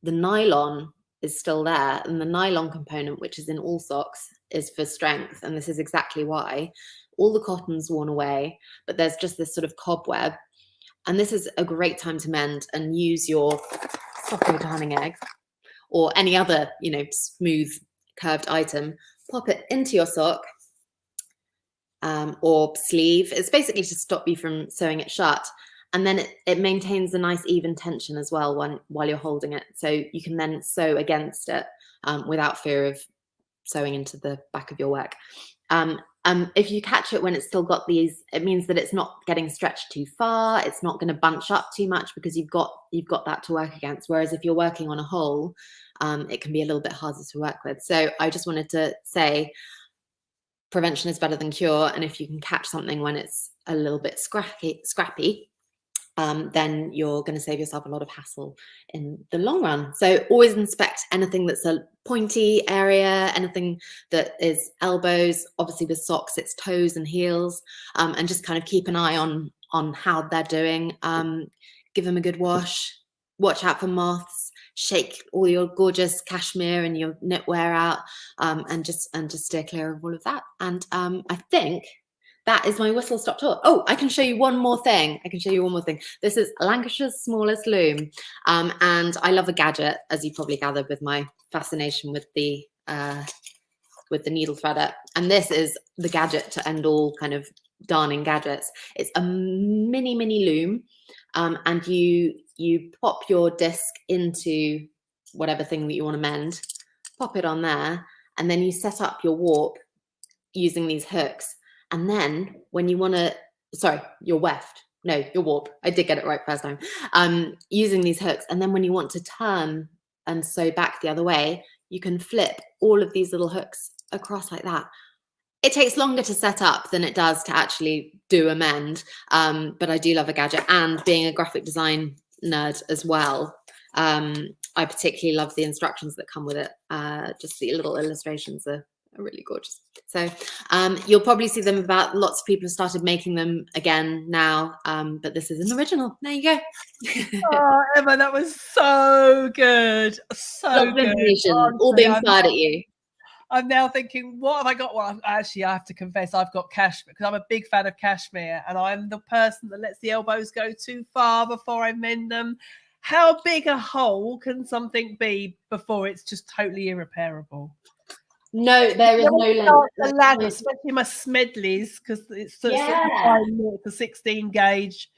the nylon is still there, and the nylon component, which is in all socks, is for strength, and this is exactly why. All the cotton's worn away, but there's just this sort of cobweb, and this is a great time to mend and use your Socko darning egg or any other, you know, smooth curved item. Pop it into your sock or sleeve. It's basically to stop you from sewing it shut. And then it maintains a nice even tension as well while you're holding it. So you can then sew against it without fear of sewing into the back of your work. If you catch it when it's still got these, it means that it's not getting stretched too far. It's not going to bunch up too much because you've got that to work against. Whereas if you're working on a hole, it can be a little bit harder to work with. So I just wanted to say prevention is better than cure. And if you can catch something when it's a little bit scrappy, then you're going to save yourself a lot of hassle in the long run. So always inspect anything that's a pointy area, anything that is elbows. Obviously with socks, it's toes and heels, and just kind of keep an eye on how they're doing. Give them a good wash. Watch out for moths. Shake all your gorgeous cashmere and your knitwear out, and just steer clear of all of that. And I think that is my whistle stop tour. Oh, I can show you one more thing. This is Lancashire's smallest loom. And I love a gadget, as you probably gathered with my fascination with the needle threader. And this is the gadget to end all kind of darning gadgets. It's a mini loom. And you pop your disc into whatever thing that you want to mend, pop it on there, and then you set up your warp using these hooks. And then when you want to, your weft, no, your warp. I did get it right first time. Using these hooks. And then when you want to turn and sew back the other way, you can flip all of these little hooks across like that. It takes longer to set up than it does to actually do a mend. But I do love a gadget, and being a graphic design nerd as well, I particularly love the instructions that come with it. Just the little illustrations are really gorgeous. So you'll probably see them about, lots of people have started making them again now, but this is an original. There you go. Oh, Emma, that was so good. So good. All being fired at you. I'm now thinking, what have I got? Well, actually, I have to confess, I've got cashmere because I'm a big fan of cashmere, and I'm the person that lets the elbows go too far before I mend them. How big a hole can something be before it's just totally irreparable? No, there is no length. The ladder, especially my Smedleys, because it's a 16 gauge,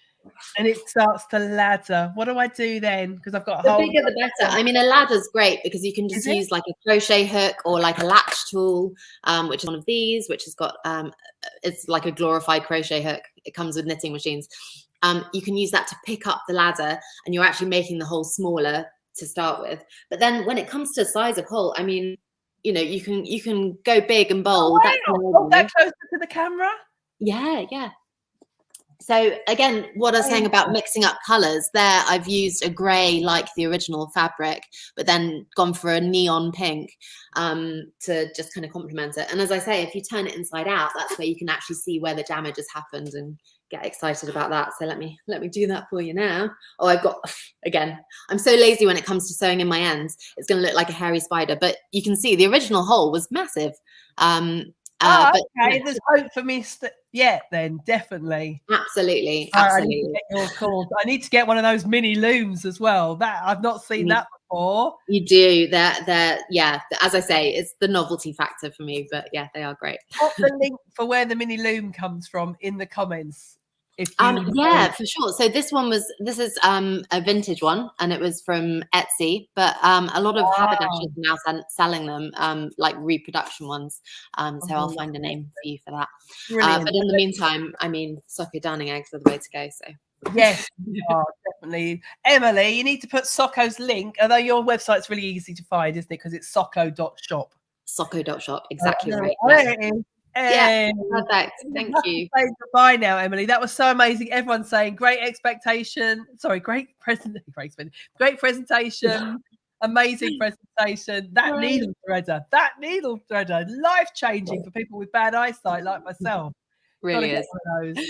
and it starts to ladder. What do I do then? Because I've got a the hole. bigger the better. I mean, a ladder's great because you can just use like a crochet hook or like a latch tool, which is one of these, which has got it's like a glorified crochet hook. It comes with knitting machines. You can use that to pick up the ladder, and you're actually making the hole smaller to start with. But then when it comes to size of hole, I mean, you know, you can go big and bold. That closer to the camera? Yeah. So again, what I was saying about mixing up colors there, I've used a gray like the original fabric, but then gone for a neon pink to just kind of complement it. And as I say, if you turn it inside out, that's where you can actually see where the damage has happened and get excited about that. So let me do that for you now. Oh, I've got, again, I'm so lazy when it comes to sewing in my ends. It's going to look like a hairy spider, but you can see the original hole was massive. Okay, there's hope for me. Then definitely. Absolutely. I need to get your calls. I need to get one of those mini looms as well. That I've not seen that before. You do. They're yeah. As I say, it's the novelty factor for me. But yeah, they are great. Put the link for where the mini loom comes from in the comments. If you yeah, for sure. So this is a vintage one, and it was from Etsy, but a lot of haberdashers are now selling them, like reproduction ones. So I'll find a name for you for that. But in the meantime, I mean, Socko darning eggs are the way to go. So yes, definitely. Emily, you need to put Socko's link, although your website's really easy to find, isn't it? Because it's socko.shop. Socko.shop, exactly right. There it is. Yeah, perfect. Thank you. Say goodbye now, Emily. That was so amazing. Everyone's saying great expectation. Sorry, great presentation. Amazing presentation. That needle threader, life changing for people with bad eyesight like myself. Really is. One of those.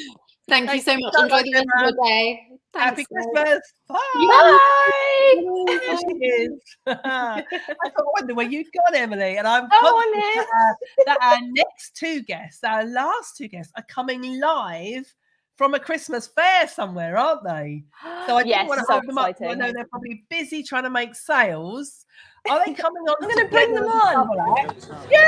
Thank you so much. Enjoy the rest of your day. Happy Christmas. Bye. Bye. There she is. I wonder where you'd gone, Emily. And I'm on confident that our next two guests, our last two guests, are coming live from a Christmas fair somewhere, aren't they? So I didn't want to hold them up. I know they're probably busy trying to make sales. Are they coming on? I'm going to bring them on. Yay!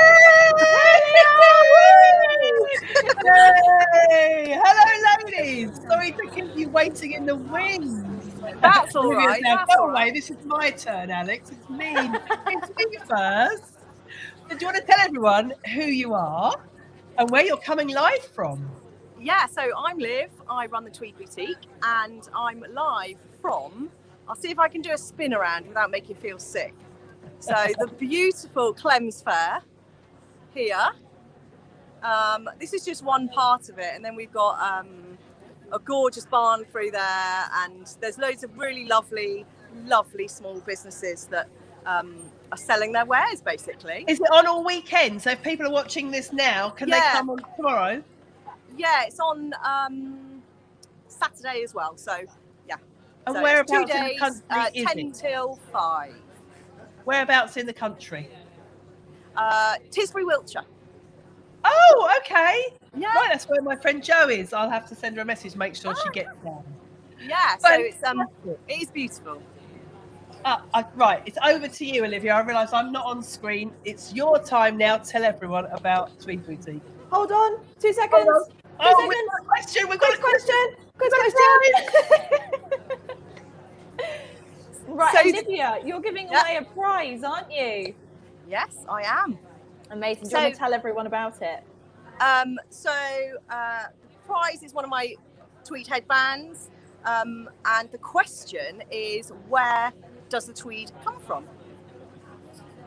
Hello, ladies. Sorry to keep you waiting in the wings. That's all right. Now, That's go all away. right. This is my turn, Alex. It's me. It's me first. So do you want to tell everyone who you are and where you're coming live from? Yeah, so I'm Liv. I run the Tweed Boutique, and I'm live from. I'll see if I can do a spin around without making you feel sick. So the beautiful Clems Fair here. This is just one part of it, and then we've got a gorgeous barn through there, and there's loads of really lovely small businesses that are selling their wares, basically. Is it on all weekend? So if people are watching this now, can they come on tomorrow? Yeah, it's on Saturday as well. So yeah. And so whereabouts 2 days, in the country is 10 it? till 5. Whereabouts in the country? Tisbury, Wiltshire. Oh, okay. Yeah. Right, that's where my friend Jo is. I'll have to send her a message, make sure she gets there. Yeah, so it is beautiful. Right, it's over to you, Olivia. I realise I'm not on screen. It's your time now. Tell everyone about Tweed Boutique. Hold on, 2 seconds. Hold on. 2 Oh, seconds. we've got a question. We've got a question. Right, So Olivia, you're giving away a prize, aren't you? Yes, I am. Amazing. Do you want to tell everyone about it? The prize is one of my tweed headbands, and the question is, where does the tweed come from?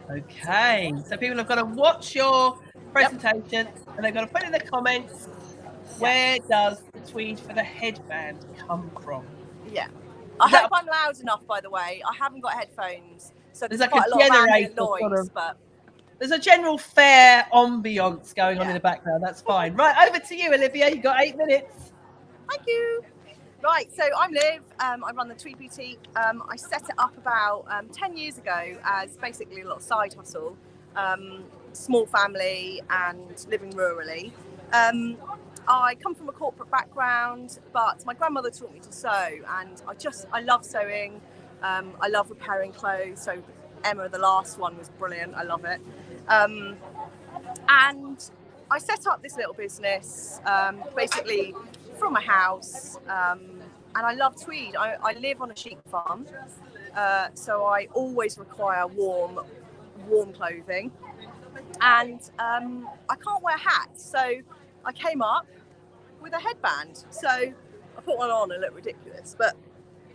Okay, so people have got to watch your presentation and they've got to put in the comments, where does the tweed for the headband come from? Yeah. I hope I'm loud enough, by the way. I haven't got headphones, so there's like quite a a lot of generator ambient noise, sort of. but There's a general fair ambience going on in the background. That's fine. Right, over to you, Olivia. You've got 8 minutes. Thank you. Right, so I'm Liv. I run the Tweed Boutique. I set it up about 10 years ago as basically a little side hustle, small family and living rurally. I come from a corporate background, but my grandmother taught me to sew, and I love sewing. I love repairing clothes. So Emma, the last one, was brilliant. I love it. And I set up this little business basically from a house, and I love tweed. I live on a sheep farm, so I always require warm clothing, and I can't wear hats, so I came up with a headband. So I put one on and look ridiculous, but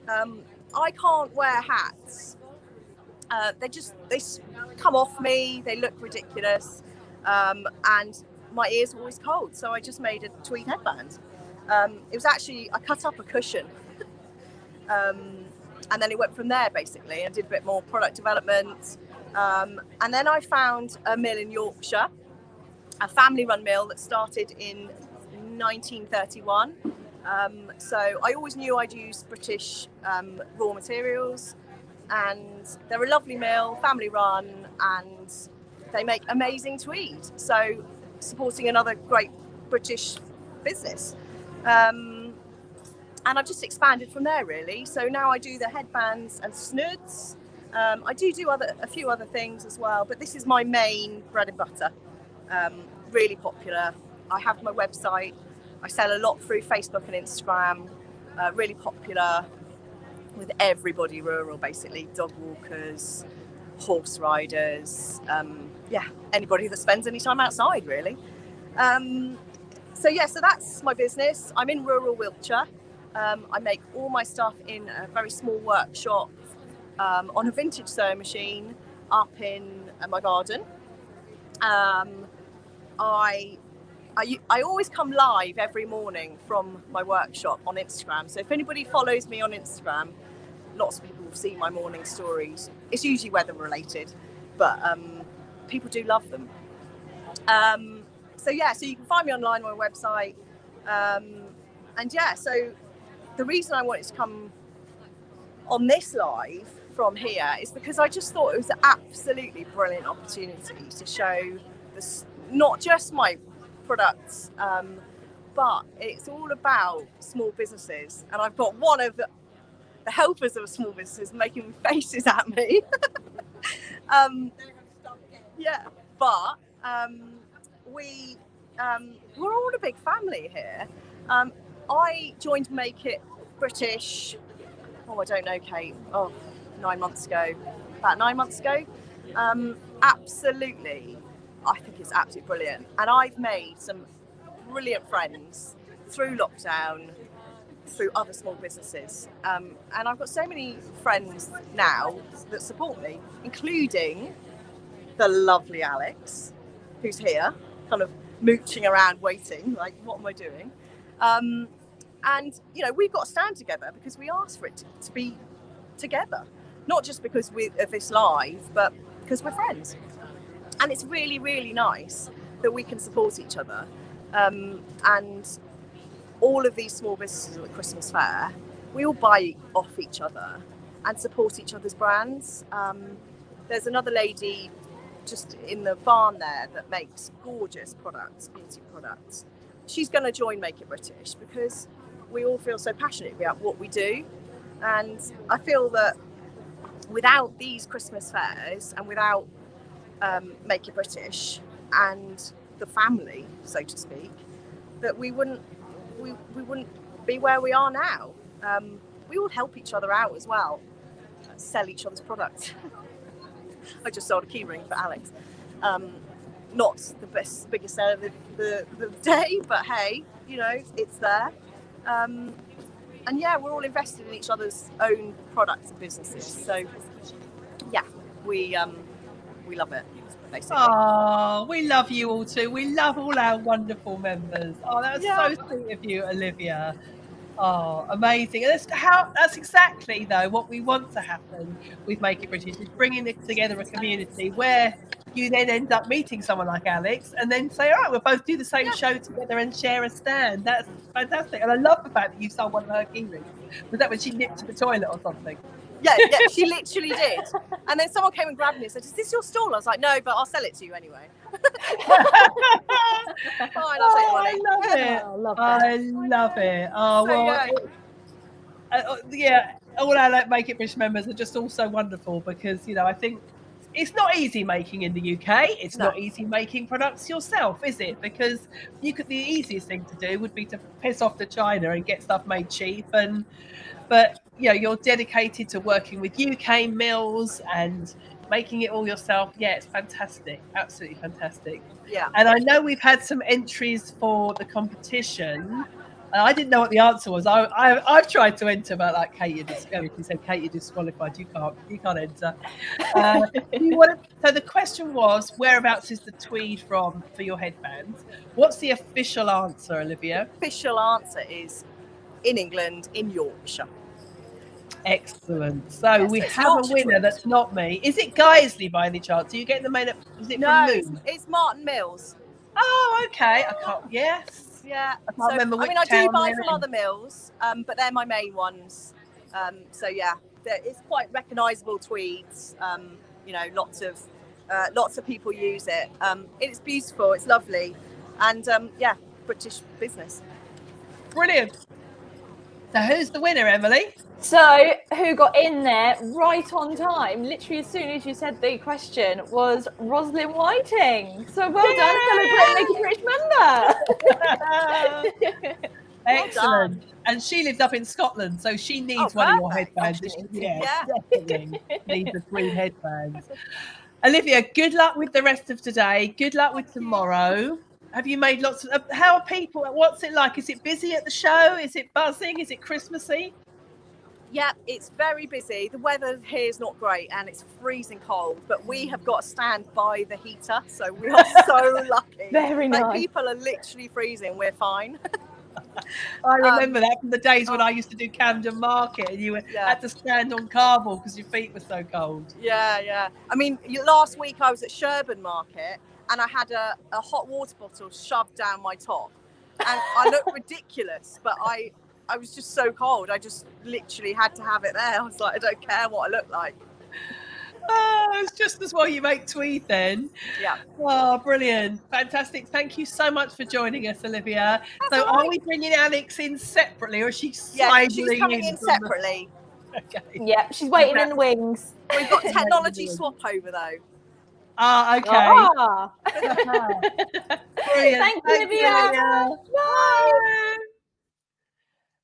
I can't wear hats. They come off me, they look ridiculous, and my ears are always cold, so I just made a tweed headband. It was actually, I cut up a cushion, and then it went from there basically. I did a bit more product development, and then I found a mill in Yorkshire, a family-run mill that started in 1931. So I always knew I'd use British raw materials, and they're a lovely mill, family run, and they make amazing tweed. So supporting another great British business. And I've just expanded from there really. So now I do the headbands and snoods. I do a few other things as well, but this is my main bread and butter. Really popular. I have my website, I sell a lot through Facebook and Instagram, really popular with everybody rural, basically, dog walkers, horse riders, anybody that spends any time outside, really. So that's my business. I'm in rural Wiltshire. I make all my stuff in a very small workshop on a vintage sewing machine up in my garden. I always come live every morning from my workshop on Instagram. So if anybody follows me on Instagram, lots of people will see my morning stories. It's usually weather related, but people do love them. So you can find me online on my website. So the reason I wanted to come on this live from here is because I just thought it was an absolutely brilliant opportunity to show not just my products, but it's all about small businesses. And I've got one of the helpers of small businesses making faces at me. We're all a big family here. I joined Make It British, I don't know, Kate, 9 months ago, about 9 months ago. Absolutely, I think it's absolutely brilliant. And I've made some brilliant friends through lockdown, through other small businesses. And I've got so many friends now that support me, including the lovely Alex, who's here, kind of mooching around waiting, like, what am I doing? And, we've got to stand together because we asked for it to be together. Not just because of this live, but because we're friends. And it's really, really nice that we can support each other. And all of these small businesses at the Christmas fair, we all buy off each other and support each other's brands. There's another lady just in the barn there that makes gorgeous products, beauty products. She's going to join Make It British because we all feel so passionate about what we do. And I feel that without these Christmas fairs and without Make It British and the family, so to speak, that we wouldn't be where we are now. We all help each other out as well, sell each other's products. I just sold a key ring for Alex. Not the biggest seller of the day, but hey, it's there. We're all invested in each other's own products and businesses. So we love it, basically. Oh, we love you all too. We love all our wonderful members. Oh, that was so sweet of you, Olivia. Oh, amazing. And that's exactly, though, what we want to happen with Make It British, is bringing together a community where you then end up meeting someone like Alex and then say, all right, we'll both do the same show together and share a stand. That's fantastic. And I love the fact that you sold one of her key rings. Was that when she nipped to the toilet or something? Yeah, she literally did. And then someone came and grabbed me and said, is this your stall? I was like, no, but I'll sell it to you anyway. Fine, I'll take the money. I love it. Oh, all our Make It British members are just all so wonderful because, I think it's not easy making in the UK. It's not easy making products yourself, is it? Because the easiest thing to do would be to piss off to China and get stuff made cheap. But you're dedicated to working with UK mills and making it all yourself. Yeah, it's fantastic. Absolutely fantastic. Yeah. And I know we've had some entries for the competition. I didn't know what the answer was. I've tried to enter, but like Kate, she said, Kate, you're disqualified. You can't enter. So the question was, whereabouts is the tweed from for your headbands? What's the official answer, Olivia? Official answer is in England, in Yorkshire. Excellent. So we have a winner that's not me. Is it Guiseley by any chance? Are you getting the main? Is it from Moon? It's Martin Mills. Oh, okay. I can't. Yes. Yeah. I can't remember which I do town buy they're from in. other mills, but they're my main ones. It's quite recognisable tweeds. Lots of people use it. It's beautiful. It's lovely, and British business. Brilliant. So who's the winner, Emily? So who got in there right on time, literally as soon as you said the question, was Rosalind Whiting. So well done, fellow Great Make a British member. Excellent. And she lives up in Scotland, so she needs one of your headbands. Yeah, definitely needs the green headbands. Olivia, good luck with the rest of today. Good luck with tomorrow. Have you made lots of? How are people? What's it like? Is it busy at the show? Is it buzzing? Is it Christmassy? Yeah, it's very busy. The weather here is not great and it's freezing cold, but we have got to stand by the heater, so we are so lucky. Very like nice. people are literally freezing. We're fine. I remember that from the days when I used to do Camden Market, and you had to stand on cardboard because your feet were so cold. Yeah. I mean, last week I was at Sherburn Market and I had a hot water bottle shoved down my top, and I looked ridiculous, but I was just so cold. I just literally had to have it there. I was like, I don't care what I look like. Oh, it's just as well you make tweed then. Yeah. Oh, brilliant. Fantastic. Thank you so much for joining us, Olivia. So are we bringing Alex in separately, or is she sliding she's coming in separately. Okay. Yeah, she's waiting in the wings. We've got technology swap over though. Ah, okay. Ah. Brilliant. Thank you, Olivia. Bye.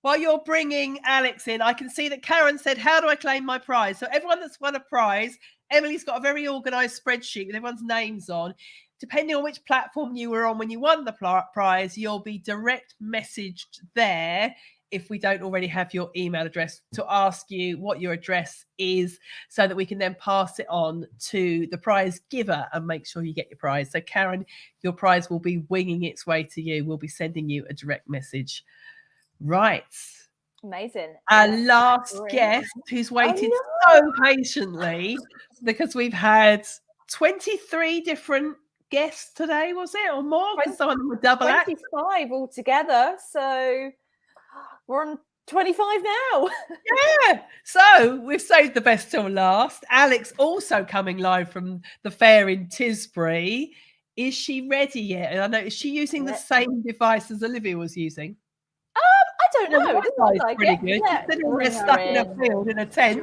While you're bringing Alex in, I can see that Karen said, how do I claim my prize? So everyone that's won a prize, Emily's got a very organised spreadsheet with everyone's names on. Depending on which platform you were on when you won the prize, you'll be direct messaged there if we don't already have your email address to ask you what your address is so that we can then pass it on to the prize giver and make sure you get your prize. So Karen, your prize will be winging its way to you. We'll be sending you a direct message. Right. Amazing. Our last guest who's waited so patiently because we've had 23 different guests today, was it? Or more? Because some of them were double act. 25 altogether. So we're on 25 now. Yeah. So we've saved the best till last. Alex also coming live from the fair in Tisbury. Is she ready yet? And I know, is she using the same device as Olivia was using? I don't know. It doesn't look like pretty it. good. Yeah, Sitting there bring stuck her in a in. field in a tent.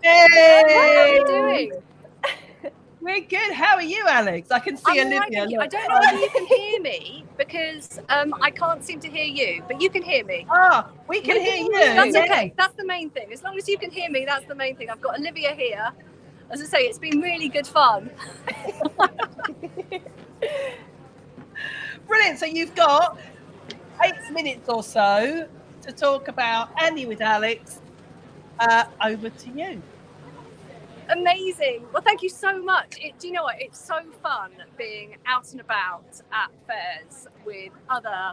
Hey! How are you doing? We're good. How are you, Alex? I can see I'm all Olivia. right, thank you. I look. don't know whether you can hear me because I can't seem to hear you, but you can hear me. Ah, we can hear you. That's Yeah. okay. That's the main thing. As long as you can hear me, that's the main thing. I've got Olivia here. As I say, it's been really good fun. Brilliant. So you've got 8 minutes or so to talk about Annie with Alex. Over to you. Amazing. Well, thank you so much. Do you know what? It's so fun being out and about at fairs with other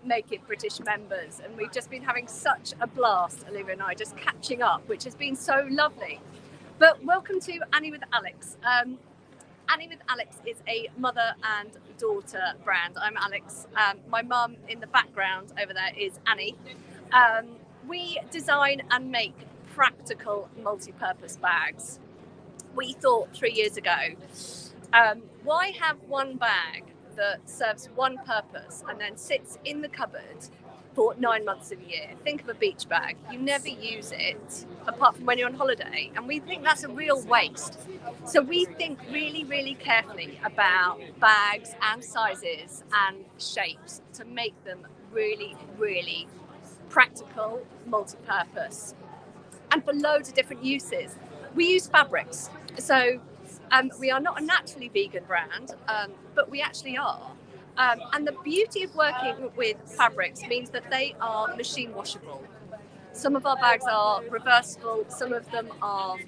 Make It British members. And we've just been having such a blast, Olivia and I, just catching up, which has been so lovely. But welcome to Annie with Alex. Annie with Alex is a mother and daughter brand. I'm Alex. My mum in the background over there is Annie. We design and make practical multi-purpose bags. We thought 3 years ago, why have one bag that serves one purpose and then sits in the cupboard for 9 months of the year? Think of a beach bag. You never use it apart from when you're on holiday. And we think that's a real waste. So we think really, really carefully about bags and sizes and shapes to make them really, really practical, multi-purpose, and for loads of different uses. We use fabrics. So we are not a naturally vegan brand, but we actually are. And the beauty of working with fabrics means that they are machine washable. Some of our bags are reversible, some of them are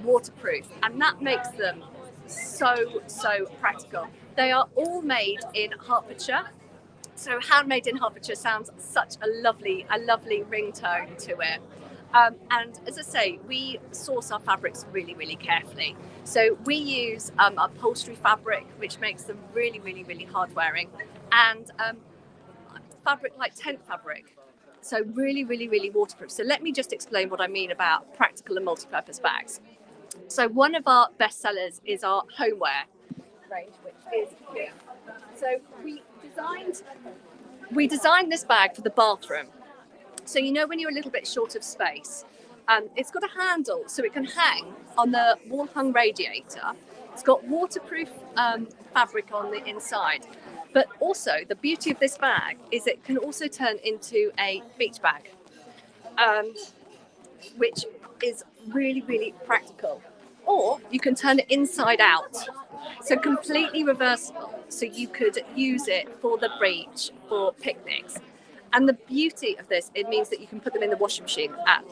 waterproof, and that makes them so, so practical. They are all made in Hertfordshire. So handmade in Hertfordshire sounds such a lovely ringtone to it. And as I say, we source our fabrics really, really carefully. So we use upholstery fabric, which makes them really, really, really hard wearing, and fabric like tent fabric. So really, really, really waterproof. So let me just explain what I mean about practical and multi-purpose bags. So one of our best sellers is our homeware range, which is here. So we designed this bag for the bathroom. So you know when you're a little bit short of space, it's got a handle so it can hang on the wall hung radiator. It's got waterproof fabric on the inside. But also the beauty of this bag is it can also turn into a beach bag, which is really, really practical. Or you can turn it inside out. So completely reversible. So you could use it for the beach, for picnics. And the beauty of this, it means that you can put them in the washing machine at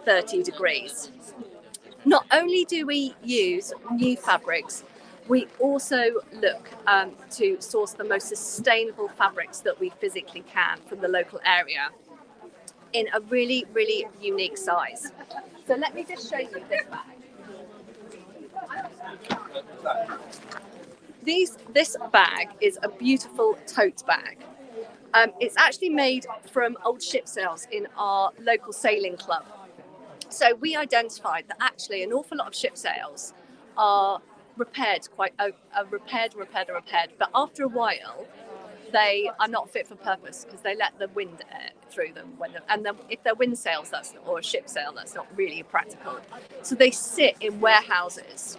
30 degrees. Not only do we use new fabrics, we also look to source the most sustainable fabrics that we physically can from the local area in a really, really unique size. So let me just show you this bag. This bag is a beautiful tote bag. It's actually made from old ship sails in our local sailing club. So we identified that actually an awful lot of ship sails are repaired, repaired, but after a while they are not fit for purpose because they let the wind through them. And if they're wind sails or a ship sail, that's not really practical. So they sit in warehouses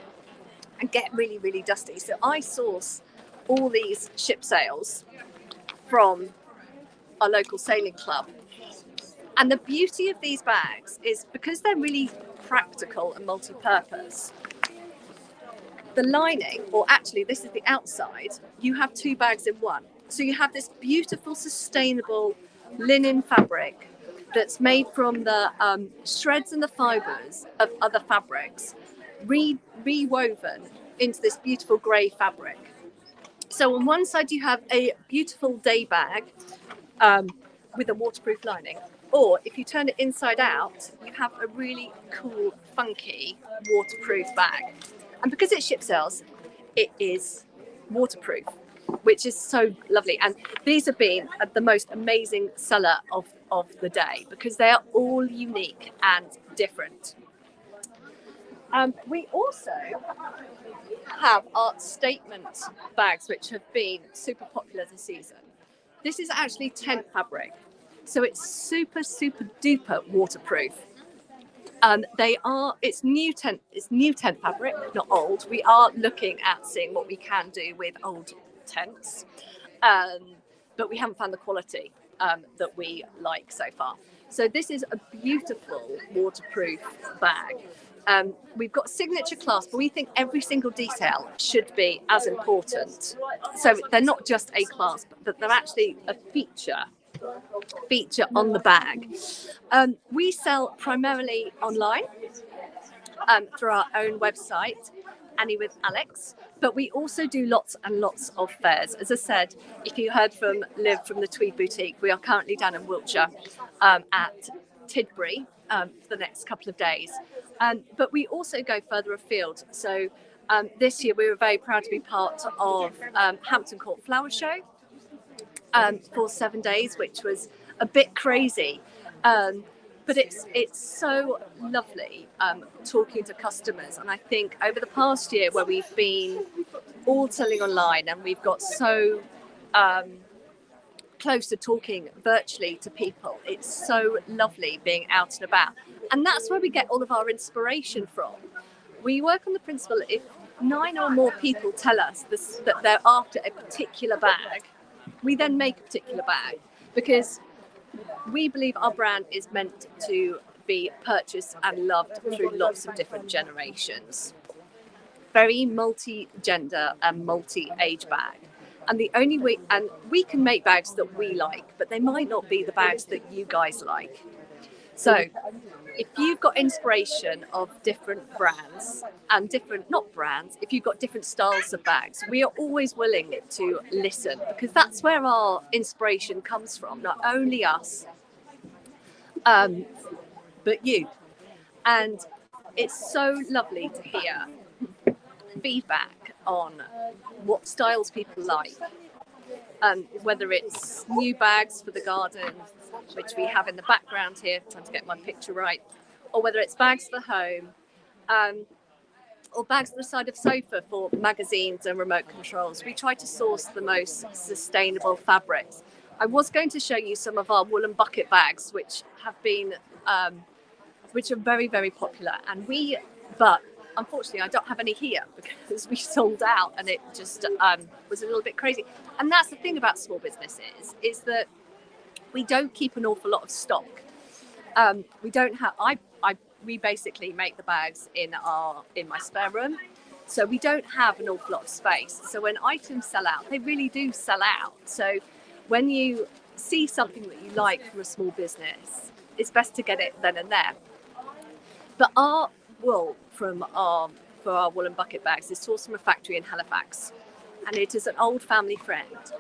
and get really, really dusty. So I source all these ship sails from our local sailing club. And the beauty of these bags is because they're really practical and multi-purpose, the lining, or actually this is the outside, you have two bags in one. So you have this beautiful, sustainable linen fabric that's made from the shreds and the fibres of other fabrics, rewoven into this beautiful grey fabric. So on one side you have a beautiful day bag with a waterproof lining. Or if you turn it inside out, you have a really cool, funky, waterproof bag. And because it's ship sails, it is waterproof, which is so lovely. And these have been the most amazing seller of the day because they are all unique and different. We also have our statement bags, which have been super popular this season. This is actually tent fabric. So it's super, super duper waterproof. It's new tent fabric, not old. We are looking at seeing what we can do with old tents, but we haven't found the quality that we like so far. So this is a beautiful waterproof bag. We've got signature clasp, but we think every single detail should be as important. So they're not just a clasp, but they're actually a feature on the bag. We sell primarily online through our own website, Annie with Alex, but we also do lots and lots of fairs. As I said, if you heard from Liv from the Tweed Boutique, we are currently down in Wiltshire at Tidbury for the next couple of days. But we also go further afield. So this year we were very proud to be part of Hampton Court Flower Show for 7 days, which was a bit crazy. But it's so lovely talking to customers. And I think over the past year where we've been all selling online and we've got so close to talking virtually to people, it's so lovely being out and about. And that's where we get all of our inspiration from. We work on the principle if 9 or more people tell us that they're after a particular bag, we then make a particular bag because we believe our brand is meant to be purchased and loved through lots of different generations. Very multi-gender and multi-age bag. And the only way, and we can make bags that we like, but they might not be the bags that you guys like. So if you've got inspiration of different brands and if you've got different styles of bags, we are always willing to listen because that's where our inspiration comes from, not only us, but you. And it's so lovely to hear feedback on what styles people like, whether it's new bags for the garden, which we have in the background here, trying to get my picture right, or whether it's bags for the home, or bags on the side of sofa for magazines and remote controls. We try to source the most sustainable fabrics. I was going to show you some of our woolen bucket bags, which have been, which are very, very popular. But unfortunately, I don't have any here because we sold out, and it just was a little bit crazy. And that's the thing about small businesses, is that we don't keep an awful lot of stock. We don't have. We basically make the bags in my spare room, so we don't have an awful lot of space. So when items sell out, they really do sell out. So when you see something that you like from a small business, it's best to get it then and there. But our wool for our woolen bucket bags is sourced from a factory in Halifax, and it is an old family friend,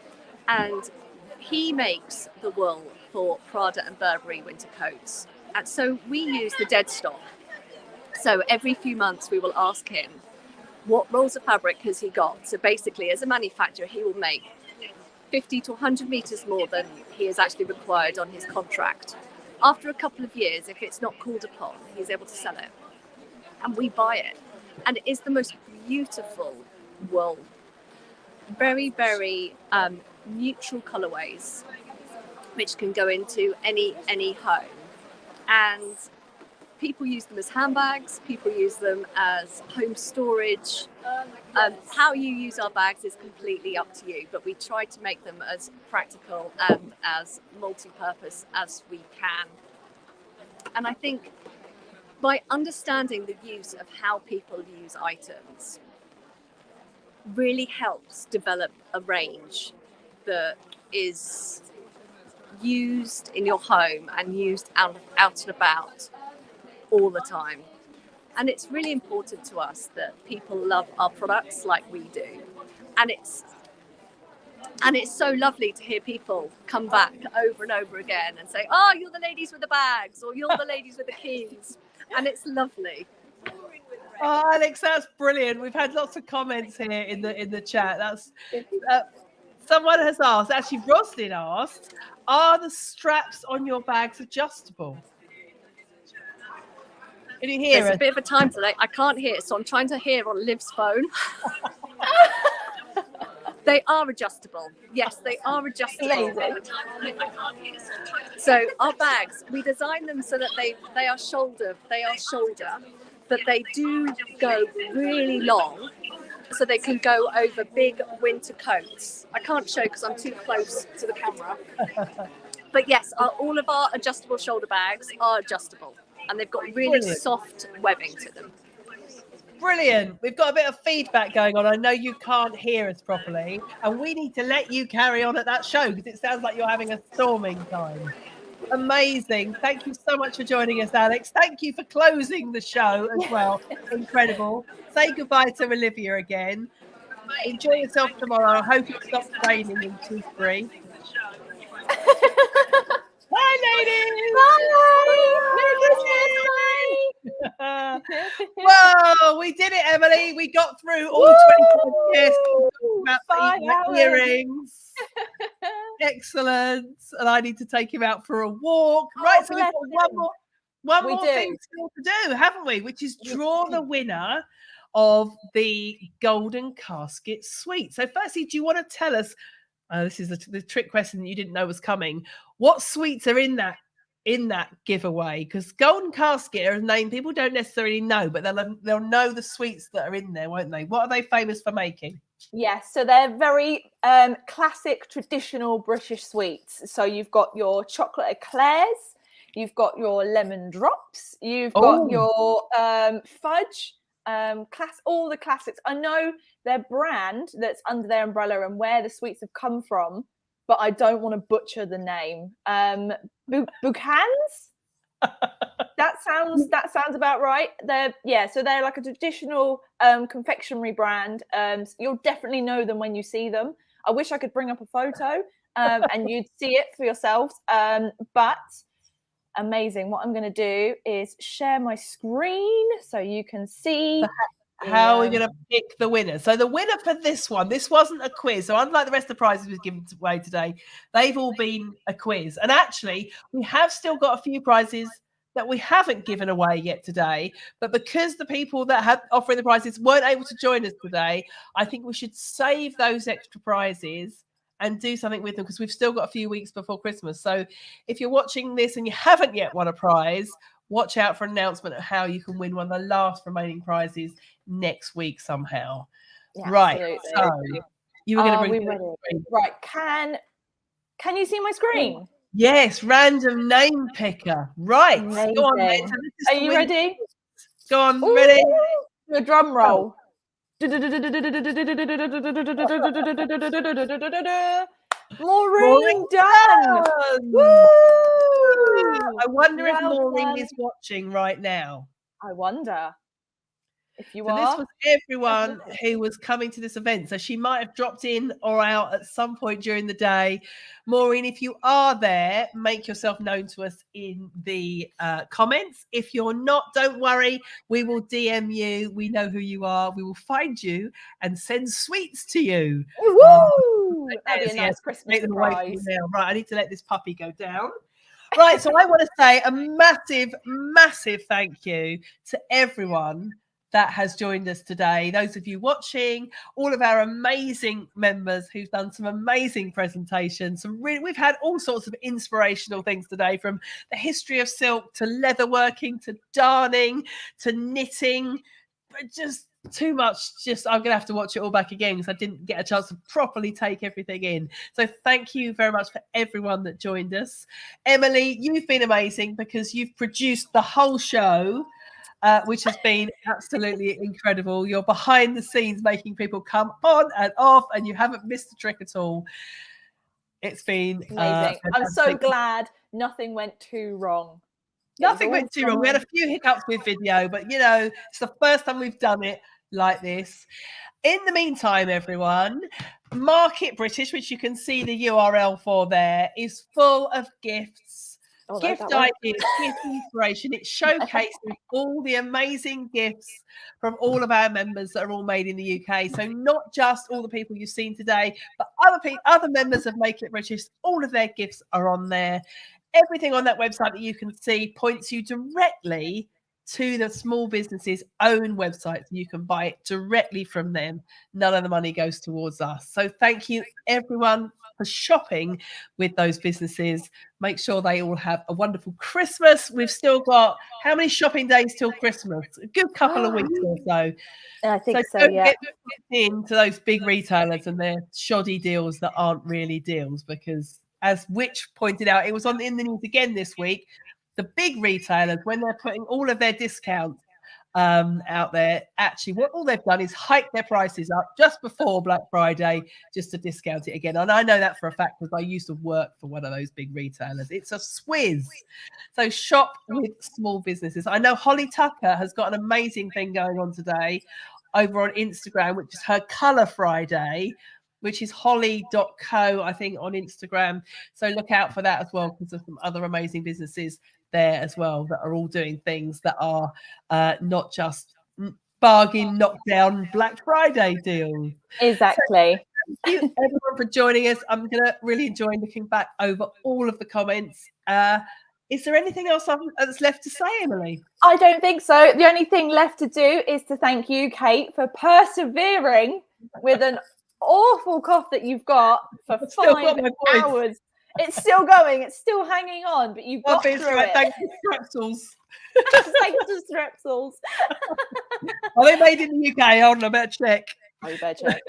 and he makes the wool for Prada and Burberry winter coats. And so we use the dead stock. So every few months we will ask him, what rolls of fabric has he got? So basically, as a manufacturer, he will make 50 to 100 meters more than he is actually required on his contract. After a couple of years, if it's not called upon, he's able to sell it. And we buy it. And it is the most beautiful wool. Very, very neutral colorways, which can go into any home. And people use them as handbags, people use them as home storage. How you use our bags is completely up to you, but we try to make them as practical and as multi-purpose as we can. And I think by understanding the use of how people use items really helps develop a range that is used in your home and used out and about all the time. And it's really important to us that people love our products like we do. And it's so lovely to hear people come back over and over again and say, oh, you're the ladies with the bags, or you're the ladies with the keys. And it's lovely. Oh, Alex, that's brilliant. We've had lots of comments here in the chat. That's someone has asked, actually Roslyn asked, are the straps on your bags adjustable? Can you hear There's us? a bit of a time delay. I can't hear, so I'm trying to hear on Liv's phone. They are adjustable. Yes, they are adjustable. So our bags, we design them so that they are shoulder, but they do go really long, so they can go over big winter coats. I can't show because I'm too close to the camera. But yes, all of our adjustable shoulder bags are adjustable, and they've got really soft webbing to them. Brilliant. We've got a bit of feedback going on. I know you can't hear us properly, and we need to let you carry on at that show because it sounds like you're having a storming time. Amazing. Thank you so much for joining us, Alex. Thank you for closing the show as well. Incredible. Say goodbye to Olivia again. Enjoy yourself tomorrow. I hope it stops raining in Tewkesbury. Bye, ladies. Bye. Whoa, we did it, Emily. We got through all 25 years about 5 hours. earrings. Excellent. And I need to take him out for a walk. Right, so we've got one more thing still to do, haven't we? Which is draw the winner of the Golden Casket Suite. So firstly, do you want to tell us, this is the trick question that you didn't know was coming, what sweets are in that giveaway? Because Golden Casket are a name people don't necessarily know, but they'll know the sweets that are in there, won't they? What are they famous for making? Yes, so they're very classic, traditional British sweets. So you've got your chocolate eclairs, you've got your lemon drops, you've got your fudge, all the classics. I know their brand that's under their umbrella and where the sweets have come from, but I don't want to butcher the name. Buchan's? That sounds about right. So they're like a traditional confectionery brand. You'll definitely know them when you see them. I wish I could bring up a photo and you'd see it for yourselves. But amazing. What I'm going to do is share my screen so you can see. How are we going to pick the winner? So the winner for this one, this wasn't a quiz. So unlike the rest of the prizes we've given away today, they've all been a quiz. And actually, we have still got a few prizes that we haven't given away yet today. But because the people that had offering the prizes weren't able to join us today, I think we should save those extra prizes and do something with them, because we've still got a few weeks before Christmas. So if you're watching this and you haven't yet won a prize, watch out for an announcement of how you can win one of the last remaining prizes next week somehow. Yeah, right. absolutely. So you were going to Are bring we ready? Right. Can you see my screen? Yes, random name picker. Right. Amazing. Go on, then. So this is Are the you win- ready? Go on, Ooh, ready? The drum roll. Maureen done. Woo! I wonder if Well Maureen done. is watching right now. I wonder if you So are. this was everyone who was coming to this event. So she might have dropped in or out at some point during the day. Maureen, if you are there, make yourself known to us in the comments. If you're not, don't worry. We will DM you. We know who you are. We will find you and send sweets to you. Woo! That'd be a nice Christmas Take them away from you surprise. now. Right, I need to let this puppy go down. Right, so I want to say a massive, massive thank you to everyone that has joined us today. Those of you watching, all of our amazing members who've done some amazing presentations. We've had all sorts of inspirational things today, from the history of silk to leatherworking to darning to knitting, but just too much. I'm gonna have to watch it all back again because I didn't get a chance to properly take everything in. So thank you very much for everyone that joined us. Emily, you've been amazing because you've produced the whole show, which has been absolutely incredible. You're behind the scenes making people come on and off, and you haven't missed a trick at all. It's been Amazing. I'm so fantastic. glad nothing went too wrong. Nothing went too wrong. We had a few hiccups with video, but it's the first time we've done it like this. In the meantime, everyone, Market British, which you can see the URL for there, is full of gifts, gift ideas, gift inspiration. It showcases all the amazing gifts from all of our members that are all made in the UK. So not just all the people you've seen today, but other members of Make It British. All of their gifts are on there. Everything on that website that you can see points you directly to the small businesses' own websites. You can buy it directly from them. None of the money goes towards us. So thank you, everyone, for shopping with those businesses. Make sure they all have a wonderful Christmas. We've still got how many shopping days till Christmas? A good couple of weeks or so. I think so, don't yeah. get into those big retailers and their shoddy deals that aren't really deals, because as Witch pointed out, it was in the news again this week. The big retailers, when they're putting all of their discounts out there, actually what all they've done is hike their prices up just before Black Friday just to discount it again. And I know that for a fact because I used to work for one of those big retailers. It's a swizz. So shop with small businesses. I know Holly Tucker has got an amazing thing going on today over on Instagram, which is her Colour Friday, which is holly.co, I think, on Instagram. So look out for that as well, because there's some other amazing businesses there as well that are all doing things that are not just bargain, knockdown Black Friday deals. Exactly. So thank you, everyone, for joining us. I'm going to really enjoy looking back over all of the comments. Is there anything else that's left to say, Emily? I don't think so. The only thing left to do is to thank you, Kate, for persevering with an awful cough that you've got for 5 hours. It's still going. It's still hanging on, but you've got through it. Thank you, Strepsils. Thanks to Strepsils. Are they made in the UK? Hold on, I better check. Oh, you better check.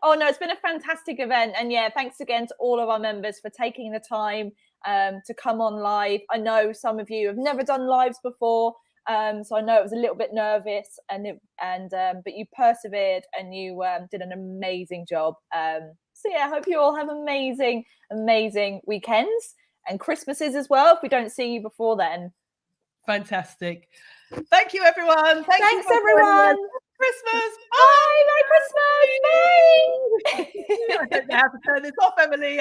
Oh, no, it's been a fantastic event. And yeah, thanks again to all of our members for taking the time to come on live. I know some of you have never done lives before. So I know it was a little bit nervous, but you persevered and you did an amazing job. So yeah, I hope you all have amazing weekends and Christmases as well, if we don't see you before then. Fantastic. Thank you, everyone. Thanks, everyone. Christmas. Bye. Merry Christmas. Bye. I don't know how to turn this off, Emily.